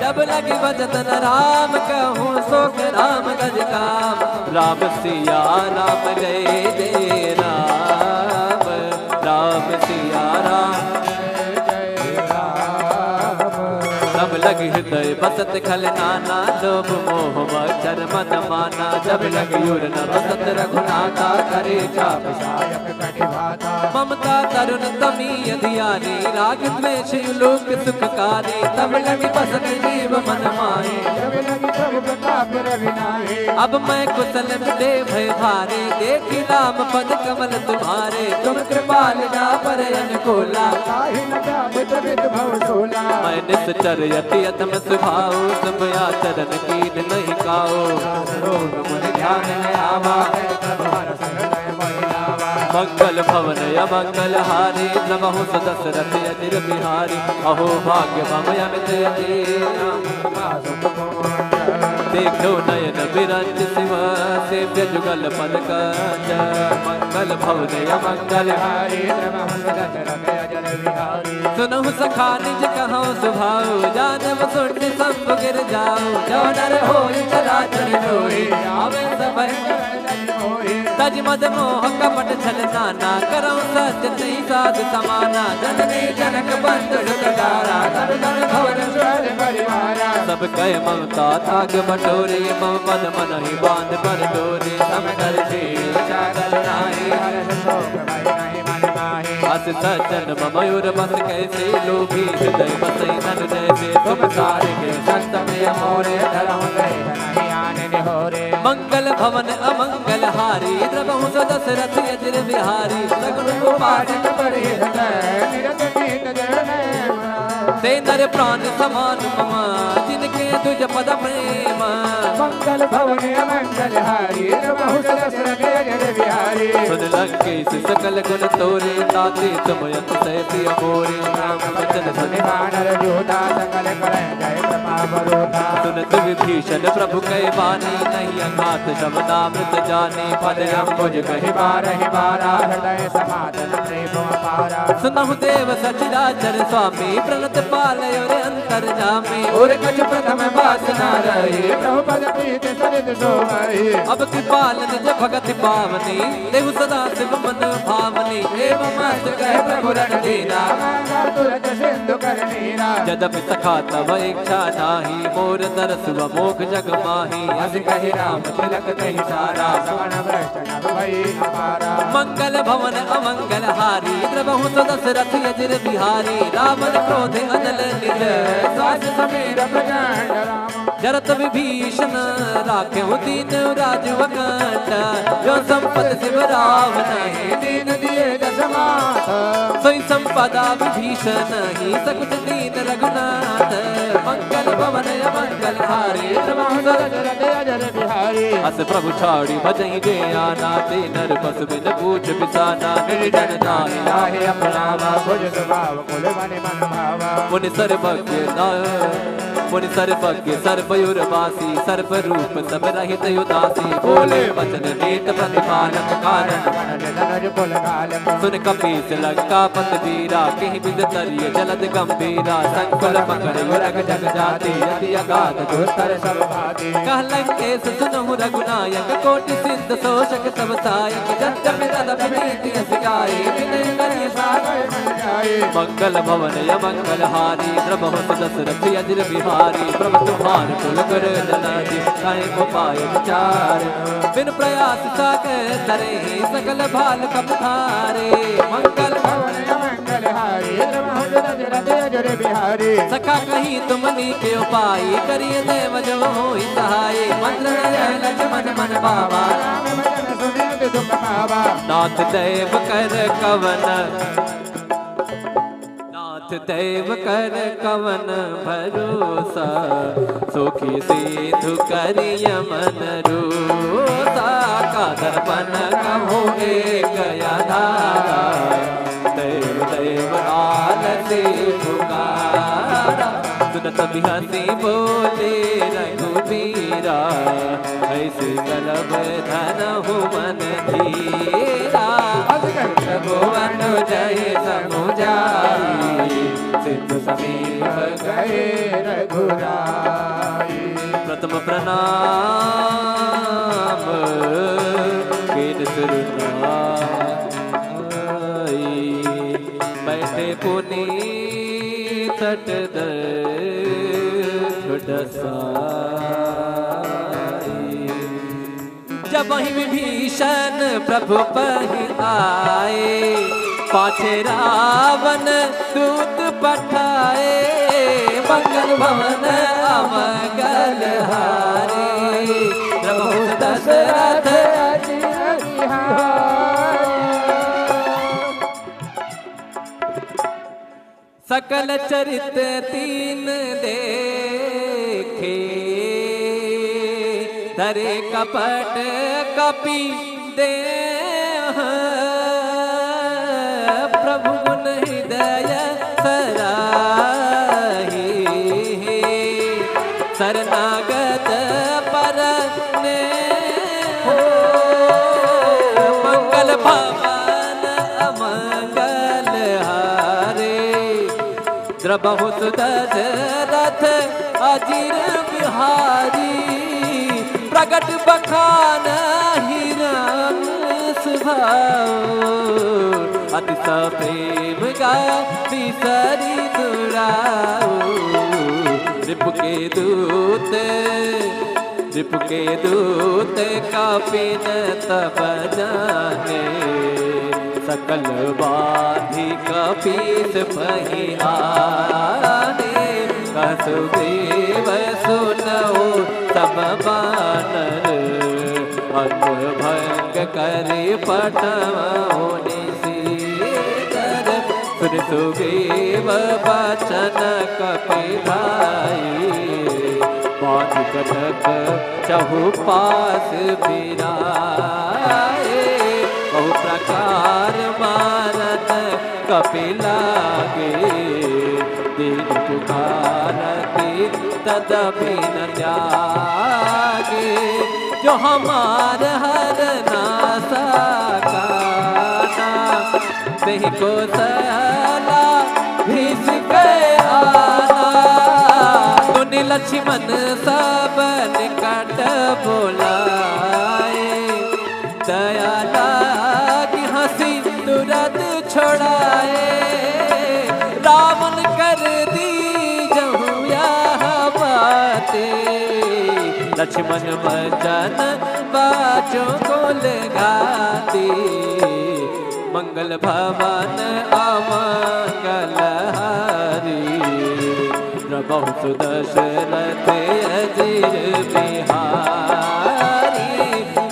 Speaker 1: जब लगे बचतन राम कहूँ सोख राम गज काम राम सिया राम जय जय राम राम सिया राम तब लग हृदय बसत खल नाना लोभ मोह मच्छर मन माना जब लग युर न बसत रघुनाथा करे चाप सायक कटिभाता ममता तरुण तमी अधियानी राग द्वेष लोक सुखकारी तब लग बसत जीव मन माहे
Speaker 2: जब लगी प्रभु प्रताप रविनाहे
Speaker 1: अब मैं कुशल दे भय भारे देखी राम पद कमल तुम्हारे तुम कृपाल जा पर अनुकूला
Speaker 2: काहि न जाबत विद भव सोला
Speaker 1: मैं निश्चर यति अतम सुभाओ सब आचरण कीन नहीं काओ
Speaker 2: रोग मन ध्यान न आवा प्रभु हरस हृदय महिलावा
Speaker 1: मंगल भवन अमंगल हारी द्रवहु सदशरथ अजिर बिहारी अहो भाग्य मम अमित देखो नयन बिरंज शिव सेव्य जुगल पद कंज मंगल भवन अमंगल
Speaker 2: हारी प्रभु दशरथ अजर बिहारी
Speaker 1: सुनहु सखा निज कहो सुभाओ जानव सुन सब गिर जाओ जो नर होई चराचर होई आवे सब तज मद मोह कपट छल नाना करौ सत्य नहीं साध समाना जननी जनक बंद सुतारा कर धन भवन स्वर परिवारा सब कह ममता ताग बटोरे मम मद मन ही बांध पर डोरे सम कर जागल नाही
Speaker 2: हरस शोक भय नहीं मन माहे
Speaker 1: अस सज्जन मयूर बस कैसे लोभी हृदय बसई नन जैसे तुम सारे के संत में मोरे
Speaker 2: धरम गए नहीं आने निहोरे
Speaker 1: मंगल भवन अमंगल हारी द्रवहु सदशरथ अजिर बिहारी सगुण उपासक
Speaker 2: परि हृदय निरत कीन जन
Speaker 1: ते नर प्राण समान मम जिनके तुझ पद प्रेम
Speaker 2: मंगल भवन अमंगल हारी प्रभु दशरथ अजर बिहारी
Speaker 1: सुन लंकेश सकल गुण तोरे ताते तुम अतिशय प्रिय मोरे राम वचन सुनि
Speaker 2: वानर जोधा सकल कलह जय प्रताप रोधा
Speaker 1: सुनत विभीषण प्रभु कै बानी नहीं अघात शब्दामृत जाने पद अम्बुज कहि
Speaker 2: बारहि बारा हृदय समाधन प्रेम अपारा
Speaker 1: सुनहु देव सचराचर स्वामी प्रणत पालयो रे अंतर जामे
Speaker 2: और कछ प्रथम वासना रहे प्रभु पद प्रीत सरित सोमहि
Speaker 1: अब कृपाल निज भगति पावनी देहु सदा शिव मन भावनी देव मस्त कह प्रभु रण दीना
Speaker 2: तुरत सिंधु कर नीरा
Speaker 1: जदपि सखा तव इच्छा नाही मोर दरस मोख जग माही
Speaker 2: अस कहि राम तिलक कहि सारा सवन भ्रष्ट नभ भई अपारा
Speaker 1: मंगल भवन अमंगल हारी द्रवहु सदशरथ अजिर बिहारी रावण क्रोध अनल निज
Speaker 2: सास समीर प्रचंड राम
Speaker 1: जरत विभीषण राखे दीन राजु अखंड जो संपत शिव रावण
Speaker 2: दीन दिए दशमात
Speaker 1: सोई संपदा विभीषण ही सकुच दीन रघुनाथ मंगल भवन मंगल हारी
Speaker 2: अजर बिहारी
Speaker 1: अस प्रभु छाड़ी भजई जे आना ते नर पशु बिन पूछ बिसाना निर्जन नाहि
Speaker 2: अपनावा भुज स्वभाव कुल मन मन भावा
Speaker 1: मुनि सर्वज्ञ मुनि सर्वज्ञ सर्वयुर्वासी सर्वरूप सब रहित उदासी बोले वचन नीत प्रतिपालक कारण सुन कपीस लंका पत वीरा कहीं बिद तरिय जलद गंभीरा संकुल पकड़ युरग जग जाति यदि अगाध दुस्तर सब भाति कह लंकेश सुनहु रघुनायक कोटि सिद्ध शोषक सब सायक जब जब तद प्रीति सिखाए विनय करि सागर जाए मंगल भवन मंगल हारी द्रवहु दशरथ अजर बिहारी प्रभु तुम्हार कुल कर जनादि काहे को पाए विचार बिन प्रयास सागर तरे सकल भाल कपधारे मंगल भवन
Speaker 2: मंगल हारी अजर बिहारी
Speaker 1: सखा कहीं तुमनी के उपाय करिए देव जो होई सहाय मंत्र लक्ष्मण मन बाबा नाथ देव कर कवन नाथ देव कर कवन भरोसा सुखी सिद्धु करिय मन रोसा का दर्पण कहो एक धारा देव देव आलसी पुकारा सुनत बिहसी बोले रघुबीरा ऐसे करब धन हो मन धीरा भुवन जय समुझाई सिद्ध समीप
Speaker 2: गए रघुराई
Speaker 1: प्रथम प्रणाम कीन बैठे पुनी तट जब वही विभीषण प्रभु पहि आए पाछे रावण दूत पठाए मंगल भवन अमंगल हारे प्रभु दशरथ सकल चरित तीन देखे धरे कपट कपि दे प्रभु गुण हृदय सराही शरणागत पर ने मंगल भवन अमंगल हारे द्रबहु दशरथ अजिर बिहारी प्रगट बखान हिरण स्वभाव अति प्रेम गा बिसरी दुराओ रिपु के दूत कपिन तब जाने सकल बाधि कपीस पहिआने कसुदेव सुनओ तब बानर अंग भंग करे पटवोनि सीकर सुन सुग्रीव बचन कपिधाई बाध कटक चहुपास बिराए बहु प्रकार मारत कपिलागे दीन पुकारती तदपि न त्यागे जो हमार हर नासा काना नहीं को सला भीस के आना दुनि लक्ष्मण सब निकट बोलाए दया लागी हंसी तुरंत छोड़ाए रावण कर दी जहुया बाते लक्ष्मण भजन बाजों को लगाती मंगल भवन अमंगल हारी प्रभु सुदशरथ अजीर बिहारी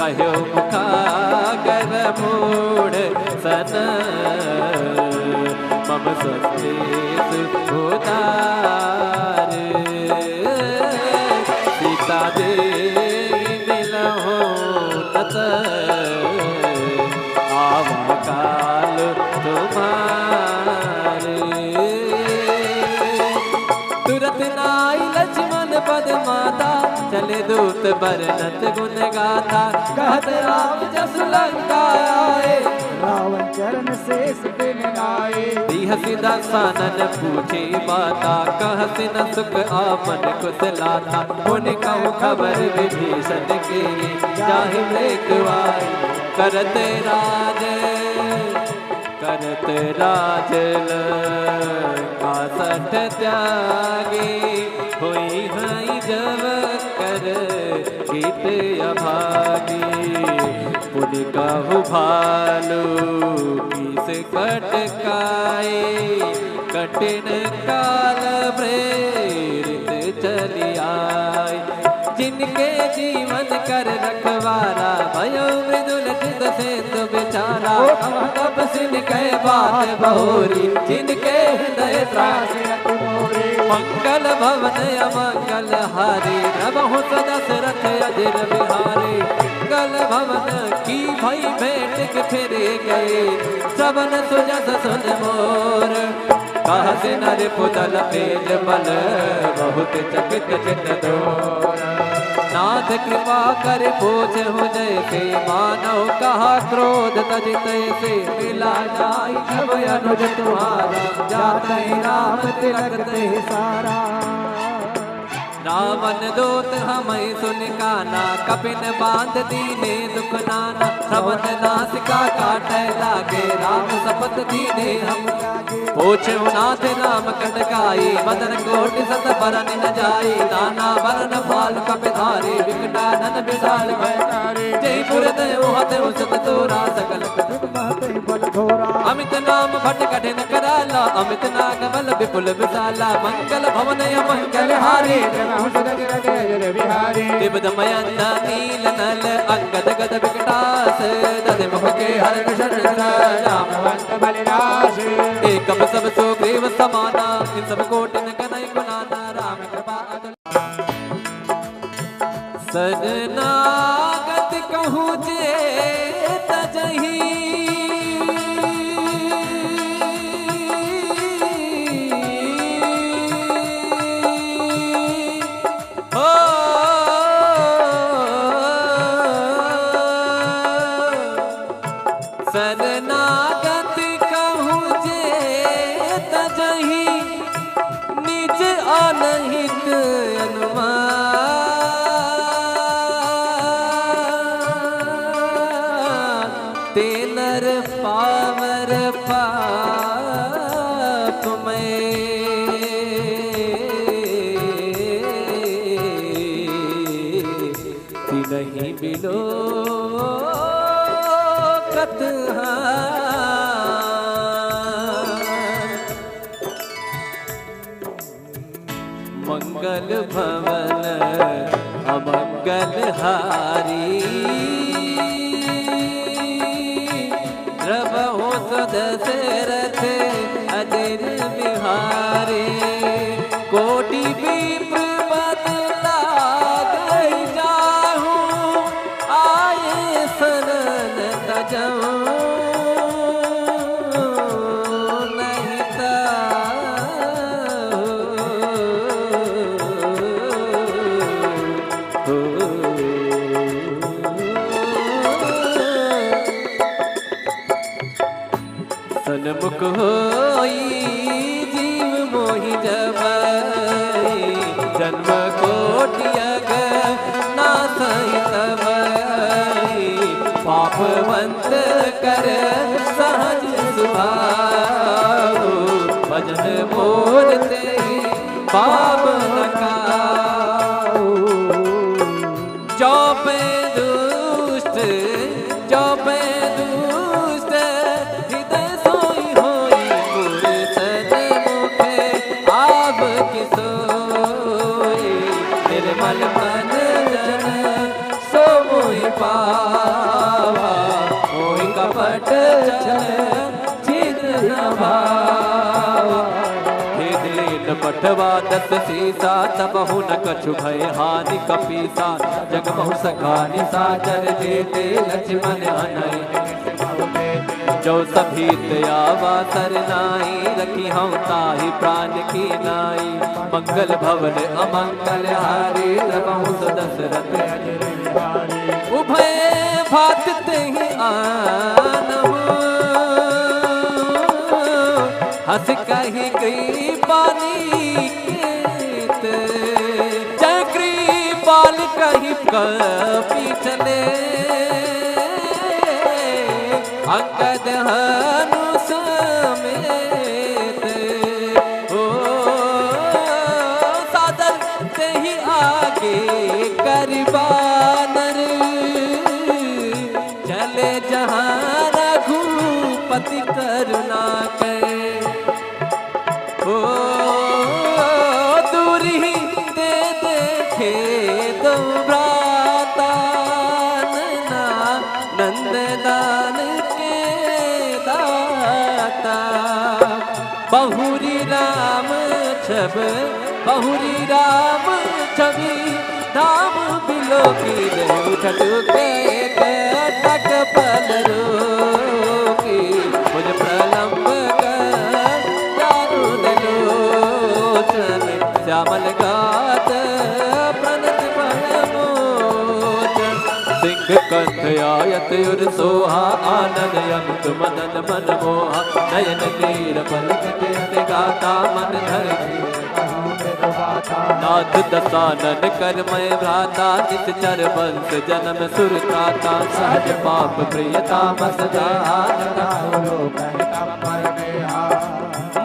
Speaker 1: कहो मुखागर मूढ़ सन मम संदेश उदार सीता दे मिलहो तत आवा काल तुम्हारे तुरत नाई लक्ष्मण पद माता चले दूत बरनत गुण गाथा कहत राम जस लंका आए
Speaker 2: रावण चरण शेष बिन नाए
Speaker 1: हसी दासानन पूछे बाता कहत न सुख आपन कुशलाता पुन कहूँ खबर विभीषण के जाहि मृत्युआई करत राज लंका सठ त्यागी हुई हई जब कर गीत अभागी पुन कहु भालू किस कटकाए कठिन काल प्रेरित चली आए जिनके जीवन कर रखवारा भयो मृदुल चित सेतु बेचारा तब सिन कह बात बहोरी जिनके हृदय त्रास मंगल भवन अमंगल हारी नमो दशरथ अजिर बिहारी मंगल भवन की भई भेंट के फिरे गए श्रवण सुजस सुन मोर कहत नर पुतल तेज बल बहुत चकित चित दोर नाथ कृपा कर पूछ हो जैसे मानव कहा क्रोध तजित से मिला जाई जब अनुज तुम्हारा जाते राम तिलक ते सारा रावण दूत हमें सुन काना कपिन बांध दीने दुख नाना श्रवण नासिका काटे लागे राम सपत दीने हम पूछे नाथ राम कटकाई मदन कोटि सत बरन न जाई नाना बरन फाल कपिधारी विकटानन विशाल भयकारी जयपुर देव हते उचत तोरा सकल अमित नाम भट कठिन कराला अमित नाग बल विपुल विशाला मंगल भवन मंगल हारी दिव्यमयंत नील नल अंगद गद विकटास दध मुख के हर शरण रामवंत बलिराज एकम सब सुग्रीव समाना इन सब कोटिन कनई गुणाना राम कृपा सजनागत कहूँ जे तजही शरणागत कहूँ जे तजही निज अनहित अनुमान तेनर पावर पाप में नहीं बिलो मंगल भवन अमंगल हारी प्रभु दशरथ अजिर बिहारी कोटि विप्र बदला गई जाहूं आए शरण तजऊं सन्मुख होई जीव मोहि जबई जन्म कोटियग नासई तबई पापवंत कर सहज सुभाऊ भजन मोर ते पाप न काऊ जो पे दुष्ट जो पे दुष्ट हृदय सोई होई मोर सन्मुख आब किसो तीन पठवा दस सीसा तबहु न कछु भय हानि कपीसा जग बहु सखानि साचर जेते लक्ष्मण अनय जो सभी दयावा सरनाई रखी हम ताहि प्राण की नाई मंगल भवन अमंगल हारी रबहु दशरथ उभय भात तेहि आनहु हंस कही कृपाली जय कृपाल कही कपी चले अंगद हनु समेत हो सादर ते ही आगे करबानर चले जहाँ रघुपति करुणा करे हो दूरी दे देखे दो भ्राता नंदलाल बहुरी राम छब बहुरी राम छवि धाम बिलो की उठट के तक पलरो की मुझ प्रलंब कर श्यामल गात प्रणत मोचन सिंह कंठ आयत उर सोहा आनंद यमुत मदन मन मोहा नयन नीर पलक गाता मन धर नाथ दसानन कर मैं भ्राता निश्चर वंश जन्म सुरताता सहज पाप प्रियता मसदा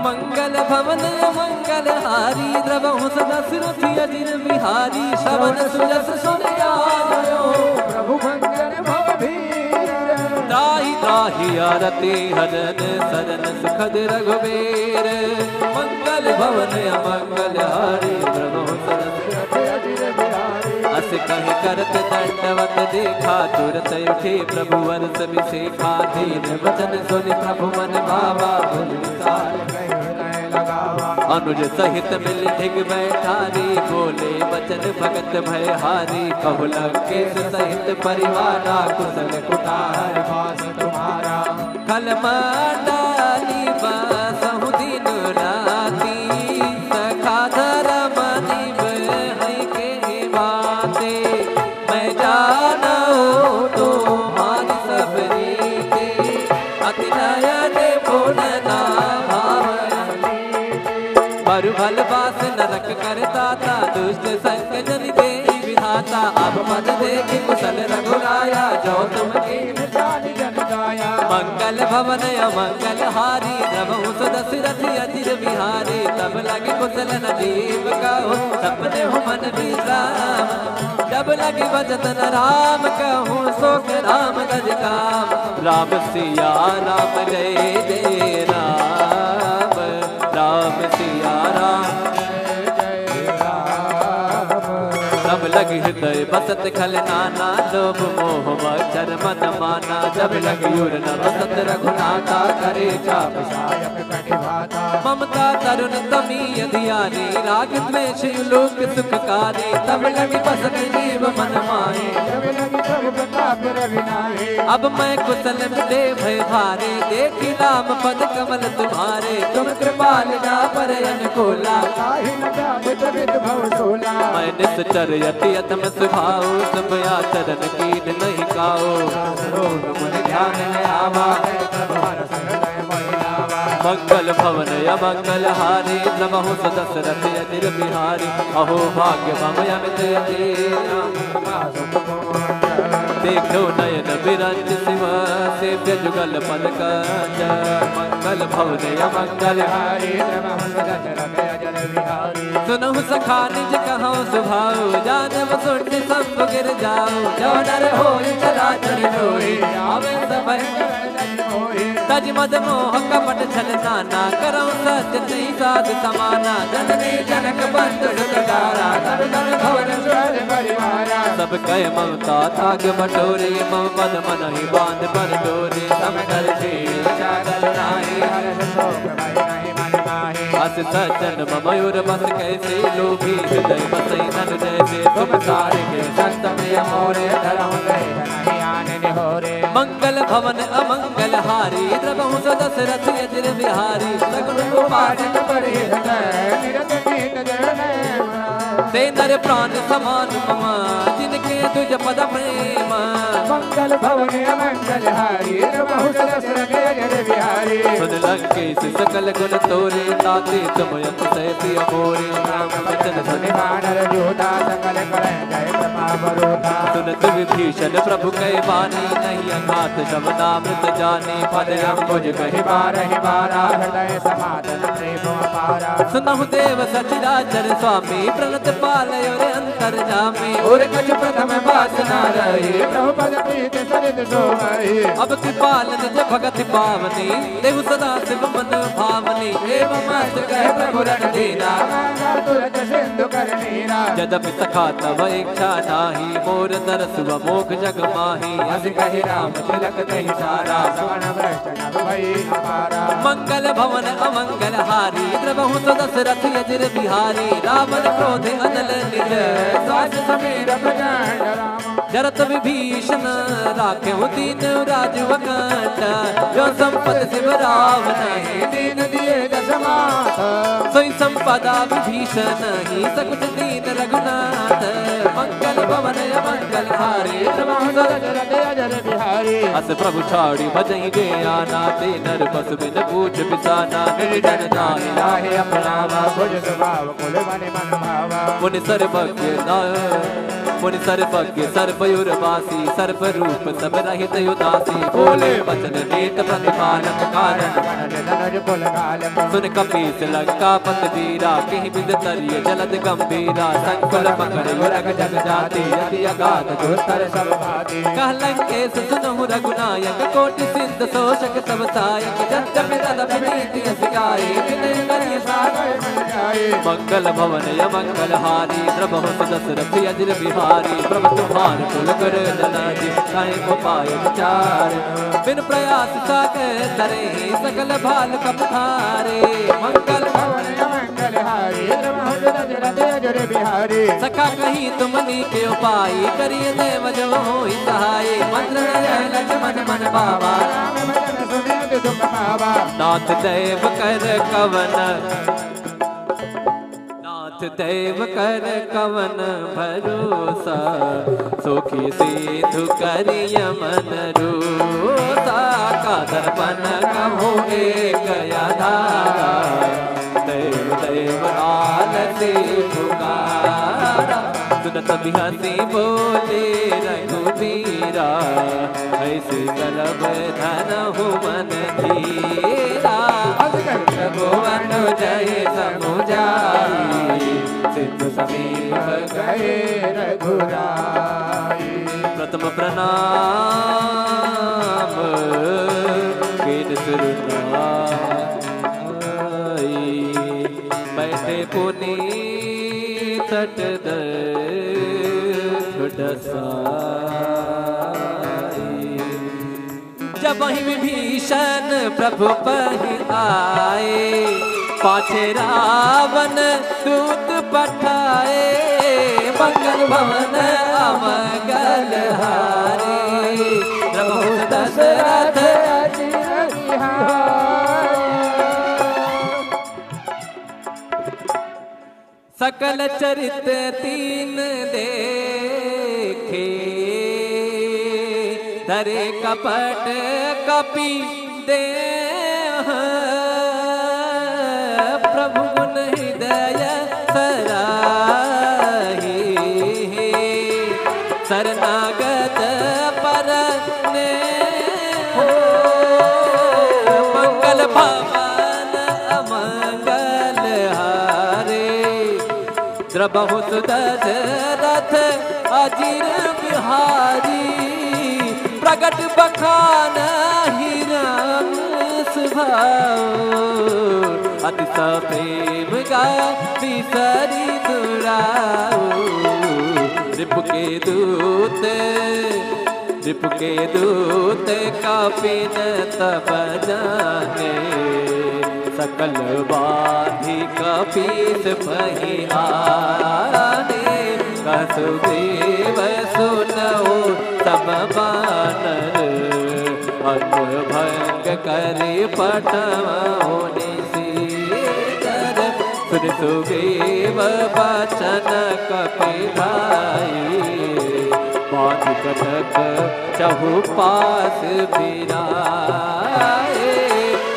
Speaker 1: मंगल भवन मंगल हारी द्रवहु सदा सुरथि अजिर बिहारी श्रवण सुजस सुनयायो प्रभु मंगल भवभीर त्राहि त्राहि आरती हरन सरन सुखद रघुबीर मंगल भवन अमंगल हारी द्रवहु सदा सुरथि अजिर बिहारी अस कहि करत दंडवत देखा तुरत उठे प्रभु वर्ष विशेखा दीन वचन सुनि प्रभु मन भावा अनुज सहित मिल धिग बैठारी बोले वचन भगत भय हारी कहु लंकेश सहित परिवारा कुशल कुठार वास तुम्हारा खल डाली बसहु दिन राती सखा धर्म निभै के बाते मैं जानो तुम्हारी सब रीते अति नयन पूर्ण बरु भल बास नरक करताता दुष्ट संग जन दे विधाता अब मद देखि कुशल रघुराया जो तुम कीन जान जन गाया मंगल भवन अमंगल हारी द्रवहु दशरथ अजिर बिहारी तब लगे कुशल नजीब कहो सपने हो मन विश्राम जब लगे भजत न राम कहूँ सोख राम गज काम राम सिया राम जय जय राम राम सिया राम तब लगी हृदय बसत खल नाना लोभ मोह मच्छर मन माना जब लगी उर न बसत रघुनाथा करे चाप सायक कटिभाता ममता तरुण तमी धियानी राग द्वेष लोक सुखकारी तब लगी बसत जीव मन माहे जब लगी प्रभु प्रताप रविनाहे अब मैं कुशल दे भय भारे देखी नाम पद कमल तुम्हारे तुम कृपाल ना पर अनुकूला काहि न जात विद भव सोला मैं निश्चर यति अतम सुभाओ सब आचरण कीन नहीं काओ रोग मन ध्यान में आवा मंगल भवन अमंगल हारी नमहु दशरथ अजिर बिहारी अहो भाग्य मम अमित देखो नयन बिरंज शिव सेव्य जुगल पद कंज मंगल भवन अमंगल हारी नमहु दशरथ अजिर बिहारी सुनहु सखा निज कहौ सुभाओ जानव सुन सब गिर जाओ जो डर होई चराचर होई आवे सब तज मद मोह कपट छल नाना करौ सत्य नहीं साध समाना जननी जनक बंधु सुखदारा धन धन भवन स्वर परिवारा सब कह ममता ताग बटोरे मम पद मन ही बांध पर डोरे सम कर छे चादर नाही हर शोक भय नहीं मन माहे अस सज्जन मयूर बस कैसे लोभी हृदय बसई नन जैसे तुम सारे के संत प्रिय मोरे धरम नहीं आने निहोरे मंगल भवन अमंगल हारी द्रवहु दशरथ यज्र बिहारी सगुण उपासक परे निरत नीत ते नर प्राण समान ममा जिनके तुझ पद प्रेम
Speaker 2: मंगल भवन अमंगल हारी द्रवहु दशरथ यज्र बिहारी
Speaker 1: सुन लंकेश सकल गुण तोरे ताते तुम यत से प्रिय मोरे राम वचन सुनि
Speaker 2: वानर योधा सकल करै जय प्रताप रोधा
Speaker 1: सुनत विभीषण प्रभु कहे बानी नहीं अघात शब्दामृत जाने पद अंबुज कहि
Speaker 2: बारहि बारा हृदय समाधन प्रेम अपारा
Speaker 1: सुनहु देव सचराचर स्वामी प्रणत पालय और अंतर जामे
Speaker 2: और कछ प्रथम वासना रही प्रभु पद प्रीत सरित सोमहि
Speaker 1: अब कृपाल निज भगत पावनी देव सदा शिव मन भावनी एवं मत कह प्रभु रण दीना
Speaker 2: तुरत सिंधु कर नीरा
Speaker 1: यद्यपि सखा तव इच्छा नाही मोर दरस व मोख जग माही
Speaker 2: अस कहि राम तिलक कहि सारा सवर्ण भ्रष्ट नभ भई अपारा
Speaker 1: मंगल भवन अमंगल हारी द्रवहु दशरथ यज्र बिहारी रावण क्रोध अनल निज
Speaker 2: सास समीर प्रचंड राम
Speaker 1: जरत विभीषण राख्यहु दीन राजु अकंठ जो संपत शिव रावण
Speaker 2: दीन दिए दशमात
Speaker 1: सोई संपदा विभीषण ही सकुच दीन रघुनाथ मंगल भवन अमंगल हारी
Speaker 2: द्रवहु दशरथ यज्र बिहारी
Speaker 1: अस प्रभु छाड़ी भजई जे आना ते नर बस बिन पूछ बिसाना निर्जन नाहि
Speaker 2: लाहे अपना भुज स्वभाव कुल मन मन भावा
Speaker 1: मुनि सर्वज्ञ सर्वयुर्वासी सर्व रूप सब रहित उदासी बोले वचन नेत प्रतिपालक कारण
Speaker 2: धनुज कुल कालम
Speaker 1: सुन कपीस लंका पत वीरा कहीं बिद तरिय जलद गंभीरा संकुल पकड़ युरग जग जाति यदि अगाध
Speaker 2: दुस्तर सब भाति
Speaker 1: कह लंकेश सुनहु रघुनायक कोटि सिद्ध शोषक सब सायक जग में नीति सिखाई विनय करिय सागर मन जाए मंगल भवन अमंगल हारी द्रवहु दशरथ यज्र बिहारी प्रभु तुम्हार कुल कर जनाजी काहे को पाए विचार बिन प्रयास सागर तरे सकल भाल कपधारे मंगल
Speaker 2: भवन अमंगल हारी द्रवहु दशरथ यज्र बिहारी
Speaker 1: सखा कहीं तुमनी के उपाय करिए देव जो होई सहाय मंत्र लक्ष्मण मन बाबा
Speaker 2: राम भजन सुनित दुख पावा
Speaker 1: नाथ देव कर कवन नाथ देव कर कवन भरोसा सोखी सिंधु करिय मन रोसा का दर्पण कहो एक धारा देव देव आलती पुकारा सुनत बिहसी बोले रघुबीरा ऐसे करब धनहु मन धीरा भुवन जय समुझाई सिद्ध समीप
Speaker 2: गए रघुराई
Speaker 1: प्रथम प्रणाम कीन सुरनाई बैठे पुनी तट जब वही विभीषण प्रभु पहि आए पाछे रावण दूत पठाए मंगल भवन अमंगल हारे प्रभु दशरथ सकल चरित तीन देखे धरे कपट कपि दे प्रभु गुण हृदय सराही शरणागत पर ने मंगल भवन अमंगल हारे द्रवहु दशरथ अजिर बिहारी प्रगट बखान हिराम सुभाओ अति प्रेम गा बिसरी दुराओ रिपु के दूत कापिन तब जाने सकल बाधी कपीस पहियाने सुग्रीव सुनऊ सब बानर अंग भंग करी पटवनी सीकर सुन सुग्रीव बचन कपिलाई बाध कटक चहुपास बिराए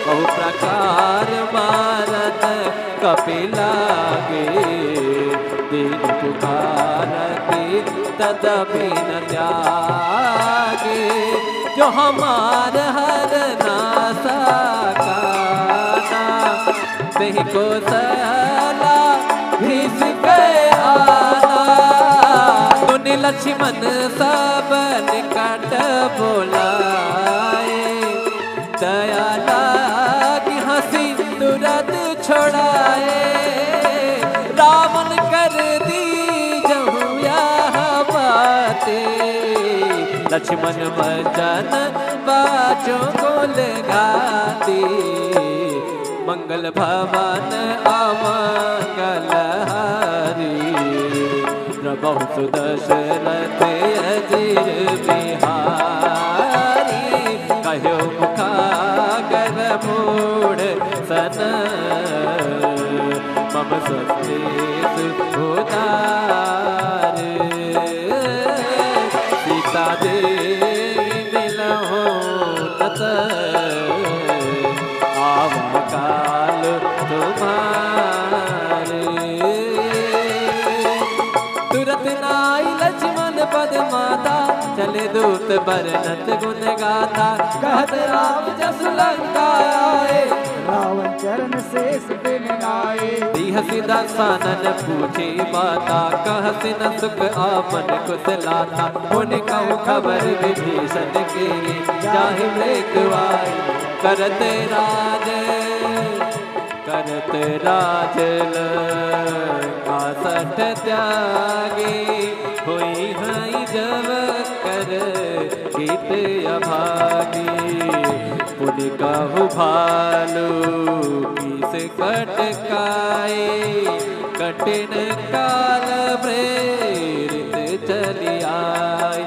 Speaker 1: बहु प्रकार मारत कपिलागे दीन पुकारती तदपि न त्यागे जो हमार हर नासा काना नहीं को सला भीस गए आना सुन लक्ष्मण सब निकट बोलाए दया लागी हंसी तुरंत छोड़ाए रावण कर दी जहुया बाते लक्ष्मण भजन बाजों को लगाती मंगल भवन अमंगल हारी प्रभु सुदशरथ अजीर बिहारी कहो मुखागर मूढ़ सन मम स्वस्तेषु उदार सीता देवी मिलहो नत आवा काल तुम्हारे तुरत नाई लक्ष्मण पद माता चले दूत बरनत गुण गाथा कहत राम जस लंका आए
Speaker 2: रावण चरण शेष बिन आए
Speaker 1: हसी दसानन पूछी माता कहसी न सुख आपन कुशलाता उन कहूँ खबर विभीषण के जाहि मृत्युआई करते राज लंकासठ त्यागी हुई हई जब कर गीत अभागी पुन कहु भालू किस कटकाए कठिन काल प्रेरित चली आए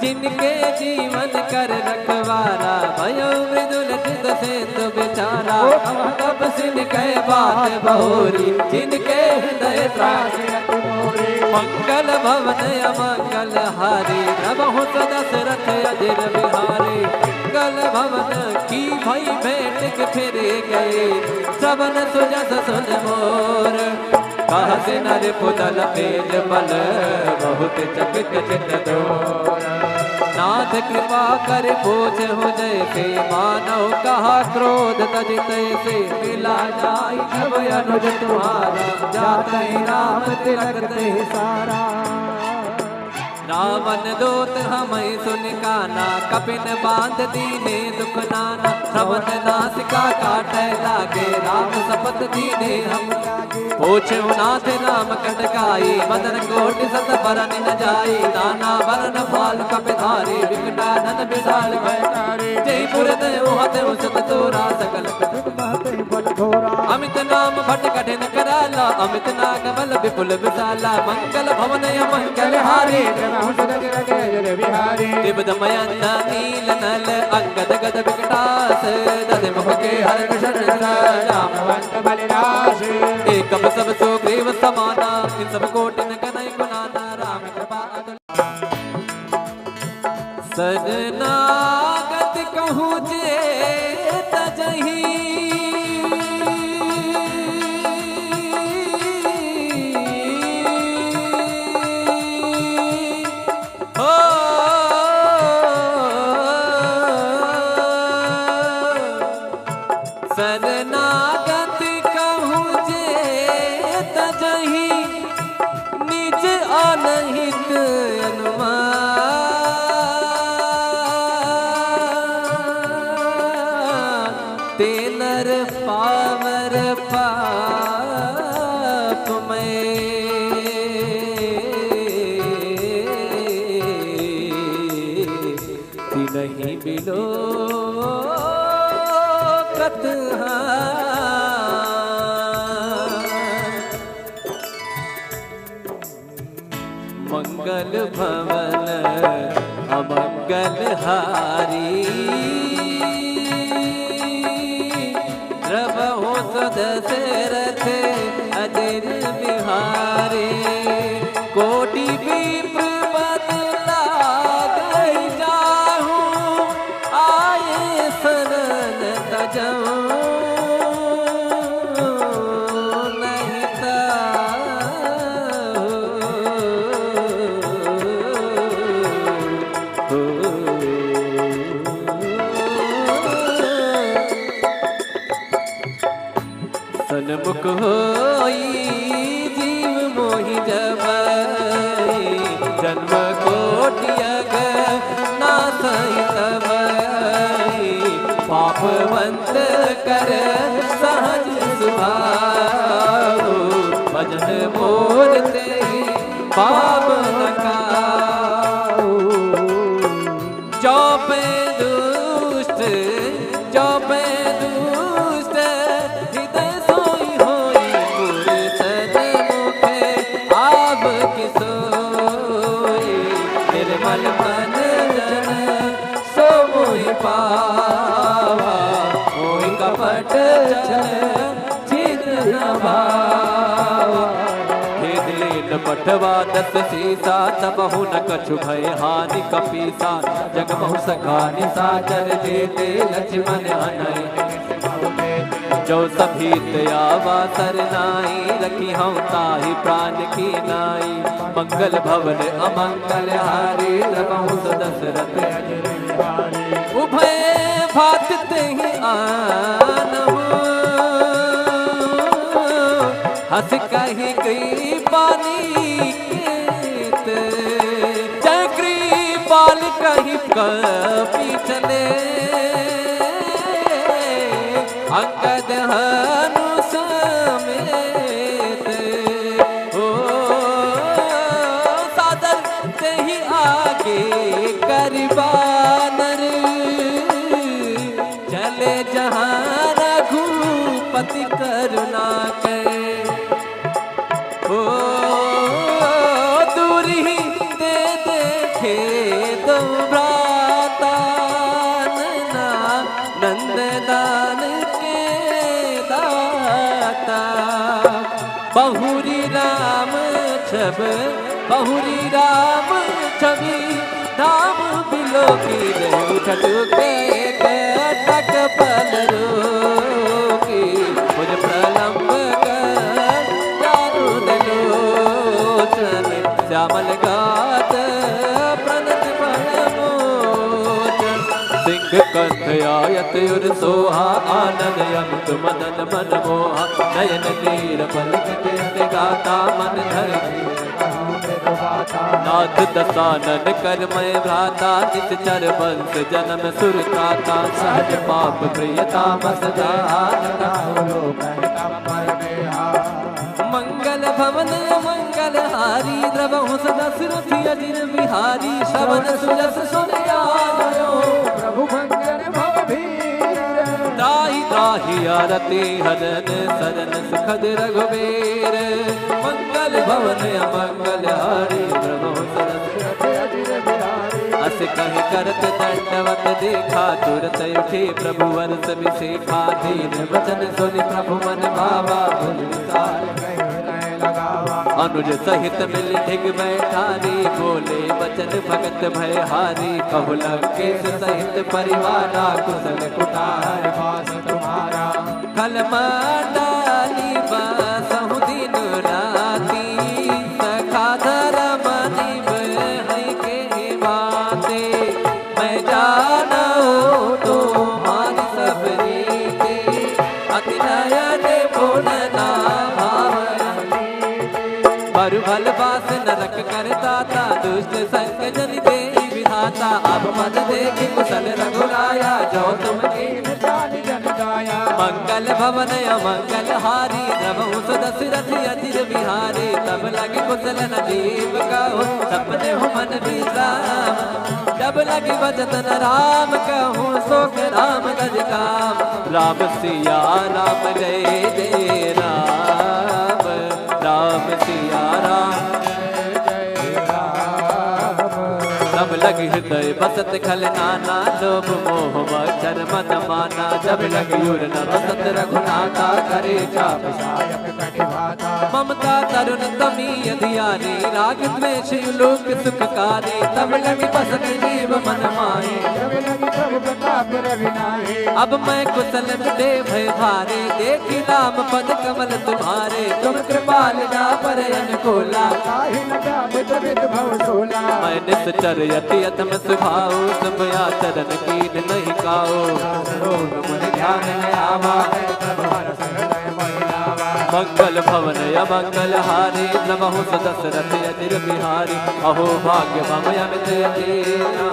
Speaker 1: जिनके जीवन कर रखवारा भयो मृदुल चित सेतु बेचारा तब सिन कह बात बहोरी जिनके हृदय त्रास मंगल भवन अमंगल हारी प्रभु दशरथ अजिर बिहारी मंगल भवन की भई भेंट के फिर गए सबन सुजस सुन मोर कहते नर पुतल तेज बल बहुत चकित चित दोर नाथ कृपा कर पूछ हो जैसे मानव कहा क्रोध तजित से मिला जाई जब अनुज तुम्हारा जाते राम तिलक ते सारा रावण दूत हमें सुन काना कपिन बांध दीने दुख नाना श्रवण नासिका काटे लागे राम सपत दीने हम पूछो नाथ राम कटकाई मदन कोटि सत बरन न जाई नाना बरन फाल कपिधारी विकटानन विशाल भयकारी जयपुर देव हते सत तोरा सकल बल घोरा अमित नाम भट कठिन कराला अमित नाग बल विपुल विशाला मंगल भवन मंगल हारी दिव दमयंत नील नल अंगद गद विकटास दध मुख के हर कृष्ण रामवंत बलिदास एकम सब सुग्रीव समाना इन सब कोटिन कनई गुनाना राम कृपा शरणागत कहूँ जे तजहि शरणागत कहूँ जे तजहि निज अनहित अनुमान तेनर पावर पाप में नहीं बिलो कतहारी मंगल भवन अमंगल हारी द्रवहु सदशरथ अजिर बिहारी कोटि विप्र पद लागै जाहू आए शरण तजहू नहीं सन्मुख होई जीव मोहि जबई जन्म कोटि नासई तबई पापवंत कर सहज सुभाओ भजन मोर ते पाप नकाओ जो पे दुष्ट जो पे दुष्ट हृदय सोई होई पुरसन मुखे आब की सोई निर्मल मन जन सो मोहि पावा मोहि कपट छिद्र न भावा पठवा दस सीसा तबहु न कछु भय हानि कपीसा जगमहु सखानि साचर देते लक्ष्मण अनय जो सभीत आवा सरनाई रखी हम ताहि प्राण की नाई मंगल भवन अमंगल हारी रघु दशरथ उभय भात तेहि आनहु हस कही गई पानी केत चक्री बाल कही कपी चले अंगद हनु समेत हो सादर ते ही आगे करबानर चले जहाँ रघुपति करुणा के ओ दूरी दे देखे दो भ्राता नैना नंददान के दाता बहुरी राम छब बहुरी राम छवि धाम बिलो की उठट के तक पल रोकी मुझ प्रलंब श्यामल गात प्रणत मोचन सिंह कंठ आयत युर सोहा आनंद यमत मदन मन मोहा नयन नीर पलक गाता मन धर नाथ दसानन कर मैं भ्राता नित चर वंश जन्म सुरताता सहज पाप प्रियता मसदा मंगल भवन मंगल हारी द्रवहु दशरथ अजिर बिहारी श्रवण सुजस सुन आयो
Speaker 2: प्रभु मंगल भवधीर
Speaker 1: दाहि दाहि आरती हरन सरन सुखद रघुबीर मंगल भवन अमंगल हारी द्रवहु दशरथ अजिर बिहारी अस कहि करत दंडवत देखा तुरत उठे प्रभु वर्ष विशेखा दीन वचन सुनि प्रभु मन भावा भुज विसार अनुज सहित मिल ढिग बैठारी बोले वचन भगत भय हारी कहु लंकेश सहित परिवारा कुशल कुटार वास तुम्हारा कल डाली बासहु दिन राती सखा धर्म निभहि के बाते मैं जाना तो मारी सब रीते अति नयन बोलना बरु भल बास नरक कर दाता दुष्ट संग जन दे विधाता अब मद देखि कुशल रघुराया जो तुम जन गाया मंगल भवन अमंगल हारी द्रवहु दशरथ अजिर बिहारी तब लगे कुशल नजीब कहो सपने हो मन विश्राम जब लगे भजन राम कहूँ सोख राम गज काम राम सिया राम जय जय राम राम सिया राम जय जय राम लगी हृदय बसत खल नाना, लोभ मोह मच्छर मद माना। जब लगी उर न बसत रघुनाथा, करे चाप सायक कटिभाता। ममता तरुण तमी अधियारी, राग द्वेष लोक सुखकारी। तब लगी बसत जीव मन माहे,
Speaker 2: जब लगी प्रभु प्रताप रविनाहे।
Speaker 1: अब मैं कुशल दे भय भारे, देखी नाम पद कमल तुम्हारे। तुम कृपाल जा पर अनुकूला,
Speaker 2: काहि न जाने तबित भव सोला।
Speaker 1: मैं निश्चर यति अथम सुभाओ, तुम आचरण कीन नहीं काओ।
Speaker 2: मन ध्यान न आवा, प्रभु हरष हृदय महिलावा।
Speaker 1: मंगल भवन अमंगल हारी, नमः दशरथ अजिर बिहारी। अहो भाग्य मम अमित अजीरा,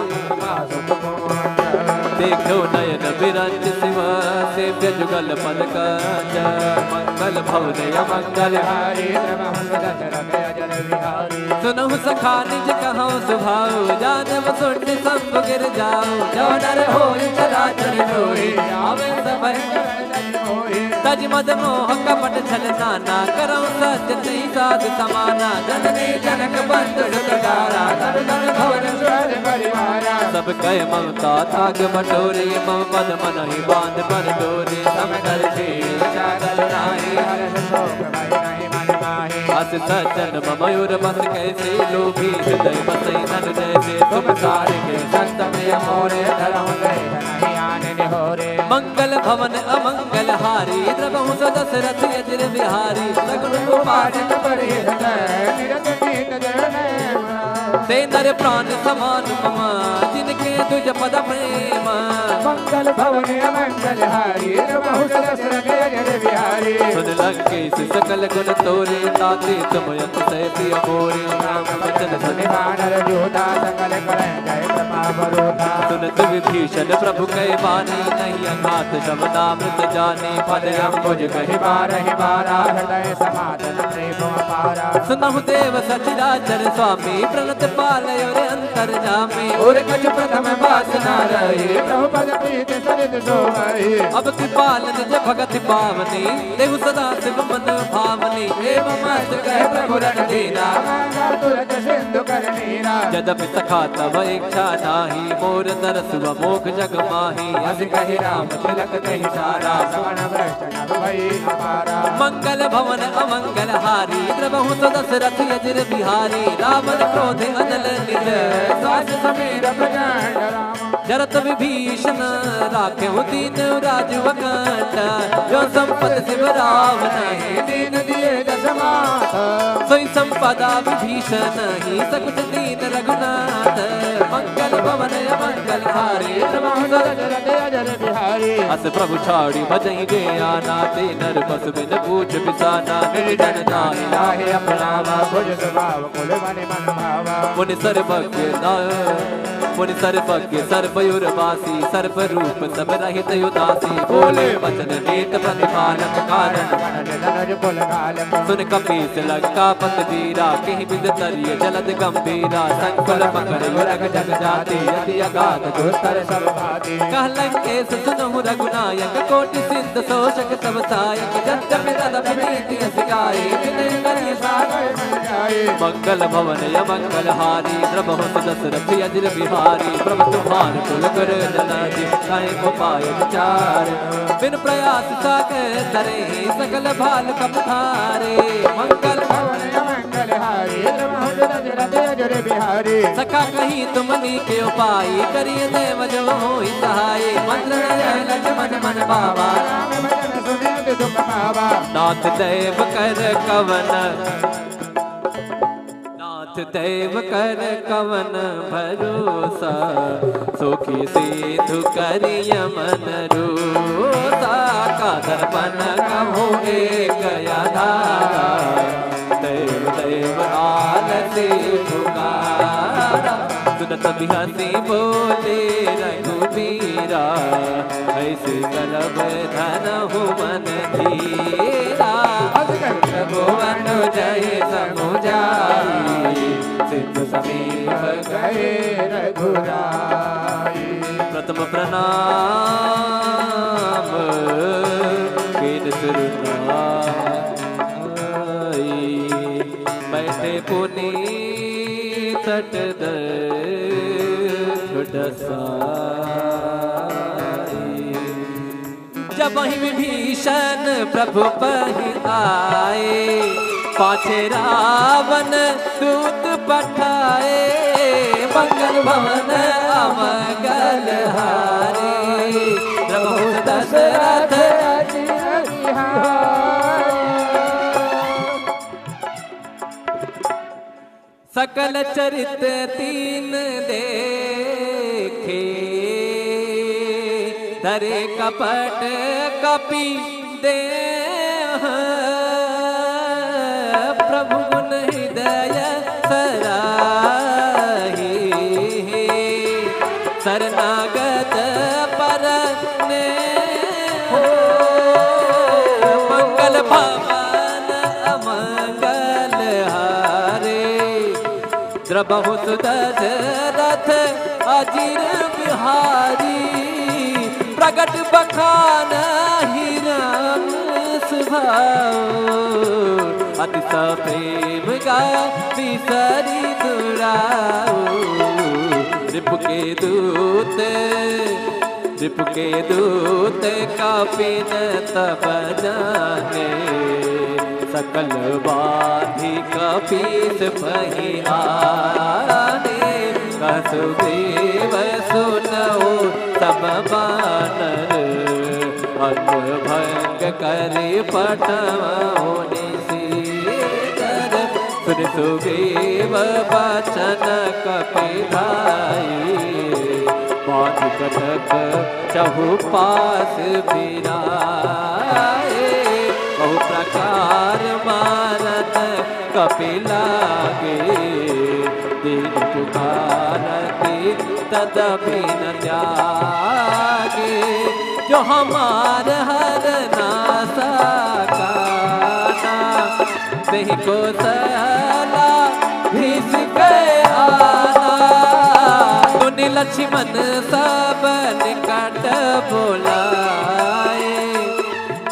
Speaker 1: देखो नयन बिरंज शिव, सेव्य जुगल पद कंज। मंगल भवन अमंगल हारी, सुनहु सखा निज कहूँ सुभाओ। जानव सुन सब गिर जाओ, जो नर होय चराचर जोई। आवे सब तज मद मोह कपट छल नाना, करऊँ सत्य नहीं साध समाना। जननी जनक बंधु सुतदारा, तब तन भवन स्वर परिवारा। सब कह ममता थाग बटोरे, मम पद मन ही बांध पर डोरे। सम कर अस सज्जन मयूर बस कैसे, लोभी हृदय बसई नन जैसे। तुम सारे के संत में मोरे, धरम नहीं आने निहोरे। मंगल भवन अमंगल हारी, द्रवहु दशरथ अजिर बिहारी। सगुन गोपाल ते नर प्राण समान मम, जिनके तुझ पद प्रेम।
Speaker 2: मंगल भवन अमंगल हारी, द्रवहु दशरथ अजिर बिहारी।
Speaker 1: सुन लंकेश सकल गुण तोरे, ताते तुम यत सै प्रिय मोरे। राम वचन सुनि
Speaker 2: वानर जोधा, सकल कलह जय प्रतापरोधा।
Speaker 1: सुनत विभीषण प्रभु कह बानी, नहीं अघात शब्दामृत जाने। पद अम्बुज कहि बारहि बारा, हृदय समाधन प्रेम अपारा। सुनहु देव सचराचर स्वामी, प्रणत पालय रे अंतर जामे। और कछ प्रथम वासना रहे,
Speaker 2: प्रभु पद प्रीति सरित सोमहि।
Speaker 1: अब कृपाल निज भगति पावनी, देहु सदा शिव मन भावनी। एवं मस्त कह प्रभु रणधीरा,
Speaker 2: तुरत सिंधु कर नीरा।
Speaker 1: यद्यपि सखा तब इच्छा नाही, मोर दरस मोख जग माही।
Speaker 2: अस कहि राम तिलक कहि सारा, श्रवण भ्रष्ट नभ भई अपारा।
Speaker 1: मंगल भवन अमंगल हारी, द्रवहु दशरथ अजिर बिहारी। रावण क्रोध अनल निज,
Speaker 2: सास समीर प्रचंड राम।
Speaker 1: जरत विभीषण राखेहु दीन राजु अकंठ। जो संपत शिव रावण ही,
Speaker 2: दीन दिए दस माथ।
Speaker 1: सोई संपदा विभीषण ही, सकुच दीन रघुनाथ। मंगल भवन अमंगल हारी,
Speaker 2: द्रवहु दशरथ अजिर बिहारी।
Speaker 1: अस प्रभु छाड़ी भजई गे आना, ते नर पस बिन पूछ बिसाना। निर्जन नाहि
Speaker 2: लाहे अपनावा, भुज स्वभाव कुल मनि मन भावा।
Speaker 1: मुनि सर्वज्ञ मुनि सर्वज्ञ सर्वयुर वासी, सर्व रूप सब रहित उदासी। बोले वचन नीत प्रतिपालक, कारण सुन कपीस लंकापति वीरा। कहीं बिद तरिय जलद गंभीरा, संकुल मकर युरग जग जाति। यदि अगाध दुस्तर सब भाति, कह लंकेश सुनहु रघुनायक। कोटि सिद्ध शोषक सब सायक, यद्यपि तदपि नीति यस गाई। विनय करि सागर मन जाई। मंगल भवन अमंगल हारी, द्रवहु दशरथ अजिर बिहारी। प्रभु तुम्हार कुल कर जनाजी, काहे को पाय विचार। बिन प्रयास सागर तरे, सकल भाल कप धारे। मंगल
Speaker 2: भवन अमंगल हारी, द्रवहु दशरथ अजिर बिहारी।
Speaker 1: सखा कहीं तुमनी के उपाय, करिए देव जो होई सहाय। मंत्र लक्ष्मण मन बाबा,
Speaker 2: राम वचन सुनित दुख पावा।
Speaker 1: नाथ देव कर कवन, नाथ देव कर कवन भरोसा। सुखी सिधु करिय मन रोसा, का दर्पण कहो एक आधारा। देव देव आलसी पुकारा, सुनत बिहसी बोले रघुबीरा। ऐसे करब धनहु मन धीरा, भुवन जय समुझाई। सिद्ध समीप
Speaker 2: गए रघुराई।
Speaker 1: प्रथम प्रणाम कीन सुरनाई। बैठे पुनी तट डसाई। जब वही विभीषण प्रभु पहि आए, पाछे रावण दूत पठाए, मंगल भवन अमंगल हारे, प्रभु दशरथ सकल चरित तीन देखे, धरे कपट कपि दे, प्रभु गुण हृदय सराही, शरणागत पर ने मंगल भवन अमंगल हारे, द्रबहु सुदशरथ अजिर बिहारी, प्रगट बखान हिरन सुभाओ, अतिशय प्रेम गा बिसरी दुराओ, रिपु के दूत कपिन तब जाने, सकल बाधी कपीस पहि आने, कसुदेव सुनओ सब बानर, अंग भंग करे पटवोनि सीकर, सुन सुग्रीव बचन कपिधाई, बाध कटक चहुपास बिराए, बहु प्रकार मारत कपिलागे, दीन पुकारती तदपि न त्यागे, जो हमार हर नासा काना, वही को सला भीस के आना, तुनि लक्ष्मण सब निकट बोलाए,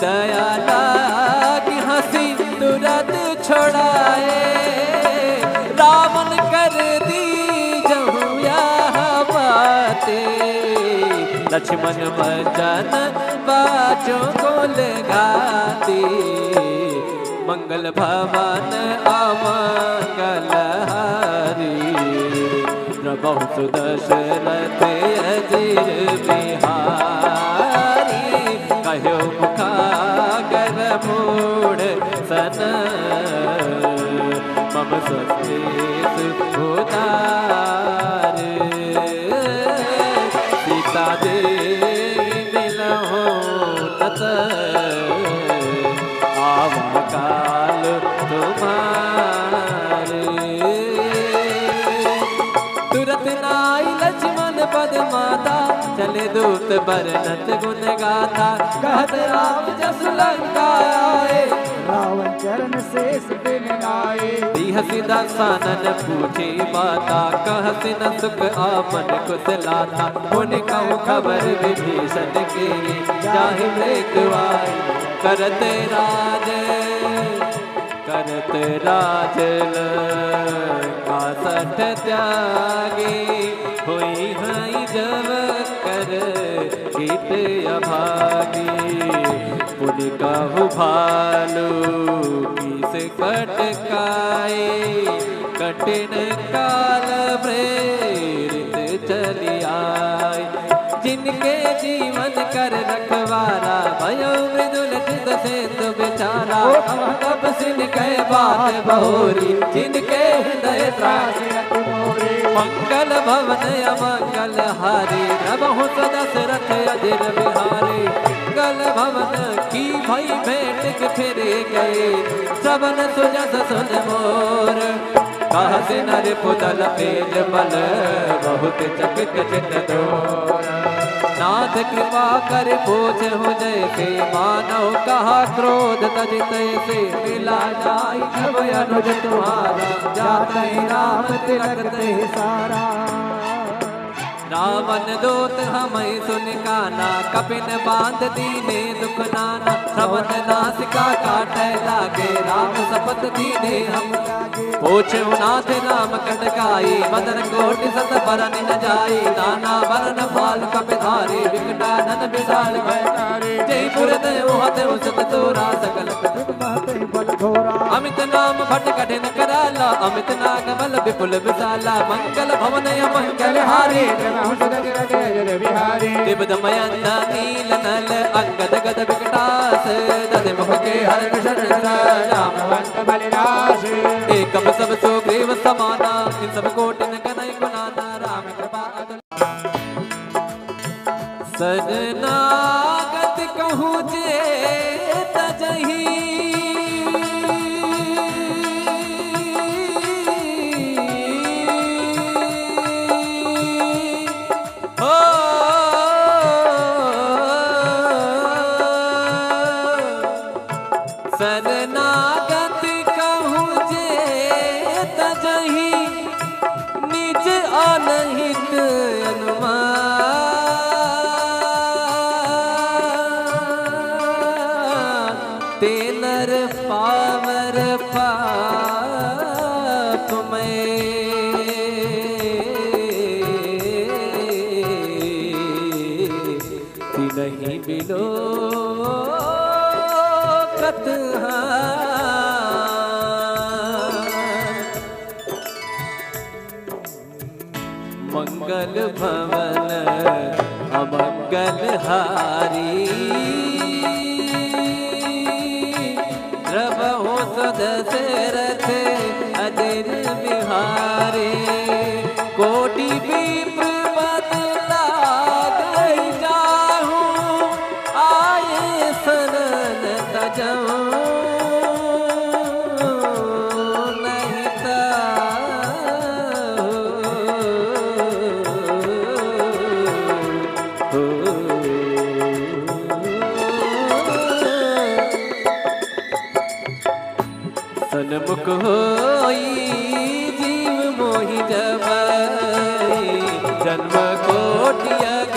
Speaker 1: दया लागी हंसी तुरंत छोड़ाए, रावण कर दी जहु यह बातें, लक्ष्मण भजन बाजों को लगाती, मंगल भवन अमंगल हारी, प्रभु सुदशरथ अजिर बिहारी, कहो मुखागर मूढ़ सन, मम स्वस्तेष उदार, सीता देवी मिलहो नत, आवा काल तुम्हारे, तुरत नाई लक्ष्मण पद माता, चले दूत बरनत गुण गाथा, कहत राम जस लंका आए,
Speaker 2: रावण चरण शेष दिन आए,
Speaker 1: हसी दसानन पूछी माता, कहसी न सुख आपन कुशलाता, मुनि कहु खबर विभीषण के, जाहि मृत्युआई करते राज लंका सठ त्यागी, होई हई जब कर हित अभागी, पुनि कहु भालू किस कटकाए, कठिन काल प्रेरित चली आए, जिनके जीवन कर रखवारा, भयो मृदुल चित सेतु बेचारा, तब सिन कह बात बहोरी, जिनके हृदय त्रास मोरे, मंगल भवन अमंगल हारी, प्रभु दशरथ अजिर बिहारी, मंगल भवन की भई भेंट फिरे गए, श्रवण सुजस सुन मोर, कहत नर पुतल पेज बल, बहुत चकित चित दोर, नाथ कृपा कर पूछ हो जैसे, मानव कहा क्रोध तज तैसे, मिला जाई जब अनुज तुम्हारा, जाते राम तिलक ते सारा, रावण दूत हमें सुन काना, कपिन बांध दीने दुख नाना, श्रवण नासिका काटे लागे, राम शपथ दीने हम पूछे नाथ नाम कटकाई मदन कोटि सत बरन न जाई नाना बरन फाल कपिधारी विकटानन विशाल भयकारी जय पुर देव हते उसत तोरा सकल बल घोरा अमित नाम भट कठिन कराला अमित नाग बल विपुल विशाला मंगल भवन मंगल हारी दिव्यमयंत नील नल अंगद गद विकटास दध मुख के हर कृष्ण रामवंत बलिराज एकम सब सुग्रीव समाना इन सब कोटिन कनई गुणाना राम कृपा सजनागत कहूँ जे तजही शरणागत कहूँ जे तजही निज अनहित अनुमान तेनर पावर पाप में तिनहि बिलो मंगल भवन अमंगल हारी प्रभु सदशरथ अदिर बिहारी कोटि विप्र बदला गई जाहूँ आए शरण तजऊँ सन्मुख होई जीव मोहि जबई जन्म कोटियग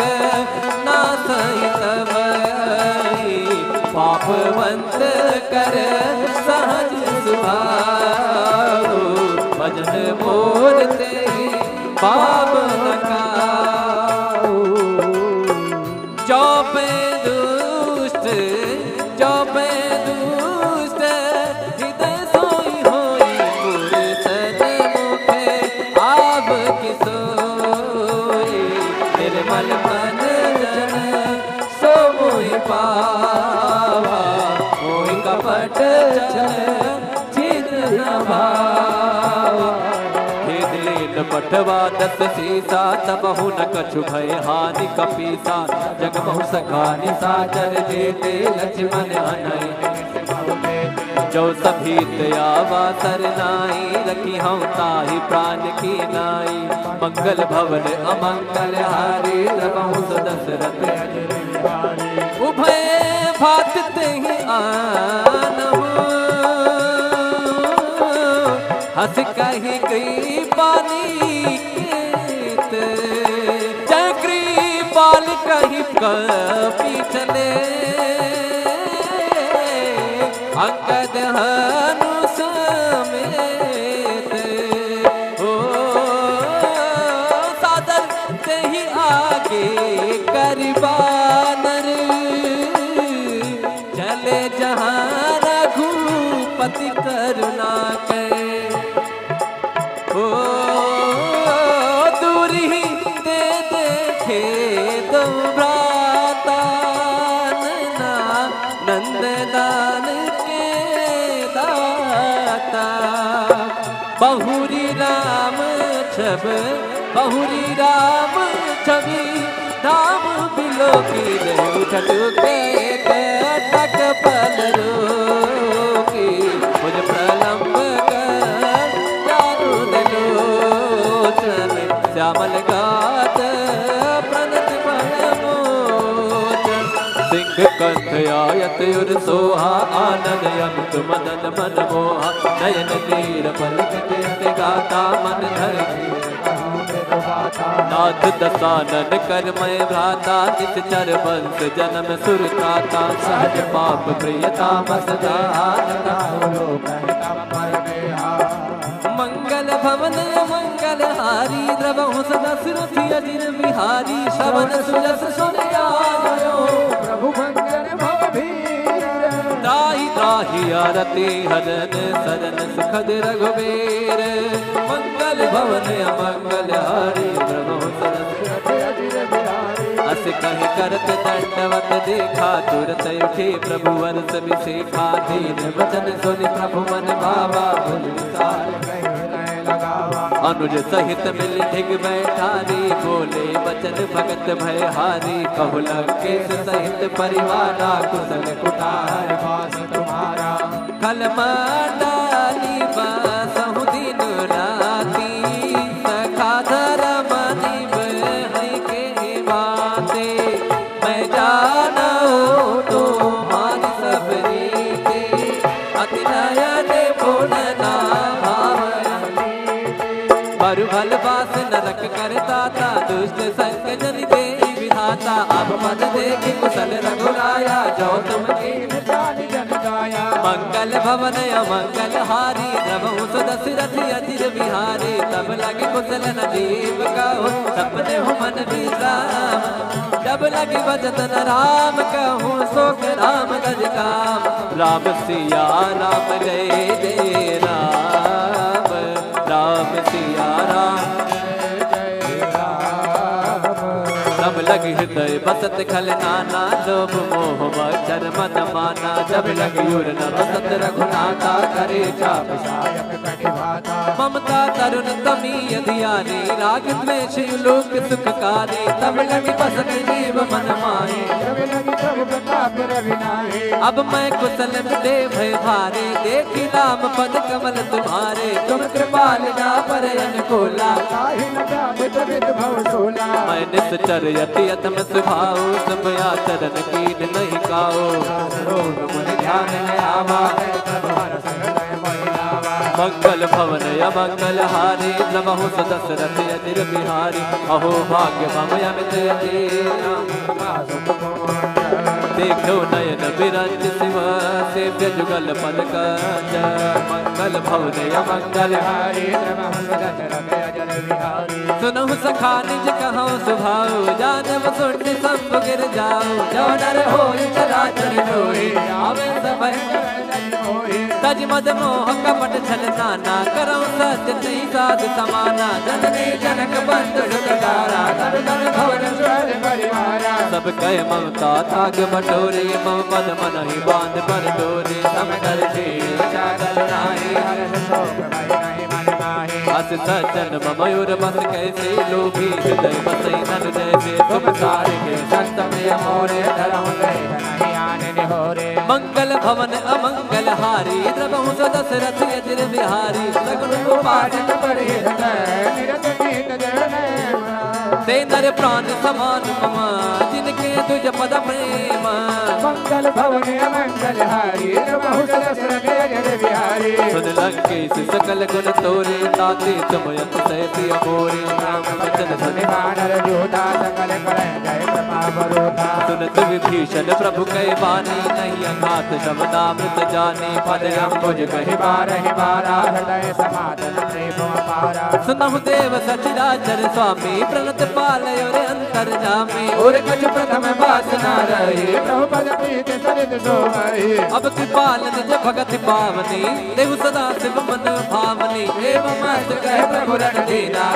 Speaker 1: नासहि तबई पापवंत कर सहज सुभाऊ भजन मोर ते पाप न काऊ जो पे दुष्ट जो पे दुष्ट हृदय सोई होई गुर सन्मुखे आब किसोई निर्मल मन जन सो मोहि पावा मोहि कपट छिद्र न भावा पठवा दस सीसा तबहु न कछु भय हानि कपीसा जग बहु सखानि साचर जेते लक्ष्मण हनई जो सभीत आवा सरनाई रखी हम ताहि प्राण की नाई मंगल भवन अमंगल हारी प्रभु दशरथ उभय भात तेहि आनहु हंस कही गई पानी केत चक्री बाल कही कपी चले अंगद हनु समेत हो सादर से ही आगे करबानर चले जहाँ रघुपति करुणा के ओ दूरी दे देखे दो भ्राता नंदलाल के दाता बहुरी राम छब बहुरी राम छवि धाम बिलो की उठट के टक पल रोकी मुझ प्रलंब कर श्यामल गात प्रणत मोचन सिंह कंठ आयत युर सोहा आनंद यंत मदन मन मोहा नयन नीर पलक गाता मन धर नाथ दसानन कर्मय भ्राता जिस चर वंश जन्म सुरताता सहज पाप प्रियता मसदा द्रवहु सदा सुरथि अजिर बिहारी श्रवण सुजस सुन आयो
Speaker 2: प्रभु भंजन भवधीर
Speaker 1: त्राहि त्राहि आरती हरन सरन सुखद रघुबीर मंगल भवन अमंगल हारी द्रवहु सदा सुरथि अजिर बिहारी अस कहि करत दंडवत देखा तुरत उठे प्रभु वर्ष विशेखा दीन वचन सुनि प्रभु मन भावा भुल विसार अनुज सहित मिल ढिग बैठारी बोले बचन भगत भय हारी कहु लंकेश सहित परिवारा कुशल कुटार वास तुम्हारा कल डाली बासहु दिन राती सखा धर्म निभ के बाते मैं जाना तो मान सब रीते अति नयन बोलना बरु भल बास नरक करता था दुष्ट संग जन दे विधाता अब मद देख कुशल रघुराया जो तुम जन गाया मंगल भवन अमंगल हारी द्रवहु सुदशरथ अजिर बिहारी तब लगे कुशल नदीप कहो सपने हो मन विश्राम जब लगे भजन राम कहूँ सोख राम गज काम राम सिया राम जय जय राम राम सिया राम जय राम तब लग हृदय बसत खल नाना लोभ मोह मच्छर मन माना जब लग युर न बसत रघुनाथा करे चाप सायक कटिभाता ममता तरुण तमी अधियारी राग द्वेष लोक सुखकारी तब लग बसत जीव मन माहे जब लग प्रभु प्रताप रविनाहे अब मैं कुशल दे भय भारे देखी राम पद कमल तुम्हारे तुम कृपाल जा पर अनुकूला काहि न जाबे तबित भव सोला मैं निश्चर यति अतम स्वभाव समया चरण कीन नहीं काओ रोग मन ध्यान न आवा मंगल भवन अमंगल हारी द्रवहु सदशरथ अजिर बिहारी अहो भाग्य मम अमित देखो नयन बिरंज शिव सेव्य जुगल पद कंज मंगल भवन अमंगल हारी द्रवहु सदशरथ अजिर बिहारी सुनहु सखा निज कहौ सुभाव जानव सुन सब गिर जाओ जो नर होई चराचर जोई आवे सब तज मद मोह कपट छल नाना करौ सत्य नहीं साध समाना जननी जनक बंधु सुतारा धर धर भवन स्वर परिवारा सब कह ममता थाग बटोरे मम पद मन ही बांध पर डोरे सम कर चादर नाहि हर्ष शोक भय नहीं मन माहि अस सज्जन मयूर बस कैसे लोभी हृदय बसई नन जैसे तुम सारे के संत में मोरे धरम गए नहीं आने निहोरे मंगल भवन अमंगल हारी द्रवहु सदशरथ अजिर बिहारी सगुन उपासक परि निरत नीत जन ते नर प्राण समान मम जिनके तुझ पद प्रेम मंगल भवन अमंगल हारी द्रवहु सदशरथ अजिर बिहारी सुन लंकेश सकल गुण तोरे ताते तुम यत सैति अमोरे राम वचन सुनि वानर जोधा सकल कर जय प्रताप रोधा सुनत विभीषण प्रभु कहे बानी नहीं अघात शब्दामृत जाने पद अंबुज कहि बारहि बारा हृदय समाधन प्रेम अपारा सुनहु देव सचराचर स्वामी प्रणत पालय रे अंतर जामे और कछ प्रथम वासना रहे प्रभु पद प्रीति सरित सोमहि अब कृपाल निज भगति पावनी देव सदा शिव मन भावनी एवं मस्त कहे प्रभु रण दीना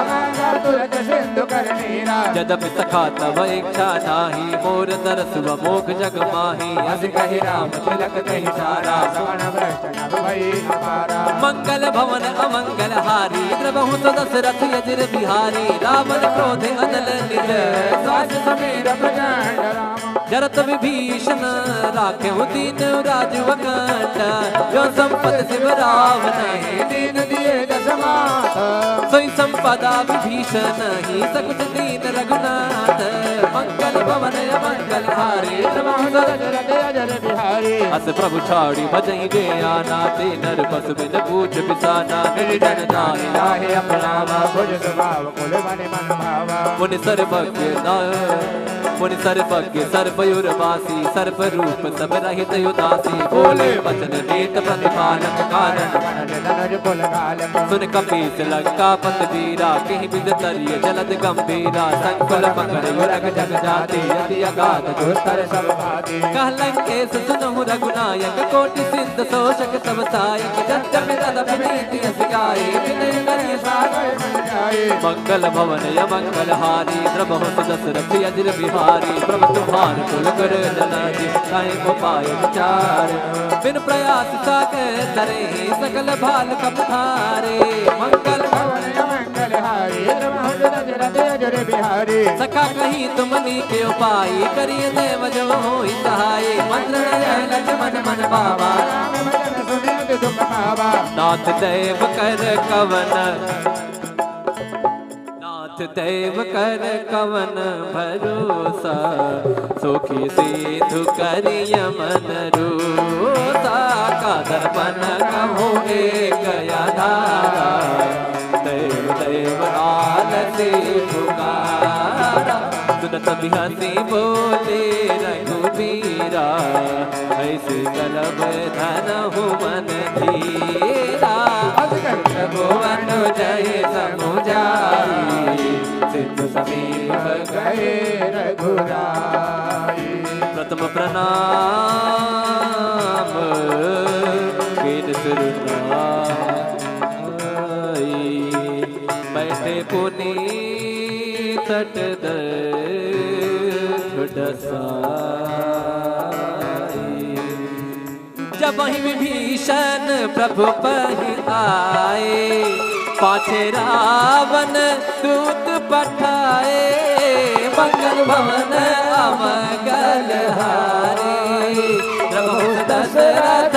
Speaker 1: तुरत सिंधु कर नीरा यद्यपि सखा तव इच्छा नाही मोर तरस व मोख जग माही अस कहि राम तिलक कहि सारा सवण भ्रष्ट नभ भई अपारा मंगल भवन अमंगल हारी द्रवहु सदशरथ अजिर बिहारी रावण क्रोध अनल निज सास समीर प्रचंड राम जरत विभीषण राख्यो दीन राजु अकंठ जो संपत शिव रावण दीन दिए दस मात सोई संपदा विभीषण ही सकुच दीन रघुनाथ मंगल भवन अमंगल हारी द्रवहु सदशरथ अजिर बिहारी अस प्रभु छाड़ी भजई दे आना ते नर बस बिन पूछ बिसाना निर्जन नाहि लाहे अपनावा भुज स्वभाव कुल मन भावा मुनि सर्वज्ञ मुनि सर्वज्ञ सर्वयुर्वासी सर्वरूप सब रहित उदासी बोले वचन नीत प्रतिपालक कारण सुन कपीस लंका पत वीरा कहीं बिद तरिय जलद गंभीरा संकुल पकड़ रग जग जाति यदि अगाध दुस्तर सब भाती कह लंकेश सुनहु रघुनायक कोटि सिद्ध शोषक सब सायक जब जब तदप नीति सिखाए विनय करिय सागर मन जाए मंगल भवन मंगल हारी द्रबहु दशरथ अजिर बिहारी प्रभु तुम्हार कुल कर जनाजी काहे को पाए विचार बिन प्रयास सागर तरे सकल भाल कपधारे मंगल भवन मंगल हारी द्रबहु दशरथ अजिर बिहारी सखा कहीं तुमनी के उपाय करिए देव जो होई सहाय मंत्र लक्ष्मण मन बाबा राम भजन सुनित तुम पावा नाथ देव कर कवन देव कर कवन भरोसा सुखी सिद्धु करिय मन रोसा का दर्पण कहो एक आधारा देव देव आलसी पुकारा सुनत बिहसी बोले रघुबीरा ऐसे कलब धन हो मन धीरा भुवन जय समुझाई सिद्ध समीप गए रघुराई प्रथम प्रणाम कीन सुरनाई बैठे पुनी तट जब वही विभीषण प्रभु पहि आए पाछे रावण दूत पठाए मंगल भवन अमंगल हारे प्रभु दशरथ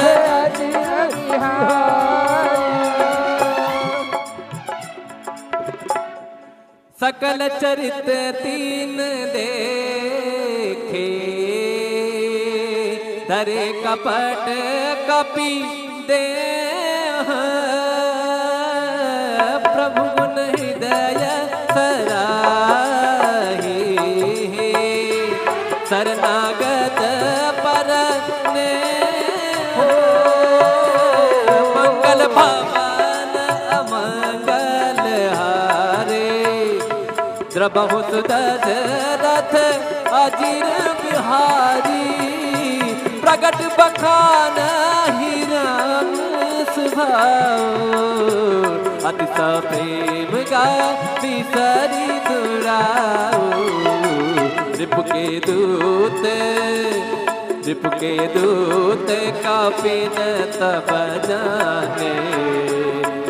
Speaker 1: सकल चरित तीन देखे धरे कपट कपि दे प्रभु गुण हृदय सराही शरणागत पर ने मंगल भवन अमंगल हारे द्रबहु दशरथ अजिर बिहारी प्रगट बखान हिरण स्वभाव अति प्रेम गा बिसरी दुराओ रिपु के दूत कापिन तब जाने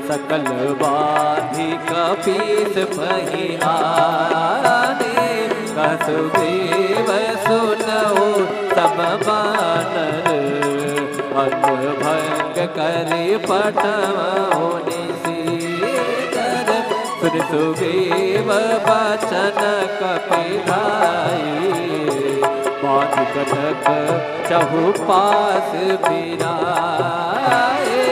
Speaker 1: सकल बाधी कपीस पहियाने कसुदेव सुनओ सब बानर अंग भंग करे पटवोनि सीकर सुन सुग्रीव बचन कपिलाई बाध कटक चहुपास बिराए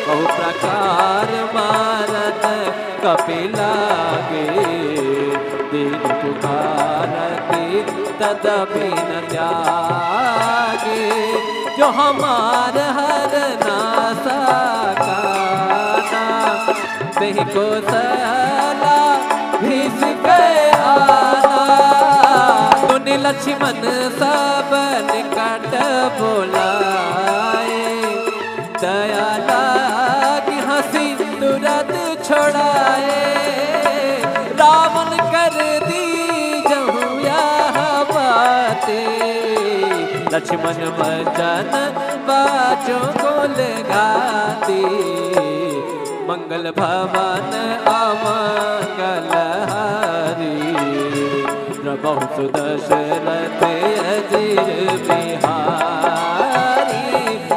Speaker 1: बहु प्रकार मारत कपिलागे दीन पुकारती तदपि न त्यागे जो हमार हर नासा काना वही को सला भीस गए आना तुनि लक्ष्मण सब निकट बोलाए दया लागी हंसी तुरंत छोड़ाए रावण कर दी जहुया बातें लक्ष्मण भजन बाजों को लगाती मंगल भवन अमंगल हारी प्रभु सुदशरथ अजिर बिहारी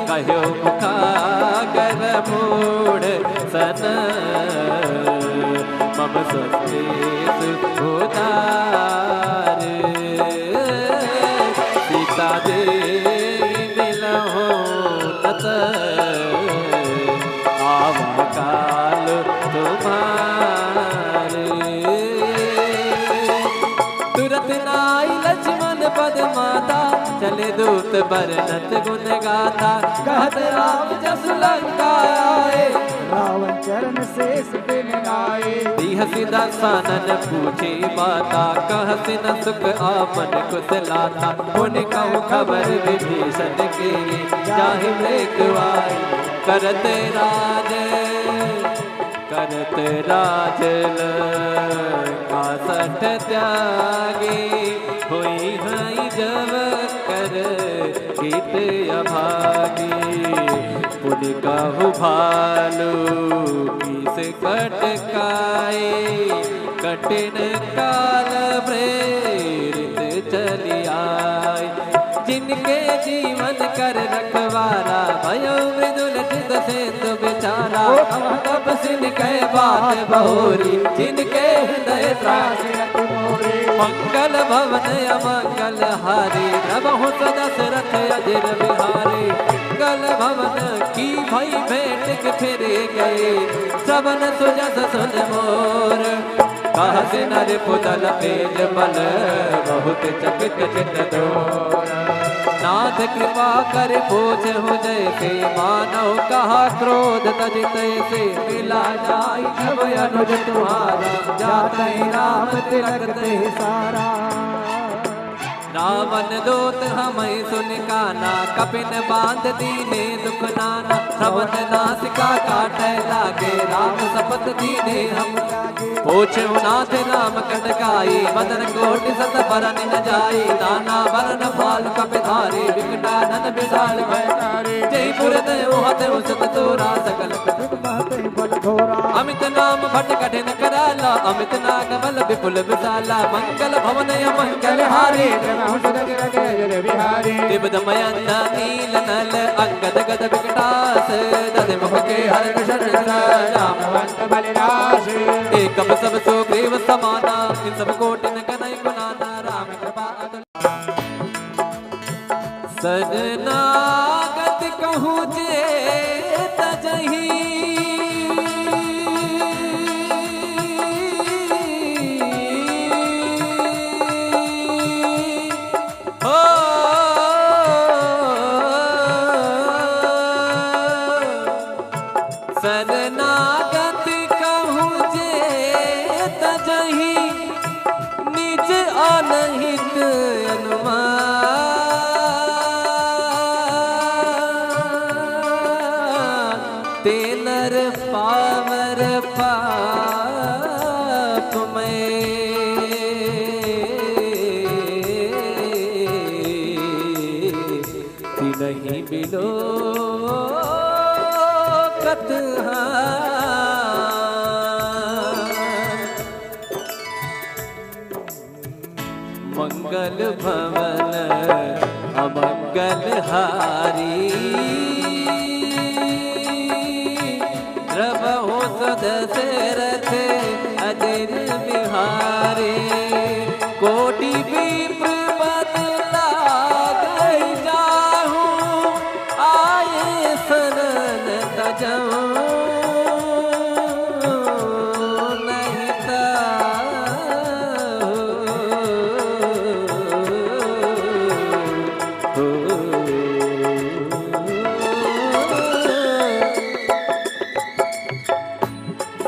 Speaker 1: कहो मुखागर मूढ़ सन मम संदेश उदार सीता देवी मिलहो तत आवा काल तुम्हारे तुरत नाई लक्ष्मण माता चले दूत बरनत गुण गाता कहत राम जस लंका आए
Speaker 2: रावण चरण शेष बिन आए
Speaker 1: हसी दसानन पूछी माता कहसी न सुख आपन कुशलाता उन कहूँ खबर विभीषण के जाहि मृग आई करत राज लंका सठ त्यागी हुई हई जब कर गीत अभागी पुनि कहु भालू किस कटकाए कठिन काल प्रेरित चली आए जिनके जीवन कर रखवारा भयो मृदुल चित सेतु बेचारा तब सिन कह बात बहोरी जिनके हृदय त्रास मंगल भवन अमंगल हारी प्रभु दशरथ अजर बिहारी मंगल भवन की भई भेंट के फिर गए सबन सुजस सुन मोर कहसे नर पुतल तेज बल बहुत चकित चित दोर नाथ कृपा कर पूछ हो जैसे मानव कहा क्रोध तज तैसे मिला जाई जब अनुज तुम्हारा जाते राम तिलक ते सारा रावण दूत हमें सुन काना कपिन बांध दीने दुख नाना श्रवण नासिका काटे लागे राम सपत दीने हम पूछो नाथ राम कटकाई बदन कोटि सत बरन न जाई नाना बरन फाल कपिधारी विकटानन विशाल भयकारी जयपुर देव हते उसत तोरा सकल अमित नाम भट कठिन कराला अमित नाग बल विपुल विशाला मंगल भवन मंगल हारी दिव्यमयंद नील नल अंगद गद विकटास दध मुख के हर शरण रामवंत बलिराज एक सब सुग्रीव समाना इन सब कोटिन कनई गुनाना राम कृपा सजनागत कहूँ जे तजही शरणागत कहूँ जे तजही निज अनहित अनुमान ते नर पावर पाप में नहीं बिलो मंगल भवन अमंगल हारी द्रवहु सदशरथ अजर बिहारी कोटि विप्र पद लागै जाहु आए शरण तजहु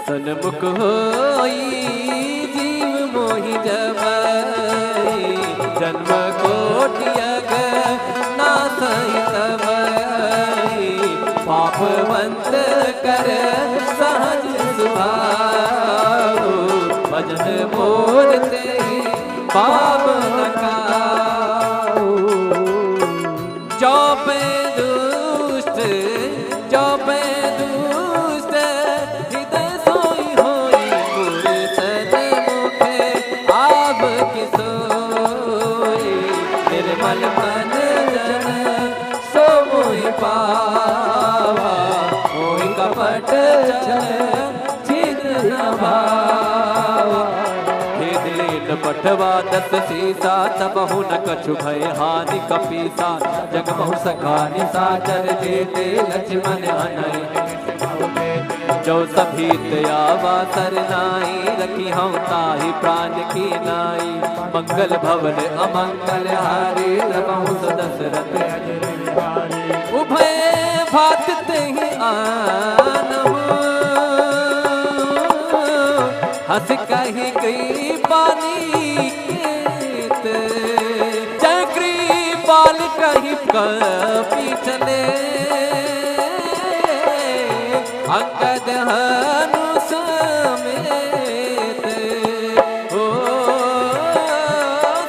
Speaker 1: सन्मुख होई जीव मोहि जबई जन्म कोटियग नासई तबई पापवंत कर सहज सुभाओ भजन मोरते पाप न काओ जो पे दुष्ट जो पे दुष्ट हृदय सोई होई मुरसद मुखे आब किसोई निर्मल मन जन सो मोहि पावा मोहि कपट चित न भावा पठवा दस सीसा तबहु न कछु भय हानि कपीसा जगमहु सखा निशाचर जेते लक्ष्मण अनय जो सभी त्यावा सरनाई, रखी हम ताही प्राण की नाई। मंगल भवन अमंगल हारी, रबहु दशरथ अजर बिहारी। उभय भात तेहि आनहु, हंस कही गई पानी केत। जय कृपाल कही कपी चले, अंगद हनु समेत। हो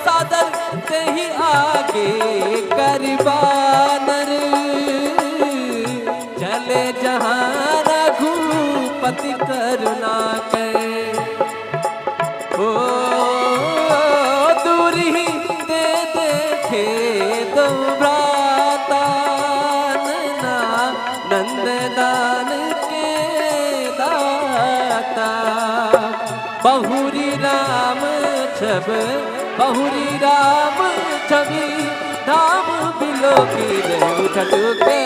Speaker 1: सादर ते ही आगे करबानर, चले जहाँ रघुपति करुणा के। हो दूरी दे देखे दो भ्राता, नंददान बहुरी राम छब, बहुरी राम छवि धाम बिलो की उठट के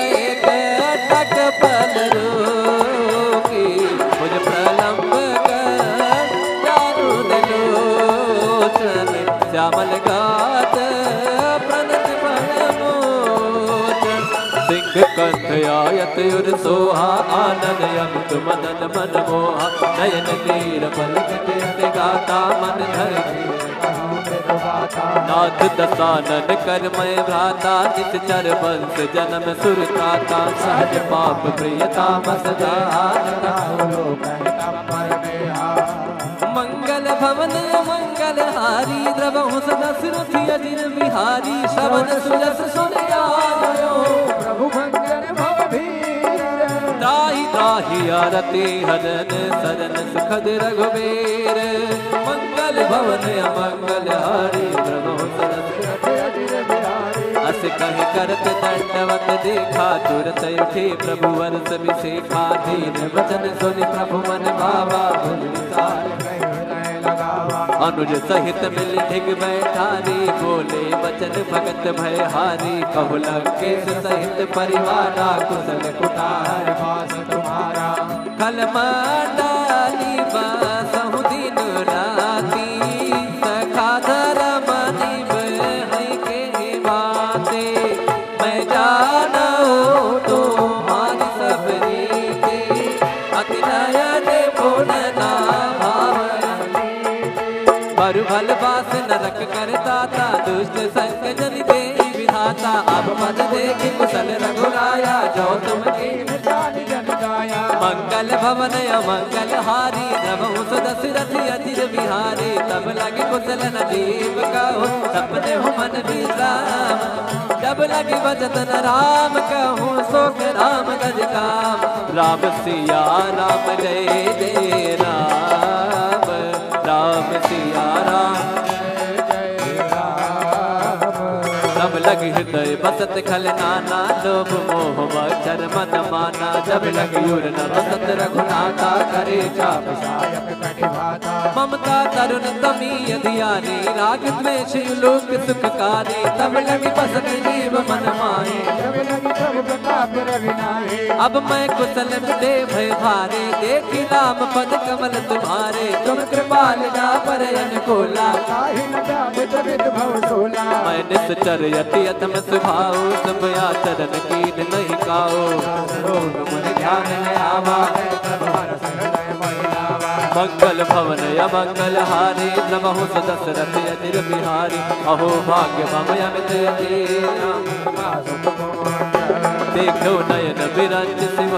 Speaker 1: कटक पल रोकी। मुझ प्रलंब कर चारु दलोचन, श्यामल गात प्रणत मोचन। सिंह कंठ आयत युर सोहा, आनंद अंत मदन मन मोहा। नयन तीर पलक गाता, मन धर नाथ दसानन कर मैं भ्राता। निश्चर वंश जन्म सुरताता, सहज पाप प्रियता मसदा। मंगल भवन मंगल हारी, द्रवहु दशरथ अजिर बिहारी। श्रवण सुजस सुन आयो,
Speaker 2: प्रभु मंगल भवधीर।
Speaker 1: त्राहि त्राहि आरती हरन, सरन सुखद रघुबीर। मंगल भवन अमंगल हारी, द्रवहु दशरथ अजिर बिहारी। अस कहि करत दंडवत देखा, तुरत उठे प्रभु वर्ष विशेखा। दीन वचन सुनि प्रभु मन भावा, भुज विसार अनुज सहित मिल ढिग बैठारी। बोले वचन भगत भय हारी, कहु लंकेश सहित परिवारा। कुशल कुटार वास तुम्हारा, कल डाली बासहु दिन राती। सखा धर्म निभ के बाते, मैं जाना तुम्हारी सब रीते। अति नयन पूर्ण परु भल बास नरक कर दाता। दुष्ट संग जन दे विधाता, अब पद देख कुशल रघुराया। जो तुम कीन जान जन गाया। मंगल भवन अमंगल हारी, द्रवहु दशरथ अजिर बिहारी। तब लगे कुशल नदीप कहो, सपने हो मन विश्राम। जब लगे बचतन राम कहूँ, सोख राम गज काम। राम सिया राम जय जय राम, राम सिया राम जय राम। तब लग हृदय बसत खल नाना, लोभ मोह मच्छर मन माना। जब लग युर न बसत रघुनाथा, करे चाप सायक कटिभाता। ममता तरुण तमी धियानी, राग द्वेष लोक सुखकारी। तब लग बसत जीव मन माहे,
Speaker 2: जब लगी सब प्रताप रविनाहे।
Speaker 1: अब मैं कुशल दे भय भारे, देखी राम पद कमल तुम्हारे। तुम कृपाल जा पर अनुकूला,
Speaker 2: काहि न जात विद भव सोला।
Speaker 1: मैं निश्चर यति अतम स्वभाव, सब आचरण कीन नहीं काओ।
Speaker 2: रोग मुनि ध्यान न आवा, प्रभु हरष हृदय महिलावा।
Speaker 1: मंगल भवन अमंगल हारी, द्रवहु दशरथ अजिर बिहारी। अहो भाग्य मम अमित अधीना, देखो नयन बिरंज शिव।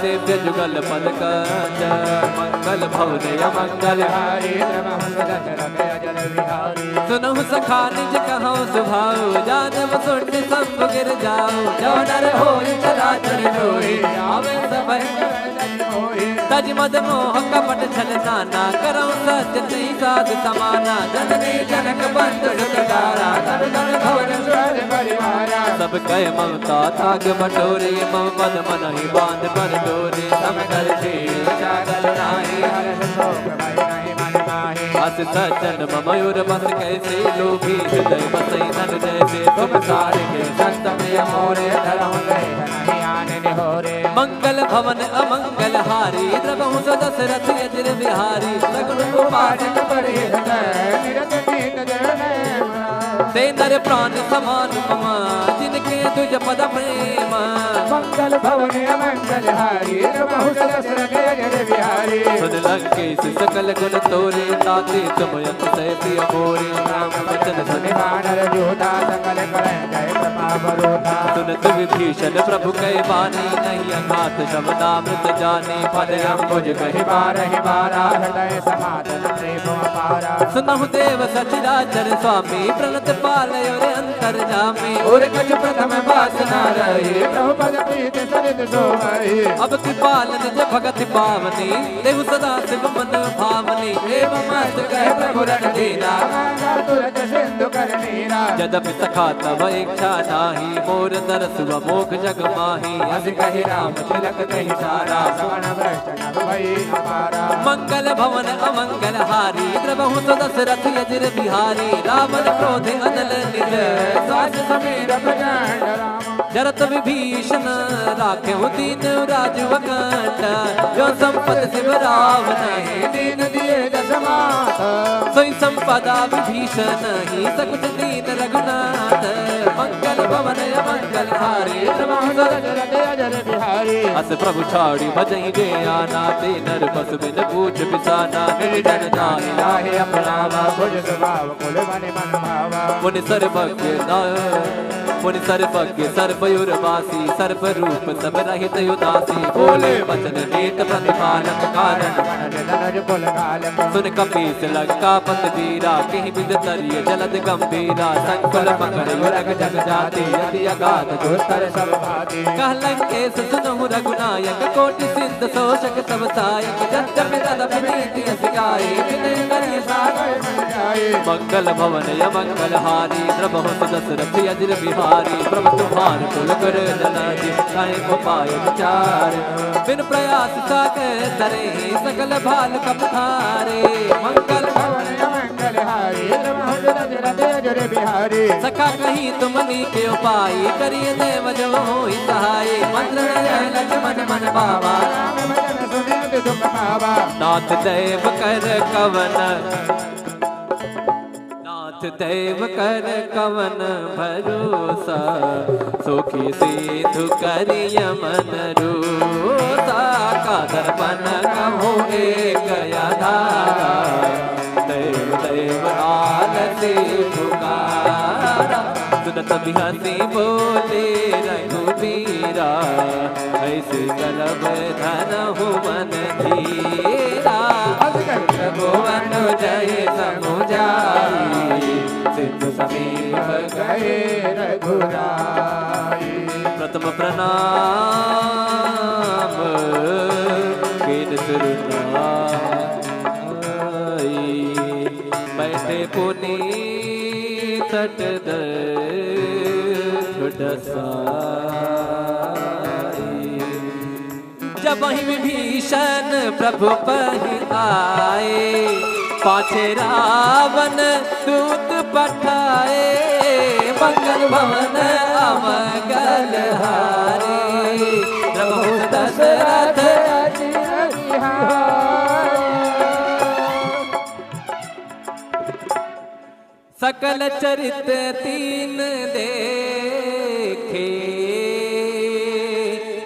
Speaker 1: सेव्य जुगल पद कंज, मंगल भवन अमंगल हारी। सुनहु सखा निज कहो सुभाओ, जानव सुन सब गिर जाओ। जो नर होई चराचर जोई, आवे सब तज मद मोह कपट छल नाना। करौ सत्य नहीं साध समाना, जननी जनक बंधु सुखदारा। तन तन भवन स्वर परिवारा, सब कह ममता ताग बटोरे। मम पद मन ही बांध पर डोरे, सम कर जागल नाही। हर्ष शोक भय नहीं मन माही, अस सज्जन ममयूर बस कैसे। लोभी हृदय बसई नर जैसे, तुम सारे के संत प्रिय मोरे। धरहु नहीं आने निहोरे, मंगल भवन अमंगल हारी। हारी द्रवहु सो दशरथ अजर बिहारी सगुन उपासक
Speaker 2: परे निरत दीन जन
Speaker 1: ते नर प्राण समान ममा जिनके तुझ पद प्रेम
Speaker 2: मंगल भवन मंगल हारी प्रभु दशरथ अजर बिहारी
Speaker 1: सुन लंकेश सकल गुण तोरे ताते तुम यत से प्रिय मोरे राम वचन सुनि
Speaker 2: वानर जोधा सकल करे जय प्रताप बरोधा
Speaker 1: सुनत विभीषण प्रभु कै बानी नहीं अघात शब्दामृत जाने पद अंबुज कहि
Speaker 2: बारहि बारा हृदय समाधन प्रेम अपारा
Speaker 1: सुनहु देव सचराचर स्वामी प्रणत पालयो रे अंतर जामे
Speaker 2: और कछ प्रथम वासना रहे प्रभु पद प्रीत सरित सोमहि
Speaker 1: अब कृपालन ज भगत पावनी देव सदा शिव मन भावनी देव मस्त कह प्रभु रण दीना
Speaker 2: तुरत सिंधु कर नीरा
Speaker 1: यद्यपि सखा तब इच्छा नाही मोर दरस मोख जग माही
Speaker 2: अस कहि राम तिलक कहि सारा सवन भ्रष्ट नभ भई अपारा
Speaker 1: मंगल भवन अमंगल हारी द्रवहु सो दशरथ अजर बिहारी रावण क्रोध अनल निज
Speaker 2: सास समीर प्रचंड राम
Speaker 1: जरत विभीषण राखे दीन राजु अकंठ जो संपत शिव रावण
Speaker 2: दीन दिए दशमात
Speaker 1: सोई संपदा विभीषण ही सकुच दीन रघुनाथ मंगल भवन मंगल हारी
Speaker 2: प्रभु दशरथ अजर बिहारी
Speaker 1: अस प्रभु छाड़ी भजई जे आना ते नर पशु बिन पूछ बिसाना निर्जन नाहि
Speaker 2: लाहे अपनावा भुज स्वभाव कुल मन मन भावा
Speaker 1: मुनि सर्वज्ञ मुनि सर्वज्ञ सर्वयुर्वासी सर्व रूप सब रहित उदासी बोले वचन नीत प्रतिपालक कारण
Speaker 2: धनुज कुल कालक
Speaker 1: सुन कपीस लंका पत वीरा कहीं बिद तरिय जलद गंभीरा संकुल पकड़ युरग जग जाति यदि अगाध
Speaker 2: दुस्तर सब भाती
Speaker 1: कह लंकेश सुनहु रघुनायक कोटि सिंध शोषक सब सायक जब जब तदप नीति सिखाए विनय करिय सागर मन जाए मंगल भवन मंगल हारी द्रवहु सो दशरथ अजर बिहारी प्रभु तुम्हार कुल कर जनादि काहे को पाए विचार बिन प्रयास सागर तरे सकल भाल कपधारे मंगल
Speaker 2: भवन मंगल हारी प्रभु दशरथ अजर बिहारी
Speaker 1: सखा कहीं तुमनी के उपाय करिए देव जो होई सहाय मंत्र लक्ष्मण मन बाबा
Speaker 2: राम वचन सुनित दुख पावा
Speaker 1: नाथ देव कर कवन नाथ देव कर कवन भरोसा सुखी सिद्धु करिय मन रोसा का दर्पण कहो एक आधारा देव देव आलसी पुकारा सुनत बिहसी बोले रघुबीरा ऐसे करब धन हो मन धीरा भुवन जय समुझाई सिद्ध समीप
Speaker 2: गए रघुराई
Speaker 1: प्रथम प्रणाम कीन सुरनाई बैठे पुनी तट जब ही विभीषण प्रभु पहि आए पाछे रावण दूत पठाए मंगल भवन अमंगल हारे प्रभु दशरथ
Speaker 2: अजर बिहारी
Speaker 1: सकल चरित तीन देखे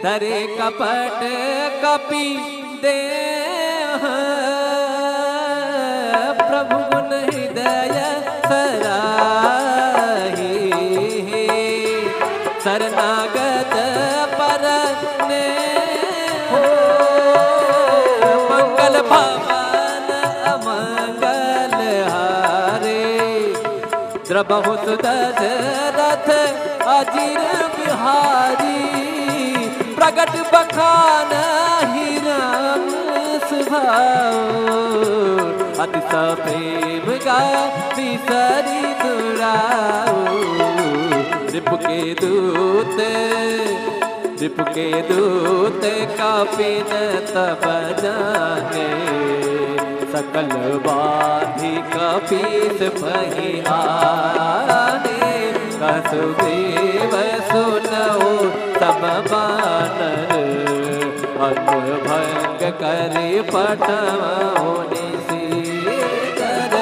Speaker 1: धरे कपट कपि दे प्रभु गुण हृदय सराही शरणागत पर ने मंगल भवन अमंगल हारे द्रवहु दशरथ अजर बिहारी प्रगट बखान ही राम स्वभाव अति प्रेम गा बिसरी दुराओ रिपु के दूत कपिन तब जाने सकल बाधी कपीस पहियाने कसुदेव सुनओ सब बानर अन्न भंग करे पटवाने से कर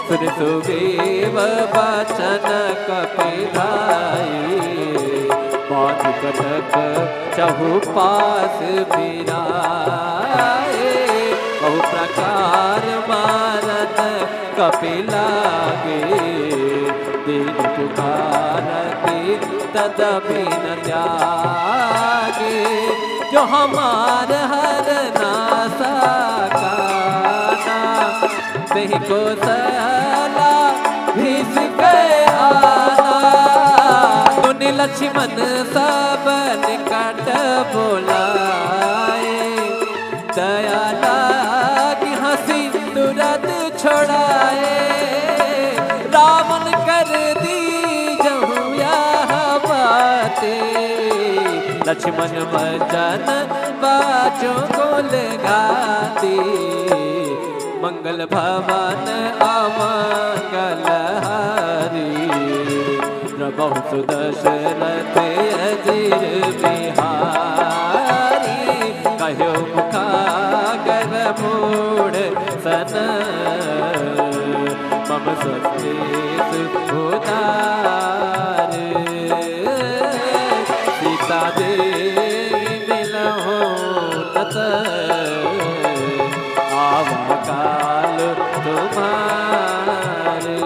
Speaker 1: सुन सुबेव बचन कपिलाई बाध कटक चहु पास फिराए बहु प्रकार मारत कपिलागे दीन पुकारती तदपि न त्यागे जो हमार हर नासा काना नहीं को सला भीस गए आना सुनि लक्ष्मण सब निकट बोलाए दया लागी हंसी तुरंत छोड़ाए रावण कर दी जहुया बाते लक्ष्मण वचन बाजों को लगाती मंगल भवन अमंगल हारी प्रभु सुदशरथ अजीर बिहारी कहो मुखागर मूढ़ सन मम स्वस्तिस उदार सीता देवी मिलहो तत आवा काल तुम्हारे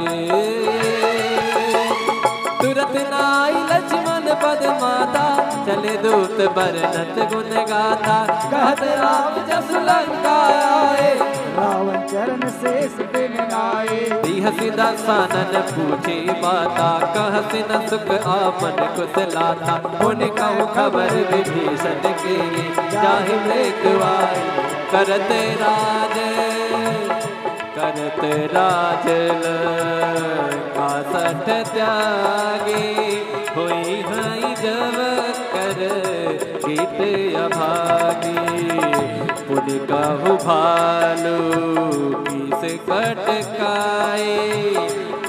Speaker 1: तुरत नाई लक्ष्मण पद माता चले दूत बरनत गुण गाथा कहत राम जस लंका आए
Speaker 2: रावण चरण शेष बिन नाए
Speaker 1: हसी दासानन पूछी माता कहसी न सुख आपन कुशलाता उन कहूँ खबर विभीषण के जाहि मृत्युआई करते राज लंकासठ त्यागी हुई हई जब कर गीत अभागी पुन कहु भालू किस कटकाए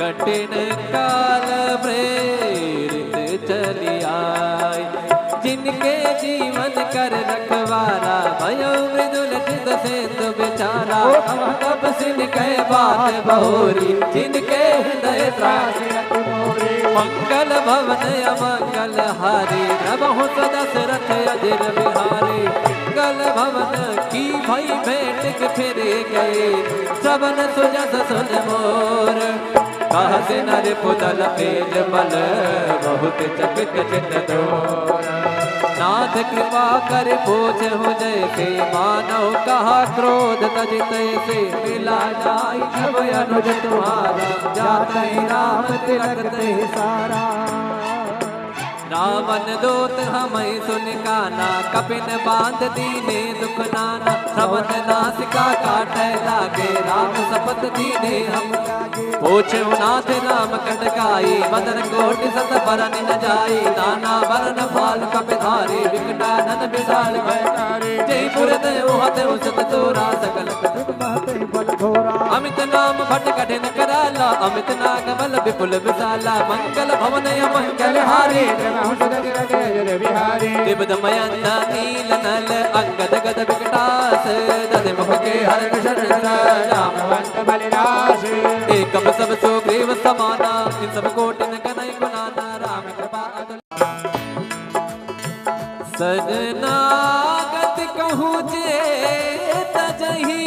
Speaker 1: कठिन काल प्रेरित चली आए जिनके जीवन कर रखवारा भयो मृदुल चित सेतु बेचारा तब सिन कह बात बहोरी जिनके हृदय त्रासी मंगल भवन अमंगल हारी प्रभु दशरथ अजिर बिहारी मंगल भवन की भई भेंट के फिर गए श्रवण सुजस सुन मोर कहसे नर पुतल तेज बल बहुत चकित चित दोर नाथ कृपा कर पूछ हो जैसे मानव कहा क्रोध तजित से मिला जाई जब अनुज तुम्हारा जाते राम तिलक ते सारा रावण दूत हमें सुन काना कपिन बांध दीने दुख नाना श्रवण नासिका काटे लागे राम सपत दीने हम पूछे नाथ राम कटकाई बदन कोटि सत बरन न जाई नाना बरन फाल कपिधारी विकटानन विशाल भयकारी जयपुर देव हते उचत तोरा सकल अमित नाम भट कठिन कराला अमित नाग बल विपुल विशाला मंगल भवन मंगल हारी दिव्यमयंत नील नल अंगद गद विकटास दध मुख के हर शरण रामवंत बलिराज एकम सब सुग्रीव समाना इन सब कोटिन कनई गुणाना राम कृपा सजनागत कहूँ जे तजही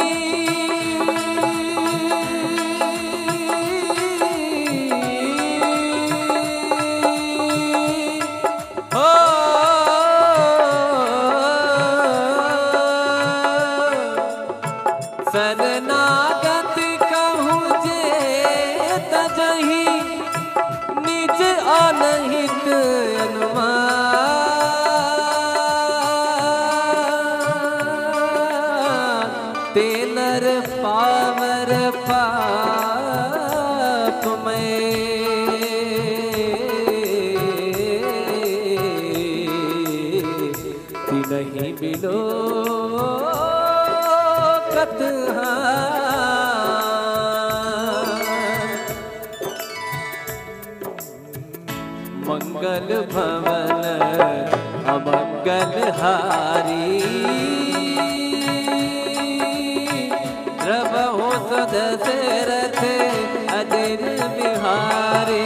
Speaker 1: शरणागत कहूँ जे तजही निज अनहित अनुमान तेनर पावर पाप में नहीं मिलो मंगल भवन अमंगल हारी दशरथ अजिर बिहारी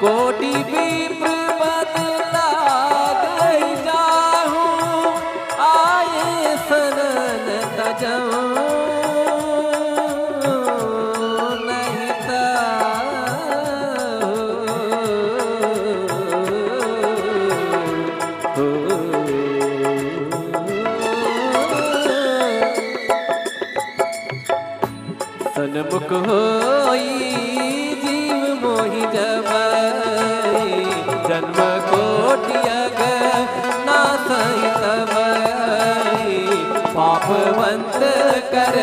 Speaker 1: कोटि विप्र बदला गई जाहूं आए शरण तजऊं नहीं सन्मुख होई जीव मोहि जबई जन्म कोटि ना सही तबई पापवंत कर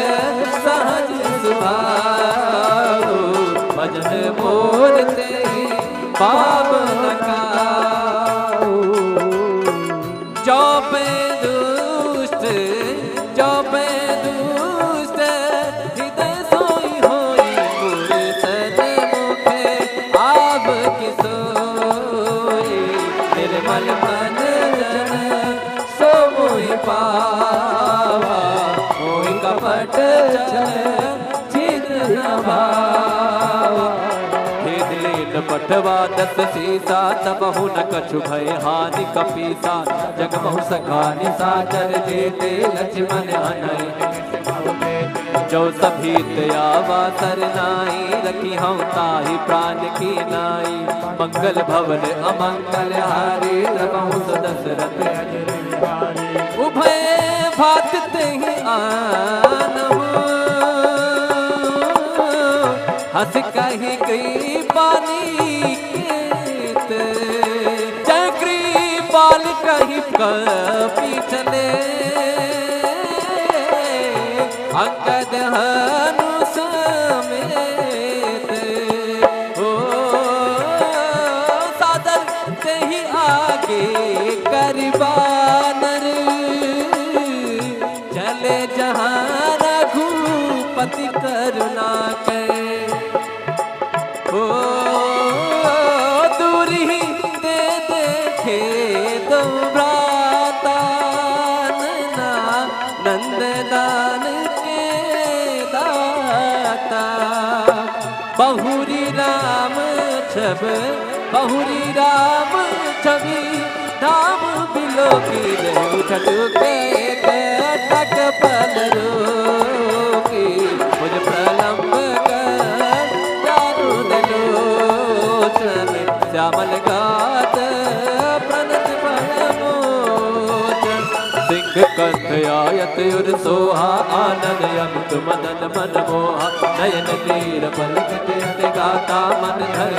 Speaker 1: सहज सुभाओ भजन मोरते पाप न काओ जो पे दुष्ट जो पे दुष्ट हृदय सोई होई पुरसन मुखे आब की सोई निर्मल मन जन सो मोहि पावा मोहि कपट चित न भावा पठवा दस सीसा तबहु न कछु भय हानि कपीसा जग बहु सखानि साचर देते लक्ष्मण अनय जो सभी दयावा सरनाई रखी हम ताहि प्राण की नाई मंगल भवन अमंगल हारी द्रबहु दशरथ उभय भात तेहि आनहु हंस कही कृपाली केत जय कृपाल कही कपी चले अंगद हनु समेत हो सादर ते ही आगे करबानर चले जहाँ रघुपति करुणा के ओ दूरी दे देखे दो भ्राता नंददान के दाता बहुरी राम छब बहुरी राम छवि धाम बिलो की उठट के टक पल रोकी मुझ प्रलंब श्यामल गात प्रणत मोचन सिंह कंठ आयत उर सोहा आनंद अमित मदन मन मोहा नयन तीर पलक गाता मन धर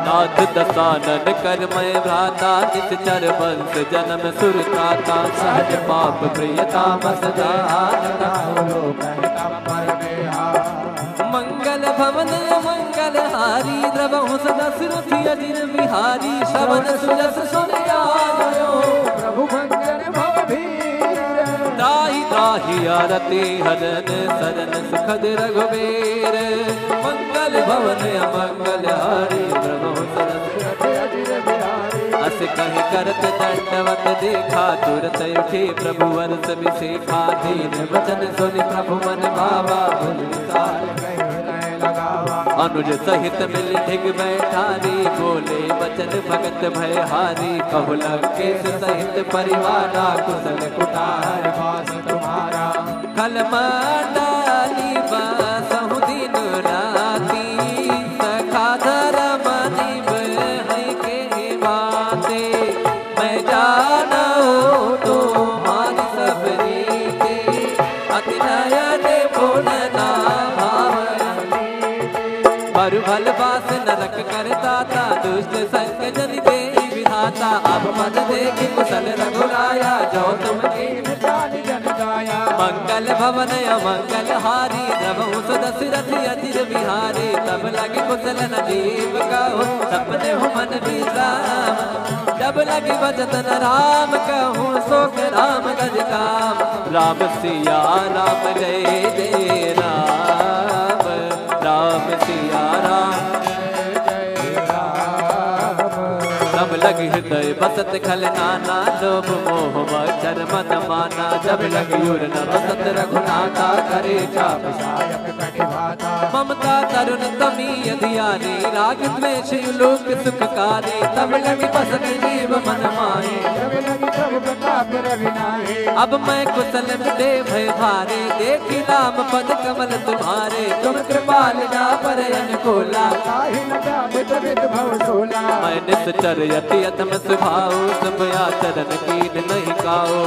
Speaker 1: नाथ दसानन कर मैं भ्राता निश्चर वंश जन्म सुरताता सहज पाप प्रियता मंगल भवन मंगल हारी द्रवहु सदा सुरथि अजिर बिहारी श्रवण सुरस सुन आयो प्रभु मंगल भवधीर त्राहि त्राहि आरती हरन सरन सुखद रघुवीर मंगल भवन अमंगल हारी द्रवहु सदा सुरथि अजिर बिहारी अस कहि करत दंडवत देखा तुरत उठे प्रभु वर्ष विशेखा दीन वचन सुनि प्रभु मन भावा अनुज सहित मिल ढिग बैठारी बोले बचन भगत भय हारी कहु लंकेश सहित परिवारा कुशल कुटार वास तुम्हारा कल डाली बासहु दिन राती सखा धर्म निभ है के बाते मैं जाना तुम्हारी सब रीते अति नयन बोलना पर भल बास नरक कर दाता दुष्ट संग जन दे विधाता अब पद देखि कुशल रघुराया जो तुम जन गाया मंगल भवन अमंगल हारी द्रवहु दशरथ अजिर बिहारी तब लगे कुशल नदीप कहो सपने हो मन विश्राम जब लगे भजत न राम कहूँ सोख राम गज काम राम सिया राम जय जय राम राम सिया राम लगी हृदय बसत खल नाना, लोभ मोह मच्छर मद माना। जब लगी उर न बसत रघुनाथा, करे चाप सायक कटिभाता। ममता तरुण तमी अधियारी, राग द्वेष लोक सुखकारी। तब लगी बसत जीव मन माहे,
Speaker 2: जब लगी प्रभु प्रताप रविनाहे।
Speaker 1: अब मैं कुशल दे भय भारे, देखी नाम पद कमल तुम्हारे। तुम कृपाल जा पर अनुकूला,
Speaker 2: काहि न जामित विद भव सोला।
Speaker 1: मैं निश्चर यति अतम स्वभाव, सब आचरण कीन नहीं काओ।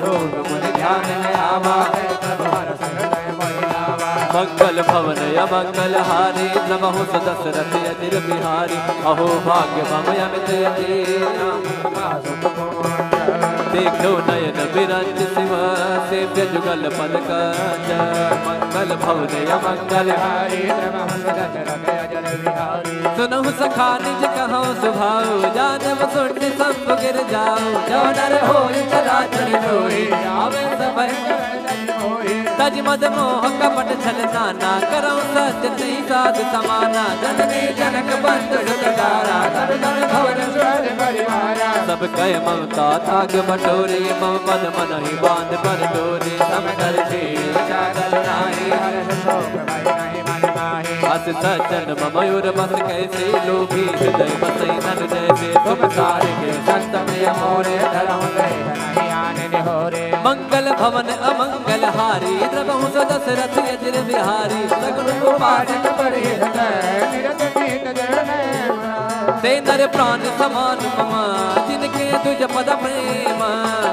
Speaker 2: रोग मुनि ध्यान न आवा, प्रभु हर सहृदय महिलावा।
Speaker 1: मंगल भवन अमंगल हारी, नमः दशरथ अजिर बिहारी। अहो भाग्य मम अमित यतीना, देखो नयन बिरंज शिव, सेव्य जुगल पद कंज। मंगल भवन अमंगल हारी,
Speaker 2: नमः दशरथ अजिर बिहारी।
Speaker 1: सुनहु सखा निज कहौ सुभाव, जानव सुन सब गिर जाओ। जो डर होई चराचर लोई, आवे सब तज मद मोह कपट छल नाना। करौ सत्य नहीं साध समाना, जननी जनक बंधु सुत तारा। तब तन भवन स्वर परिवारा, सब कह ममता ताग बटोरे। मम पद मन ही बांध पर डोरे, सम कर चादर नाहि।
Speaker 2: हर शोक भय नहीं मन माहि।
Speaker 1: अस सज्जन मयूर बस कैसे, लोभी हृदय बसई नन जैसे। तुम सारे के संत प्रिय मोरे,
Speaker 2: धरहु लेख नहीं आने निहोरे।
Speaker 1: मंगल भवन अमंगल हारी, द्रवहु दशरथ अजिर बिहारी। सगुन उपासक
Speaker 2: पर हृदय, निरत नीत जन
Speaker 1: ते नर प्राण समान मम, जिनके तुझ पद प्रेम।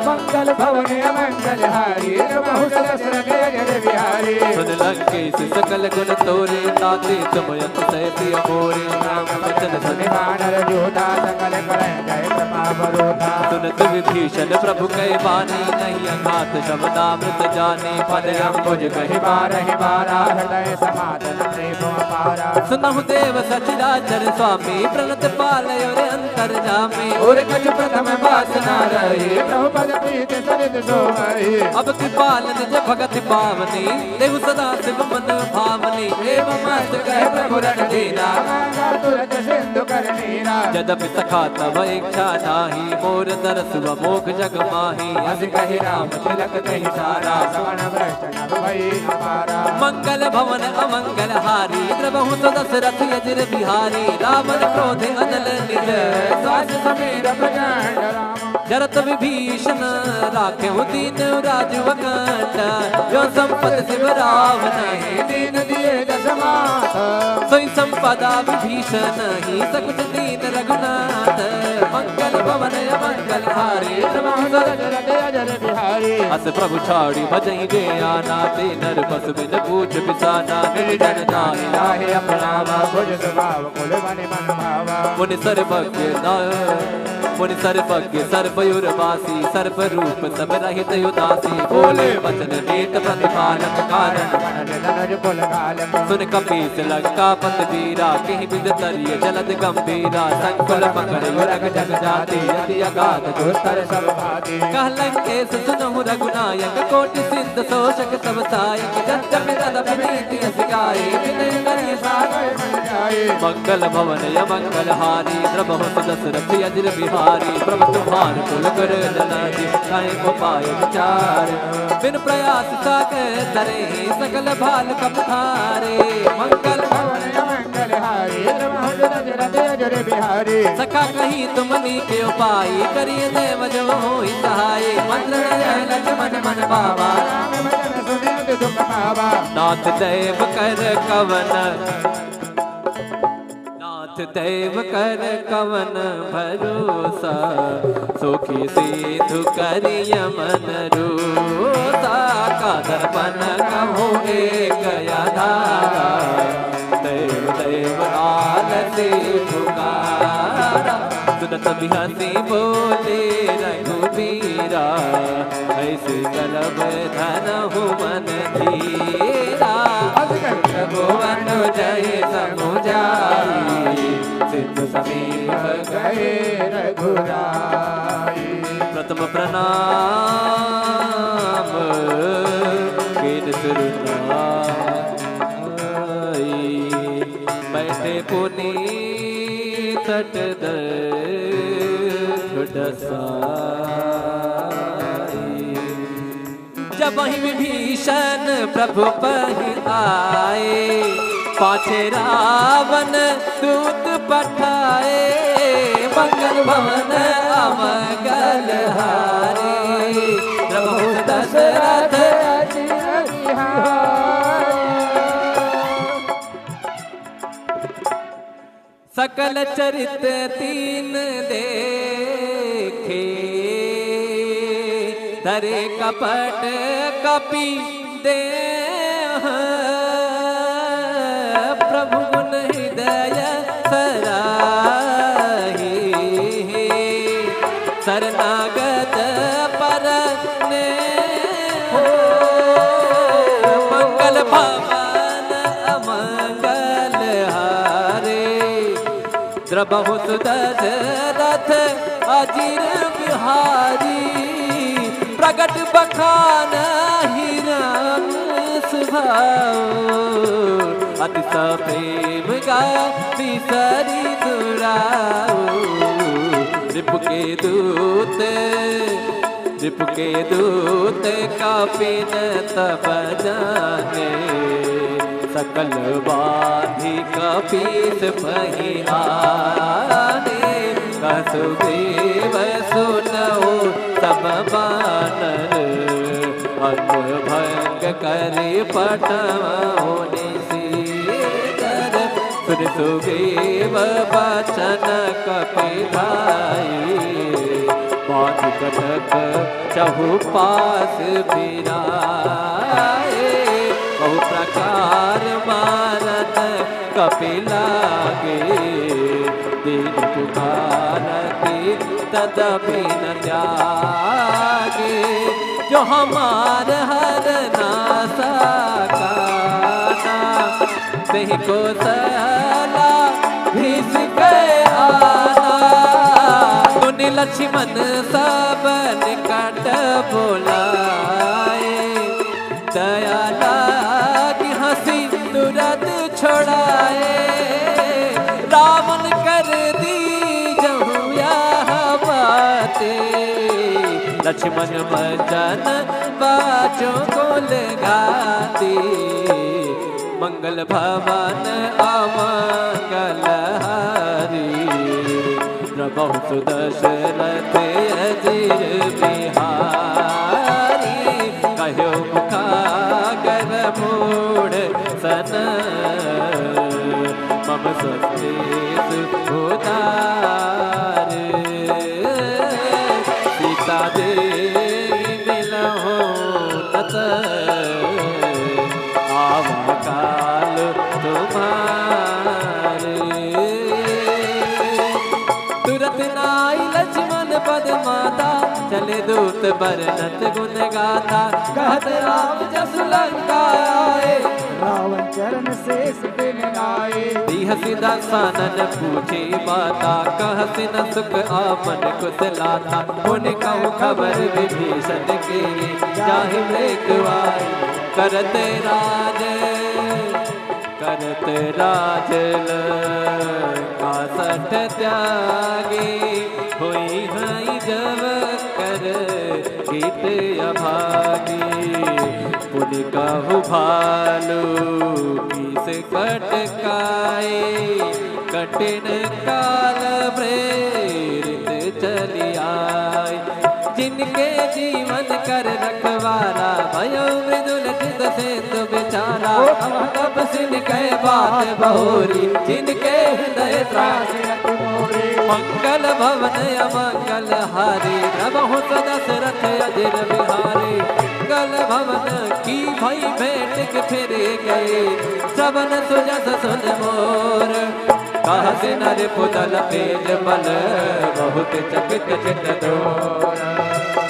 Speaker 2: मंगल भवन अमंगल हारी, नमः दशरथ अजिर बिहारी।
Speaker 1: सुन लंकेश सकल गुण तोरे, ताते तुम यत सह प्रिय मोरे। राम वचन सुनि
Speaker 2: वानर योधा, सकल करै जय प्रताप रोधा।
Speaker 1: सुनत विभीषण प्रभु कह बानी, नहीं अघात शब्दामृत जाने। पद अम्बुज कहि
Speaker 2: बारहि बारा, हृदय समाधन प्रेम अपारा।
Speaker 1: सुनहु देव सचराचर स्वामी, प्रणत पालय और अंतर जामे।
Speaker 2: और कछ प्रथम वासना रही, प्रभु पद प्रीत सरित सोमहि।
Speaker 1: अब कृपाल निज भगत पावनी, देहु सदा शिव मन भावनी। एव मस्त कह प्रभु रणधीरा,
Speaker 2: तुरत सिंधु कर नीरा।
Speaker 1: यद्यपि सखा तव इच्छा नाही, मोर दरस व मोख जग माही।
Speaker 2: अस कहि राम तिलक तहि सारा, सवर्ण भ्रष्ट नभ भई अपारा।
Speaker 1: मंगल भवन अमंगल हारी, द्रवहु दशरथ अजिर बिहारी। रावण क्रोध अनल निज,
Speaker 2: सास समीर प्रचंड राम।
Speaker 1: जरत विभीषण राखेहु दीन राजु अकंठ। जो संपत शिव रावण ही,
Speaker 2: दीन दिए दस माथ।
Speaker 1: सोई संपदा विभीषण ही, सकुच दीन रघुनाथ। मंगल भवन अमंगल हारी,
Speaker 2: नमः दशरथ अजिर बिहारी।
Speaker 1: अस प्रभु छाड़ी भजई जे आना, ते नर बस बिन पूछ बिसाना। निर्जन नाहि
Speaker 2: लाहे अपनावा, भुज स्वभाव कुल मनि मन भावा।
Speaker 1: मुनि सर्वज्ञ सर्वयुरवासी, सर्व रूप सब रहित उदासी। बोले वचन नीत प्रतिपालक, कारण
Speaker 2: धनुज कुल घालक।
Speaker 1: सुन कपीस लंकापति वीरा, कहीं बिद तरिय जलद गंभीरा। संकुल पकड़ युरग जग जाति, अति अगाध दुस्तर
Speaker 2: सब भाति।
Speaker 1: कह लंकेश सुनहु रघुनायक, कोटि सिद्ध शोषक सब सायक। जगत तदपि नीति सिखाई, विनय करिय सागर मन जाए। मंगल भवन अमंगल हारी, द्रवहु दशरथ अजिर बिहारी। प्रभु तुम्हार कुल कर जनाजी, काहे को पाए विचार। बिन प्रयास सागर तरे, सकल भाल कपधारे। मंगल
Speaker 2: भवन अमंगल हारी, नमः दशरथ अजिर बिहारी।
Speaker 1: सखा कहीं तुमनी के उपाय, करिए देव जो होई सहाय। मंत्र नयन लक्ष्मण मन बाबा,
Speaker 2: राम भजन सुनित दुख पावा।
Speaker 1: नाथ देव कर कवन, नाथ देव कर कवन भरोसा। सुखी सिंधु करिय मन रोसा, का दर्पण कहो एक धारा। देव देव आलसी पुकारा, सुनत बिहसी बोले रघुबीरा। ऐसे कलब धनहु मन धीरा, भुवन जय समुझाई। सिद्ध समीप
Speaker 2: गए रघुराई।
Speaker 1: प्रथम प्रणाम कीन सुरनाई। बैठे पुनीत तट दर, दसाई। जब वही विभीषण प्रभु पहि आए, पाछे रावण दूत पठाए, मंगल भवन अमंगल हारे। प्रभु दशरथ सकल चरित तीन देखे, धरे कपट कपि दे। प्रभु गुण हृदय सराही, शरणागत पर ने मंगल भवन अमंगल हारे। द्रबहु दशरथ अजिर बिहारी, प्रगट बखान हिरन सुभाओ। अतिश प्रेम गा बिसरी दुराओ। रिपु के दूत कापिन तब जाने, सकल बाधि कपीस पहियाने। सुग्रीव सुनऊ तब बानर, अंग भंग करे पटवाने सीकर। सुन सुग्रीव बचन कपिधाई, बात कटक चहुपास बिराए। बहु प्रकार मारत कपिलागे, दीन पुकारती तदपि न त्यागे। जो हमार हर नासा काना, तेहि को सला भीष के आना। सुनि लक्ष्मण सब निकट बोलाए, दया लागी हंसी तुरंत छोड़ाए। रावण कर दी जहु यह बाते, लक्ष्मण भजन बाचों को लगाती। मंगल भवन अमंगल हारी, प्रभु दशरथ अजिर बिहारी। कहो मुखागर मूढ़ सन, मम संदेश उदार। सीता देवी मिलहु नत, आवा काल तुम्हारे। तुरत नाई लक्ष्मण पद माता, चले दूत बरनत गुण गाथा। कहत राम जस लंका आए,
Speaker 2: रावण चरण शेष दिन आए।
Speaker 1: दिहसि दसानन पूछी माता, कहसि न सुख आपन कुशलाता। पुनि कहु खबर विभीषण के, जाहि मृत्युआई करते राज लंका सठ त्यागी। होई हई जब कर गीत अभागी, पुनि कहु भालू किस कटकाए। कठिन काल प्रेरित चली आए, जिनके जीवन कर रखवारा। भयो मृदुल चित सेतु बेचारा, तब सिन कह बात बहोरी। जिनके हृदय त्रास मंगल भवन अमंगल हारी। प्रभु दशरथ अजिर बिहारी, मंगल भवन की भई भेंट के फिरे गए। सबन सुजस सुन मोर, कहसि नर पुतल तेज बल। बहुत चकित चित डोर,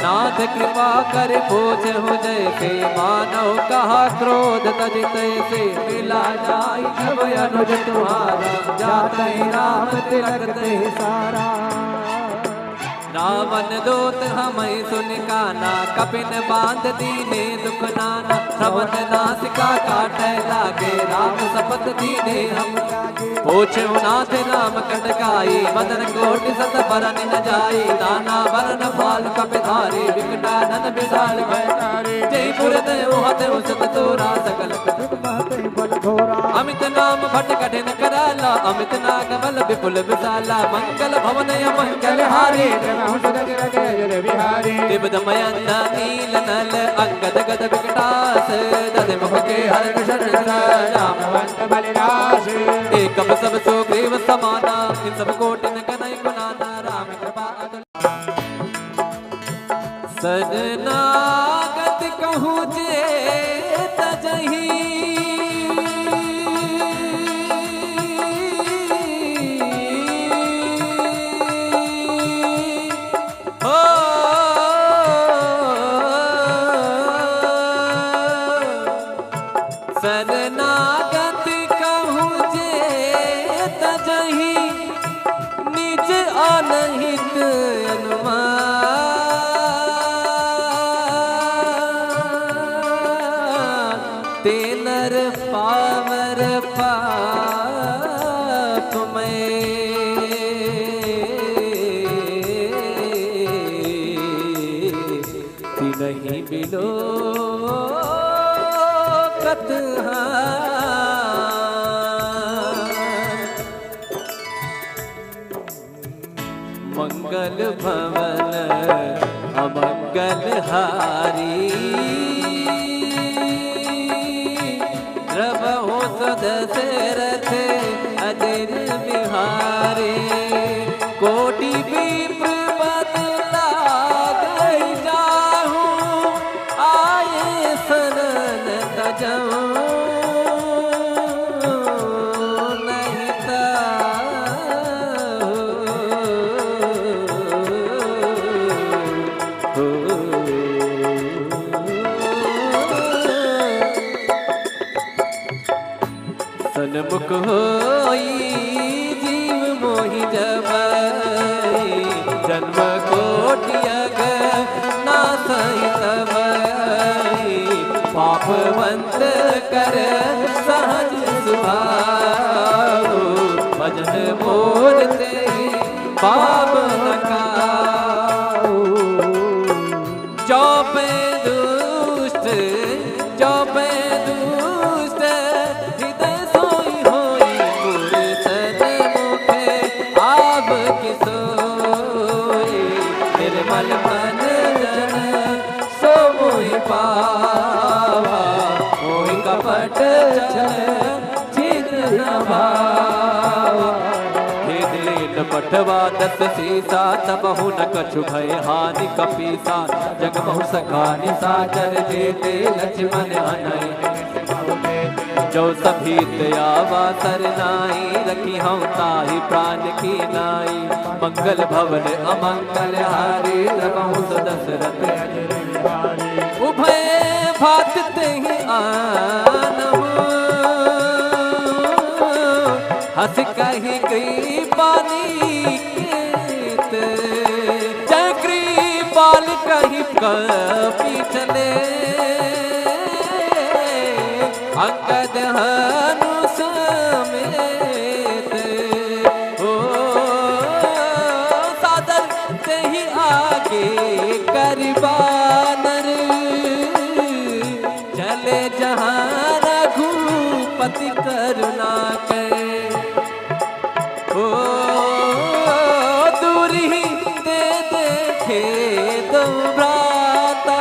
Speaker 1: नाथ कृपा कर पूछ हो जैसे। मानव कहा क्रोध तजित से, मिला जाई जब अनुज तुम्हारा। जाते राम तिलक ते सारा, रावण दोत हमें सुन काना, कपिन बांध दीने दुख नाना। श्रवण नासिका काटे लागे, राम सपत दीने हम। पूछो नाथ राम कटकाई, बदन कोटि सत बरन न जाई। नाना बरन फाल कपिधारी, विकटानन विशाल भयकारी। जय गुरुदेव हदेव सत तोरा, सकल अमित नाम भट कठिन कराला। अमित नाग बल विपुल विशाला, मंगल भवन मंगल हारी। दिव्यमयंता नील नल, अंगद गद विकटास। दध मुख के हर कृष्ण रामवंत बलिदास। एक सब सुग्रीव समाना, इन सब कोटिन कनई गुणाना। राम कृपा शरणागत कहूँ जे तजहि। शरणागत कहूँ जे तजहि, निज अनहित अनुमान। तेनर पावर पाप में, तिनहि बिलो मंगल भवन अमंगल हारी। प्रभु सदशरथ अजिर बिहारी। कोटि विप्र बदला गई जाहूँ, आए शरण तजऊँ। सन्मुख होई जीव मोहि जबई। जन्म कोटि अग नासहि तबई। पापवंत कर सहज सुभाऊ। भजन मोर ते पाप न काऊ। जो पे दुष्ट, जो पे दुष्ट, हृदय सोई होई मोर सन्मुख। आब कि सोई, निर्मल मन जन सो मोहि पावा। मोहि कपट छिद्र न भावा। पठवा दस सीसा, तबहु न कछु भय हानि कपीसा। जगमहु सखा निशाचर, जेते लक्ष्मण अनय। जो सभीत आवा सरनाई, रखी हूँ ताहि प्राण की नाई। मंगल भवन अमंगल हारी, रखहु दशरथ उभय भात तेहि आनहु। हस कही कृपाली केत, जय कृपाल कही कपि चले। अंगद हनु समेत, ओ सादर तेहि आगे करबानर। चले जहाँ रघुपति करुणा के। ओ दूरी दे देखे दो भ्राता,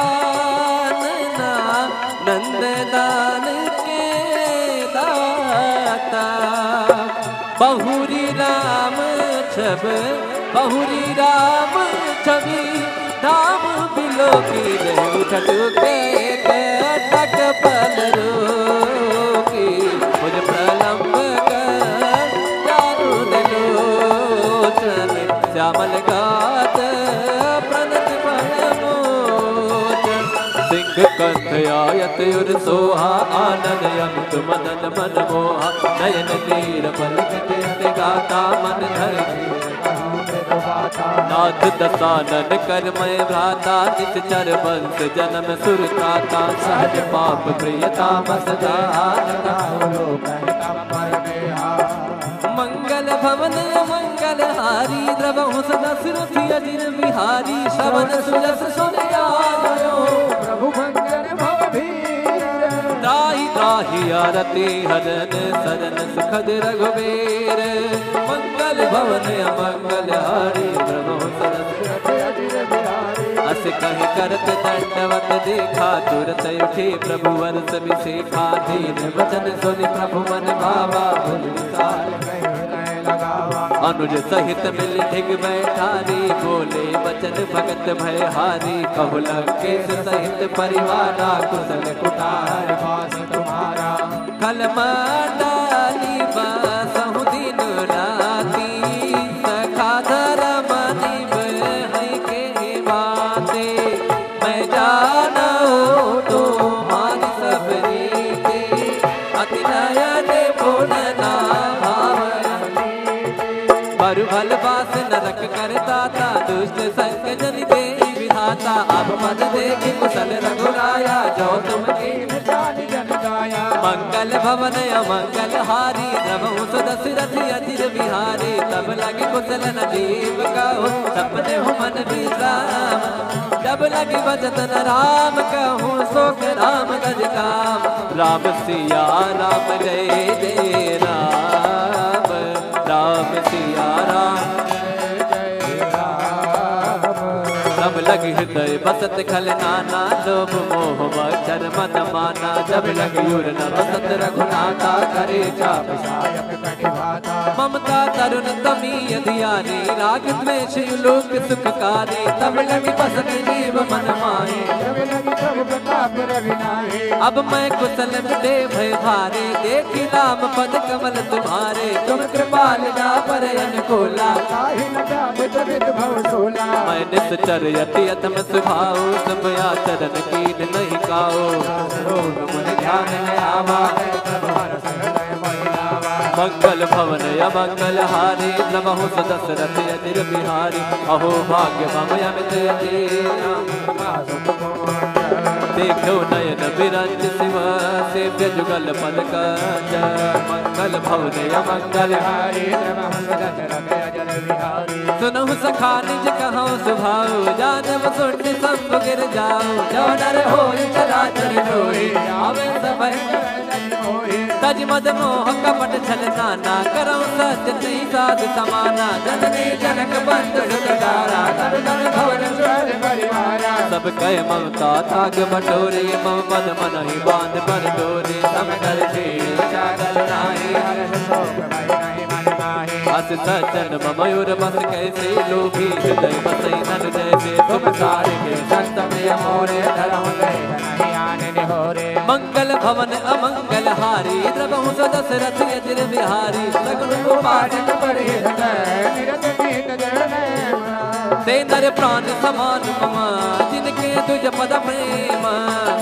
Speaker 1: नैना नंददान के दाता। बहुरी राम छब, बहुरी राम छवि। धाम बिलो की उठट के तक पल रोकी। मुझ प्रलंब कर दारुण लोचन, श्यामल गात प्रणत मोचन। सिंह कंठ आयत युर सोहा, आनन यंत मदन मन मोहा। नयन नीर पलक गाता मन धर। नाथ दसानन कर मैं भ्राता निश्चर वंश जन्म सुरताता सहज पाप प्रियता मसदाता मंगल भवन मंगल हारी द्रवहु सदा सुरथि अजिर बिहारी श्रवण सुजस सुन आयो
Speaker 2: प्रभु भंजन भवधीर
Speaker 1: त्राहि त्राहि आरती हरन सरन सुखद रघुबीर मंगल भवन मंगल हारी द्रवहु सदा सुरथि अजिर बिहारी अस कहि करत दंडवत देखा तुरत उठे प्रभु वर्ष विशेखा दीन वचन सुनि प्रभु मन भावा भुज विसार अनुज सहित मिल ढिग बैठारी बोले वचन भगत भय हारी कहु लंकेश सहित परिवारा कुशल कुटार वास तुम्हारा कल डाली बसहु दिन राती सखा धर मनि बहै के बाते मैं जानो तो मारी सब रीते अति नयन बोलना भल बास नरक करताता दुष्ट संग जन दे विधाता अब मन देखि कुशल रघुराया जो तुम जन गाया मंगल भवन अमंगल हारी द्रवहु सदशरथ अजिर बिहारी तब लगे कुशल नजीव कहो सपने हो मन विश्राम जब लगे भजन राम कहूँ सोख राम गज काम राम सिया राम जय जय राम राम सिया राम तब लग हृदय बसत खल नाना लोभ मोह मच्छर मद माना जब लग युर न बसत रघुनाथा करे चाप सायक कटिभाता ममता तरुण तमी अधियारी राग द्वेष लोक सुखकारी तब लग बसत जीव मन माहे जब लग प्रभु प्रताप रविनाहे अब मैं कुशल दे भय भारे देखी राम पद कमल तुम्हारे तुम कृपाल जा पर अनुकूला काहि न जाने जबित भव सोला मैं निश्चर यति अथम सुभाओ सब आचरण कीन नहीं काओ मन ध्यान न आवा मंगल भवन अमंगल हारी नमः सदशरथ अजिर बिहारी अहो भाग्य मम अमित देखो नयन बिरंज शिव सेव्य जुगल पद कंज मंगल भवन अमंगल हारी नमः सदशरथ अजिर बिहारी सुनहु सखा निज कहौ सुभाओ जानव सुन सब गिर जाओ जो नर होय चराचर जोई आवे सब तज मद मोह कपट छल नाना करौ सत्य नहीं साध समाना जननी जनक बंधु सुधारा तन तन भवन स्वर परिवारा सब कह ममता थाग बटोरे मम पद मन ही बांध पर डोरे सम कर चादर नाही हर्ष शोक भय नहीं मन माहे अस सज्जन मयूर बस कैसे लोभी हृदय बसई नन जैसे तुम सारे के संत में मोरे धरम गए नहीं आने निहोरे मंगल भवन अमंगल हारी द्रवहु सदशरथ अजिर बिहारी सगुन गोपाल परिहृत निरत कीट जन ते नर प्राण समान मम जिनके तुझ पद प्रेम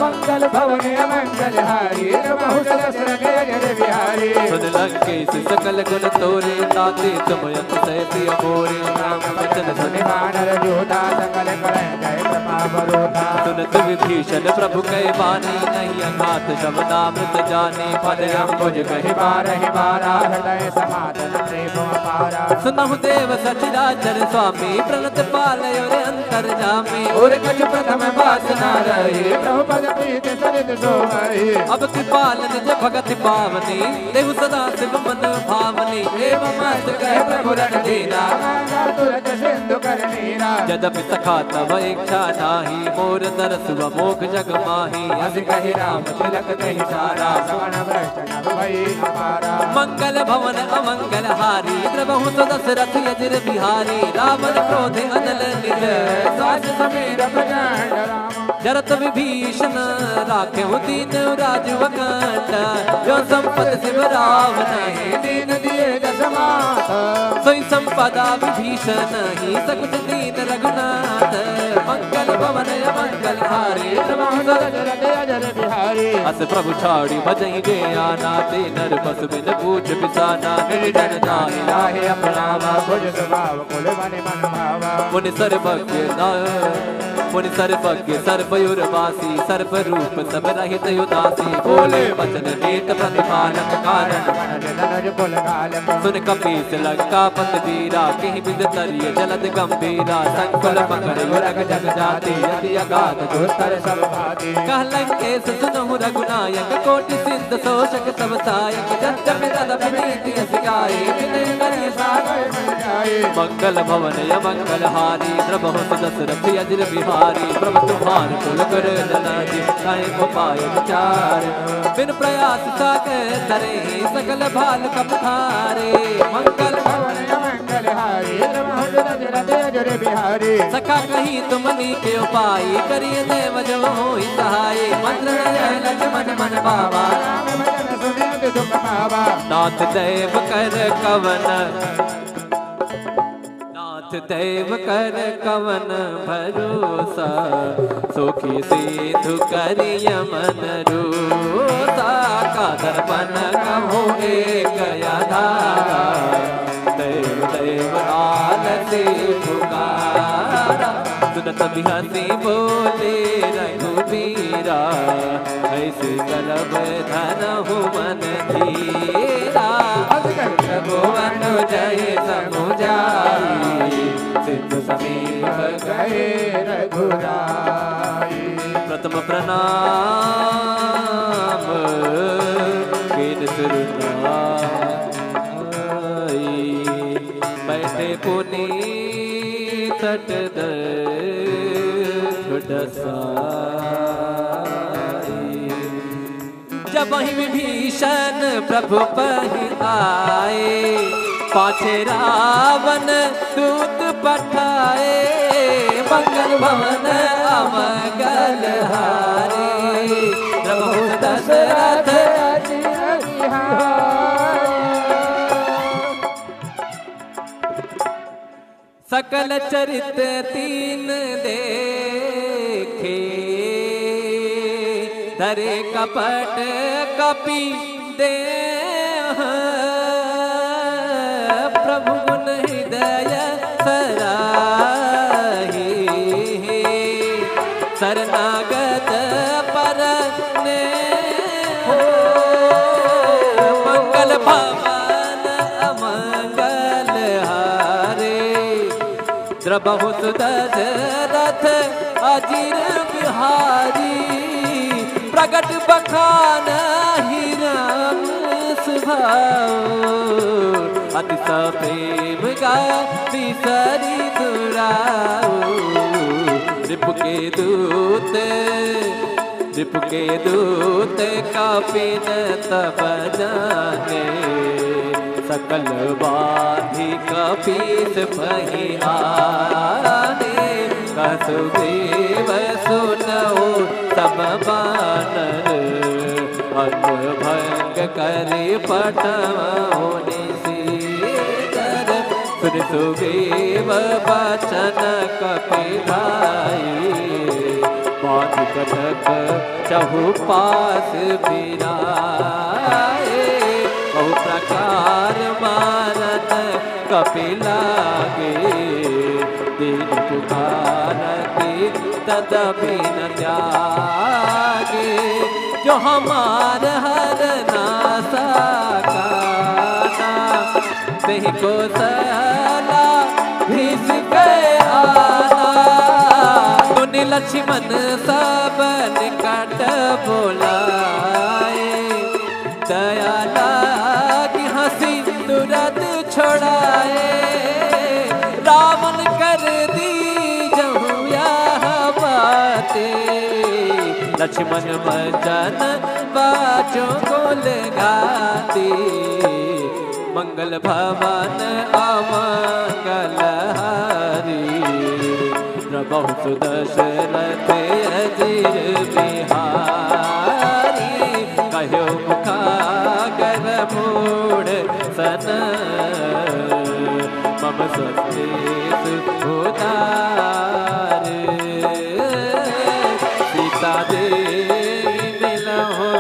Speaker 1: मंगल भवन अमंगल हारी द्रवहु सदशरथ अजिर बिहारी सुन लंकेश सकल गुण तोरे ताते तुम यत से प्रिय मोरे राम वचन सुनि वानर जोधा सकल कर जय प्रभावरोधा सुनत विभीषण प्रभु कह बानी नहीं अघात शब्दामृत जाने पद अंबुज कहि बारहि बारा हृदय समाधन प्रेम अपारा सुनहु देव सचराचर स्वामी प्रणत पालय रे अंतर जामे और कछ प्रथम वासना रहे प्रभु पद प्रीत सरित सोमहि अब कृपाल निज भगत पावनी देव सदा शिव मन भावनी एवं मत कह प्रभु रण दीना तुरत सिंधु कर नीरा यद्यपि सखा तव इच्छा नाही मोर दरस व मोख जग माही अस कहि राम तिलक कहि सारा श्रवण वैष्णव भई अपारा मंगल भवन अमंगल हारी द्रवहु सदशरथ अजिर बिहारी रावण क्रोध अनल निज सास समीर प्रचंड राम जरत विभीषण राखेहु दीन राज वकंठ जो संपत शिव रावण दीन दिए दशमात सोई संपदा विभीषण ही सकुच दीन रघुनाथ मंगल भवन अमंगल हारी द्रवहु सदशरथ अजिर बिहारी अस प्रभु छाड़ी भजई जे आना ते नर पस बिन पूछ बिसाना निर्जन जाहि लाहे अपनावा
Speaker 2: भुज स्वभाव कुल मन मन भावा
Speaker 1: मुनि सर्वज्ञ मुनि सर्वज्ञ सर्वयुर्वासी सर्वरूप सब रहित उदासी बोले वचन नीत प्रतिपालक कारण सुन कपीस लंकापत वीरा कहीं बिद तरिय जलद गंभीरा संकुल पकड़ युरग जग जाति यदि अगाध दुस्तर सब भाती कह लंकेश सुनहु रघुनायक कोटि सिद्ध शोषक सब सायक जग में प्रीति सिखाई विनय करि सागर मन जाए मंगल भवन य मंगल हारी प्रभु दशरथ अजिर बिहारी प्रभु तुम्हार कुल कर जनाजी काहे को पाय विचार बिन प्रयास सागर तरे सकल भाल कपधारे मंगल भवन य मंगल हारी प्रभु दशरथ अजिर बिहारी सखा कहीं तुमनी के उपाय करिए देव जब होई सहाय मंत्र लक्ष्मण मन बाबा राम भजन सुनित दुख पावा नाथ देव कर कवन नाथ देव कर कवन भरोसा सुखी सिद्धु करिय मन रूसा का दर्पण कहो एक आधारा देव देव आलसी पुकारा सुनत बिहसी बोले रघुबीरा ऐसे करब धनहु मन धीरा भुवन जय समुझाई सिद्ध समीप गए रघुराई प्रथम प्रणाम कीन सुरनाई बैठे पुनी तट जब ही विभीषण प्रभु पहि आए पाछे रावण दूत पठाए मंगल भवन अमंगल हारे प्रभु दशरथ सकल चरित तीन देखे धरे कपट कपि दे प्रभु गुण हृदय सराही शरणागत पर ने मंगल भवन अमंगल हारे द्रबहु दशरथ अजिर बिहारी प्रगट बखान हिराम सुभाओ अति प्रेम गा बिसरी दुराओ रिपु के दूत कापिन तब जाने सकल बाधी कपीस भई आने कसुदेव सुनओ तब बानर अत भंग करे पटवोनि सीकर सुन सुग्रीव बचन कपिलाई बाध कटक चहुपास बिराए बहु प्रकार मारत कपिलागे दीन पुकारती तदपि न त्यागे जो हमार हर नासा काना तेहि को सला भीस गए आना तुनि लक्ष्मण सब निकट बोलाए दया लागी हंसी तुरंत छोड़ाए रावण कर दी जहु यह बाते लक्ष्मण भजन बाचों को लगाती मंगल भवन अमंगल हारी प्रभु सुदशरथ अजिर बिहारी कहो मुखागर मूढ़ सन मम स्वस्ति उदार सीता देवी मिलहो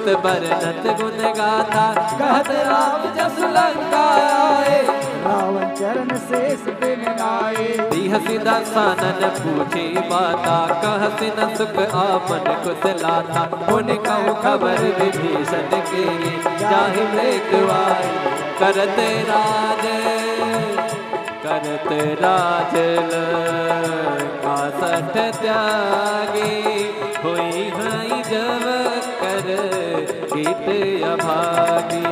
Speaker 1: सुत बरनत गुण गाथा कहत राम जस लंका आए
Speaker 2: रावण चरण शेष दिन आए
Speaker 1: हसी दसानन पूछी बाता कहसी न सुख आपन कुशलाता उन कहूँ खबर विभीषण के जाहि मृत्युआई करते राज लंका सठ त्यागी हुई हई जब कर कीट अभागी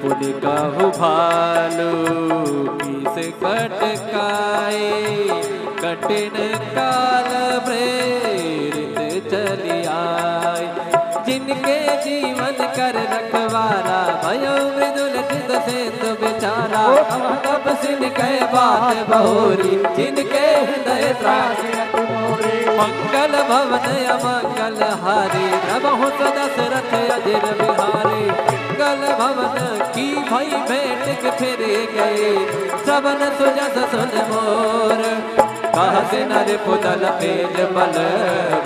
Speaker 1: पुन कहु भालू किस कटकाए कठिन काल प्रेरित चली आए जिनके जीवन कर रखवारा भयो मृदुल चित सेतु बेचारा तपसिन कह बात बहोरी जिनके हृदय त्रासी मंगल भवन अमंगल हारी नमः दशरथ अजिर बिहारी मंगल भवन की भई भेंट के फिरे गए सबन सुजस सुन मोर कहते नर पुदल तेज बल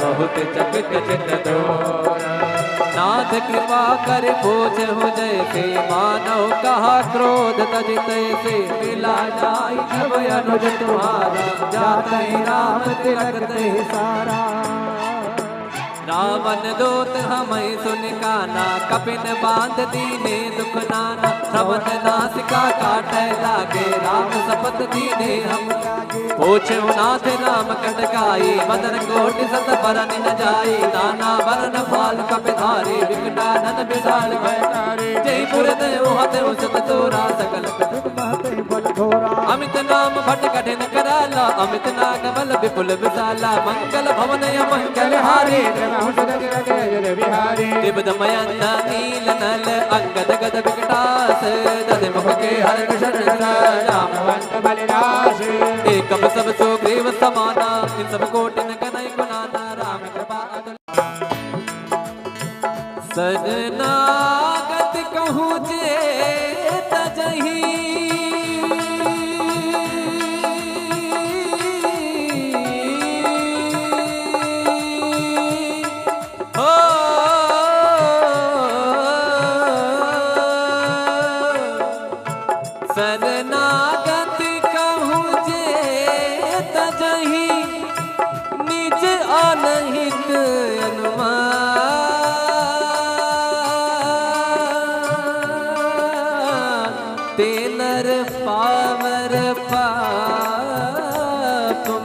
Speaker 1: बहुत चकित चित दोर नाथ कृपा कर पूछ हो जैसे मानव कहा क्रोध तजित से मिला जाई जब अनुज तुम्हारा जाते राम तिलक ते सारा रावण दूत हमें सुन काना कपिन बांध दीने दुख नाना श्रवण नासिका काटे लागे राम सपत दीने हम पूछे नाथ राम कटकाई मदन कोटि सत बरन न जाई नाना बरन फाल कपिधारी विकटानन विशाल भयतारी जयपुर देव हते उसत तोरा सकल अमित नाम भट कठिन कराला अमित नाग बल विपुल विशाला मंगल भवन मंगल हारी दिव्यमयंत नील नल अंगद गद विकटास दधि मुख के हर कृष्ण रामवंत बलिराज एकम सब सुग्रीव समाना इन सब कोटि न कनई गुनाना राम कृपा सजनागत कहूँ जे तजही शरणागत कहूँ जे तजही निज अनहित अनुमान तेनर पावर पाप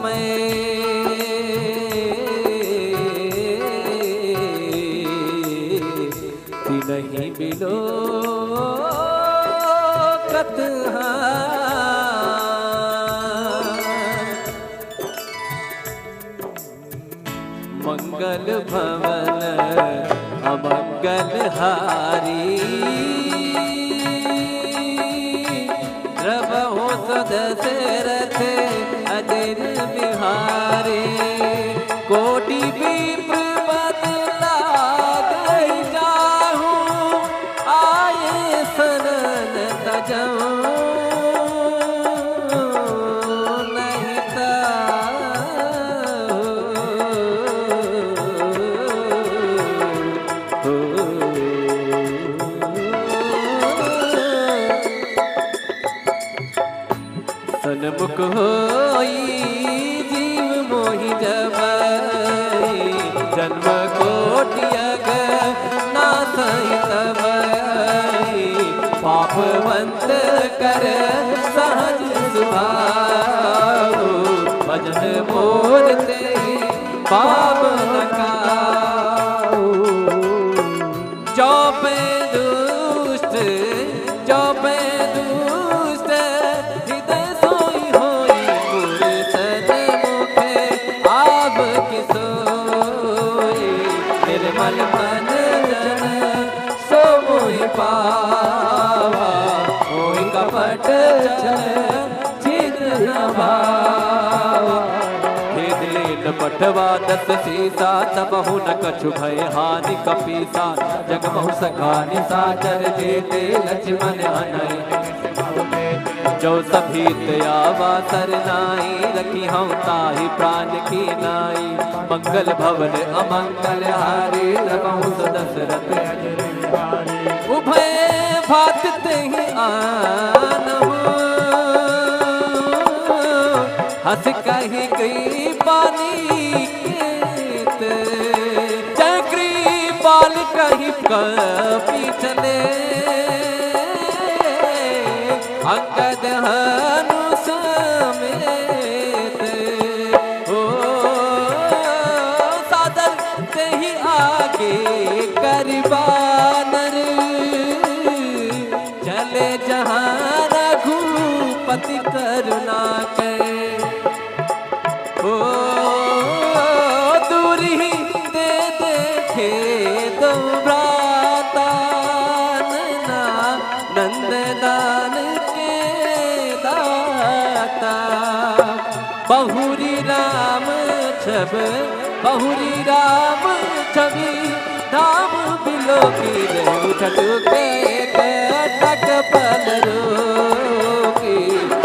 Speaker 1: में नहीं मिलो मंगल भवन अमंगल हारी प्रभु सदशरथ अजिर बिहारी कोटि विप्र बदला गई जाहू आए शरण तजऊ सन्मुख होई जीव मोहि जबई जन्म कोटियग नाथई तबई पापवंत कर सहज सुभाओ भजन मोर ते पाप न काओ जो पे दुष्ट जो पे दुष्ट हृदय सोई होई गुर सन्मुखे आब किसोई निर्मल मन जन सो मोहि पावा मोहि कपट छिद्र न भावा पटवा दस सीसा तबहु न कछु भय हानि कपीसा जगमहु सखा निशाचर जेते लक्ष्मण हनय जो सभी आवा सरनाई, रखी हम ताही प्राण की नाई। मंगल भवन अमंगल हारी, द्रवहु दशरथ अजर बिहारी। उभय भात तेहि आनहु, हंस कही गई पानी केत। चक्री बाल कही कपी चले, अंगद हनु समेत। ओ सादर से ही आगे करबानर, चले जहाँ रघुपति करुणा के। ओ दूरी दे देखे दो भ्राता, नंदलाल के दाता। बहुरी राम छब, बहुरी राम छवि, धाम बिलो की उठक टक पल रोकी।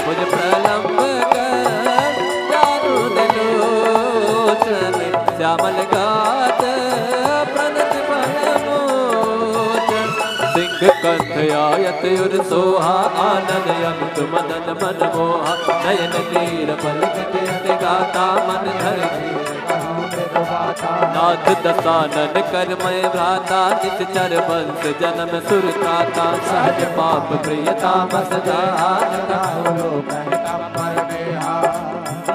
Speaker 1: मुझ प्रलंब कर चारु दलोचन, श्यामल गात प्रणत मोचन। सिंह कंठ आयत उर सोहा, आनंद यंत मदन मन मोहा। नयन नीर पलक गाता, मन धर नाथ दसानन कर मैं भ्राता। जिस चर वंश जन्म सुरताता, सहज पाप प्रियता मसदानता।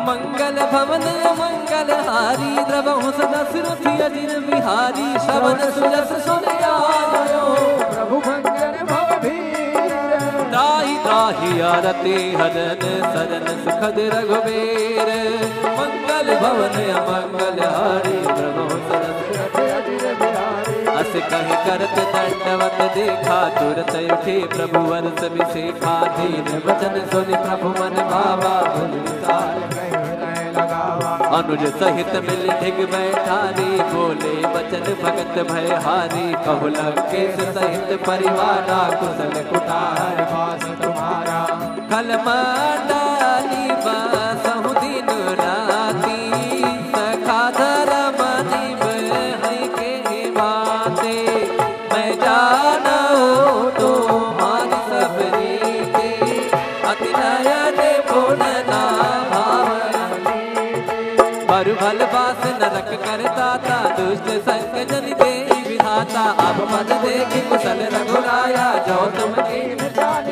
Speaker 1: मंगल भवन मंगल हारी, द्रवहु दशरथ अजिर बिहारी। श्रवण सुजस सुन आयो,
Speaker 2: प्रभु भंजन भवधीर।
Speaker 1: त्राहि त्राहि आरती हरन, शरण सुखद रघुबीर। मंगल भवन अमंगल हारी, द्रवहु दशरथ अजिर बिहारी। अस कहि करत दंडवत देखा, तुरत उठे प्रभु वर्ष विशेखा। दीन वचन सुनि प्रभु मन भावा, भुज विसार अनुज सहित मिल ढिग बैठारी। बोले वचन भगत भय हारी, कहु लंकेश सहित परिवारा। कुशल कुटार वास तुम्हारा, कलमंडाली बासहु दिन राती। सखा धर्म निभ है के बाते, मैं जाना तुम्हारी सब रीते। अति नयन पूर्ण परु भल बास नरक करताता, दुष्ट संग जन दे विधाता। अब मद देख कुशल रघुराया, जो तुम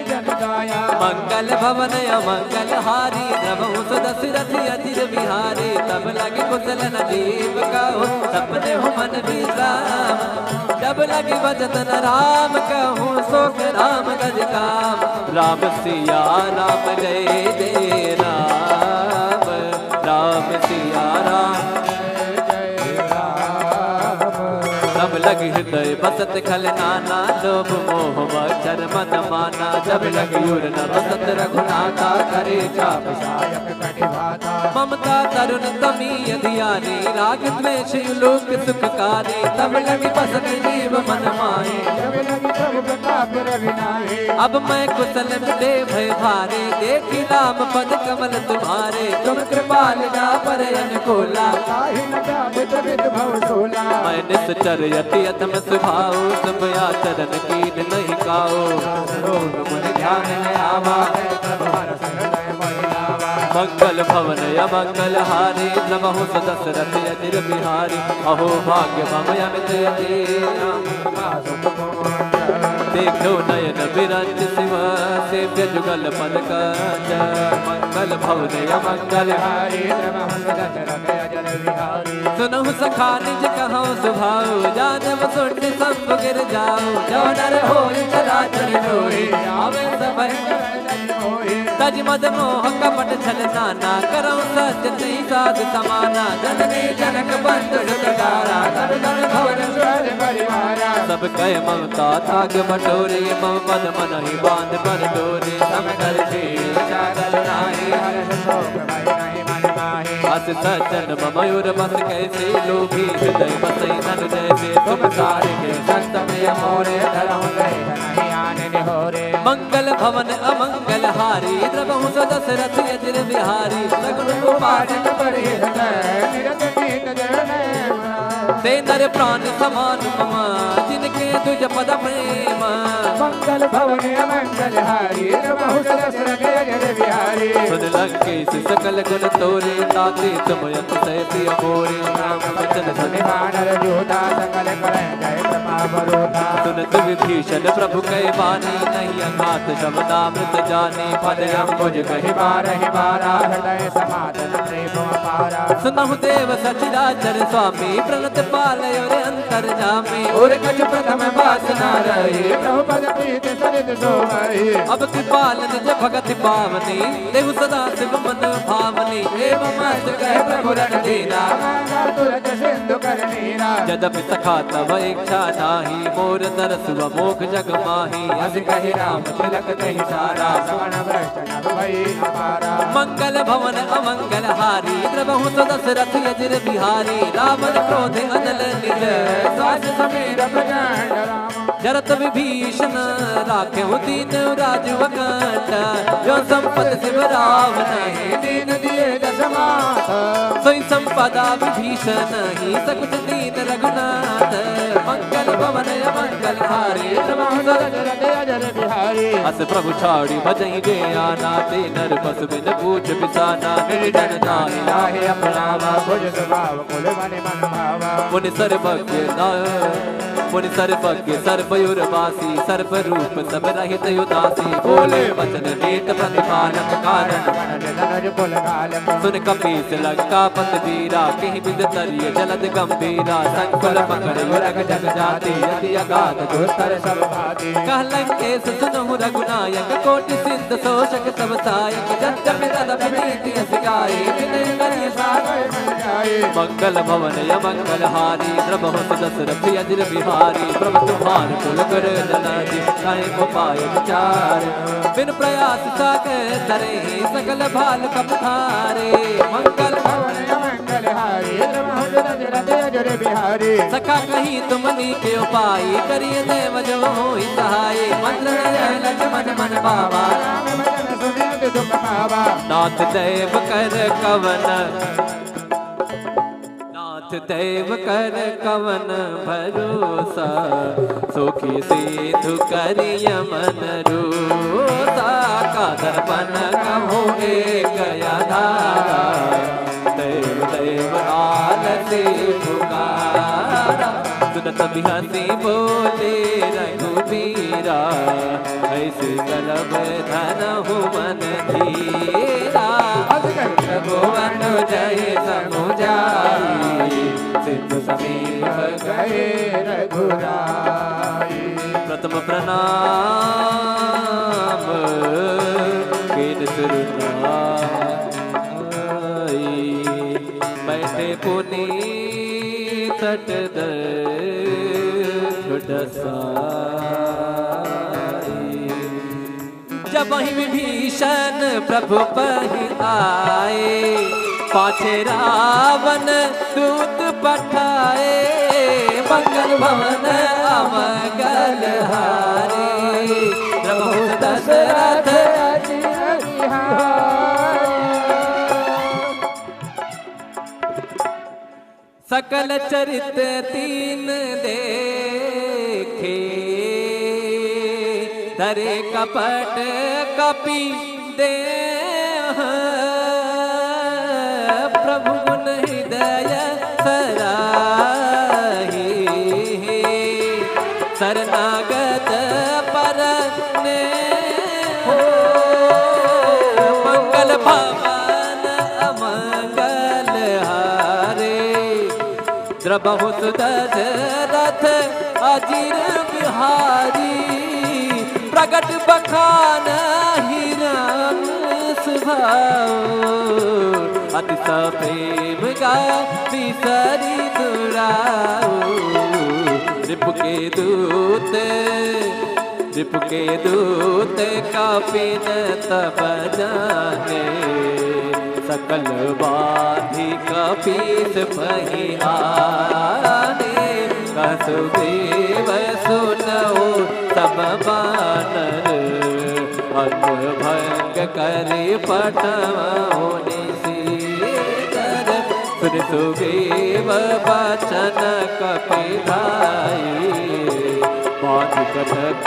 Speaker 1: जन गाया। मंगल भवन अमंगल हारी, द्रवहु दशरथ अजिर बिहारी। तब लगे कुशल न देव कहो, सपने हो मन विश्राम। जब लगे बचत न राम कहूँ, सोख राम गज काम। राम सिया राम जय जय राम, राम सिया राम जय राम। तब लग हृदय बसत खल नाना, लोभ मोह मच्छर मन माना। जब लग उर न बसत रघुनाथा, करे चाप सायक कटिभाता। ममता तरुण तमी अधियानी, राग द्वेष लोक सुखकारी। तब लग बसत जीव मन माहे, जब लग प्रभु प्रताप रविनाहे। अब मैं कुशल मिले भय भारे, देखी राम पद कमल तुम्हारे। तुम कृपाल जा पर अनुकूला, मैं निश्चर यति अधम स्वभाव। सब आचरण कीन नहीं काओ, मन ध्यान न आवा। मंगल भवन अमंगल हारी, द्रवहु दशरथ अजिर बिहारी। अहो भाग्य मम अमित देखो नयन बिरंज शिव, सेव्य जुगल पद कंज। मंगल भवन अमंगल हारी, द्रवहु दशरथ अजिर बिहारी। सुनहु सखा निज कहौ सुभाऊ, जानव सुन सब गिर जाऊ। जो नर होई चराचर जोई, आवे सब तज मद मोह कपट छल नाना। करऊँ सत्य नहीं साध समाना, जननी जनक बंधु सुतकारा। सब कह ममता थाग बटोरे, मम पद मन ही बांध पर डोरे। सम कर अस सज्जन मयूर बस कैसे, लोभी हृदय बसई नन जैसे। तुम सारे के संत में मोरे, धरऊँ नहीं आने निहोरे। मंगल भवन अमंगल हारी, दशरथ अजर बिहारी सगुन उपासक
Speaker 2: परे निरत नीत जन
Speaker 1: ते नर प्राण समान ममा जिनके तुझ पद प्रेम
Speaker 2: मंगल भवन मंगल हारी प्रभु दशरथ अजर बिहारी
Speaker 1: सुन लंकेश सकल गुण तोरे ताते तुम अतिशय प्रिय मोरे राम वचन सुनि
Speaker 2: वानर जोधा सकल कलह जय प्रताप बरोधा
Speaker 1: सुनत विभीषण प्रभु कहे बानी नहीं अघात शब्दामृत जाने पद अंबुज कहि
Speaker 2: बारहि बारा हृदय समाधन प्रेम अपारा
Speaker 1: सुनहु देव सचराचर स्वामी प्रणत पालय रे अंतर जामे
Speaker 2: और कछ प्रथम वासना रहे प्रभु पद प्रीत सरित सोमहि
Speaker 1: अब कृपाल निज भगति पावनी देव सदा शिव मन भावनी एवं मस्त कहे प्रभु रण दीना
Speaker 2: तुरत सिंधु कर नीरा
Speaker 1: यद्यपि सखा तव इच्छा नाही मोर तरस मोख जग माही
Speaker 2: अस कहि राम तिलक कहि सारा सवण भ्रष्ट नभ भई अपारा
Speaker 1: मंगल भवन अमंगल हारी प्रभु दशरथ अजर बिहारी रावण क्रोध अनल निज
Speaker 2: सास समीर प्रचंड राम
Speaker 1: जरत विभीषण राखे दीन राजु अकंठ जो संपत शिव रावण
Speaker 2: दीन दिए दस माथ
Speaker 1: सोई संपदा विभीषण ही सकुच दीन रघुनाथ मंगल भवन मंगल हारी
Speaker 2: प्रभु दशरथ अजर बिहारी
Speaker 1: अस प्रभु छाड़ी भजई गे आना ते नर बस बिन पूछ बिसाना निर्जन नाहि
Speaker 2: लाहे अपनावा भुज स्वभाव कुल मन मन भावा
Speaker 1: मुनि सर्वज्ञ मुनि सर्वज्ञ सर्वयुर्वासी सर्व रूप सब रहित उदासी बोले वचन नीत प्रतिपालक कारण सुन कपीस लंका पत वीरा कहीं बिद तरिय जलद गंभीरा संकुल पकड़ रग जग जाति यदि अगाध दुस्तर सब भाती कह लंकेश सुनहु रघुनायक कोटि सिंध शोषक सब सायक जब जब तदपि नीति सिखाई विनय करिय सागर मन जाए मंगल भवन मंगल हारी प्रभु दशरथ अजर बिहारी प्रभु तुम्हार कुल कर जनाजी काहे को पाए विचार बिन प्रयास सागर तरे सकल भाल कपधारे मंगल
Speaker 2: भवन मंगल हारी प्रभु दशरथ अजर बिहारी
Speaker 1: सखा कहीं तुमनी के उपाय करिए देव जो होई सहाय मंत्र लक्ष्मण मन बाबा
Speaker 2: राम भजन सुनित दुख पावा
Speaker 1: नाथ देव कर कवन नाथ देव कर कवन भरोसा सुखी सिद्धु करिय मन रोसा का दर्पण कहो एक आधारा देव देव आलसी पुकारा सुनत बिहसी बोले रघुबीरा ऐसे कलब धन हो मन धीरा भुवन जय समुझाई सिद्ध समीप
Speaker 2: गए रघुराई
Speaker 1: प्रथम प्रणाम किन सुरनाई बैठे पुनी तट जब वही विभीषण प्रभु पहि आए पाछे रावण दूत पठाए मंगल भवन अमंगल हारे प्रभु दशरथ
Speaker 2: अजर बिहारी
Speaker 1: सकल चरित तीन देखे धरे कपट कपि दे प्रभु गुण हृदय सराही शरणागत पर ने मंगल भवन अमंगल हारे द्रबहु दशरथ अजर बिहारी प्रगट बखान हिरण स्वभाव अति प्रेम गाती सरी दुराओ रिपु के दूत कापिन तब जाने सकल बाधी कपीस पहियाने कसुदेव सुनो सब बानर अंग भंग करे पटवाने सीकर सुन सुग्रीव बचन कपिलाई बात कटक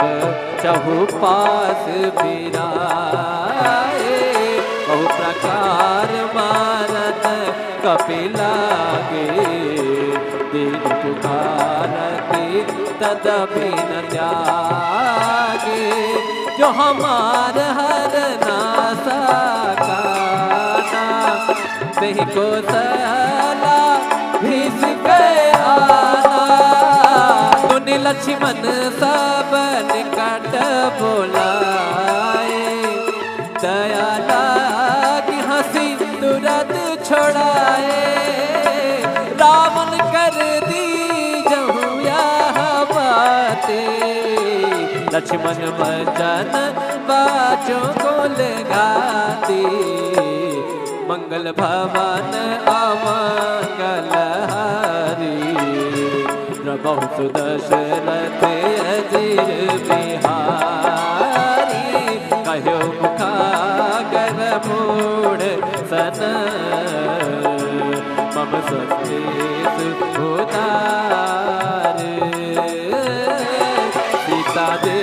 Speaker 1: चहुपास बिराए बहु प्रकार मारत कपिलागे दीन पुकारती तदपि न त्यागे जो हमार हर नासा काना नहीं को सला भीस गए आना तुनि लक्ष्मण सब निकट बोलाए दया लागी हंसी तुरंत छोड़ाए रावण कर दी जहु यह बातें लक्ष्मण भजन बाजों को लगाती मंगल भवन अमंगल हारी प्रभु सुदशरथ अजीर बिहारी कहो मुखागर मूढ़ सन मम संदेश उतार सीता दे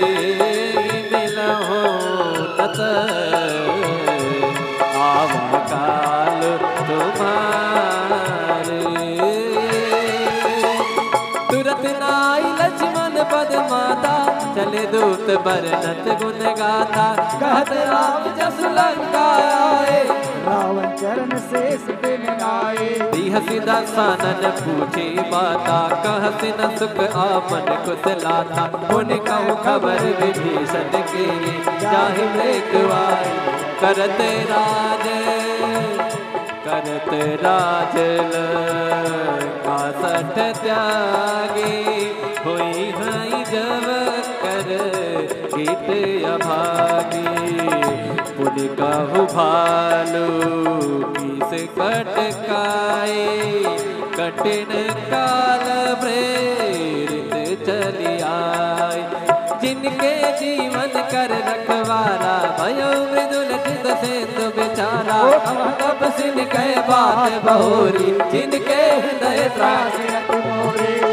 Speaker 1: मिलहो नत आवा काल तुम्हारे तुरत नाई लक्ष्मण पद माता चले दूत बरनत गुण गाथा कहत राम जस लंका आए
Speaker 2: रावण चरण शेष दिन आए
Speaker 1: हसी दसानन पूछे माता कहसी न सुख आपन कुशलाता उन कहूँ खबर विभीषण के जाहि मृत्युआई करते राज लंका सठ त्यागी हुई हई जब कर गीत अभागी पुनि कहु भालू किस कटकाए कठिन काल प्रेरित चली आए जिनके जीवन कर रखवारा भयो मृदुल चित सेतु बेचारा तब सिन कह बात बहोरी जिनके हृदय त्रास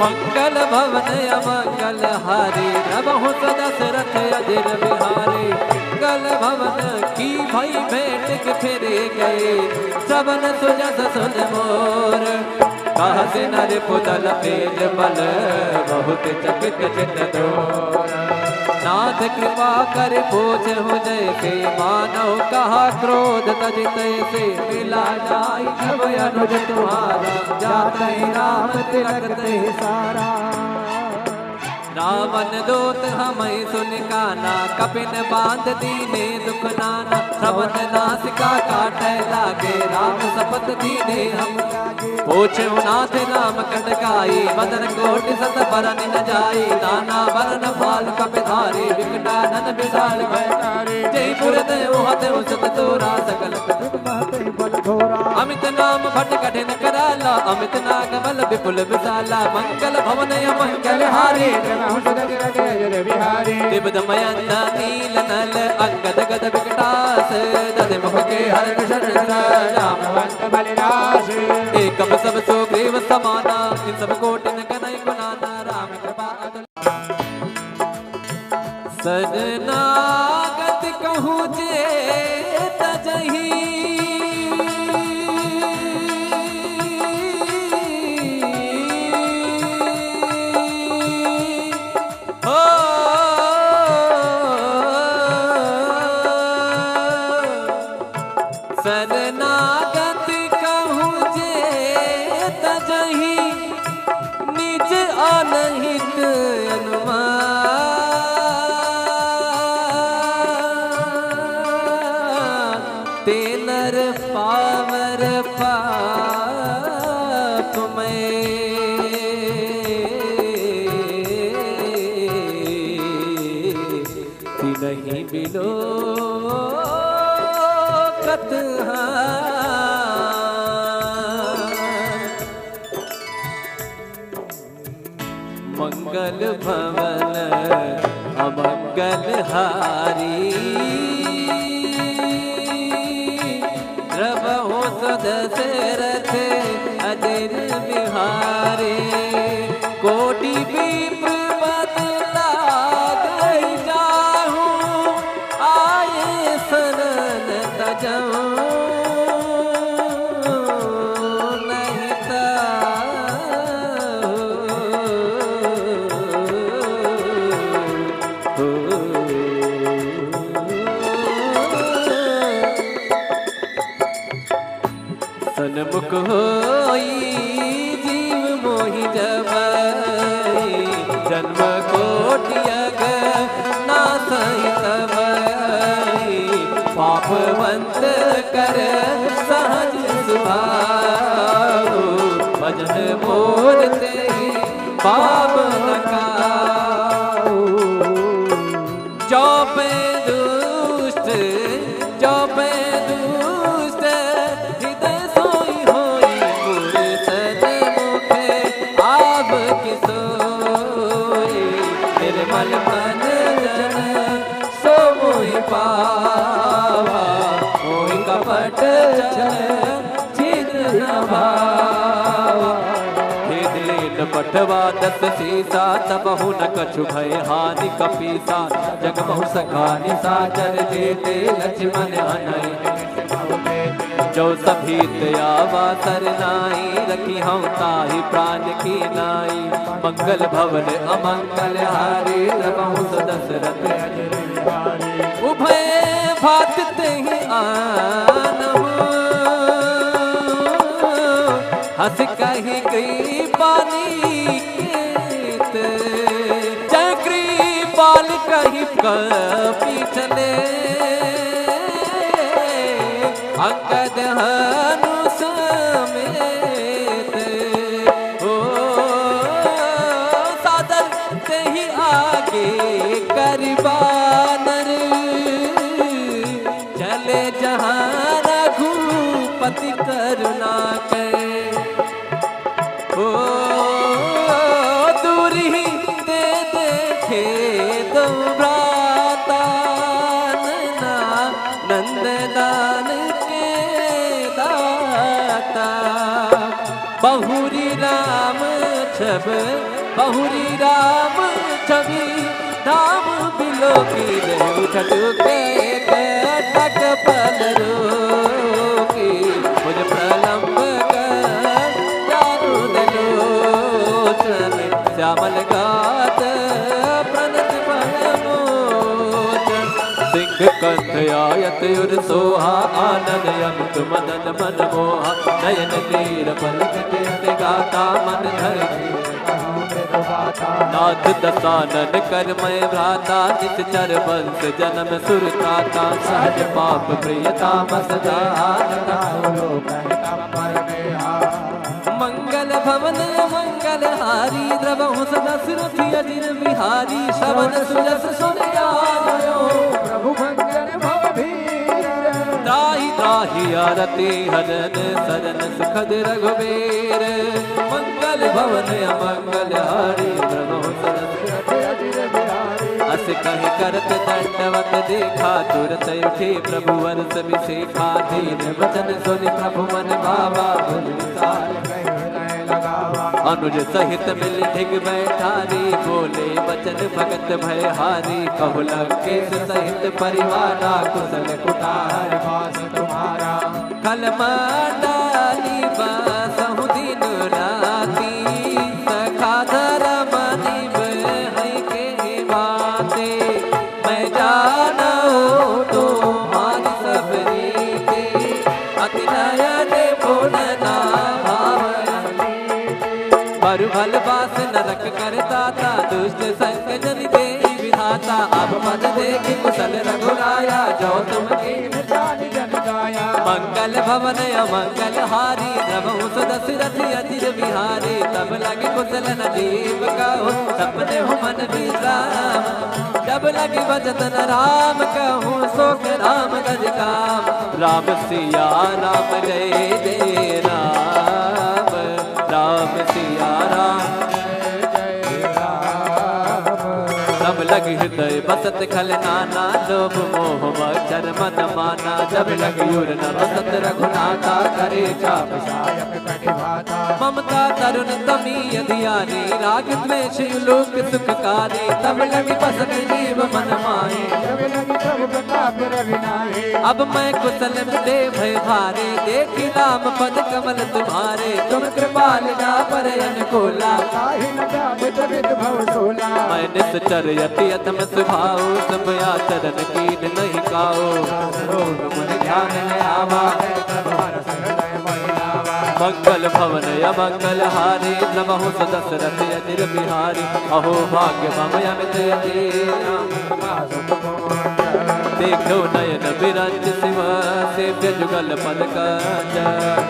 Speaker 1: मंगल भवन अमंगल हारी प्रभु दशरथ अजिर बिहारी मंगल भवन की भई भेंट के फिरे गए सबन सुजस सुन मोर कहसी नर पुतल तेज बल बहुत चकित चित दोर नाथ कृपा कर पूछ हो जैसे मानव कहा क्रोध तजित से मिला जाई जब अनुज तुम्हारा जाते राम तिलक ते सारा रावण दूत हमें सुन काना कपिन बांध दीने दुख नाना श्रवण नासिका काटे लागे राम सपत दीने हम पूछे नाथ राम कटकाई बदन कोटि सत बरन न जाई नाना बरन फाल कपिधारी विकटानन विशाल भयकारी जयपुर देव हते सत तोरा सकल अमित नाम भट कठिन कराला अमित नाग बल विपुल विशाला मंगल भवन मंगल हारी दिव्यमयंद नील नल अंगद गद विकटास दध मुख के हर रामवंत बलिराज एकम सब सुग्रीव समाना इन सब कोटिन कनई गुनाना राम कृपा सजनागत कहूँ जे तजही शरणागत कहूँ जे तजही निज अनहित अनुमान तेनर पावर पाप में नहीं बिलो मंगल भवन अमंगल हारी जाऊं नहीं था सन्मुख होई जीव मोहि जब जन्म कोटियग ना सही तब पापवंत कर सहज सुभाओ भजन बोलते पाप नकाओ जो पे दुष्ट जो पे दुष्ट हृदय सोई होई मोर सन्मुखे आब के सोई निर्मल मन जन सो मोहि पावा मोहि कपट छिद न भावा पटवा दस सीसा तबहु न कछु भय हानि कपीसा जग बहु सखानि साचर जेते लक्ष्मण अनय जो सभीत आवा सरनाई रखी हम ताहि प्राण की नाई मंगल भवन अमंगल हारी प्रभु दशरथ उभय भात तेहि आनहु हंस कही गई पानी केत चक्री पाल कही कपी चले अंगद हनु समेत हो सादर ते ही आगे करबानर चले जहाँ रघुपति करुणा के ओ दूरी दे देखे दो भ्राता नंददान के दाता बहुरी राम छवि धाम बिलो की उठट के कटक पल रोकी मुझ प्रलंब श्यामल गात प्रणत मोचन सिंह कंठ आयत युर सोहा आनंद अमित मदन मन मोहा नयन तीर पलक गाता मन धर नाथ दसानन कर मैं भ्राता निश्चर वंश जन्म सुरताता सहज पाप प्रियता मंगल भवन मंगल हारी द्रवहु सदा सुरथि अजिर बिहारी श्रवण सुजस सुन आयो
Speaker 2: प्रभु मंगल भवधीर
Speaker 1: त्राहि त्राहि आरती हरन सरन सुखद रघुबीर मंगल भवन अमंगल हारी द्रवहु सदा सुरथि अजिर बिहारी अस कहि करत दंडवत देखा तुरत उठे प्रभु वरस विशेखा दीन वचन सुनि प्रभु मन भावा भुज विसार अनुज सहित मिल ढिग बैठा रे बोले वचन भगत भय हारी कहु लंकेश सहित परिवारा कुशल कुटार वास तुम्हारा कलमा डाली बासहु दिन राती सखा धर्म निभ है के बाते मैं जाना हो तुम्हारी सब रीते अति नयन पूर्ण भल बास नरक करता दुष्ट संग जन दे विधाता अब मद देखि कुशल रघुराया जो तुम जन गाया मंगल भवन अमंगल हारी द्रवहु दशरथ अजिर बिहारी तब लगे कुशल नदीप कहो सपने हो मन विश्राम जब लगे भजन राम कहूँ सोख राम गज काम राम सिया राम जय जय राम राम सिया राम तब लग हृदय बसत खल नाना लोभ मोह मच्छर मन माना जब लग युर न बसत रघुनाथा करे चाप सायक
Speaker 2: भाता
Speaker 1: ममता तरुण तमी अधियारी राग द्वेष लोक सुखकारी तब लगी पसंद जीव मन माहे
Speaker 2: जब लगी तब प्रताप रविनाहे
Speaker 1: अब मैं कुशल दे भय भारे देखी राम पद कमल तुम्हारे तुम कृपाल ना पर अनुकूला
Speaker 2: काहि न जात विद भव सोला
Speaker 1: मैं निश्चर यति अतम स्वभाव सब आचरण कीन नहीं काओ
Speaker 2: रोग मुनि ध्यान न आवा तब हरस हृदय महिलावा
Speaker 1: मंगल भवन अमंगल हारी नमः दशरथ अजिर बिहारी अहो भाग्य मम अमित देखो नयन बिरंज शिव सेव्य जुगल पद कंज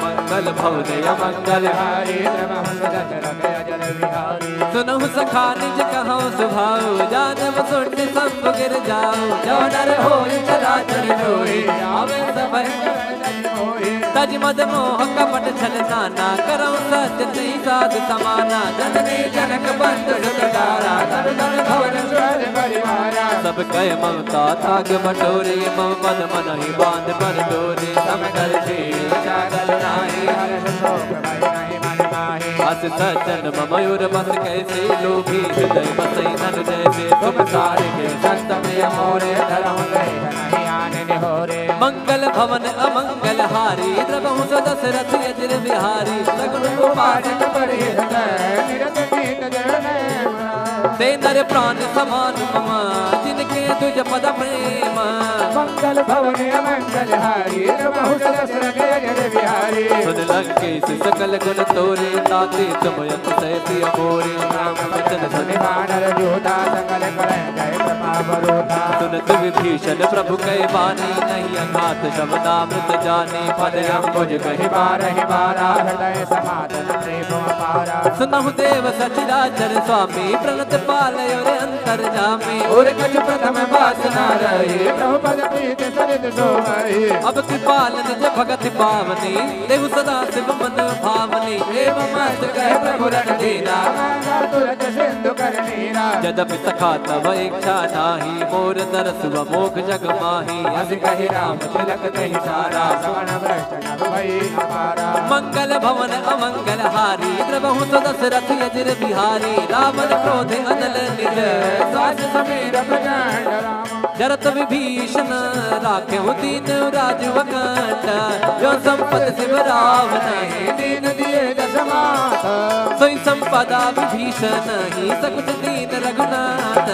Speaker 1: मंगल भवन अमंगल
Speaker 2: हारी नमः दशरथ अजर बिहारी
Speaker 1: सुनहु सखा निज कहो सुभाव जानव सुन सब गिर जाओ जो नर हो चराचर जोई आवे सब तज मद मोह कपट छल नाना करौ सत्य नहीं साध समाना जननी जनक बंद सुतारा तन तन भवन
Speaker 2: स्वर परिवारा
Speaker 1: सब कह ममता ताग बटोरे मम पद मन ही बांध पर डोरे सम कर चागल नाही
Speaker 2: हरस शोक भय नहीं मन माहे
Speaker 1: अस सज्जन मयूर बस कैसे लोभी हृदय बसई नन जैसे तुम सारे के संत में मोरे
Speaker 2: धरम गए नहीं आने निहोरे
Speaker 1: मंगल भवन अमंगल हारी द्रवहु दशरथ अजिर बिहारी सगुण उपासक
Speaker 2: निरत कीन जन
Speaker 1: ते नर प्राण समान मम जिनके तुझ पद प्रेम
Speaker 2: मंगल भवन मंगल हारी नमः दशरथ अजर बिहारी
Speaker 1: सुन लंकेश सकल गुण तोरे ताते तुम यत सहति अमोरे राम वचन सुन
Speaker 2: वानर जोधा सकल करै जय प्रताप रोधा
Speaker 1: सुनत विभीषण प्रभु कै बानी नहीं अघात शमनामृत जाने पद अम्बुज कहि
Speaker 2: बारहि बारा हृदय समाधन प्रेम अपारा
Speaker 1: सुनहु देव सचराचर स्वामी प्रणत पालय रे अंतर जामे
Speaker 2: और कछ प्रथम वासना रहे प्रभु पद प्रीत सरित सोमहि
Speaker 1: अब कृपाल निज भगत पावनी देहु सदा शिव मन भावनी एव मस्त कह प्रभु रण दीना
Speaker 2: तुरत सिंधु कर नीरा
Speaker 1: यद्यपि सखा तव इच्छा नाही मोर दरस व मोख जग माही
Speaker 2: अस कहि राम तिलक कहि सारा सवन भ्रष्ट नभ भई अपारा
Speaker 1: मंगल भवन अमंगल हारी द्रवहु दशरथ अजिर बिहारी रावण क्रोध अनल निज
Speaker 2: सास समीर प्रचंड राम
Speaker 1: जरत विभीषण राखे दीन राजु अकंठ जो संपत शिव रावण
Speaker 2: दीन दिए दशमात
Speaker 1: सोई संपदा विभीषण ही सकुच दीन रघुनाथ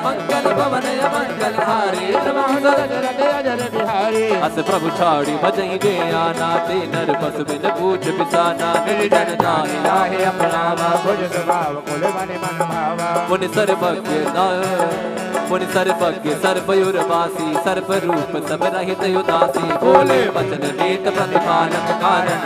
Speaker 1: मंगल भवन अमंगल हारी
Speaker 2: नमः दशरथ अजर बिहारी
Speaker 1: अस प्रभु छाड़ी भजई जे आना ते नर पशु बिन पूछ बिसाना निर्जन जाहि
Speaker 2: लाहे अपनावा भुज स्वभाव कुल मन मन भावा
Speaker 1: मुनि सर्वज्ञ मुनि सर्वज्ञ सर्वयुरवासी सर्व रूप सब रहित उदासी बोले वचन नेत प्रतिपालक कारण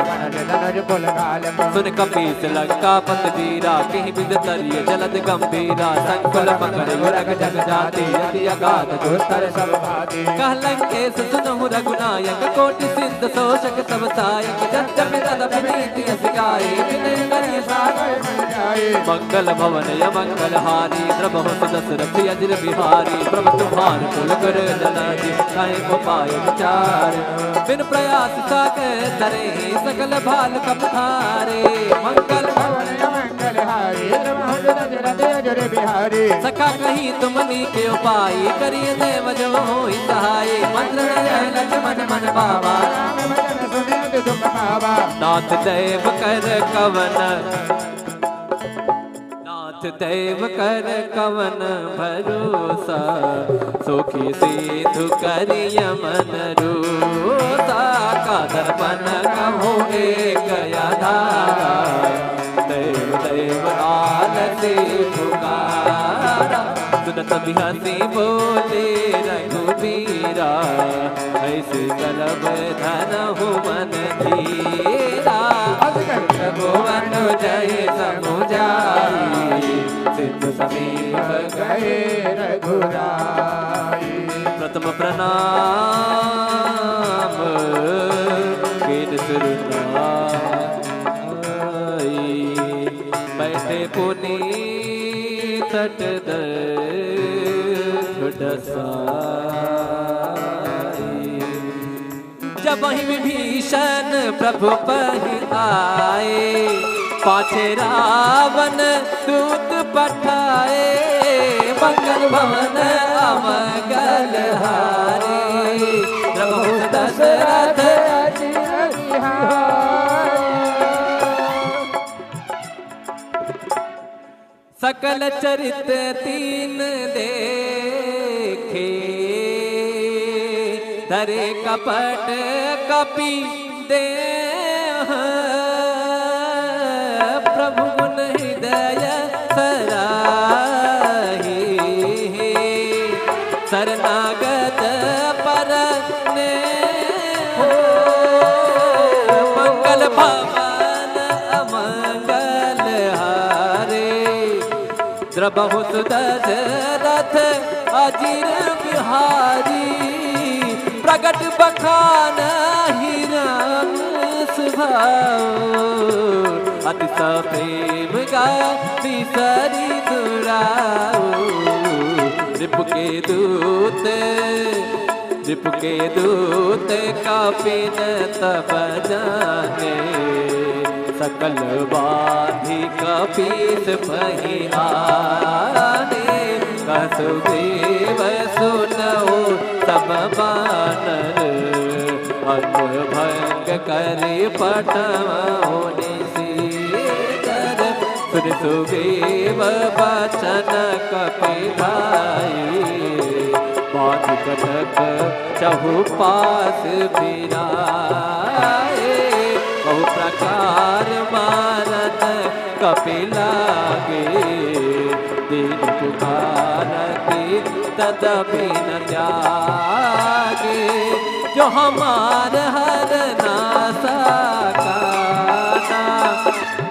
Speaker 2: धनुज कुल कालक
Speaker 1: सुन कपीस लंका पत वीरा कहीं बिद तरिय जलद गंभीरा संकुल पकड़ युरग जग जाति यदि अगाध
Speaker 2: दुस्तर सब भाति
Speaker 1: कह लंकेश सुनहु रघुनायक कोटि सिंध शोषक सब सायक जब जब तदप नीति सिखाए विनय करिय सागर
Speaker 2: मन जाए
Speaker 1: मंगल भवन अमंगल हारी द्रवहु दशरथ अजिर बिहारी प्रभु तुम्हार कुल कर जनाजी काहे को पाए विचार बिन प्रयास सागर तरे सकल भाल कपधारे मंगल
Speaker 2: भवन अमंगल हारी नमः दशरथ अजर बिहारी
Speaker 1: सखा कही तुमनी के उपाय करिए देव जो होई सहाय मंत्र जय लक्ष्मण मन बाबा
Speaker 2: राम वचन सुनित दुख पावा
Speaker 1: नाथ देव कर कवन नाथ देव कर कवन भरोसा सुखी सिद्धु करिय मन रोसा का दर्पण कहो एक आधारा देव देव आलसी पुकारा सुनत बिहसी बोले रघुबीरा ऐसे करब धनहु मन धीरा भुवन जय समुझाई सिद्ध समीप
Speaker 2: गए रघुराई
Speaker 1: प्रथम प्रणाम कीन सुरनाई बैठे पुनी तट दसाई जब ही विभीषण प्रभु पहि आए, पाछे रावण दूत पठाए, मंगल भवन अमंगल हारे। प्रभु दशरथ
Speaker 2: अजिर बिहारी।
Speaker 1: सकल चरित तीन देखे, धरे कपट कपि दे, प्रभु गुण हृदय सराही, शरणागत परने मंगल भवन अमंगल हारे। द्रबहु दशरथ अजिर बिहारी, प्रगट बखान हिरण स्वभाव, अति प्रेम गा बिसरी दुराऊ। रिपु के दूत कपिन तब जाने, सकल बाधि कपीस पहि आने। वसुदेव सुनौ सब बानर, अन्न भंग करे पठमौ निशीचर। सुन सुग्रीव बचन कपि भाई, बाध कनक चहुपास फिराए। बहु प्रकार मारत कपि लागे, दीन पुकारति तदपि न त्यागे। जो हमार हर नासा काना,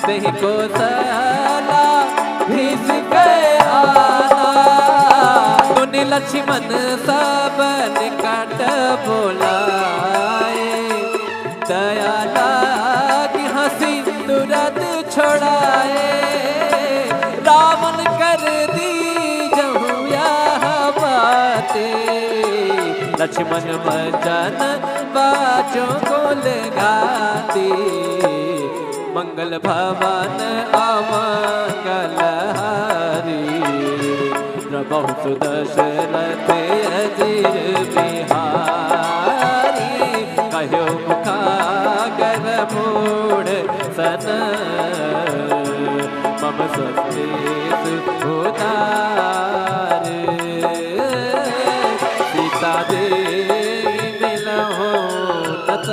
Speaker 1: देहि को सला भीष के आना। मुनि लक्ष्मण सब निकट बोलाए, दया लागी हंसी तुरंत छोड़ाए। रावण कर दी जहु यह बातें, लक्ष्मण वचन बाजों को लगाती। मंगल भवन अमंगल हारी, प्रभु दशरथ अजिर बिहारी। कहो मुखागर मूढ़ सन, मम संदेश उदार। सीता देवी मिलहु तत,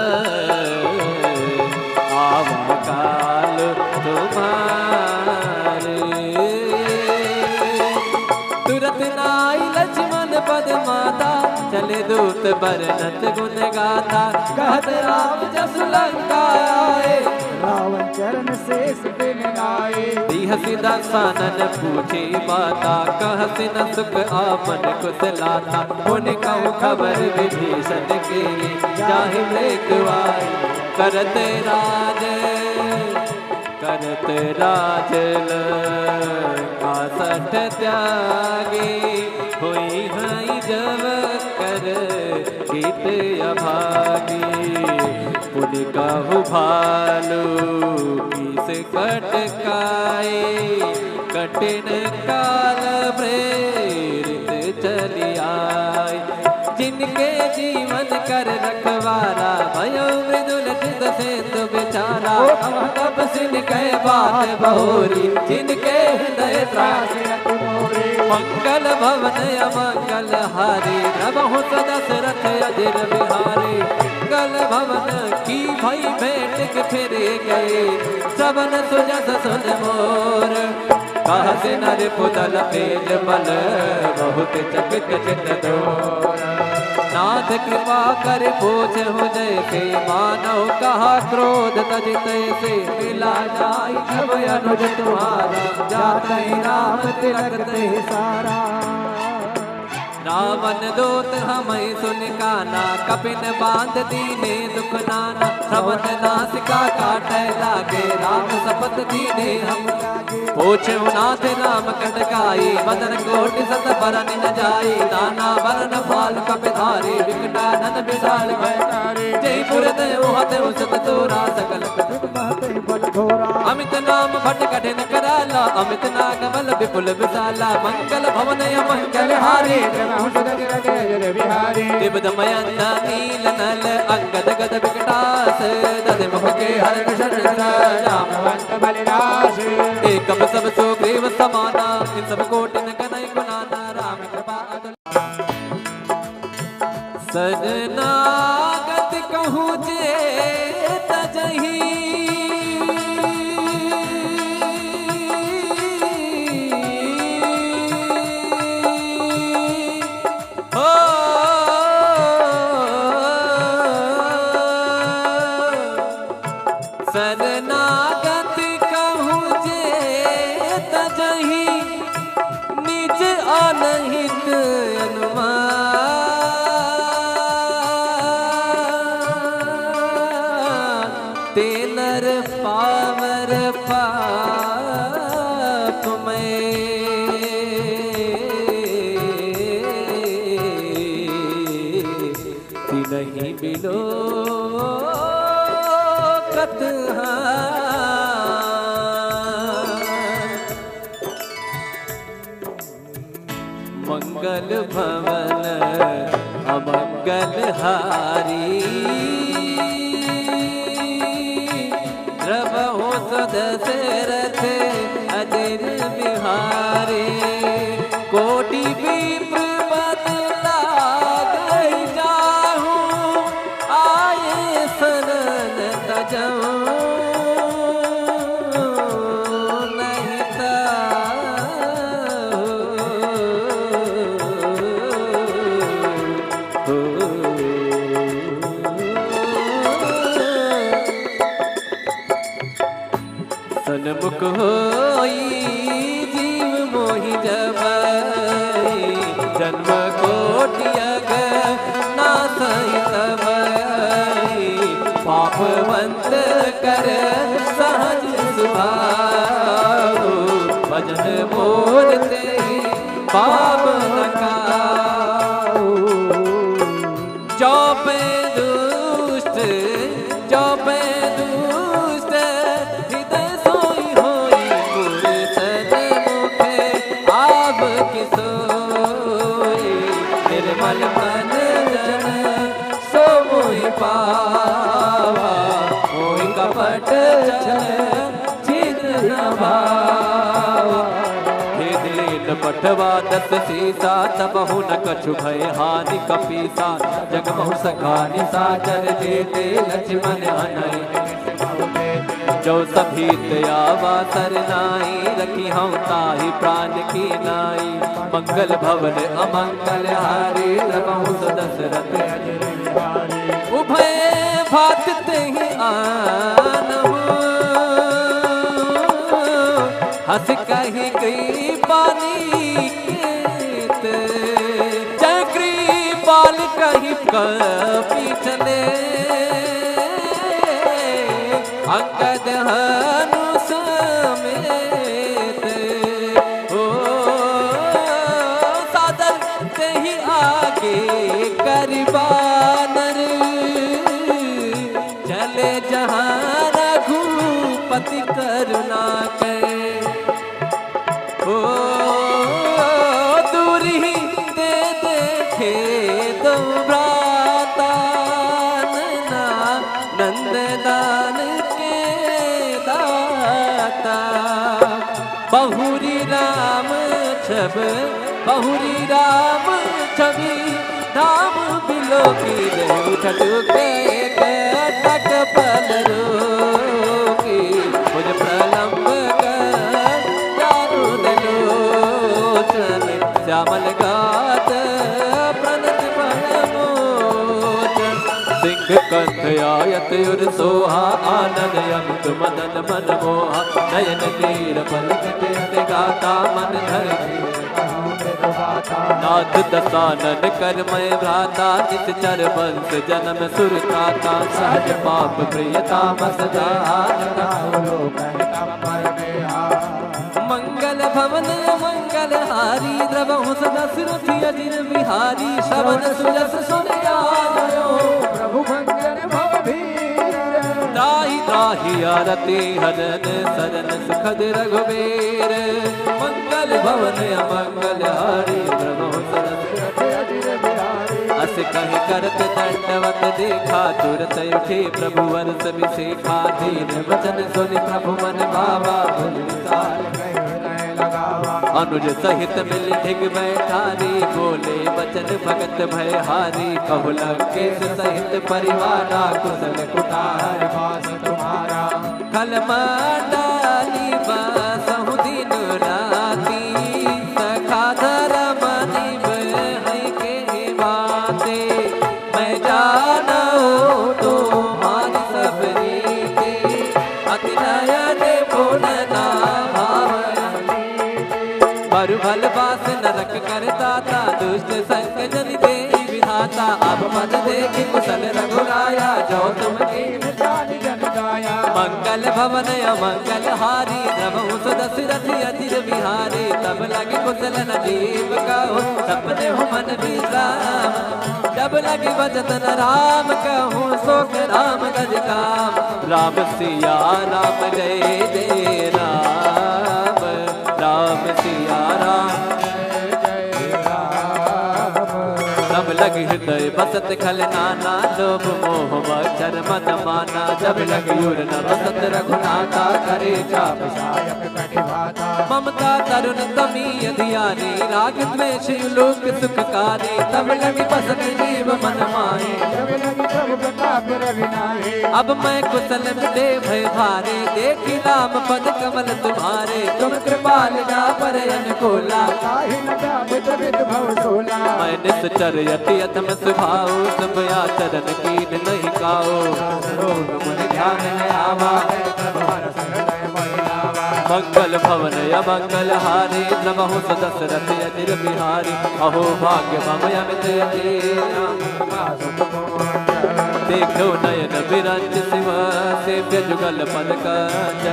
Speaker 1: आवा काल तुम्हारे। तुरत नाई लक्ष्मण पद माता, चले दूत बरनत गुण गाथा। कहत राम जसु लंका आए,
Speaker 2: रावण चरण शेष बिन नाए।
Speaker 1: हसी दसानन पूछी बाता, कहसी न सुख आपन कुशलाता। पुन कहूँ खबर विभीषण के, जाहि मृत्युआई करते राज। करते राज लंका सठ त्यागे, होई हई जब कर गीत अभागी। पुन कहु भालू किस कटकाए, कठिन काल प्रेरित चली आए। जिनके जीवन कर रखवारा, भयो मृदुल चित सेतु बेचारा। तब सिन कह बात बहोरी, जिनके हृदय त्राहि मोरे। मंगल भवन अमंगल हारी, प्रभु दशरथ अजिर बिहारी। मंगल भवन की भई भेंट के फिर गए, श्रवण सुजस सुन मोर। कहसी नर पुतल तेज बल, बहुत चकित चित डोर। नाथ कृपा कर पूछ हो जैसे, मानव कहा क्रोध तजित से। मिला जाई जब अनुज तुम्हारा, जाते राम तिलक ते सारा। रावण दूत हमें सुन काना, कपिन बांध दीने दुख नाना। श्रवण नासिका काटे लागे, राम शपथ दीने हम लागे। पूछे नाथ राम कटकाई बदन कोटि सत बरन न जाई नाना बरन फाल कपिधारी विकटानन विशाल भयकारी जय पुर देव हते उसत तोरा सकल अमित नाम भट कठिन कराला अमित नाग बल विपुल विशाला मंगल भवन मंगल हारी दिव दमयंत नील नल अंगद गद विकटास दद मुख के हर शरण राम वंत बलिदास एकम सब सुग्रीव समाना इन सब कोटिन कनई गुनाना राम कृपा सजनागत कहूँ जे तजही शरणागत कहूँ जे तजही निज अनहित अनुमान तेनर पावर पाप में नहीं बिलो मंगल भवन अमंगल हारी रवो सदशरथ अजर बिहारी कोटि विप्र बदला गई जाहूं आए शरण तजऊं सन्मुख होई जीव मोहि जबई जन्म कोटि अग नासई तबई पापवंत कर सहज सुभाओ भजन मोर ते पाप न काओ जो पे दुष्ट जो पे दुष्ट हृदय सोई होई पुरसन मुखे आब की सोई निर्मल मन जन सो मोहि पावा मोहि कपट छिन्न न भावा पठवा दस सीसा तबहु न कछु भय हानि कपीसा जगमहु सखानि साचर देते लक्ष्मण हनई जो सभी दयावा सरनाई रखी हम ताहि प्राण की नाई मंगल भवन अमंगल हारी रघु दशरथ उभय भात तेहि आनहु हंस कही कृपाली जय कृपाल कही कपी चले अंगद हनु समेत हो सादर ते ही आगे करबानर चले जहाँ रघुपति करुणा के दूरी दे देखे दो भ्राता नंददान के दाता बहुरी राम छवि धाम बिलो की उठट के तट पल रोकी मुझ प्रलंब श्यामल गात प्रणत मोचन सिंह कंठ आयत उर सोहा आनंद यंत मदन मन मोहा नयन तीर पलक गाता मन धर नाथ दसानन कर मैं भ्राता नित चर वंश जन्म सुरताता सहज पाप प्रियता मसदा भवन मंगल हारी द्रवहु सदा सुरथि अजिर बिहारी श्रवण सुजस सुन आयो
Speaker 2: प्रभु भंजन भव भीर
Speaker 1: त्राहि त्राहि आरती हरन सरन सुखद रघुबीर मंगल भवन अमंगल हारी द्रवहु सदा सुरथि अजिर बिहारी अस कहि करत दंडवत देखा तुरत उठे प्रभु वरस बिसेखा दीन वचन सुनि प्रभु मन भावा भुज विसार अनुज सहित मिल ढिग बैठारी बोले वचन भगत भय हारी कहु लंकेश सहित परिवारा कुशल कुठार पास तुम्हारा खल मंडाली बसहु दिन राती सखा धर्म निभै के बाते मैं जानो तुम्हारी सब रीते अति नयन बोलना पर भल बास नरक कर दाता दुष्ट संग जन दे विधाता अब मत देखि कुशल रघुराया जो तुम कीन जान जन गाया मंगल भवन अमंगल हारी द्रवहु सुदशरथ अजिर बिहारी तब लगे कुशल न जीव कहो सपने हो मन विश्राम जब लगे भजत न राम कहूँ सोख राम गज काम राम सिया राम जय जय राम राम सिया राम तब लग हृदय बसत खल नाना लोभ मोह मच्छर मद माना जब लग युर न बसत रघुनाथा करे चाप सायक कटिभाता ममता तरुण तमी अधियानी राग द्वेष लोक सुखकारी तब लग बसत जीव मन माहे
Speaker 2: जब लगी प्रभु प्रताप रविनाहे
Speaker 1: अब मैं कुशल मिटे भय भारे देखी नाम पद कमल तुम्हारे तुम कृपाल जा पर अनुकूला
Speaker 2: काहि न जाबत विद भव सोला
Speaker 1: मैं निश्चर यति अथम सुभाओ सब आचरण कीन नहीं काओ रोग मन ध्यान न आवा मंगल भवन अमंगल हारी द्रवहु दशरथ अजिर बिहारी अहो भाग्य मम अमित देखो नयन बिरंज शिव सेव्य जुगल पद कंज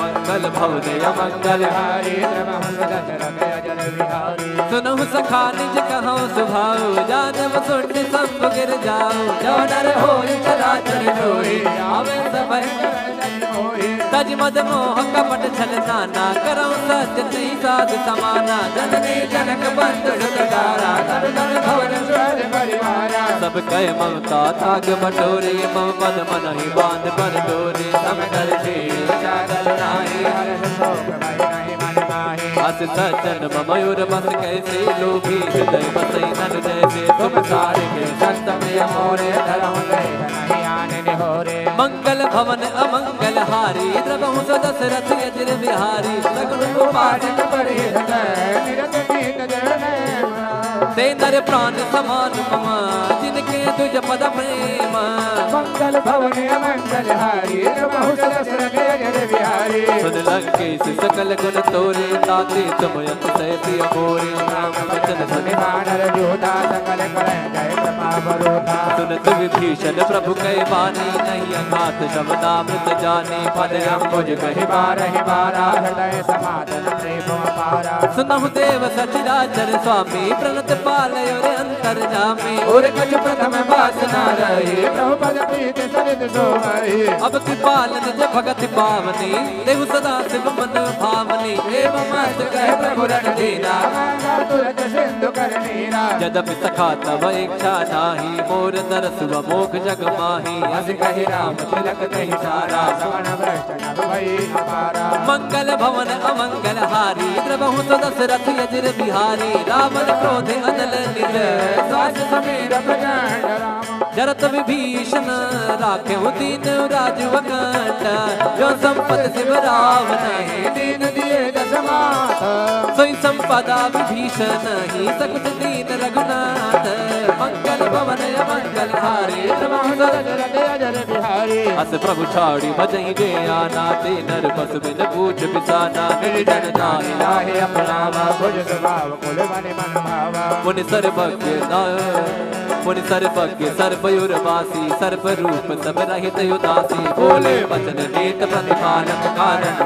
Speaker 1: मंगल भवन अमंगल
Speaker 2: हारी द्रवहु दशरथ अजिर बिहारी
Speaker 1: सुनहु सखा निज कहौ सुभाओ जानव सुंड संग गिर जाओ जो नर होय चराचर जोई आवे सब तज मद मोह कपट छल नाना करौ सत्य नहीं साध समाना जननी जनक बंधु सुतदारा कर धन भवन स्वर परिवारा सब कह ममता ताग बटोरे मम पद मन ही बांध पर डोरे सब कर चादर नाही हर शोक भय नहीं मन माही अस सज्जन मयूर बस कैसे लोभी हृदय बसई नन जैसे तुम सारे के संत प्रिय मोरे धरहु नहीं आने निहोरे मंगल भवन अमंगल हारी द्रवहु दशरथ अजिर बिहारी सगुण गोपाल
Speaker 2: बड़े हृदय निरत कीन जय
Speaker 1: ते नर प्राण समान मम जिनके तुझ पद प्रेम
Speaker 2: मंगल भवन अमंगल हारी द्रवहु दशरथ अजिर बिहारी
Speaker 1: सुन लंकेश सकल गुण तोरे ताते तुम यत से प्रिय मोरे राम वचन सुनि
Speaker 2: वानर योधा सकल करे जय प्रताप रोधा
Speaker 1: सुनत विभीषण प्रभु कह बानी नहीं अघात शब्दामृत जाने पद अम्बुज कहि
Speaker 2: बारहि बारा हृदय समाधन प्रेम अपारा
Speaker 1: सुनहु देव सचराचर स्वामी प्रणत पालय रे अंतर जामे
Speaker 2: और कछ प्रथम वासना रही प्रभु पद प्रीत सरित सोमहि
Speaker 1: अब कृपाल निज भगत पावनी देहु सदा शिव मन भावनी एव मत कह प्रभु रण दीना
Speaker 2: तुरत सिंधु कर नीरा
Speaker 1: यद्यपि सखा तव इच्छा नाही मोर दरस व मोख जग माही
Speaker 2: अस कहि राम तिलक कहि सारा सवर्ण भ्रष्ट नभ भई अपारा
Speaker 1: मंगल भवन अमंगल हारी द्रवहु दशरथ अजिर बिहारी रावण क्रोध अनल निज
Speaker 2: सास समीर प्रचंड राम
Speaker 1: जरत विभीषण राखेहु दीन राजु अकंठ जो संपत शिव रावण
Speaker 2: दीन दिए दशमात
Speaker 1: सोई संपदा विभीषण ही सकुच दीन रघुनाथ मंगल भवन अमंगल हारी
Speaker 2: द्रवहु दशरथ अजिर बिहारी
Speaker 1: अस प्रभु छाड़ी भजई जे आना ते नर बस बिन पूछ बिसाना निर्जन जाहि
Speaker 2: लाहे अपनावा भुज स्वभाव कुल मन मन भावा
Speaker 1: मुनि सर्वज्ञ मुनि सर्वज्ञ सर्वयुर्वासी सर्वरूप सब रहित उदासी बोले वचन नीत प्रतिपालक कारण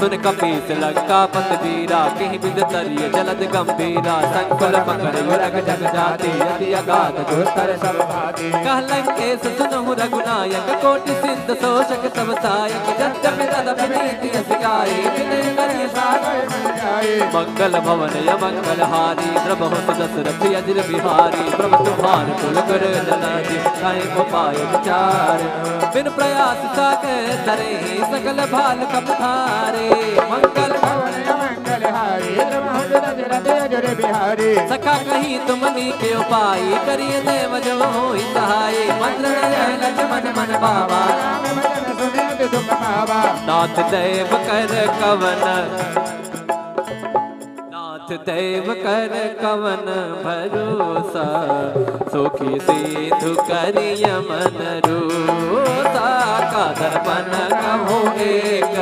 Speaker 1: सुन कपीस लंकापति वीरा कहीं बिद तरिय जलद गंभीरा संकुल पकड़ युरग जग जाति अति अगाध दुस्तर सब भाति कह लंकेश सुनहु रघुनायक कोटि सिद्ध शोषक सब सायक जग तदपि नीति सिखाई विनय करिय सागर जाए मंगल भवन य मंगल हारी प्रभु दशरथ अजिर बिहारी प्रभु तुम्हार कुल कर जनादि काहे को पाए विचार बिन प्रयास सागर धरे सकल भाल कपधारे मंगल भवन य मंगल हारी प्रभु दशरथ अजिर बिहारी सखा कहीं तुमनी के उपाय करिए देव जो होई सहाय मंत्र लक्ष्मण मन बाबा नाथ देव कर कवन नाथ देव कर कवन भरोसा सुखी सिद्धु करिय मन रोसा का दर्पण कहो एक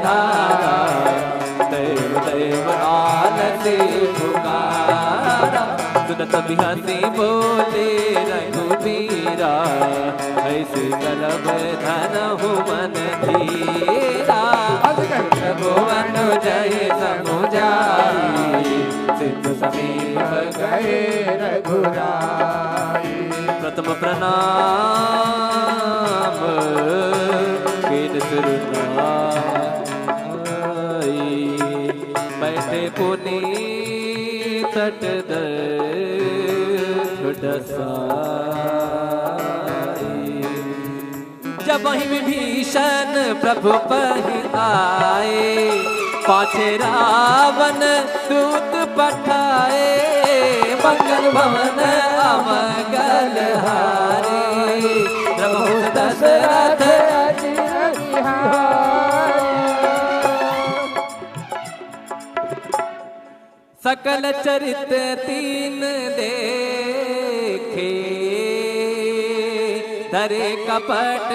Speaker 1: धारा देव देव आलती पुकारा सुनत बिहसी बोले रघुबीरा ऐसे करब धनहु मन धीरा भुवन जय समुझाई सिद्ध समीप गए रघुराई प्रथम प्रणाम कीन सुरनाई बैठे पुनी तट जब वही विभीषण प्रभु पहि आए पाछे रावण दूत पठाए मंगल भवन अमंगल हारे प्रभु दशरथ अजिर सकल चरित तीन देखे धरे कपट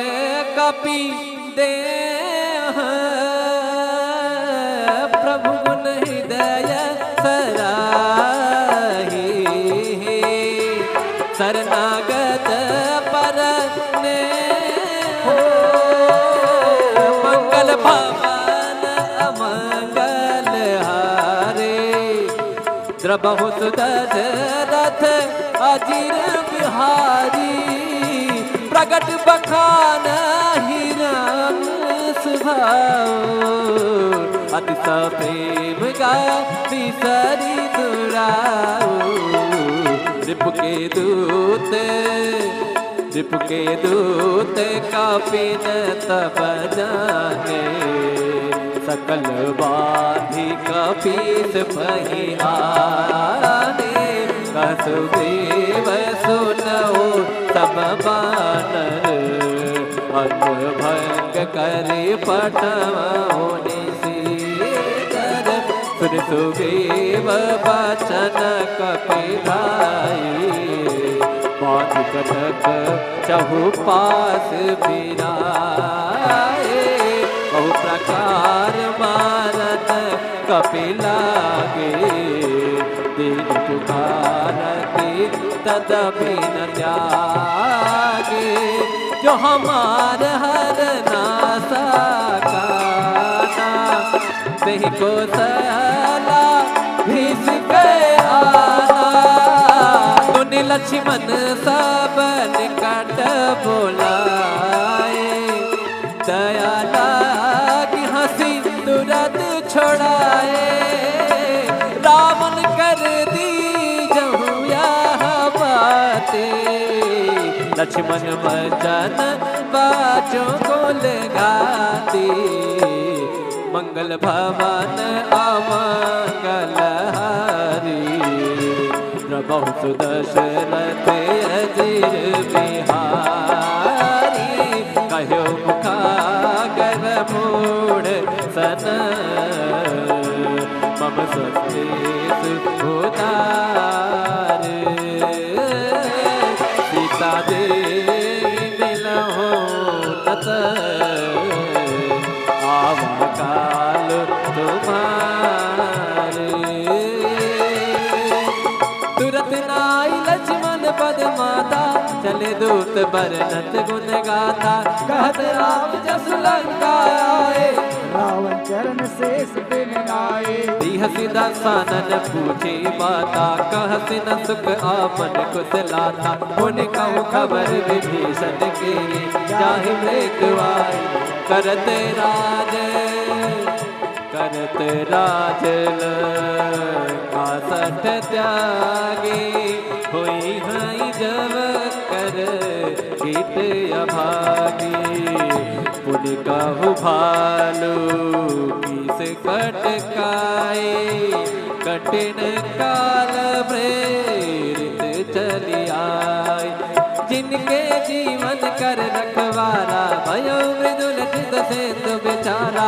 Speaker 1: कपि दे प्रभु गुण हृदय सराही शरणागत पर ने मंगल भवन अमंगल हारे द्रबहु दशरथ अजिर बिहारी प्रगट बखान हिरन सुभाओ अति प्रेम गा बिसरी दुराओ रिपु के दूत कपिन तब जाने सकल बाधि कपीस पहियाने कसुदेव सुनओ तब बानर अन्न भंग करे पटवोनि सीकर सुन सुदेव बचन कपिलाई बात कटक चहुपास बिराए बहु प्रकार मारत कपिलागे दीन पुकारती तदपि न त्यागे जो हमार हर नासा काना तेहि को सला भीस के आना तुनि लक्ष्मण सब निकट बोलाए दया लागी हंसी तुरंत छोड़ाए रावण कर दी जहु यह बातें लक्ष्मण भजन बाचों को लगाती मंगल भवन अमंगल हारी प्रभु सुदशरथ अजिर बिहारी कहो मुखागर मूढ़ सन मम सत्तेस उदार सीता देवी मिलहो नत आवा काल तुम्हारे तुरत नाई लक्ष्मण चले दूत बरनत गुण गाथा कहत राम जस लंका आए
Speaker 2: रावण चरण शेष दिन आए
Speaker 1: दीह सीधा सानन पूछी माता कहत न सुख आपन कुशलाता पुन कहूँ खबर विभीषण के चाहे मृत्युआई करत राज का सठ त्यागी हुई हई जब कर हित अभागी पुन कहु भालू किस कटकाए कठिन काल प्रेरित चली आए जिनके जीवन कर रखवारा भयो मृदुल चित सेतु बेचारा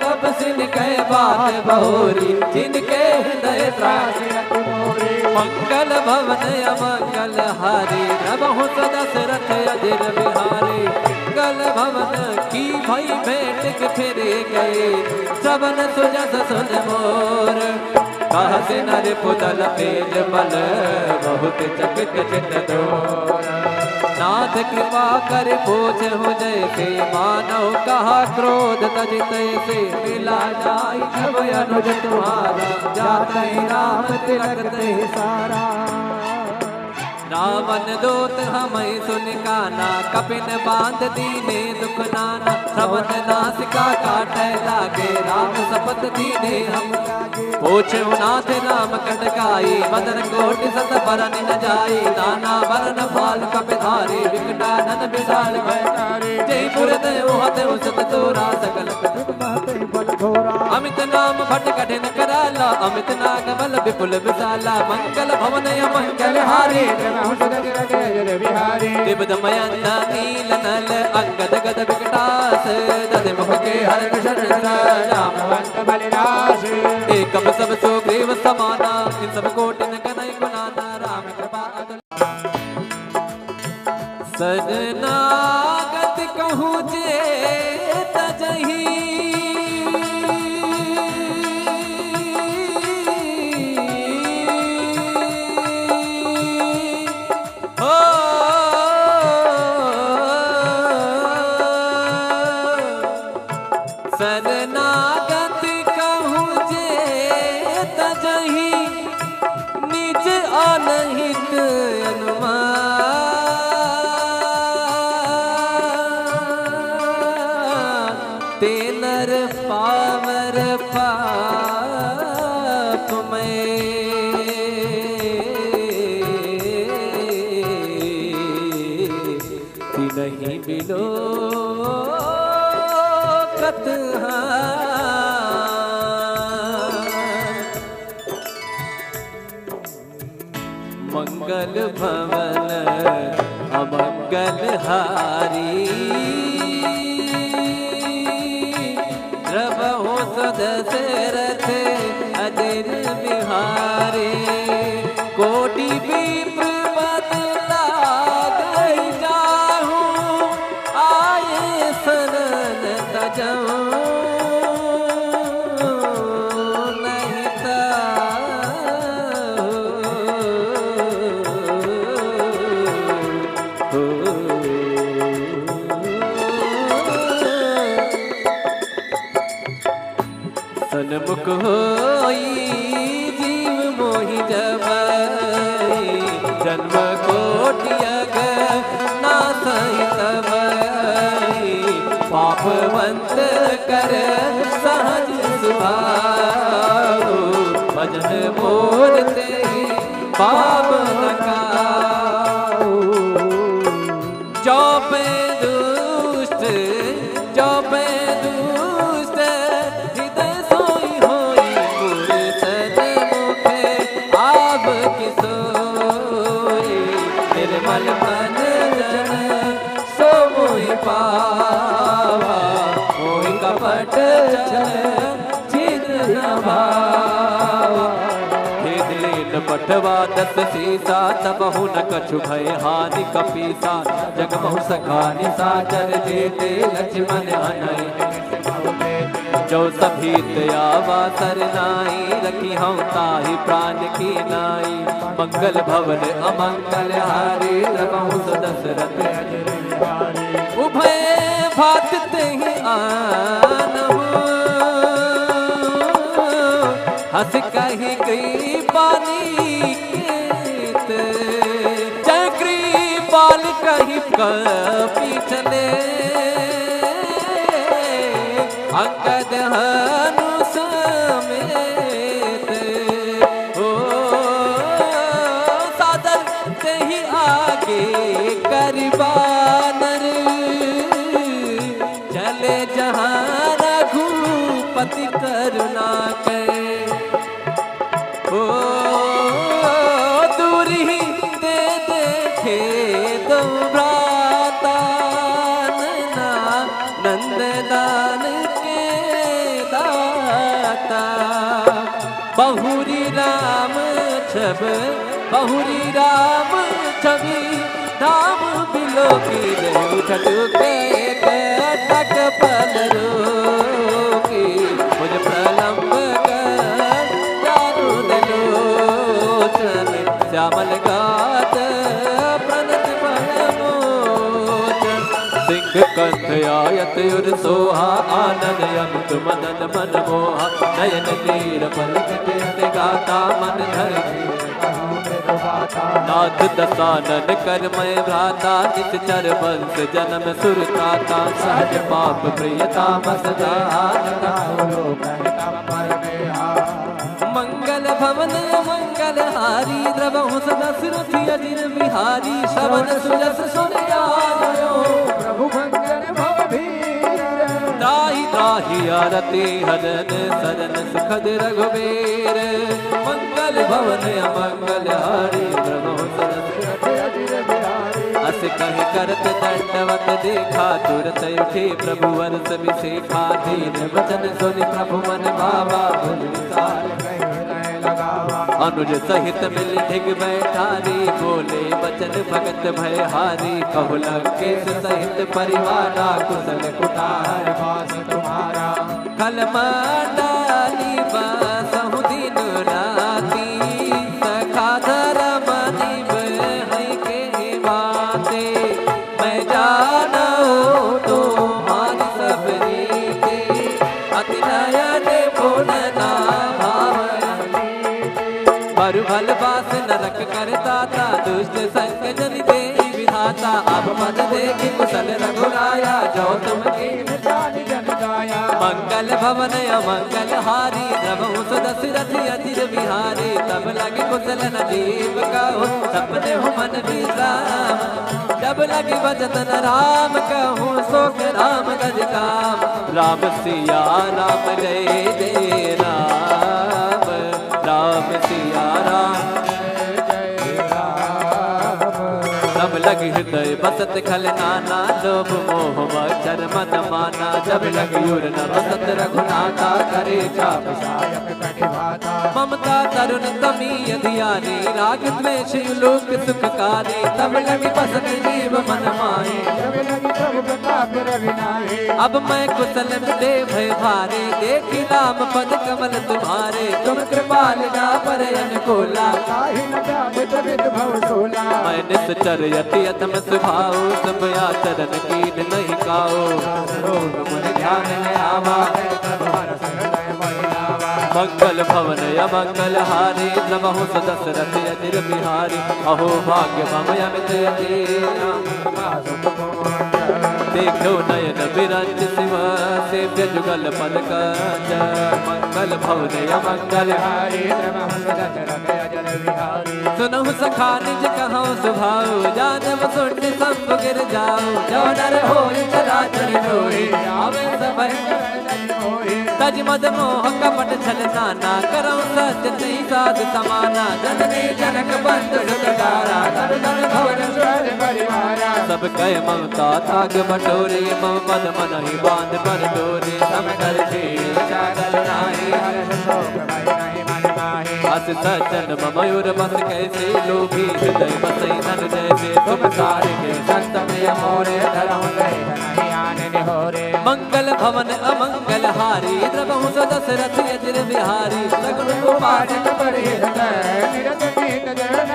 Speaker 1: तब सिन कह बात बहोरी जिनके हृदय त्रासी मंगल भवन अमंगल हारी नमः दशरथ अजिर बिहारी मंगल भवन की भई भेंट के फिरे गए सबन सुजस सुन मोर कहत नर पुतल पेज बल बहुत चकित चित डोर नाथ कृपा कर पूछ हो जैसे मानव कहा क्रोध तज तैसे मिला जाई जब अनुज तुम्हारा जाते राम तिलक ते सारा रावण दूत हमें सुन काना कपिन बांध दीने दुख नाना श्रवण नासिका काटे लागे राम सपत दीने हम पूछे नाथ राम कटकाई मदन कोटि सत बरन न जाई नाना बरन फाल कपिधारी विकटानन विशाल भयकारी जय पुर देव हते सत तोरा सकल
Speaker 2: बल घोरा
Speaker 1: अमित नाम भट कठिन कराला अमित नाग बल विपुल विशाला मंगल भवन मंगल हारी दिव्यमयंता नील नल अंगद गद विकटास दध मुख के हर कृष्ण रामवंत बलिदास एकम सब सुग्रीव समाना इन सब कोटिन कनई गुणाना राम कृपा सजनागत कहूँ जे तजही शरणागत कहूँ जे तजही निज अनहित अनुमान ते नर पावर पाप में नहीं बिलो मंगल भवन अमंगल हारी रवो सदशरथ अजिर बिहारी कोटि विप्र बदला गई जाहूँ आए शरण तजऊँ सन्मुख होई जीव मोहि जबई जन्म कोटि नासहि तबई पापवंत कर सहज सुभाऊ भजन मोर ते पाप न काऊ जो पे दुष्ट जो पे दुष्ट हृदय सोई होई पुरसन मुखे आब की सोई निर्मल मन जन सो मोहि पावा मोहि कपट छिद्र न भावा पठवा दस सीसा तबहु न कछु भय हानि कपीसा जगमहु सखानि साचर जेते लक्ष्मण हनई जो सभीत आवा सरनाई रखी हूँ ताहि प्राण की नाई मंगल भवन अमंगल हारी रवहु सदस दशरथ अजिर बिहारी। उभय भात तेहि आनहु हस कहि कृपाली केत जय कृपाल कहि कपि चले अंगद हनु समेत हो सादर तेहि आगे करबानर चले जहाँ रघुपति करुणा के ओ दूरी दे देखे दो भ्राता नंददान के दाता बहुरी राम छब बहुरी राम छवि धाम बिलो की उठट के तक पलरो की मुझ प्रलंब कर चारु दलोचन श्यामल गात प्रणत परमोचन सिंह कंठ आयत युर सोहा आनंद यमत मदन मन मोहा नयन नीर पलक गाता मन धर नाथ दसानन कर मैं भ्राता निश्चर वंश जन्म सुरताता सहज पाप प्रियता मसदानता मंगल भवन मंगल हारी द्रवहु सदा सुरथि अजिर बिहारी श्रवण सुजस सुन आयो प्रभु मंगल भवधीर दाहि दाहि आरती हरन सरन सुखद रघुबीर मंगल भवन अमंगल हारी द्रवहु सदा सुरथि अजिर बिहारी अस कहि करत दंडवत देखा तुरत उठे प्रभु वर्ष विशेखा दीन वचन सुनि प्रभु मन भावा भुज विसार अनुज सहित मिल ढिग बैठारी बोले बचन भगत भय हारी कहु लंकेश सहित परिवारा कुशल कुटार वास तुम्हारा कल मंडाली बसहु दिन राती सखा धर मनि बहै के बाते मैं जानो तुम्हारी सब रीते अति नयन पूर्ण बरु भल बास नरक कर दाता दुष्ट संग जन दे विधाता अब मद देखि कुशल रघुराया जो तुम कीन जानि जन गाया मंगल भवन अमंगल हारी द्रवहु दशरथ अजिर बिहारी तब लगे कुशल नजीब कहो सपने हो मन विश्राम जब लगे भजन राम कहूँ सोख राम गज काम राम सिया राम जय जय राम राम सिया राम तब लगी हृदय बसत खल नाना लोभ मोह मच्छर मद माना जब लगी उर न बसत रघुनाथा करे चाप ममता तरुण तमी अधियारी राग द्वेष लोक सुखकारी तब लगी बसत जीव मन माए अब मैं कुशल दे भय भारे देखी राम पद कमल तुम्हारे तुम कृपाल ना पर अनुकूला मैं निश्चर यति अतम स्वभाव सब आचरण कीन नहीं काओ मन ध्यान न आवा मंगल भवन अमंगल हारी नमः दशरथ अजिर बिहारी अहो भाग्य मम अमित देखो नयन बिरंज शिव सेव्य जुगल पद कंज मंगल भवन अमंगल हारी नमः दशरथ अजिर बिहारी सुनहु सखा निज कहौ सुभाव जानव सुन सब गिर जाओ जो नर होय चराचर होय आवे सब तज मद मोह कपट छल नाना करौ सत्य नहीं साध समाना जननी जनक बंधु सुखदारा धन धन भवन स्वर परिवारा सब कह ममता थाग बटोरे मम पद मन ही बांध पर डोरे सब कर चादर नाहि हर्ष शोक भय नहीं मन माहि अस सज्जन मयूर बस कैसे लोभी हृदय बसई धन जैसे तुम सारे के संत में मोरे धरम नहीं आने निहोरे मंगल भवन अमंगल हारी द्रवहु दशरथ अजिर बिहारी सगुन पाठक परिहृदय निरत कीट जन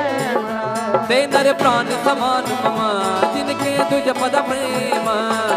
Speaker 1: ते नर प्राण समान मम जिन तुझ पद प्रेम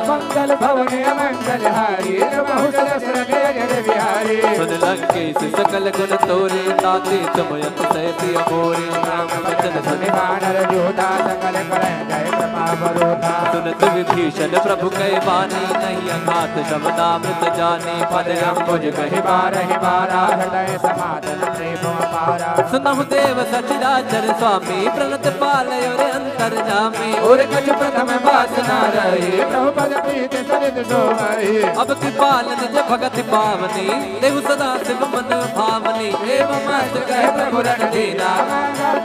Speaker 2: मंगल भवन मंगल हारी प्रभु दशरथ अजर बिहारी
Speaker 1: सुन लंकेश सकल गुण तोरे ताते तुम यत सह प्रिय मोरे राम वचन सुनि
Speaker 2: वानर जोधा सकल कलह जय प्रताप रोधा
Speaker 1: सुनत विभीषण प्रभु कहे बानी नहीं अघात शब्दामृत जाने पद अम्बुज कहि
Speaker 2: बारहि बारा हृदय समाधन प्रेम अपारा
Speaker 1: सुनहु देव सचराचर स्वामी प्रणत पालय और अंतर जामे
Speaker 2: और कछ प्रथम वासना रही प्रभु पद प्रीत सरित सोमहि
Speaker 1: अब कृपाल निज भगत पावनी देव सदा शिव मन भावनी एवं मस्त कहे प्रभु रण दीना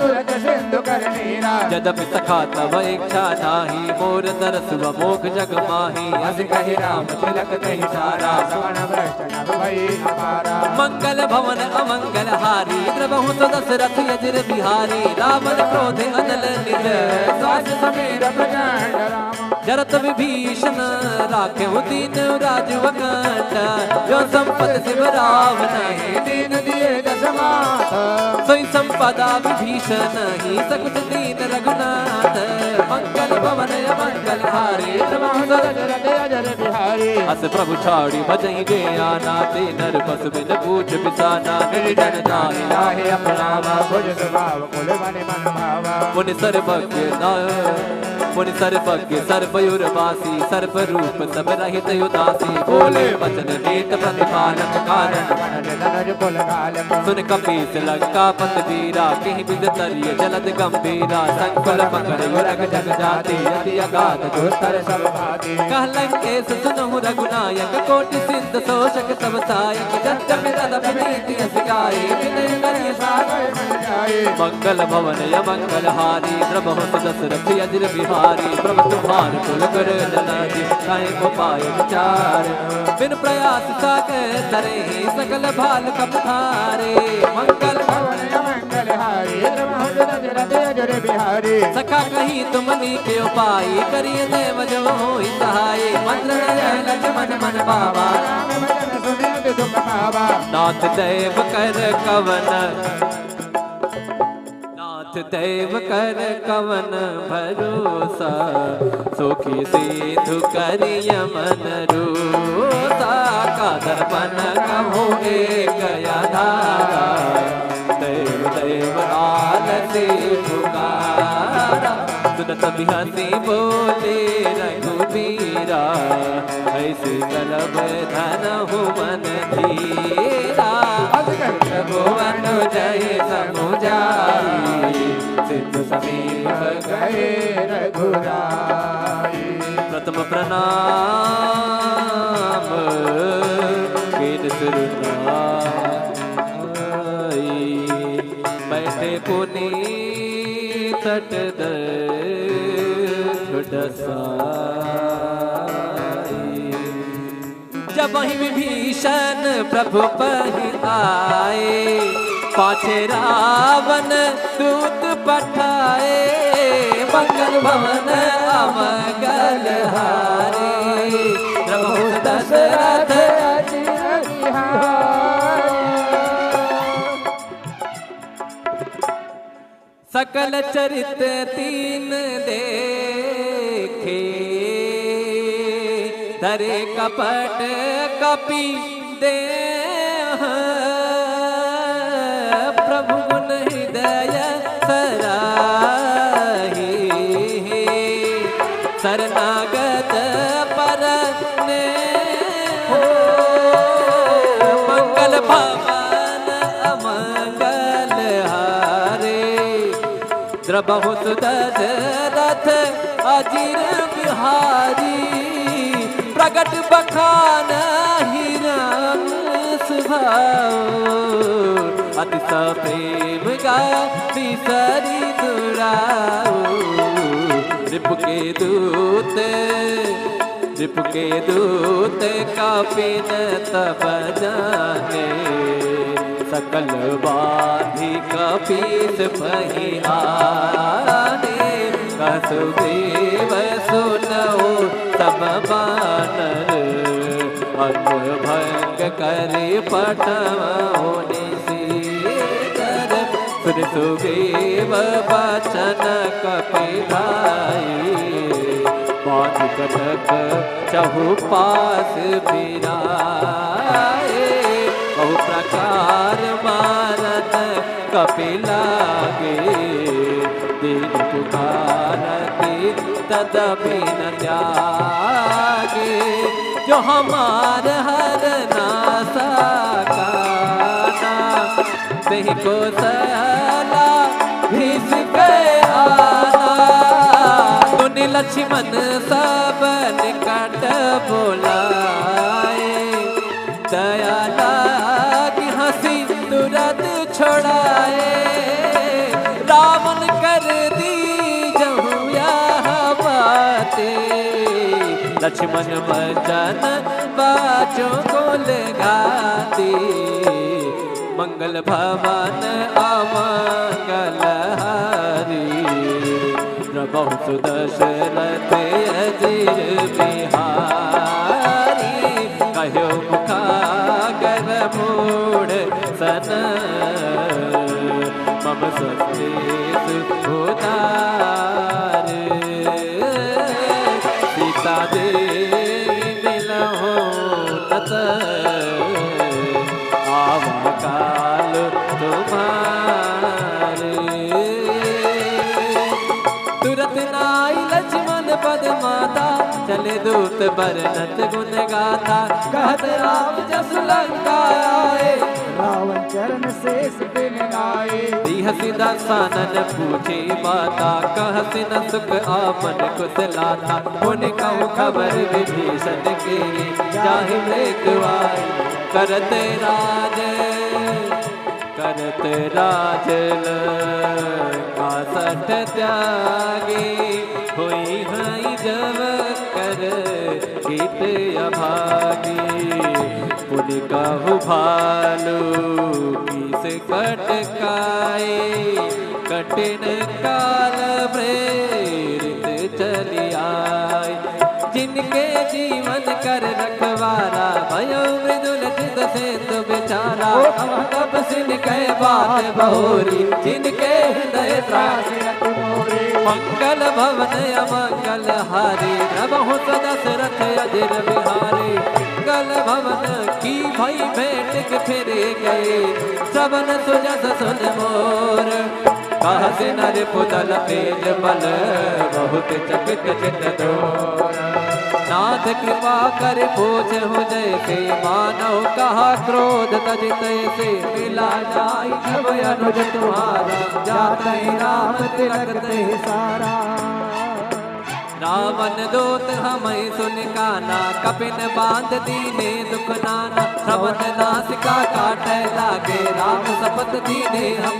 Speaker 2: तुरत सिंधु कर नीरा
Speaker 1: यद्यपि सखा तव इच्छा नाही मोर दरस मोख जग माही
Speaker 2: अस कहि राम तिलक कहि सारा श्रवण भ्रष्ट नभ भई अपारा
Speaker 1: मंगल भवन अमंगल हारी प्रभु दशरथ अजर बिहारी रावण क्रोध अनल निज
Speaker 2: सास समीर प्रचंड राम
Speaker 1: जरत विभीषण राखे दीन राजवकंठ जो संपत शिव रावण
Speaker 2: दीन दिए दस माथ
Speaker 1: सोई संपदा विभीषण ही सकुच दीन रघुनाथ मंगल भवन मंगल हारी
Speaker 2: प्रभु दशरथ अजर बिहारी
Speaker 1: अस प्रभु छाड़ी भजई गे आना ते नर बस बिन पूछ बिसाना निर्जन नाहि
Speaker 2: लाहे अपनावा भुज स्वभाव कुल मन मन भावा
Speaker 1: मुनि सर्वज्ञ मुनि सर्वज्ञ सर्वयुर वासी सर्व रूप सब रहित उदासी बोले वचन नीत प्रतिपालक कारण सुन कपीस लंका पत वीरा कहीं बिद तरिय जलद गंभीरा संकुल पकड़ रग जग जाति यदि अगाध दुस्तर सब भाती कह लंकेश सुनहु रघुनायक कोटि सिंध शोषक सब सायक जग पिता प्रीति सिखाई विनय करिय सागर मन जाए मंगल भवन अमंगल हारी प्रभु दशरथ अजर बिहारी प्रभु तुम्हार कुल कर जनाजी काहे को पाए विचार बिन प्रयास सागर तरे सकल भाल कपधारे मंगल
Speaker 2: भवन अमंगल हारी प्रभु दशरथ अजर बिहारी
Speaker 1: सखा कहीं तुमनी के उपाय करिए देव जो होई सहाय मंत्र लक्ष्मण मन बाबा
Speaker 2: राम भजन सुनित दुख पावा
Speaker 1: नाथ देव कर कवन नाथ देव कर कवन भरोसा सुखी सिद्धु करिय मन रूसा का दर्पण कहो एक धारा देव देव आलसी पुकारा सुनत बिहसी बोले रघुबीरा ऐसे करब धन हो मन धीरा भुवन जय समुझाई सिद्ध समीप
Speaker 2: गए रघुराई
Speaker 1: प्रथम प्रणाम कीन सुरनाई बैठे पुनी तट जब वही विभीषण प्रभु पहि आए पाछे रावण दूत पठाए मंगल भवन अमंगल हारे प्रभु दशरथ
Speaker 2: अजर बिहारी
Speaker 1: सकल चरित तीन देखे धरे कपट कपि दे प्रभु गुण हृदय सराही शरणागत पर ने मंगल भवन अमंगल हारे द्रबहु दशरथ अजर बिहारी प्रगट बखान हिरण सुभाओ अति प्रेम गाती सरी दुराओ रिपु के दूत कापिन तब जाने सकल बाधी कपीस पहियाने कसुदेव सुनो तब बानर अंग भंग करे पटवोनि सीकर सुन सुग्रीव बचन कपि भाई मांग कटक चहु पास बिराए बहु प्रकार मारत कपिला गे दीन पुकारती तदपि न त्यागे जो हमार हर नासा काना नहीं को सला भीस के आना तुनि लक्ष्मण सब निकट बोलाए दया लागी हंसी तुरंत छोड़ाए रावण कर दी जहु यह बातें लक्ष्मण वचन बाचों को लगाती मंगल भवन अमंगल हारी प्रभु सुदशरथ अजीर बिहारी कहो मुखागर मूढ़ सन मम संदेश उदार सीता देवी मिलहो नत आवा काल तुम्हारे तुरत नाई लक्ष्मण पद माता चले दूत बरनत गुण गाथा कहत राम जस लंका आए
Speaker 2: रावण चरण शेष दिन आए
Speaker 1: हसी दसानन पूछी माता कहसी न सुख आपन कुशलाता उन कहु खबर विभीषण के जाहि मृत्युआई करते राज लंका सठ त्यागी हुई हई जब कर गीत अभागी पुन कहु भालू किस कटकाए कठिन काल प्रेरित चली आए जिनके जीवन कर रखवारा भयो मृदुल चित से तो बेचारा तपसिन कह बात बहोरी जिनके हृदय त्रास मंगल भवन अमंगल हारी प्रभु दशरथ अजिर बिहारी मंगल भवन की भई भेंट के फिरे गए सबन सुजस सुन मोर कहते नर पुतल तेज बल बहुत चकित चित दूर नाथ कृपा कर पूछ हो जैसे मानव कहा क्रोध तजित से मिला जाई जब अनुज तुम्हारा जाते राम तिलकते सारा रावण दूत हमें सुन काना कपिन बांध दीने दुख नाना श्रवण नासिका काटे लागे राम सपत दीने हम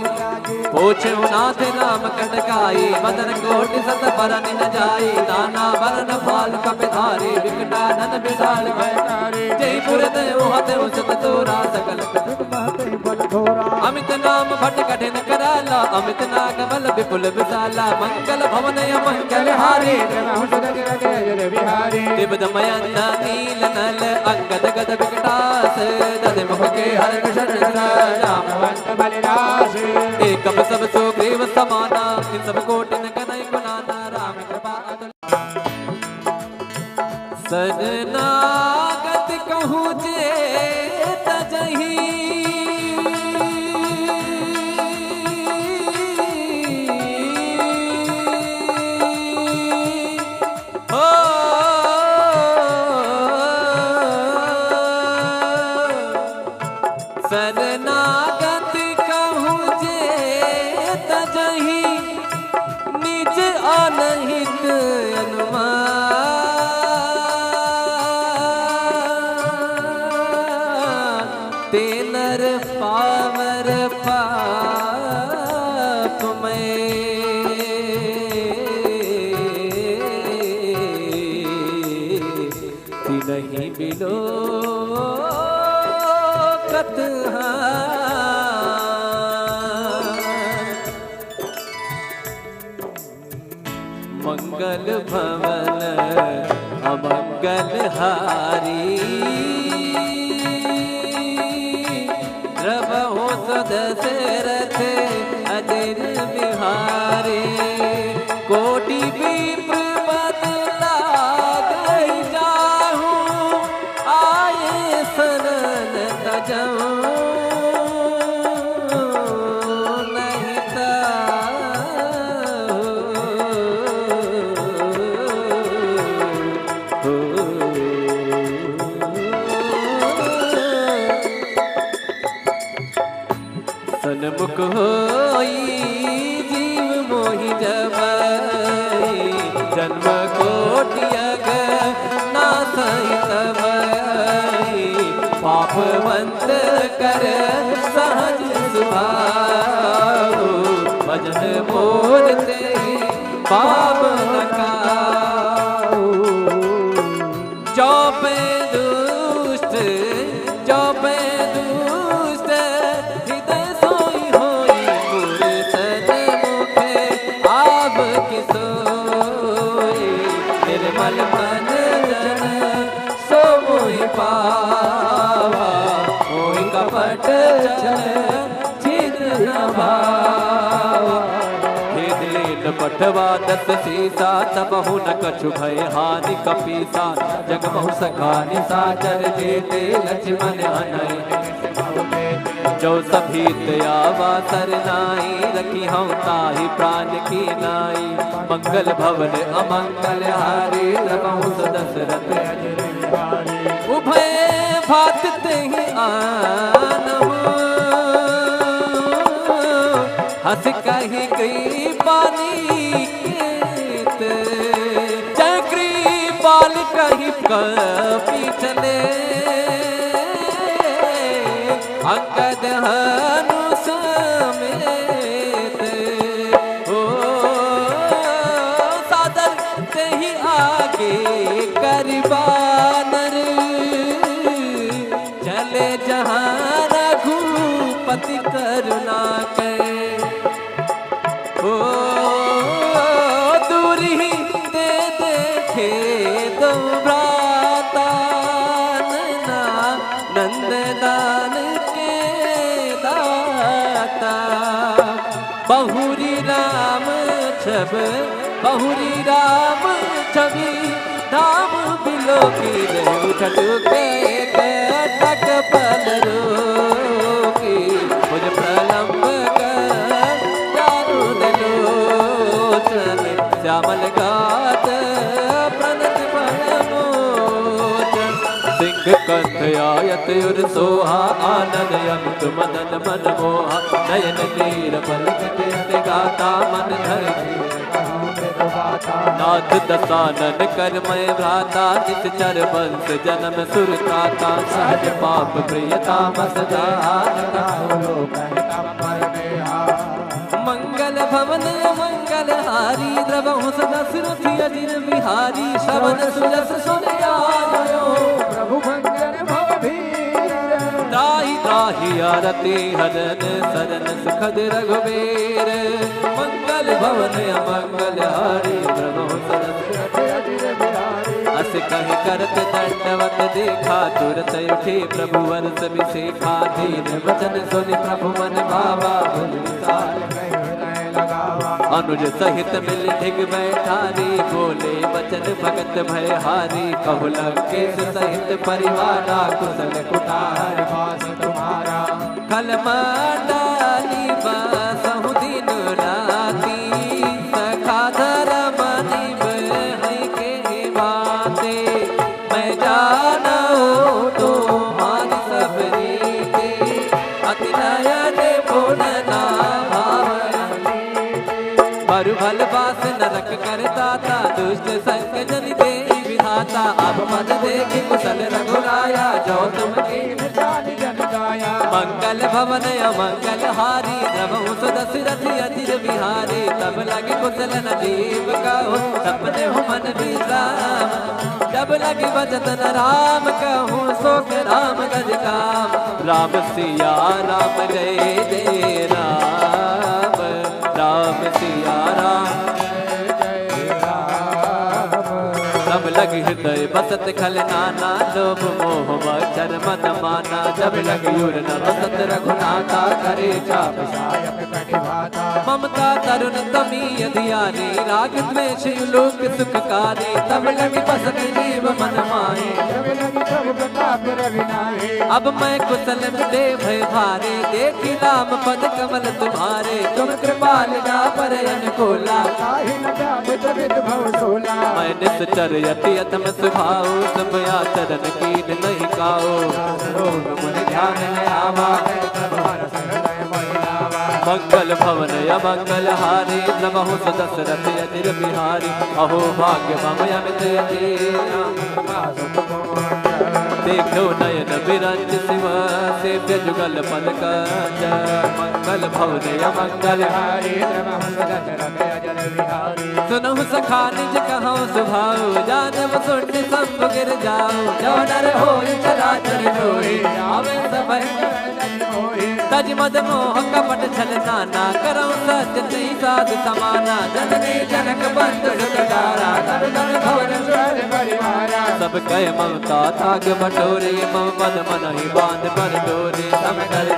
Speaker 1: पूछे नाथ राम कटकाई मदन कोटि सत बरन न जाई नाना बरन फाल कपिधारी विकटानन विशाल भयकारी जयपुर देव हते उसत तोरा सकल बल घोरा अमित नाम भट कठिन कराला अमित नाग बल विपुल विशाला मंगल भवन मंगल हारी दिव्यमयंद नील नल अंगद गद विकटास दद मुख के हर रामवंत बलिराज एक सब सुग्रीव समाना इन सब कोटि न कनई गुनाना राम कृपा सजनागत कहूँ जे तजही शरणागत कहूँ जे तजही निज अनहित अनुमान तेनर पावर पाप में नहीं बिलो मंगल भवन अमंगल हारी प्रभु सदशरथ अजिर बिहारी कोटि विप्र बदला मुख होई जीव मोहि जबई जन्म कोटियग नासई तबई पापवंत कर सहज सुभाओ भजन बोलते पाप नकाओ जो पे दुष्ट हृदय सोई होई मूर्छन मुखे आब की सोई निर्मल मन जन सो मोहि पावा मोहि कपट छिद्र न भावा पठवा दस सीसा तबहु न कछु भय हानि कपीसा जगमहु सखानि साचर जेते लक्ष्मण अनय जो सभीत आवा सरनाई रखी हम ताहि प्राण की नाई मंगल भवन अमंगल हारी रमहु दशरथ उभय भात तेहि आनहु हंस कही गई पानी केत चक्री बाल कही कपी चले अंगद हनु समेत ओ सादर ते ही आगे करबानर चले जहाँ रघुपति करुणा के ओ दूरी दे देखे दो भ्राता नंददान के दाता बहुरी राम छवि धाम बिलो की उठटुके टक पल रोकी मुझ प्रलंब श्यामल गात प्रणत परमोचन सिंह कंठ आयत युर सोहा आनंद यंत मदन मन मोहा नयन नीर पलकत गाता मन धर नाथ दसानन करमय भ्राता नित चर वंश जन्म सुरताता सहज पाप प्रियता मसदा मंगल भवन मंगल हारी द्रवहु सदा सुरथि अजिर बिहारी शवन सुजस सुन आयो प्रभु भंजन भवधीर त्राहि त्राहि आरती हरन सरन सुखद रघुबीर मंगल भवन मंगल हारी द्रवहु सदा सुरथि अजिर बिहारी अस कहि करत दंडवत देखा तुरत उठे प्रभु वर्ष विशेखा दीन वचन सुनि प्रभु मन भावा अनुज सहित मिल ढिग बैठारी बोले वचन भगत भय हारी कहु लंकेश सहित परिवारा कुशल कुटार वास तुम्हारा कल डाली बासहु दिन राती सखा धर्म निभ के बाते मैं जाना हो तो मान सब रीते अति नयन बोलना परु भल बास नरक करता था दुष्ट संग जन दे विधाता अब मद देख कुशल रघुराया जो तुम जन गाया मंगल भवन अमंगल हारी द्रवहु दशरथ अजिर बिहारी तब लगे कुशल नदीप कहो सपने हो मन विश्राम जब लगे बचत न राम कहूँ सोख राम गज काम राम सिया राम जय जय राम राम सिया राम तब लग हृदय बसत खल नाना लोभ मोह मच्छर मन माना जब लग युर न बसत रघुनाथा करे चाप ममता तरुण तमी अधियानी राग द्वेष लोक सुखकारी तब लग बसत जीव मन माहे अब मैं कुशल मिले भय भारे देखी राम पद कमल तुम्हारे तुम कृपाल ना पर अनुकूला मैं निश्चर यति अतम सुभाओ सब आचरण कीन नहीं काओ रोग मन ध्यान न आवा मंगल भवन अमंगल हारी नमः दशरथ यजिर बिहारी अहो भाग्य मम अमित देखो नयन विरंज शिव सेव्य जुगल पद कंज मंगल भवन अमंगल हारी नमः दशरथ यजिर बिहारी सुनहु सखा निज कहो सुभाऊ जानव सुन सब गिर जाओ जो नर होय चराचर जोई आवे सब तज मद मोह कपट छल नाना करो सत्य नहीं साधु समाना जननी जनक बंधु सुतदारा तर तर भवन स्वर परिवारा सब कह ममता ताग बटोरे मम पद मन ही बांध पर डोरे सम कर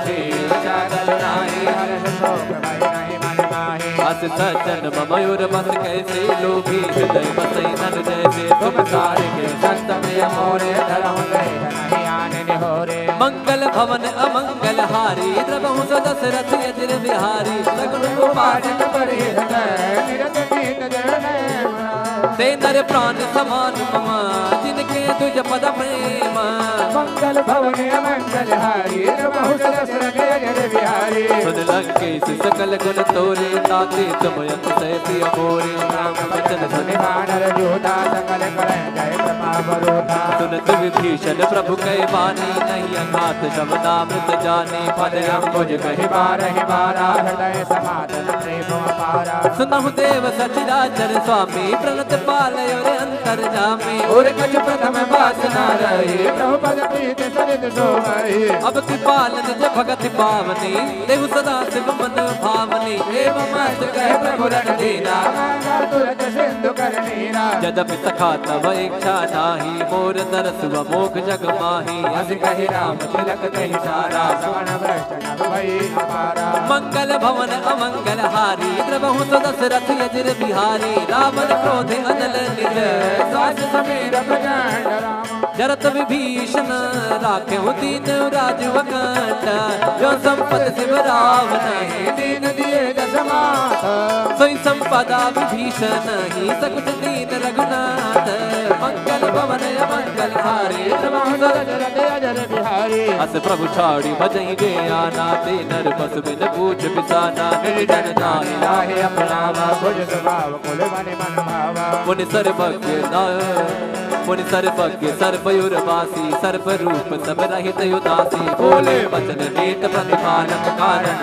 Speaker 1: जागल नाही हर्ष शोक भय नहीं मन माही अस सज्जन मयूर बस कैसे लोभी हृदय बसई नन जैसे तुम सारे के संत प्रिय मोरे धरम गए नहीं आने निहोरे मंगल भवन अमंगल हारी द्रवहु दशरथ यजिर बिहारी सगुण उपासक परिहृत निरत कीन ते नर प्राण समान मम जिनके तुझ पद प्रेम मंगल भवन अमंगल हारी द्रवहु दशरथ यजिर बिहारी सुन लंकेश सकल गुण तोरे ताते तुम अतिशय प्रिय मोरे राम वचन सुनि वानर जोधा सकल कलह जय प्रताप बरोधा सुनत विभीषण प्रभु कै वाणी नहीं अघात शब्दामृत जाने पद अंबुज कहि बारहि बारा हृदय समाधन प्रेम अपारा सुनहु देव सचराचर स्वामी प्रणत पालय रे अंतर जामे और कछ प्रथम वासना रहे प्रभु पद प्रीत सरित सोमहि अब कृपालन जब भगति पावनी देव सदा शिव मन भावनी एवं मत कह प्रभु रण दीना तुरत सिंधु कर नीरा यद्यपि सखा तव इच्छा नाही मोर दरस व मोख जग माही अस कहि राम तिलक कहि सारा सवण भ्रष्ट नभ भई अपारा मंगल भवन अमंगल हारी द्रवहु दशरथ यजिर बिहारी रावण क्रोध अनल निज सास समीर प्रचंड राम जरत विभीषण राखे दीन राजु अकंठ जो संपत शिव रावण दीन दिए दस मात सोई संपदा विभीषण ही सकुच दीन रघुनाथ मंगल भवन अमंगल हारी द्रवहु दशरथ यजिर बिहारी अस प्रभु छाड़ी भजई गे आना ते नर बस बिन पूछ बिसाना निर्जन नाहि लाहे अपनावा भुज स्वभाव कुल मन मन भावा मुनि सर्वज्ञ मुनि सर्वज्ञ सर्वयुर वासी सर्व रूप सब रहित उदासी बोले वचन नीत प्रतिपालक कारण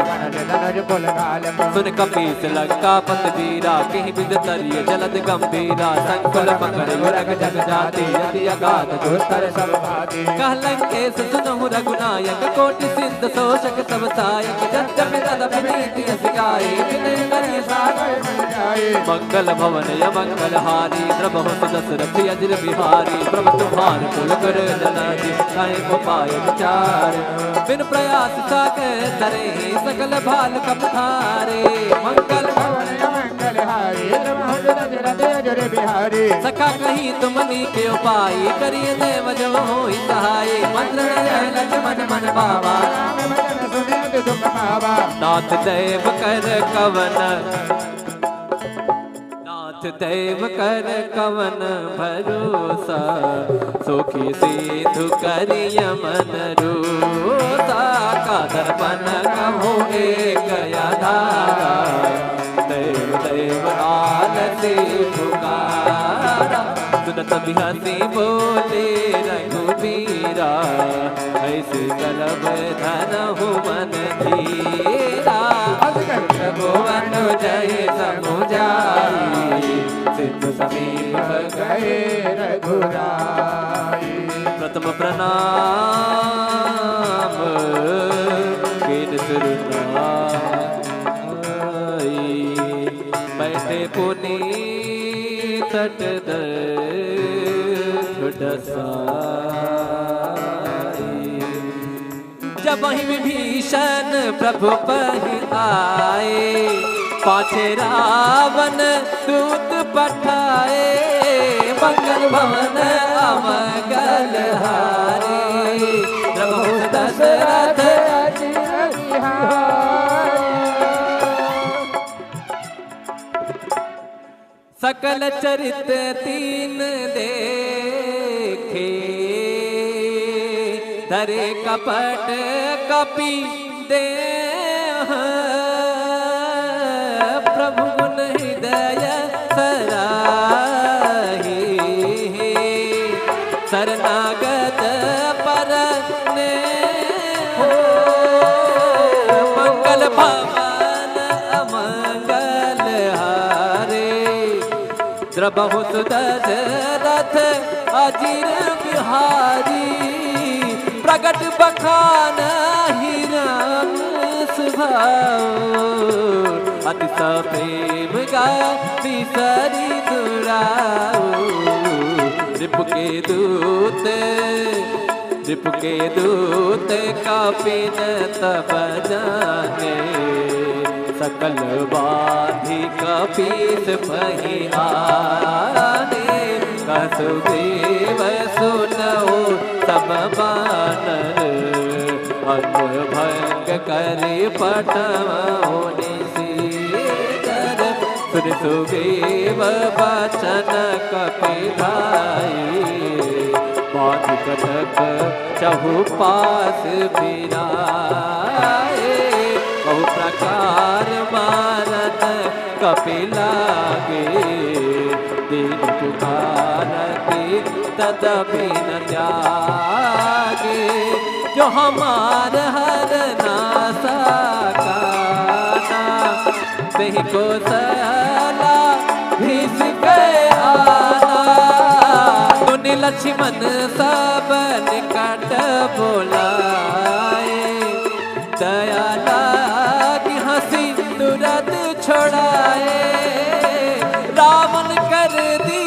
Speaker 1: सुन कपीस लंका पत वीरा कहीं बिद तरिय जलद गंभीरा संकुल पकड़ रग जग जाति यदि अगाध दुस्तर सब भाती कह लंकेश सुनहु रघुनायक कोटि सिंध शोषक सब सायक जब जब तदपि नीति सिखाई विनय करि सागर मन जाए मंगल भवन अमंगल हारी द्रवहु दशरथ यजिर बिहारी प्रभु तुम्हार कुल कर जनाजी काहे को पाए विचार बिन प्रयास साकर तरे सकल भाल कपठारे मंगल भवन अमंगल हारी द्रवहु दशरथ यजिर बिहारी सखा कहीं तुमनी के उपाय करिए देव जो होई सहाय मंत्र लक्ष्मण मन बाबा राम भजन सुनित दुख पावा नाथ देव कर कवन देव कर कवन भरोसा सोखी सिधु करिय मन रोसा का दर्पण कहो एक आधारा देव देव आलसी पुकारा सुनत बिहसी बोले रघुबीरा ऐसे कलब धनहु मन धीरा भुवन जय समुझाई सिद्ध समीप गए रघुराई प्रथम प्रणाम कीन सुरनाई बैठे पुनी तट जब वही विभीषण प्रभु पर आए पाछे रावण दूत पठाए मंगल भवन अमंगल हारे प्रभु दशरथ सकल चरित तीन देखे धरे कपट कपि दे प्रभु गुण हृदय सराही शरणागत पर ने हो मंगल भवन अमंगल हारे द्रबहु सुदशरथ अजिर बिहारी प्रगट बखान ही राम स्वभाव अति प्रेम गा बिसरी दुराओ रिपु के दूत कापिन तब जाने सकल बाधी कपीस पही आने कसुदेव सुनो तब बानर अंग भंग करे पटवाने सीकर सुर सुदेव बचन कपिलाई बाध कटक चहु पास बिराए बहु प्रकार मारत कपिलागे दिन पुकारती तदपि न त्यागे जो हमार हर नासा काना वही को सला भीस गए आना दुनि लक्ष्मण सब निकट बोलाए दया लागी हंसी तुरंत छोड़ाए रावण कर दी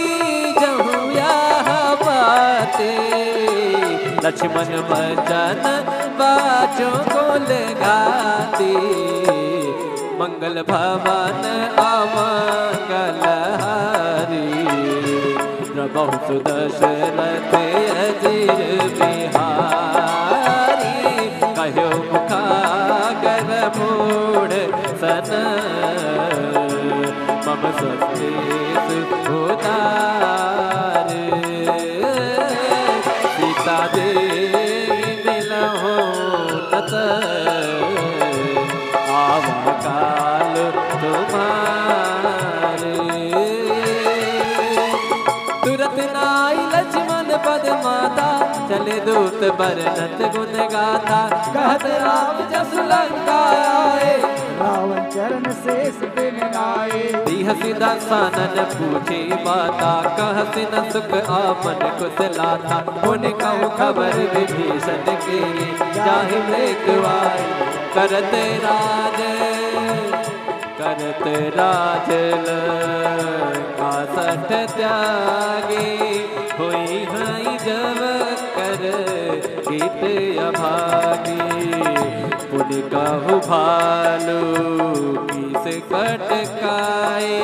Speaker 1: जहु यह बातें लक्ष्मण भजन बाजों को लगाती मंगल भवन अमंगल हारी प्रभु सुदशरथ अजिर बिहारी कहो मुखागर मूढ़ सन मम सत्तेश उदार सीता देवी मिलहो नत आवा काल तुम्हारे तुरत नाई लक्ष्मण पद माता चले दूत बरनत गुण गाथा कहत राम जस लंका आए
Speaker 2: रावण चरण शेष बिन नाए
Speaker 1: हसी दसानन पूछी माता कहसी न सुख आपन कुशलाता उन कहूँ खबर विभीषण के जाहि मृत्युआई करते राज लंका सठ त्यागी हुई हई जब कर गीत अभागी पुनि कहु भालू किस कटकाए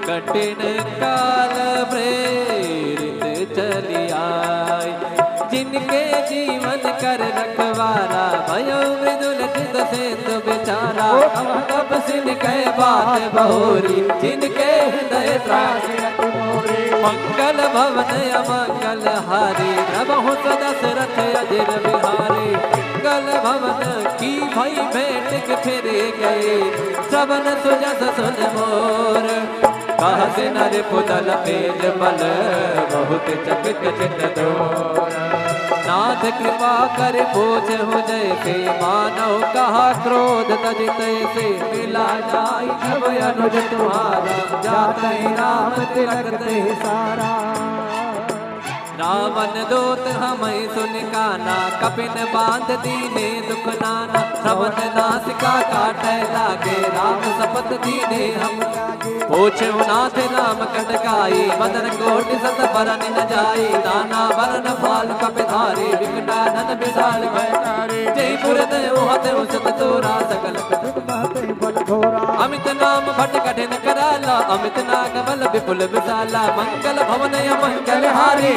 Speaker 1: कठिन काल प्रेरित चली आए जिनके जीवन कर रखवारा भयो मृदुल चित सेतु बेचारा तब सिन कह बात बहोरी जिनके हृदय त्रास मंगल भवन अमंगल हारी प्रभु दशरथ अजिर बिहारी मंगल भवन की भई भेंट के फिरे गए श्रवण सुजस सुन मोर कहते नर पुदल तेज बल बहुत चकित चित दोर नाथ कृपा कर पूछ हो जैसे मानव कहा क्रोध तजित से मिला जाई जब अनुज तुम्हारा जाते राम तिलक ते सारा रावण दूत हमें सुन काना कपिन बांध दीने दुख नाना श्रवण नासिका काटे लागे राम सपत दीने हम पूछे नाथ राम कटकाई बदन कोटि सत बरन न जाई नाना बरन फाल कपिधारी विकटानन विशाल भयकारी जयपुर देव हते उसत तोरा सकल अमित नाम भट कठिन कराला अमित नाग बल विपुल विशाला मंगल भवन मंगल हारी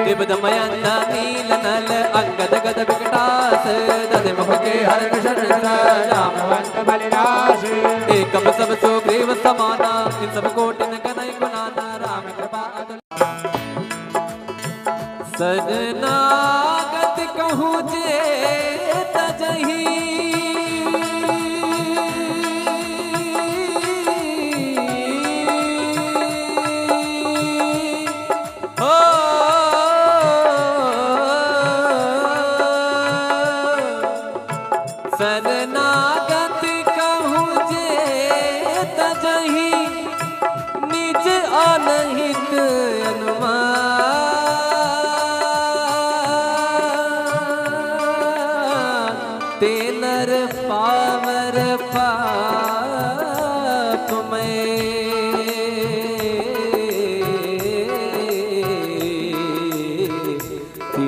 Speaker 1: दिव्यमयंत नील नल अंगद गद विकटास दध मुख के हर शरण रामवंत बलिदास एकम सब सुग्रीव समाना इन सब कोटिन कनई गुणाना राम कृपा सजनागत कहूँ जे तजही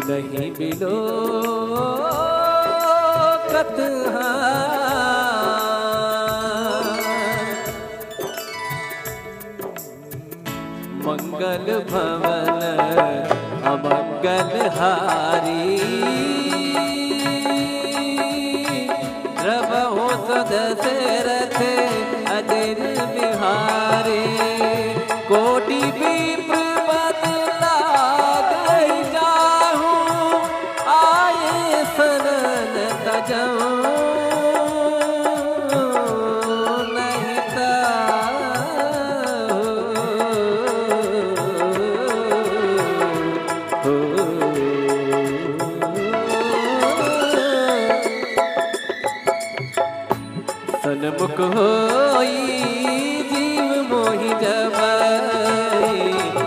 Speaker 1: नहीं बिलो कत मंगल भवन अमंगल हारी द्रवहु सदशरथ अजिर बिहारी कोटि विप्र पद लागई जाहू आए शरण तजऊ सन्मुख होई जीव मोहि जबई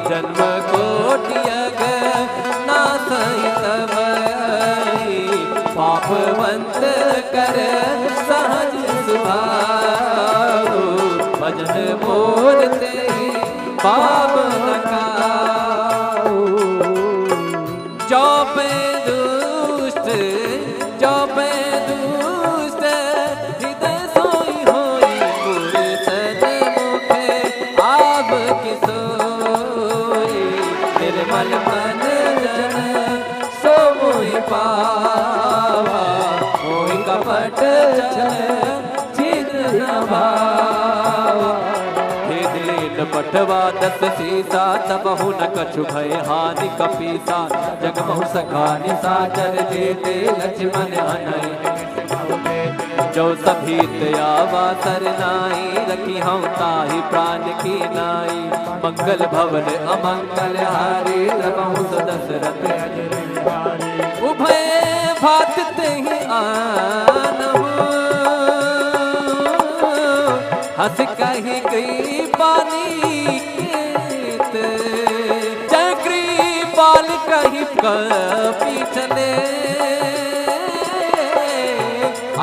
Speaker 1: जन्म कोटियग नासई तबई पापवंत कर सहज सुभाओ भजन मोर ते पाप न काओ जो पे दुष्ट जो पे दुष्ट हृदय सोई होई पुरुषन मुखे आब किसोई निर्मल मन जन सो मोहि पावा मोहि कपट छिद्र न भावा पटवा दस सीसा तबहु न कछु भय हानि कपीसा जगमहु सखानि साचर जेते लक्ष्मण हनई जो सभीत आवा सरनाई रखी हम ताहि प्राण की नाई मंगल भवन अमंगल हारी रघु दशरथ उभय भात तेहि आनहु हंस कही गई पानी केत चक्री पाल कही कपी चले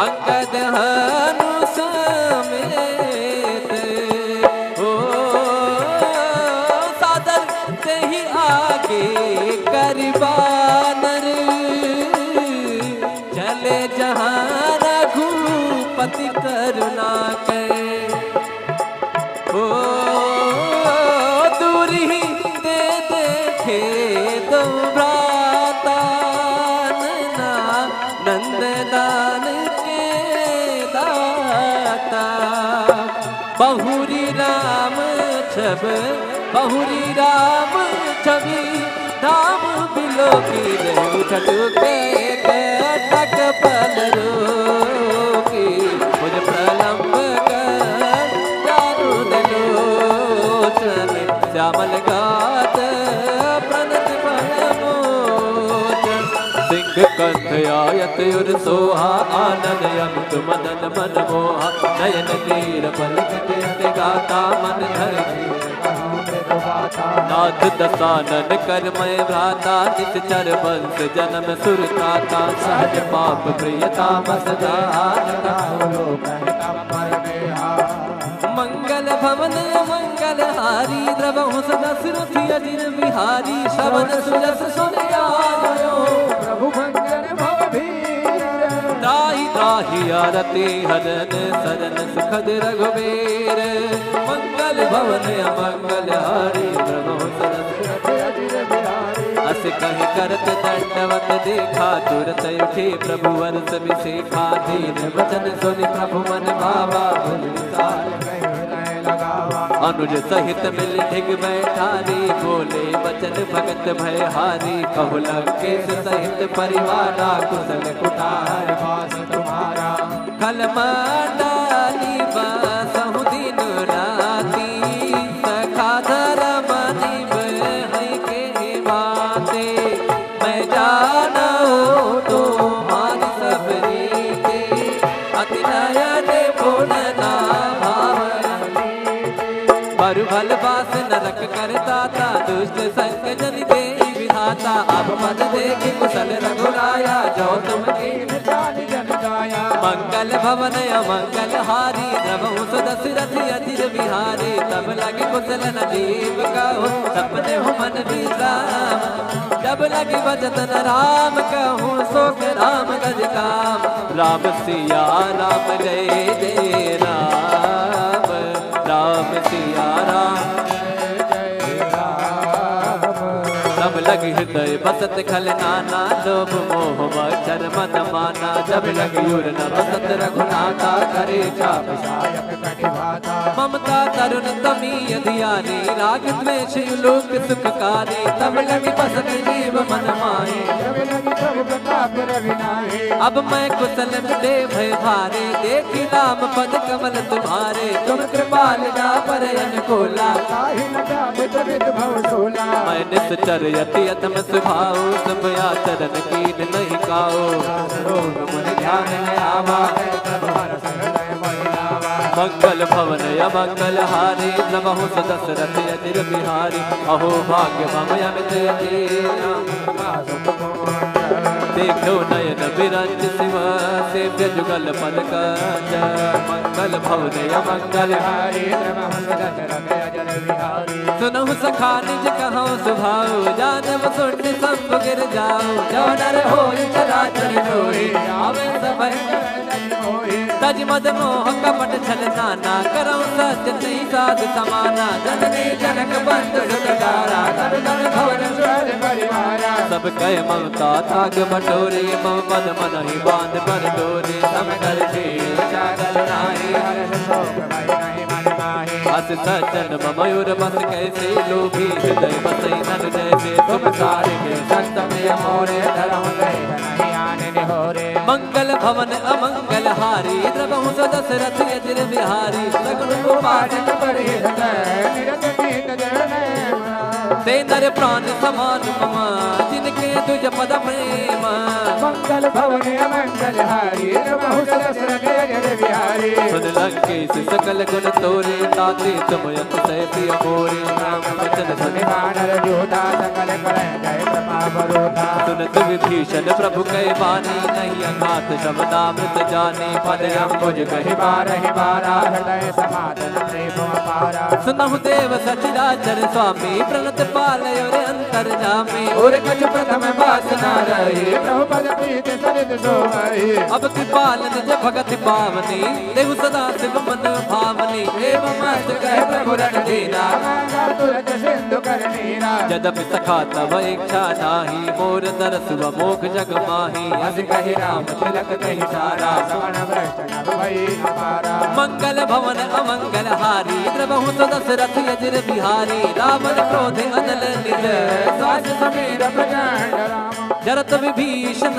Speaker 1: अंगद हनु समेत हो सादर से ही आगे करबानर चले जहाँ रघुपति करुणा के ओ दूरी दे देखे दो भ्राता नंददान के दाता बहुरी राम छवि धाम बिलो की उठट के टक पल रोकी मुझ प्रलंब श्यामल गात प्रणत मोचन सिंह कंठ आयत उर सोहा आनंद अमित मदन मन मोहा नयन तीर पलकते गाता मन धर नाथ दसानन करमय भ्राता निश्चर वंश जन्म सुरताता सहज पाप प्रियता मंगल भवन मंगल हारी द्रवहु सदशरथ अजिर बिहारी श्रवण सुजस सुन आयो प्रभु मंगल भवधीर त्राहि त्राहि आरती हरन सरन सुखद रघुवीर मंगल भवन अमंगल हारी द्रवहु सदशरथ अजिर बिहारी अस कहि करत दंडवत देखा तुरत उठे प्रभु वर्ष विशेखा दीन वचन सुनि प्रभु मन भावा अनुज सहित मिल ढिग बैठारी बोले वचन भगत भय हारी कहु लंकेश सहित परिवारा कुशल कुटार वास तुम्हारा कलमंडाली बसहु दिन राती सखा धर्म निभ है के बाते मैं जाना हो तुम्हारी सब रीते अति नयन पुन भल बास नरक कर दाता दुष्ट संग जन दे विधाता अब पद देखि कुशल रघुराया जो तुम कीन जान जन गाया मंगल भवन अमंगल हारी द्रवहु दशरथ अजिर बिहारी तब लगे कुशल न जीव कहो सपने हो मन विश्राम जब लगी बजतन राम कहूँ सो के राम गज काम। राम सिया राम जय जय राम, राम सिया राम तब लगी हृदय बसत खल नाना, लोभ मोह मच्छर मद माना। जब लगी उर न बसत रघुनाथा, करे चाप सायक कटिभाता। ममता तरुण तमी धियानी, राग द्वेष लोक सुखकारी। तब लगी बसत जीव मन माहे, जब लगी प्रभु प्रताप रविनाहे। अब मैं कुशल दे भय भारे, देखी राम पद कमल तुम्हारे। तुम कृपाल जा पर अनुकूला, काहि न जात विद भव सोला। मैं निश्चर यति अतम स्वभाव, सब आचरण कीन नहीं काओ। रोग मुनि ध्यान न आवा, मंगल भवन अमंगल हारी। नमः दशरथ अजिर बिहारी, अहो भाग्य मम अमित देखो नयन बिरंज शिव, सेव्य जुगल पद कंज। मंगल भवन अमंगल हारी, सुनहु सखा निज कहो सुभाओ। जानव सुन सब गिर जाओ, जो नर होय चराचर होय। आवे सब तज मद मोह कपट छल नाना, करौ सत्य नहीं साध समाना। जननी जनक बंधु सुतदारा, तन तन भवन स्वर परिवारा। सब कह ममता ताग बटोरे, मम पद मन ही बांध पर डोरे। सम कर चागल नाही, हर्ष शोक भय नहीं मन माहे। अस सज्जन मयूर बस कैसे, लोभी हृदय बसई नन जैसे। तुम सारे के संत में मोरे, धरम गए नहीं आने निहोरे। मंगल भवन अमंगल हारी, द्रवहु दशरथ अजिर बिहारी। सगुन उपासक परिहित निरत कीन जन ते नर प्राण समान मम, जिनके तुझ पद प्रेम। मंगल भवन अमंगल हारी, द्रवहु दशरथ अजिर बिहारी। सुन लंकेश सकल गुण तोरे, ताते तुम अतिशय प्रिय मोरे। राम वचन सुनि वानर जोधा, सकल करै जय प्रताप रोधा। सुनत विभीषण प्रभु कै बानी, नहीं अघात शब्दामृत जाने। पद अम्बुज कहि बारहि बारा, हृदय समाधन प्रेम अपारा। सुनहु देव सचराचर स्वामी, प्रणत पालय रे अंतर जामे। और कछ प्रथम वासना रहे, प्रभु पद प्रीत सरित सोमहि। अब कृपाल निज भगत पावनी, देहु सदा शिव मन भावनी। एव मस्त कह प्रभु रणधीरा, तुरत सिंधु कर नीरा। यद्यपि सखा तव इच्छा नाही, मोर दरस मोख जग माही। अस कहि राम तिलक कहि सारा, सवर्ण भ्रष्ट नभ भई अपारा। मंगल भवन अमंगल हारी, द्रवहु दशरथ अजिर बिहारी। रावण क्रोध अनल निज, सास समीर प्रचंड राम। जरत विभीषण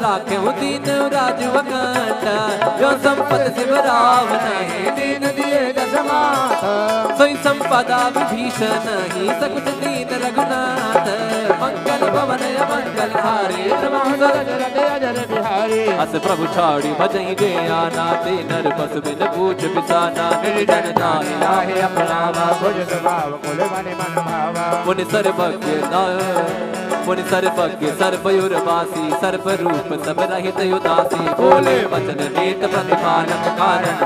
Speaker 1: राखेहु दीन राजु अखंड। जो संपत शिव रावण, दीन दिए दशमात। सोई संपदा विभीषण ही, सकुच दीन रघुनाथ। मंगल भवन अमंगल हारी, द्रवहु दशरथ अजिर बिहारी। अस प्रभु छाड़ी भजई जे आना, ते नर बस बिन पूछ बिसाना। निर्जन नाहि लाहे अपनावा, भुज स्वभाव कुल मन मन भावा। मुनि सर्वज्ञ मुनि सर्वज्ञ सर्वयुर्वासी, सर्व रूप सब रहित उदासी। बोले वचन नीत प्रतिपालक, कारण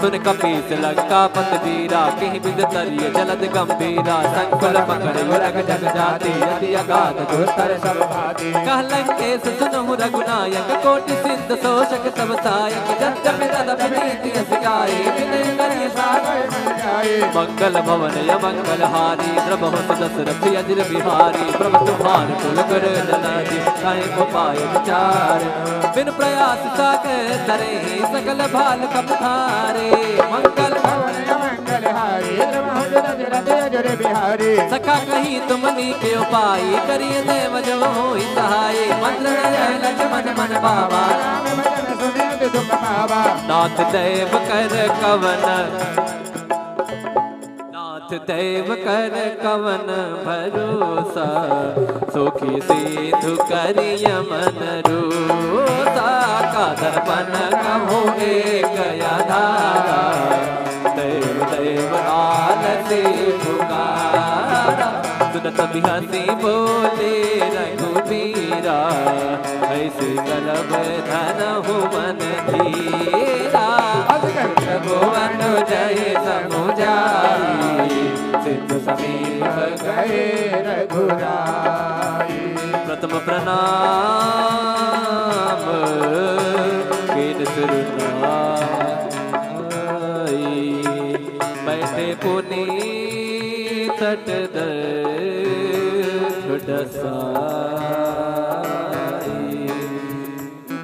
Speaker 1: सुन कपीस लंका पत वीरा। कहीं बिद तरिय जलद गंभीरा, संकुल पकड़ युरग जग जाति। यदि अगाध दुस्तर सब भाती, कह लंकेश सुनहु रघुनायक। कोटि सिंध शोषक सब सायक, जब जब तदप नीति यस गाए। विनय करिय सागर मन जाए। मंगल भवन अमंगल हारी, द्रवहु दशरथ अजिर बिहारी। प्रभु तुम्हारे कुल कर जनाजी, काहे को पाए विचार। बिन प्रयास सागर तरे, सकल भाल कपधारे। मंगल भवन अमंगल हारी, द्रवहु दशरथ अजिर बिहारी। सखा कही तुम नीके उपाय, करिए देव जो होई सहाय। मंत्र लक्ष्मण मन बाबा, राम वचन सुनित दुख पावा। नाथ देव कर कवन, देव कर कवन भरोसा। सुखी सिधु करिय मन रोसा, का दर्पण कहो एक आधारा। देव देव आलसी पुकारा, सुनत बिहसी बोले रघुबीरा। ऐसे करब धनहु मन धीरा, भुवन जय समुझाई। सिंधु समीप
Speaker 2: गए रघुराई।
Speaker 1: प्रथम प्रणाम कीन सुरनाई, बैठे पुनी तट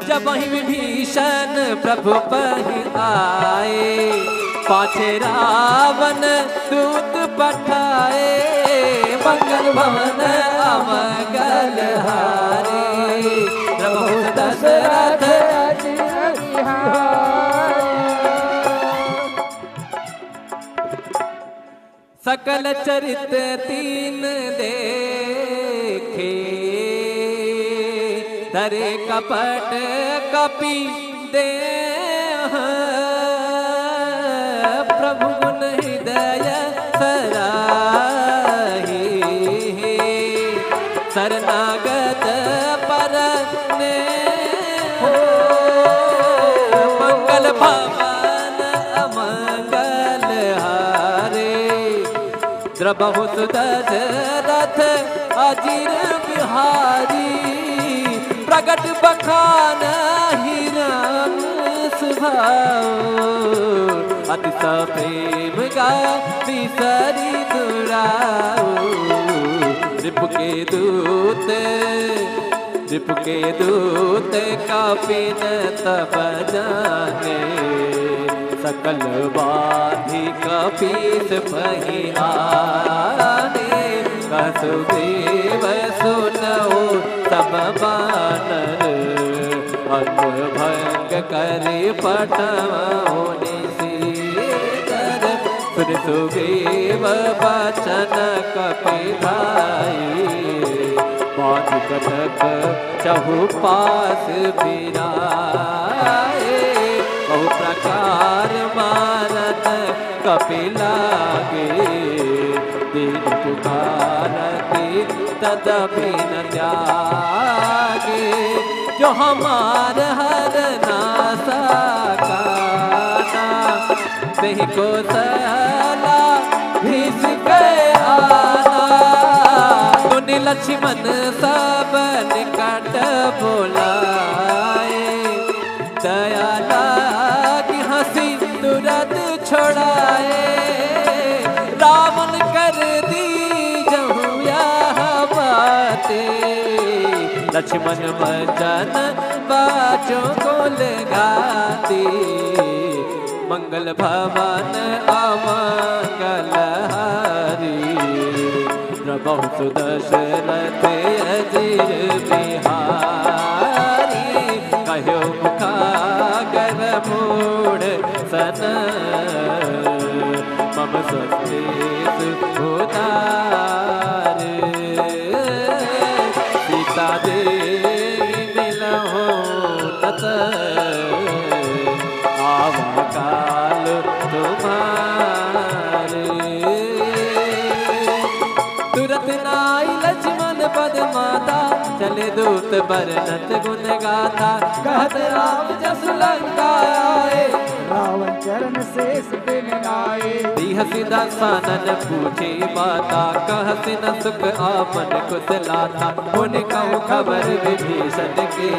Speaker 1: जब वही विभीषण प्रभु पहि आए, पाछे रावण दूत पठाए, मंगल भवन अमंगल हारे, प्रभु दशरथ सकल चरित तीन देखे, धरे कपट कपि दे, प्रभु गुण हृदय सराही, शरणागत पर ने मंगल भवन अमंगल हारे, द्रबहु दशरथ अजिर बिहारी, प्रगट बखान हिरण सुभाओ, अति प्रेम गा बिसरी दुराओ, रिपु के दूत कपिन तब जाने, सकल बाधि कपीस पहि आने, सुग्रीव सुनऊ सब बानर, अंग भंग करे पटवाओ निशीकर, सुन सुग्रीव बचन कपि भाई, बाध कटक चहुपास बिराए, बहु प्रकार मारत कपि लागे, दीन पुकारती तदपि न त्यागे, जो हमार हर नासा काना, देहि को सला भीस गए आना, मुनि लक्ष्मण सब निकट बोलाए, दया लागी हंसी तुरंत छोड़ाए, रावण कर दी जहु यह बातें, लक्ष्मण भजन बाजों को लगाती, मंगल भवन अमंगल हारी, प्रभु दशरथ अजिर बिहारी, कहो मुखागर मूढ़ सन, मम स्वस्तेषु उदार, सीता देवी मिलहु तत, आवा काल तुम्हारे, तुरत नाई लक्ष्मण पद माता, चले दूत बरनत गुण गाथा, कहत राम जसु लंका आए,
Speaker 2: रावण चरण शेष बिन नाए,
Speaker 1: हसी दसानन पूछे माता, कहसी न सुख आपन कुशलाता, उन कहूँ खबर विभीषण के,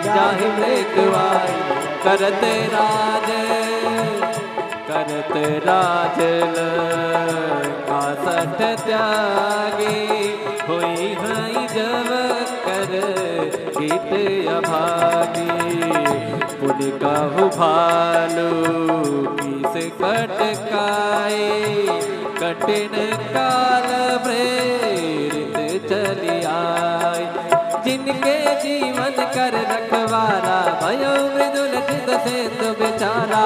Speaker 1: जाहि मृत्युआई करते राज लंका सठ त्यागे, होई हई जब कर गीत अभागी, पुनि कहु भालू किस कटकाए, कठिन काल प्रेरित चली आए, जिनके जीवन कर रखवारा, भयो मृदुल चित सिंधु बेचारा,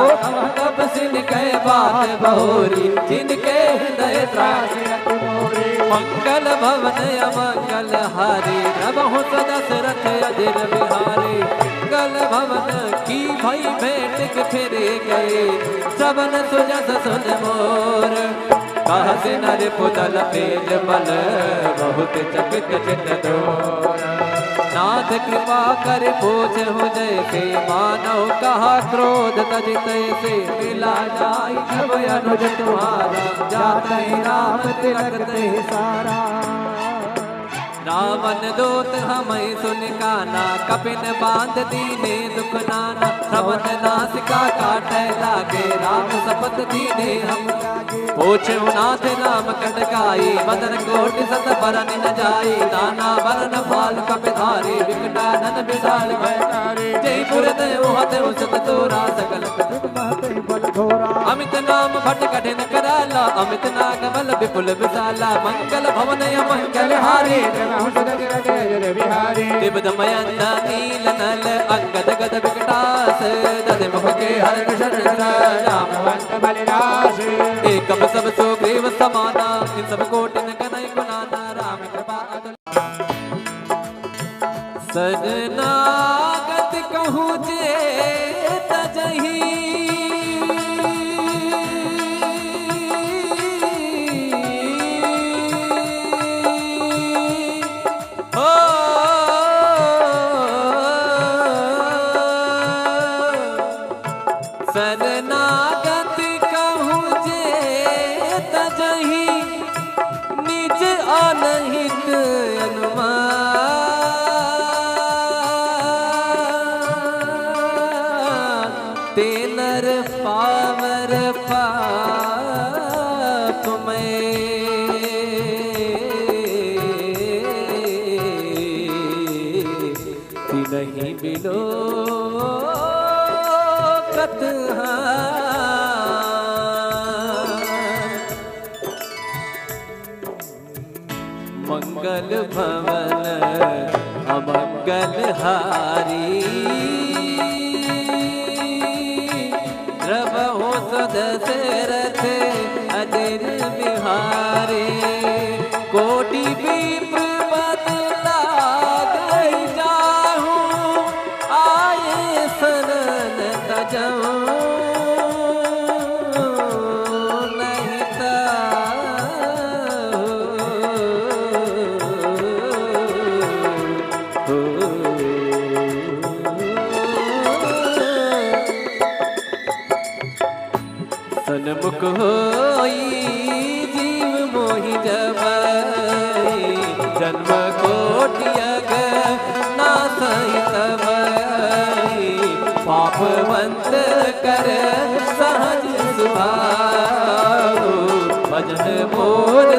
Speaker 1: तप सिन के बात बहोरी, जिनके हृदय त्रासी मंगल भवन अमंगल हारी, प्रभु दशरथ अजिर बिहारी, मंगल भवन की भई भेंट फिरे गए, सबन सुजस सुन मोर, कहसी नर पुतल तेज बल, बहुत चकित चित डोर, नाथ कृपा कर पूछहु जैसे, मानव कहा क्रोध तज तैसे। मिला जाई जब अनुज तुम्हारा, जाते राम तिलक ते सारा। रावण दूत हमें सुन काना, कपिन बांध दीने दुख नाना। श्रवण नासिका काटे लागे, राम शपथ दीने हम लागे। पूछो नाथ राम कटकाई, बदन कोटि सत बरन न जाई। नाना वरण फाल कपिधारी, विकटानन विशाल भयकारी। जय पुर देव हदेव सत तोरा, सकल बल घोरा। अमित नाम भट कठिन कराला, अमित नाग बल विपुल विशाला। मंगल भवन मंगल हारी, दिव्यमयंत नील नल अंगद गद विकटास। दध मुख के हर शरण रामवंत बलिदास। एकम सब सुग्रीव समाना, इन सब कोटिन कनई गुणाना। राम कृपा शरणागत कहूँ जे तजहि, शरणागत कहूँ जे तजहि। निज अनहित अनुमान, ते नर पावर पाप में। नहीं बिलो मंगल भवन अमंगल हारी। प्रभु सदशरथ अजर बिहारी। कोटि विप्रपद लाग जाहूं, आए शरण तजऊं। सन्मुख होई जीव मोहि जबई। जन्म कोटि अग नासई तबई। पापवंत कर सहज सुभाऊ, भजन मोर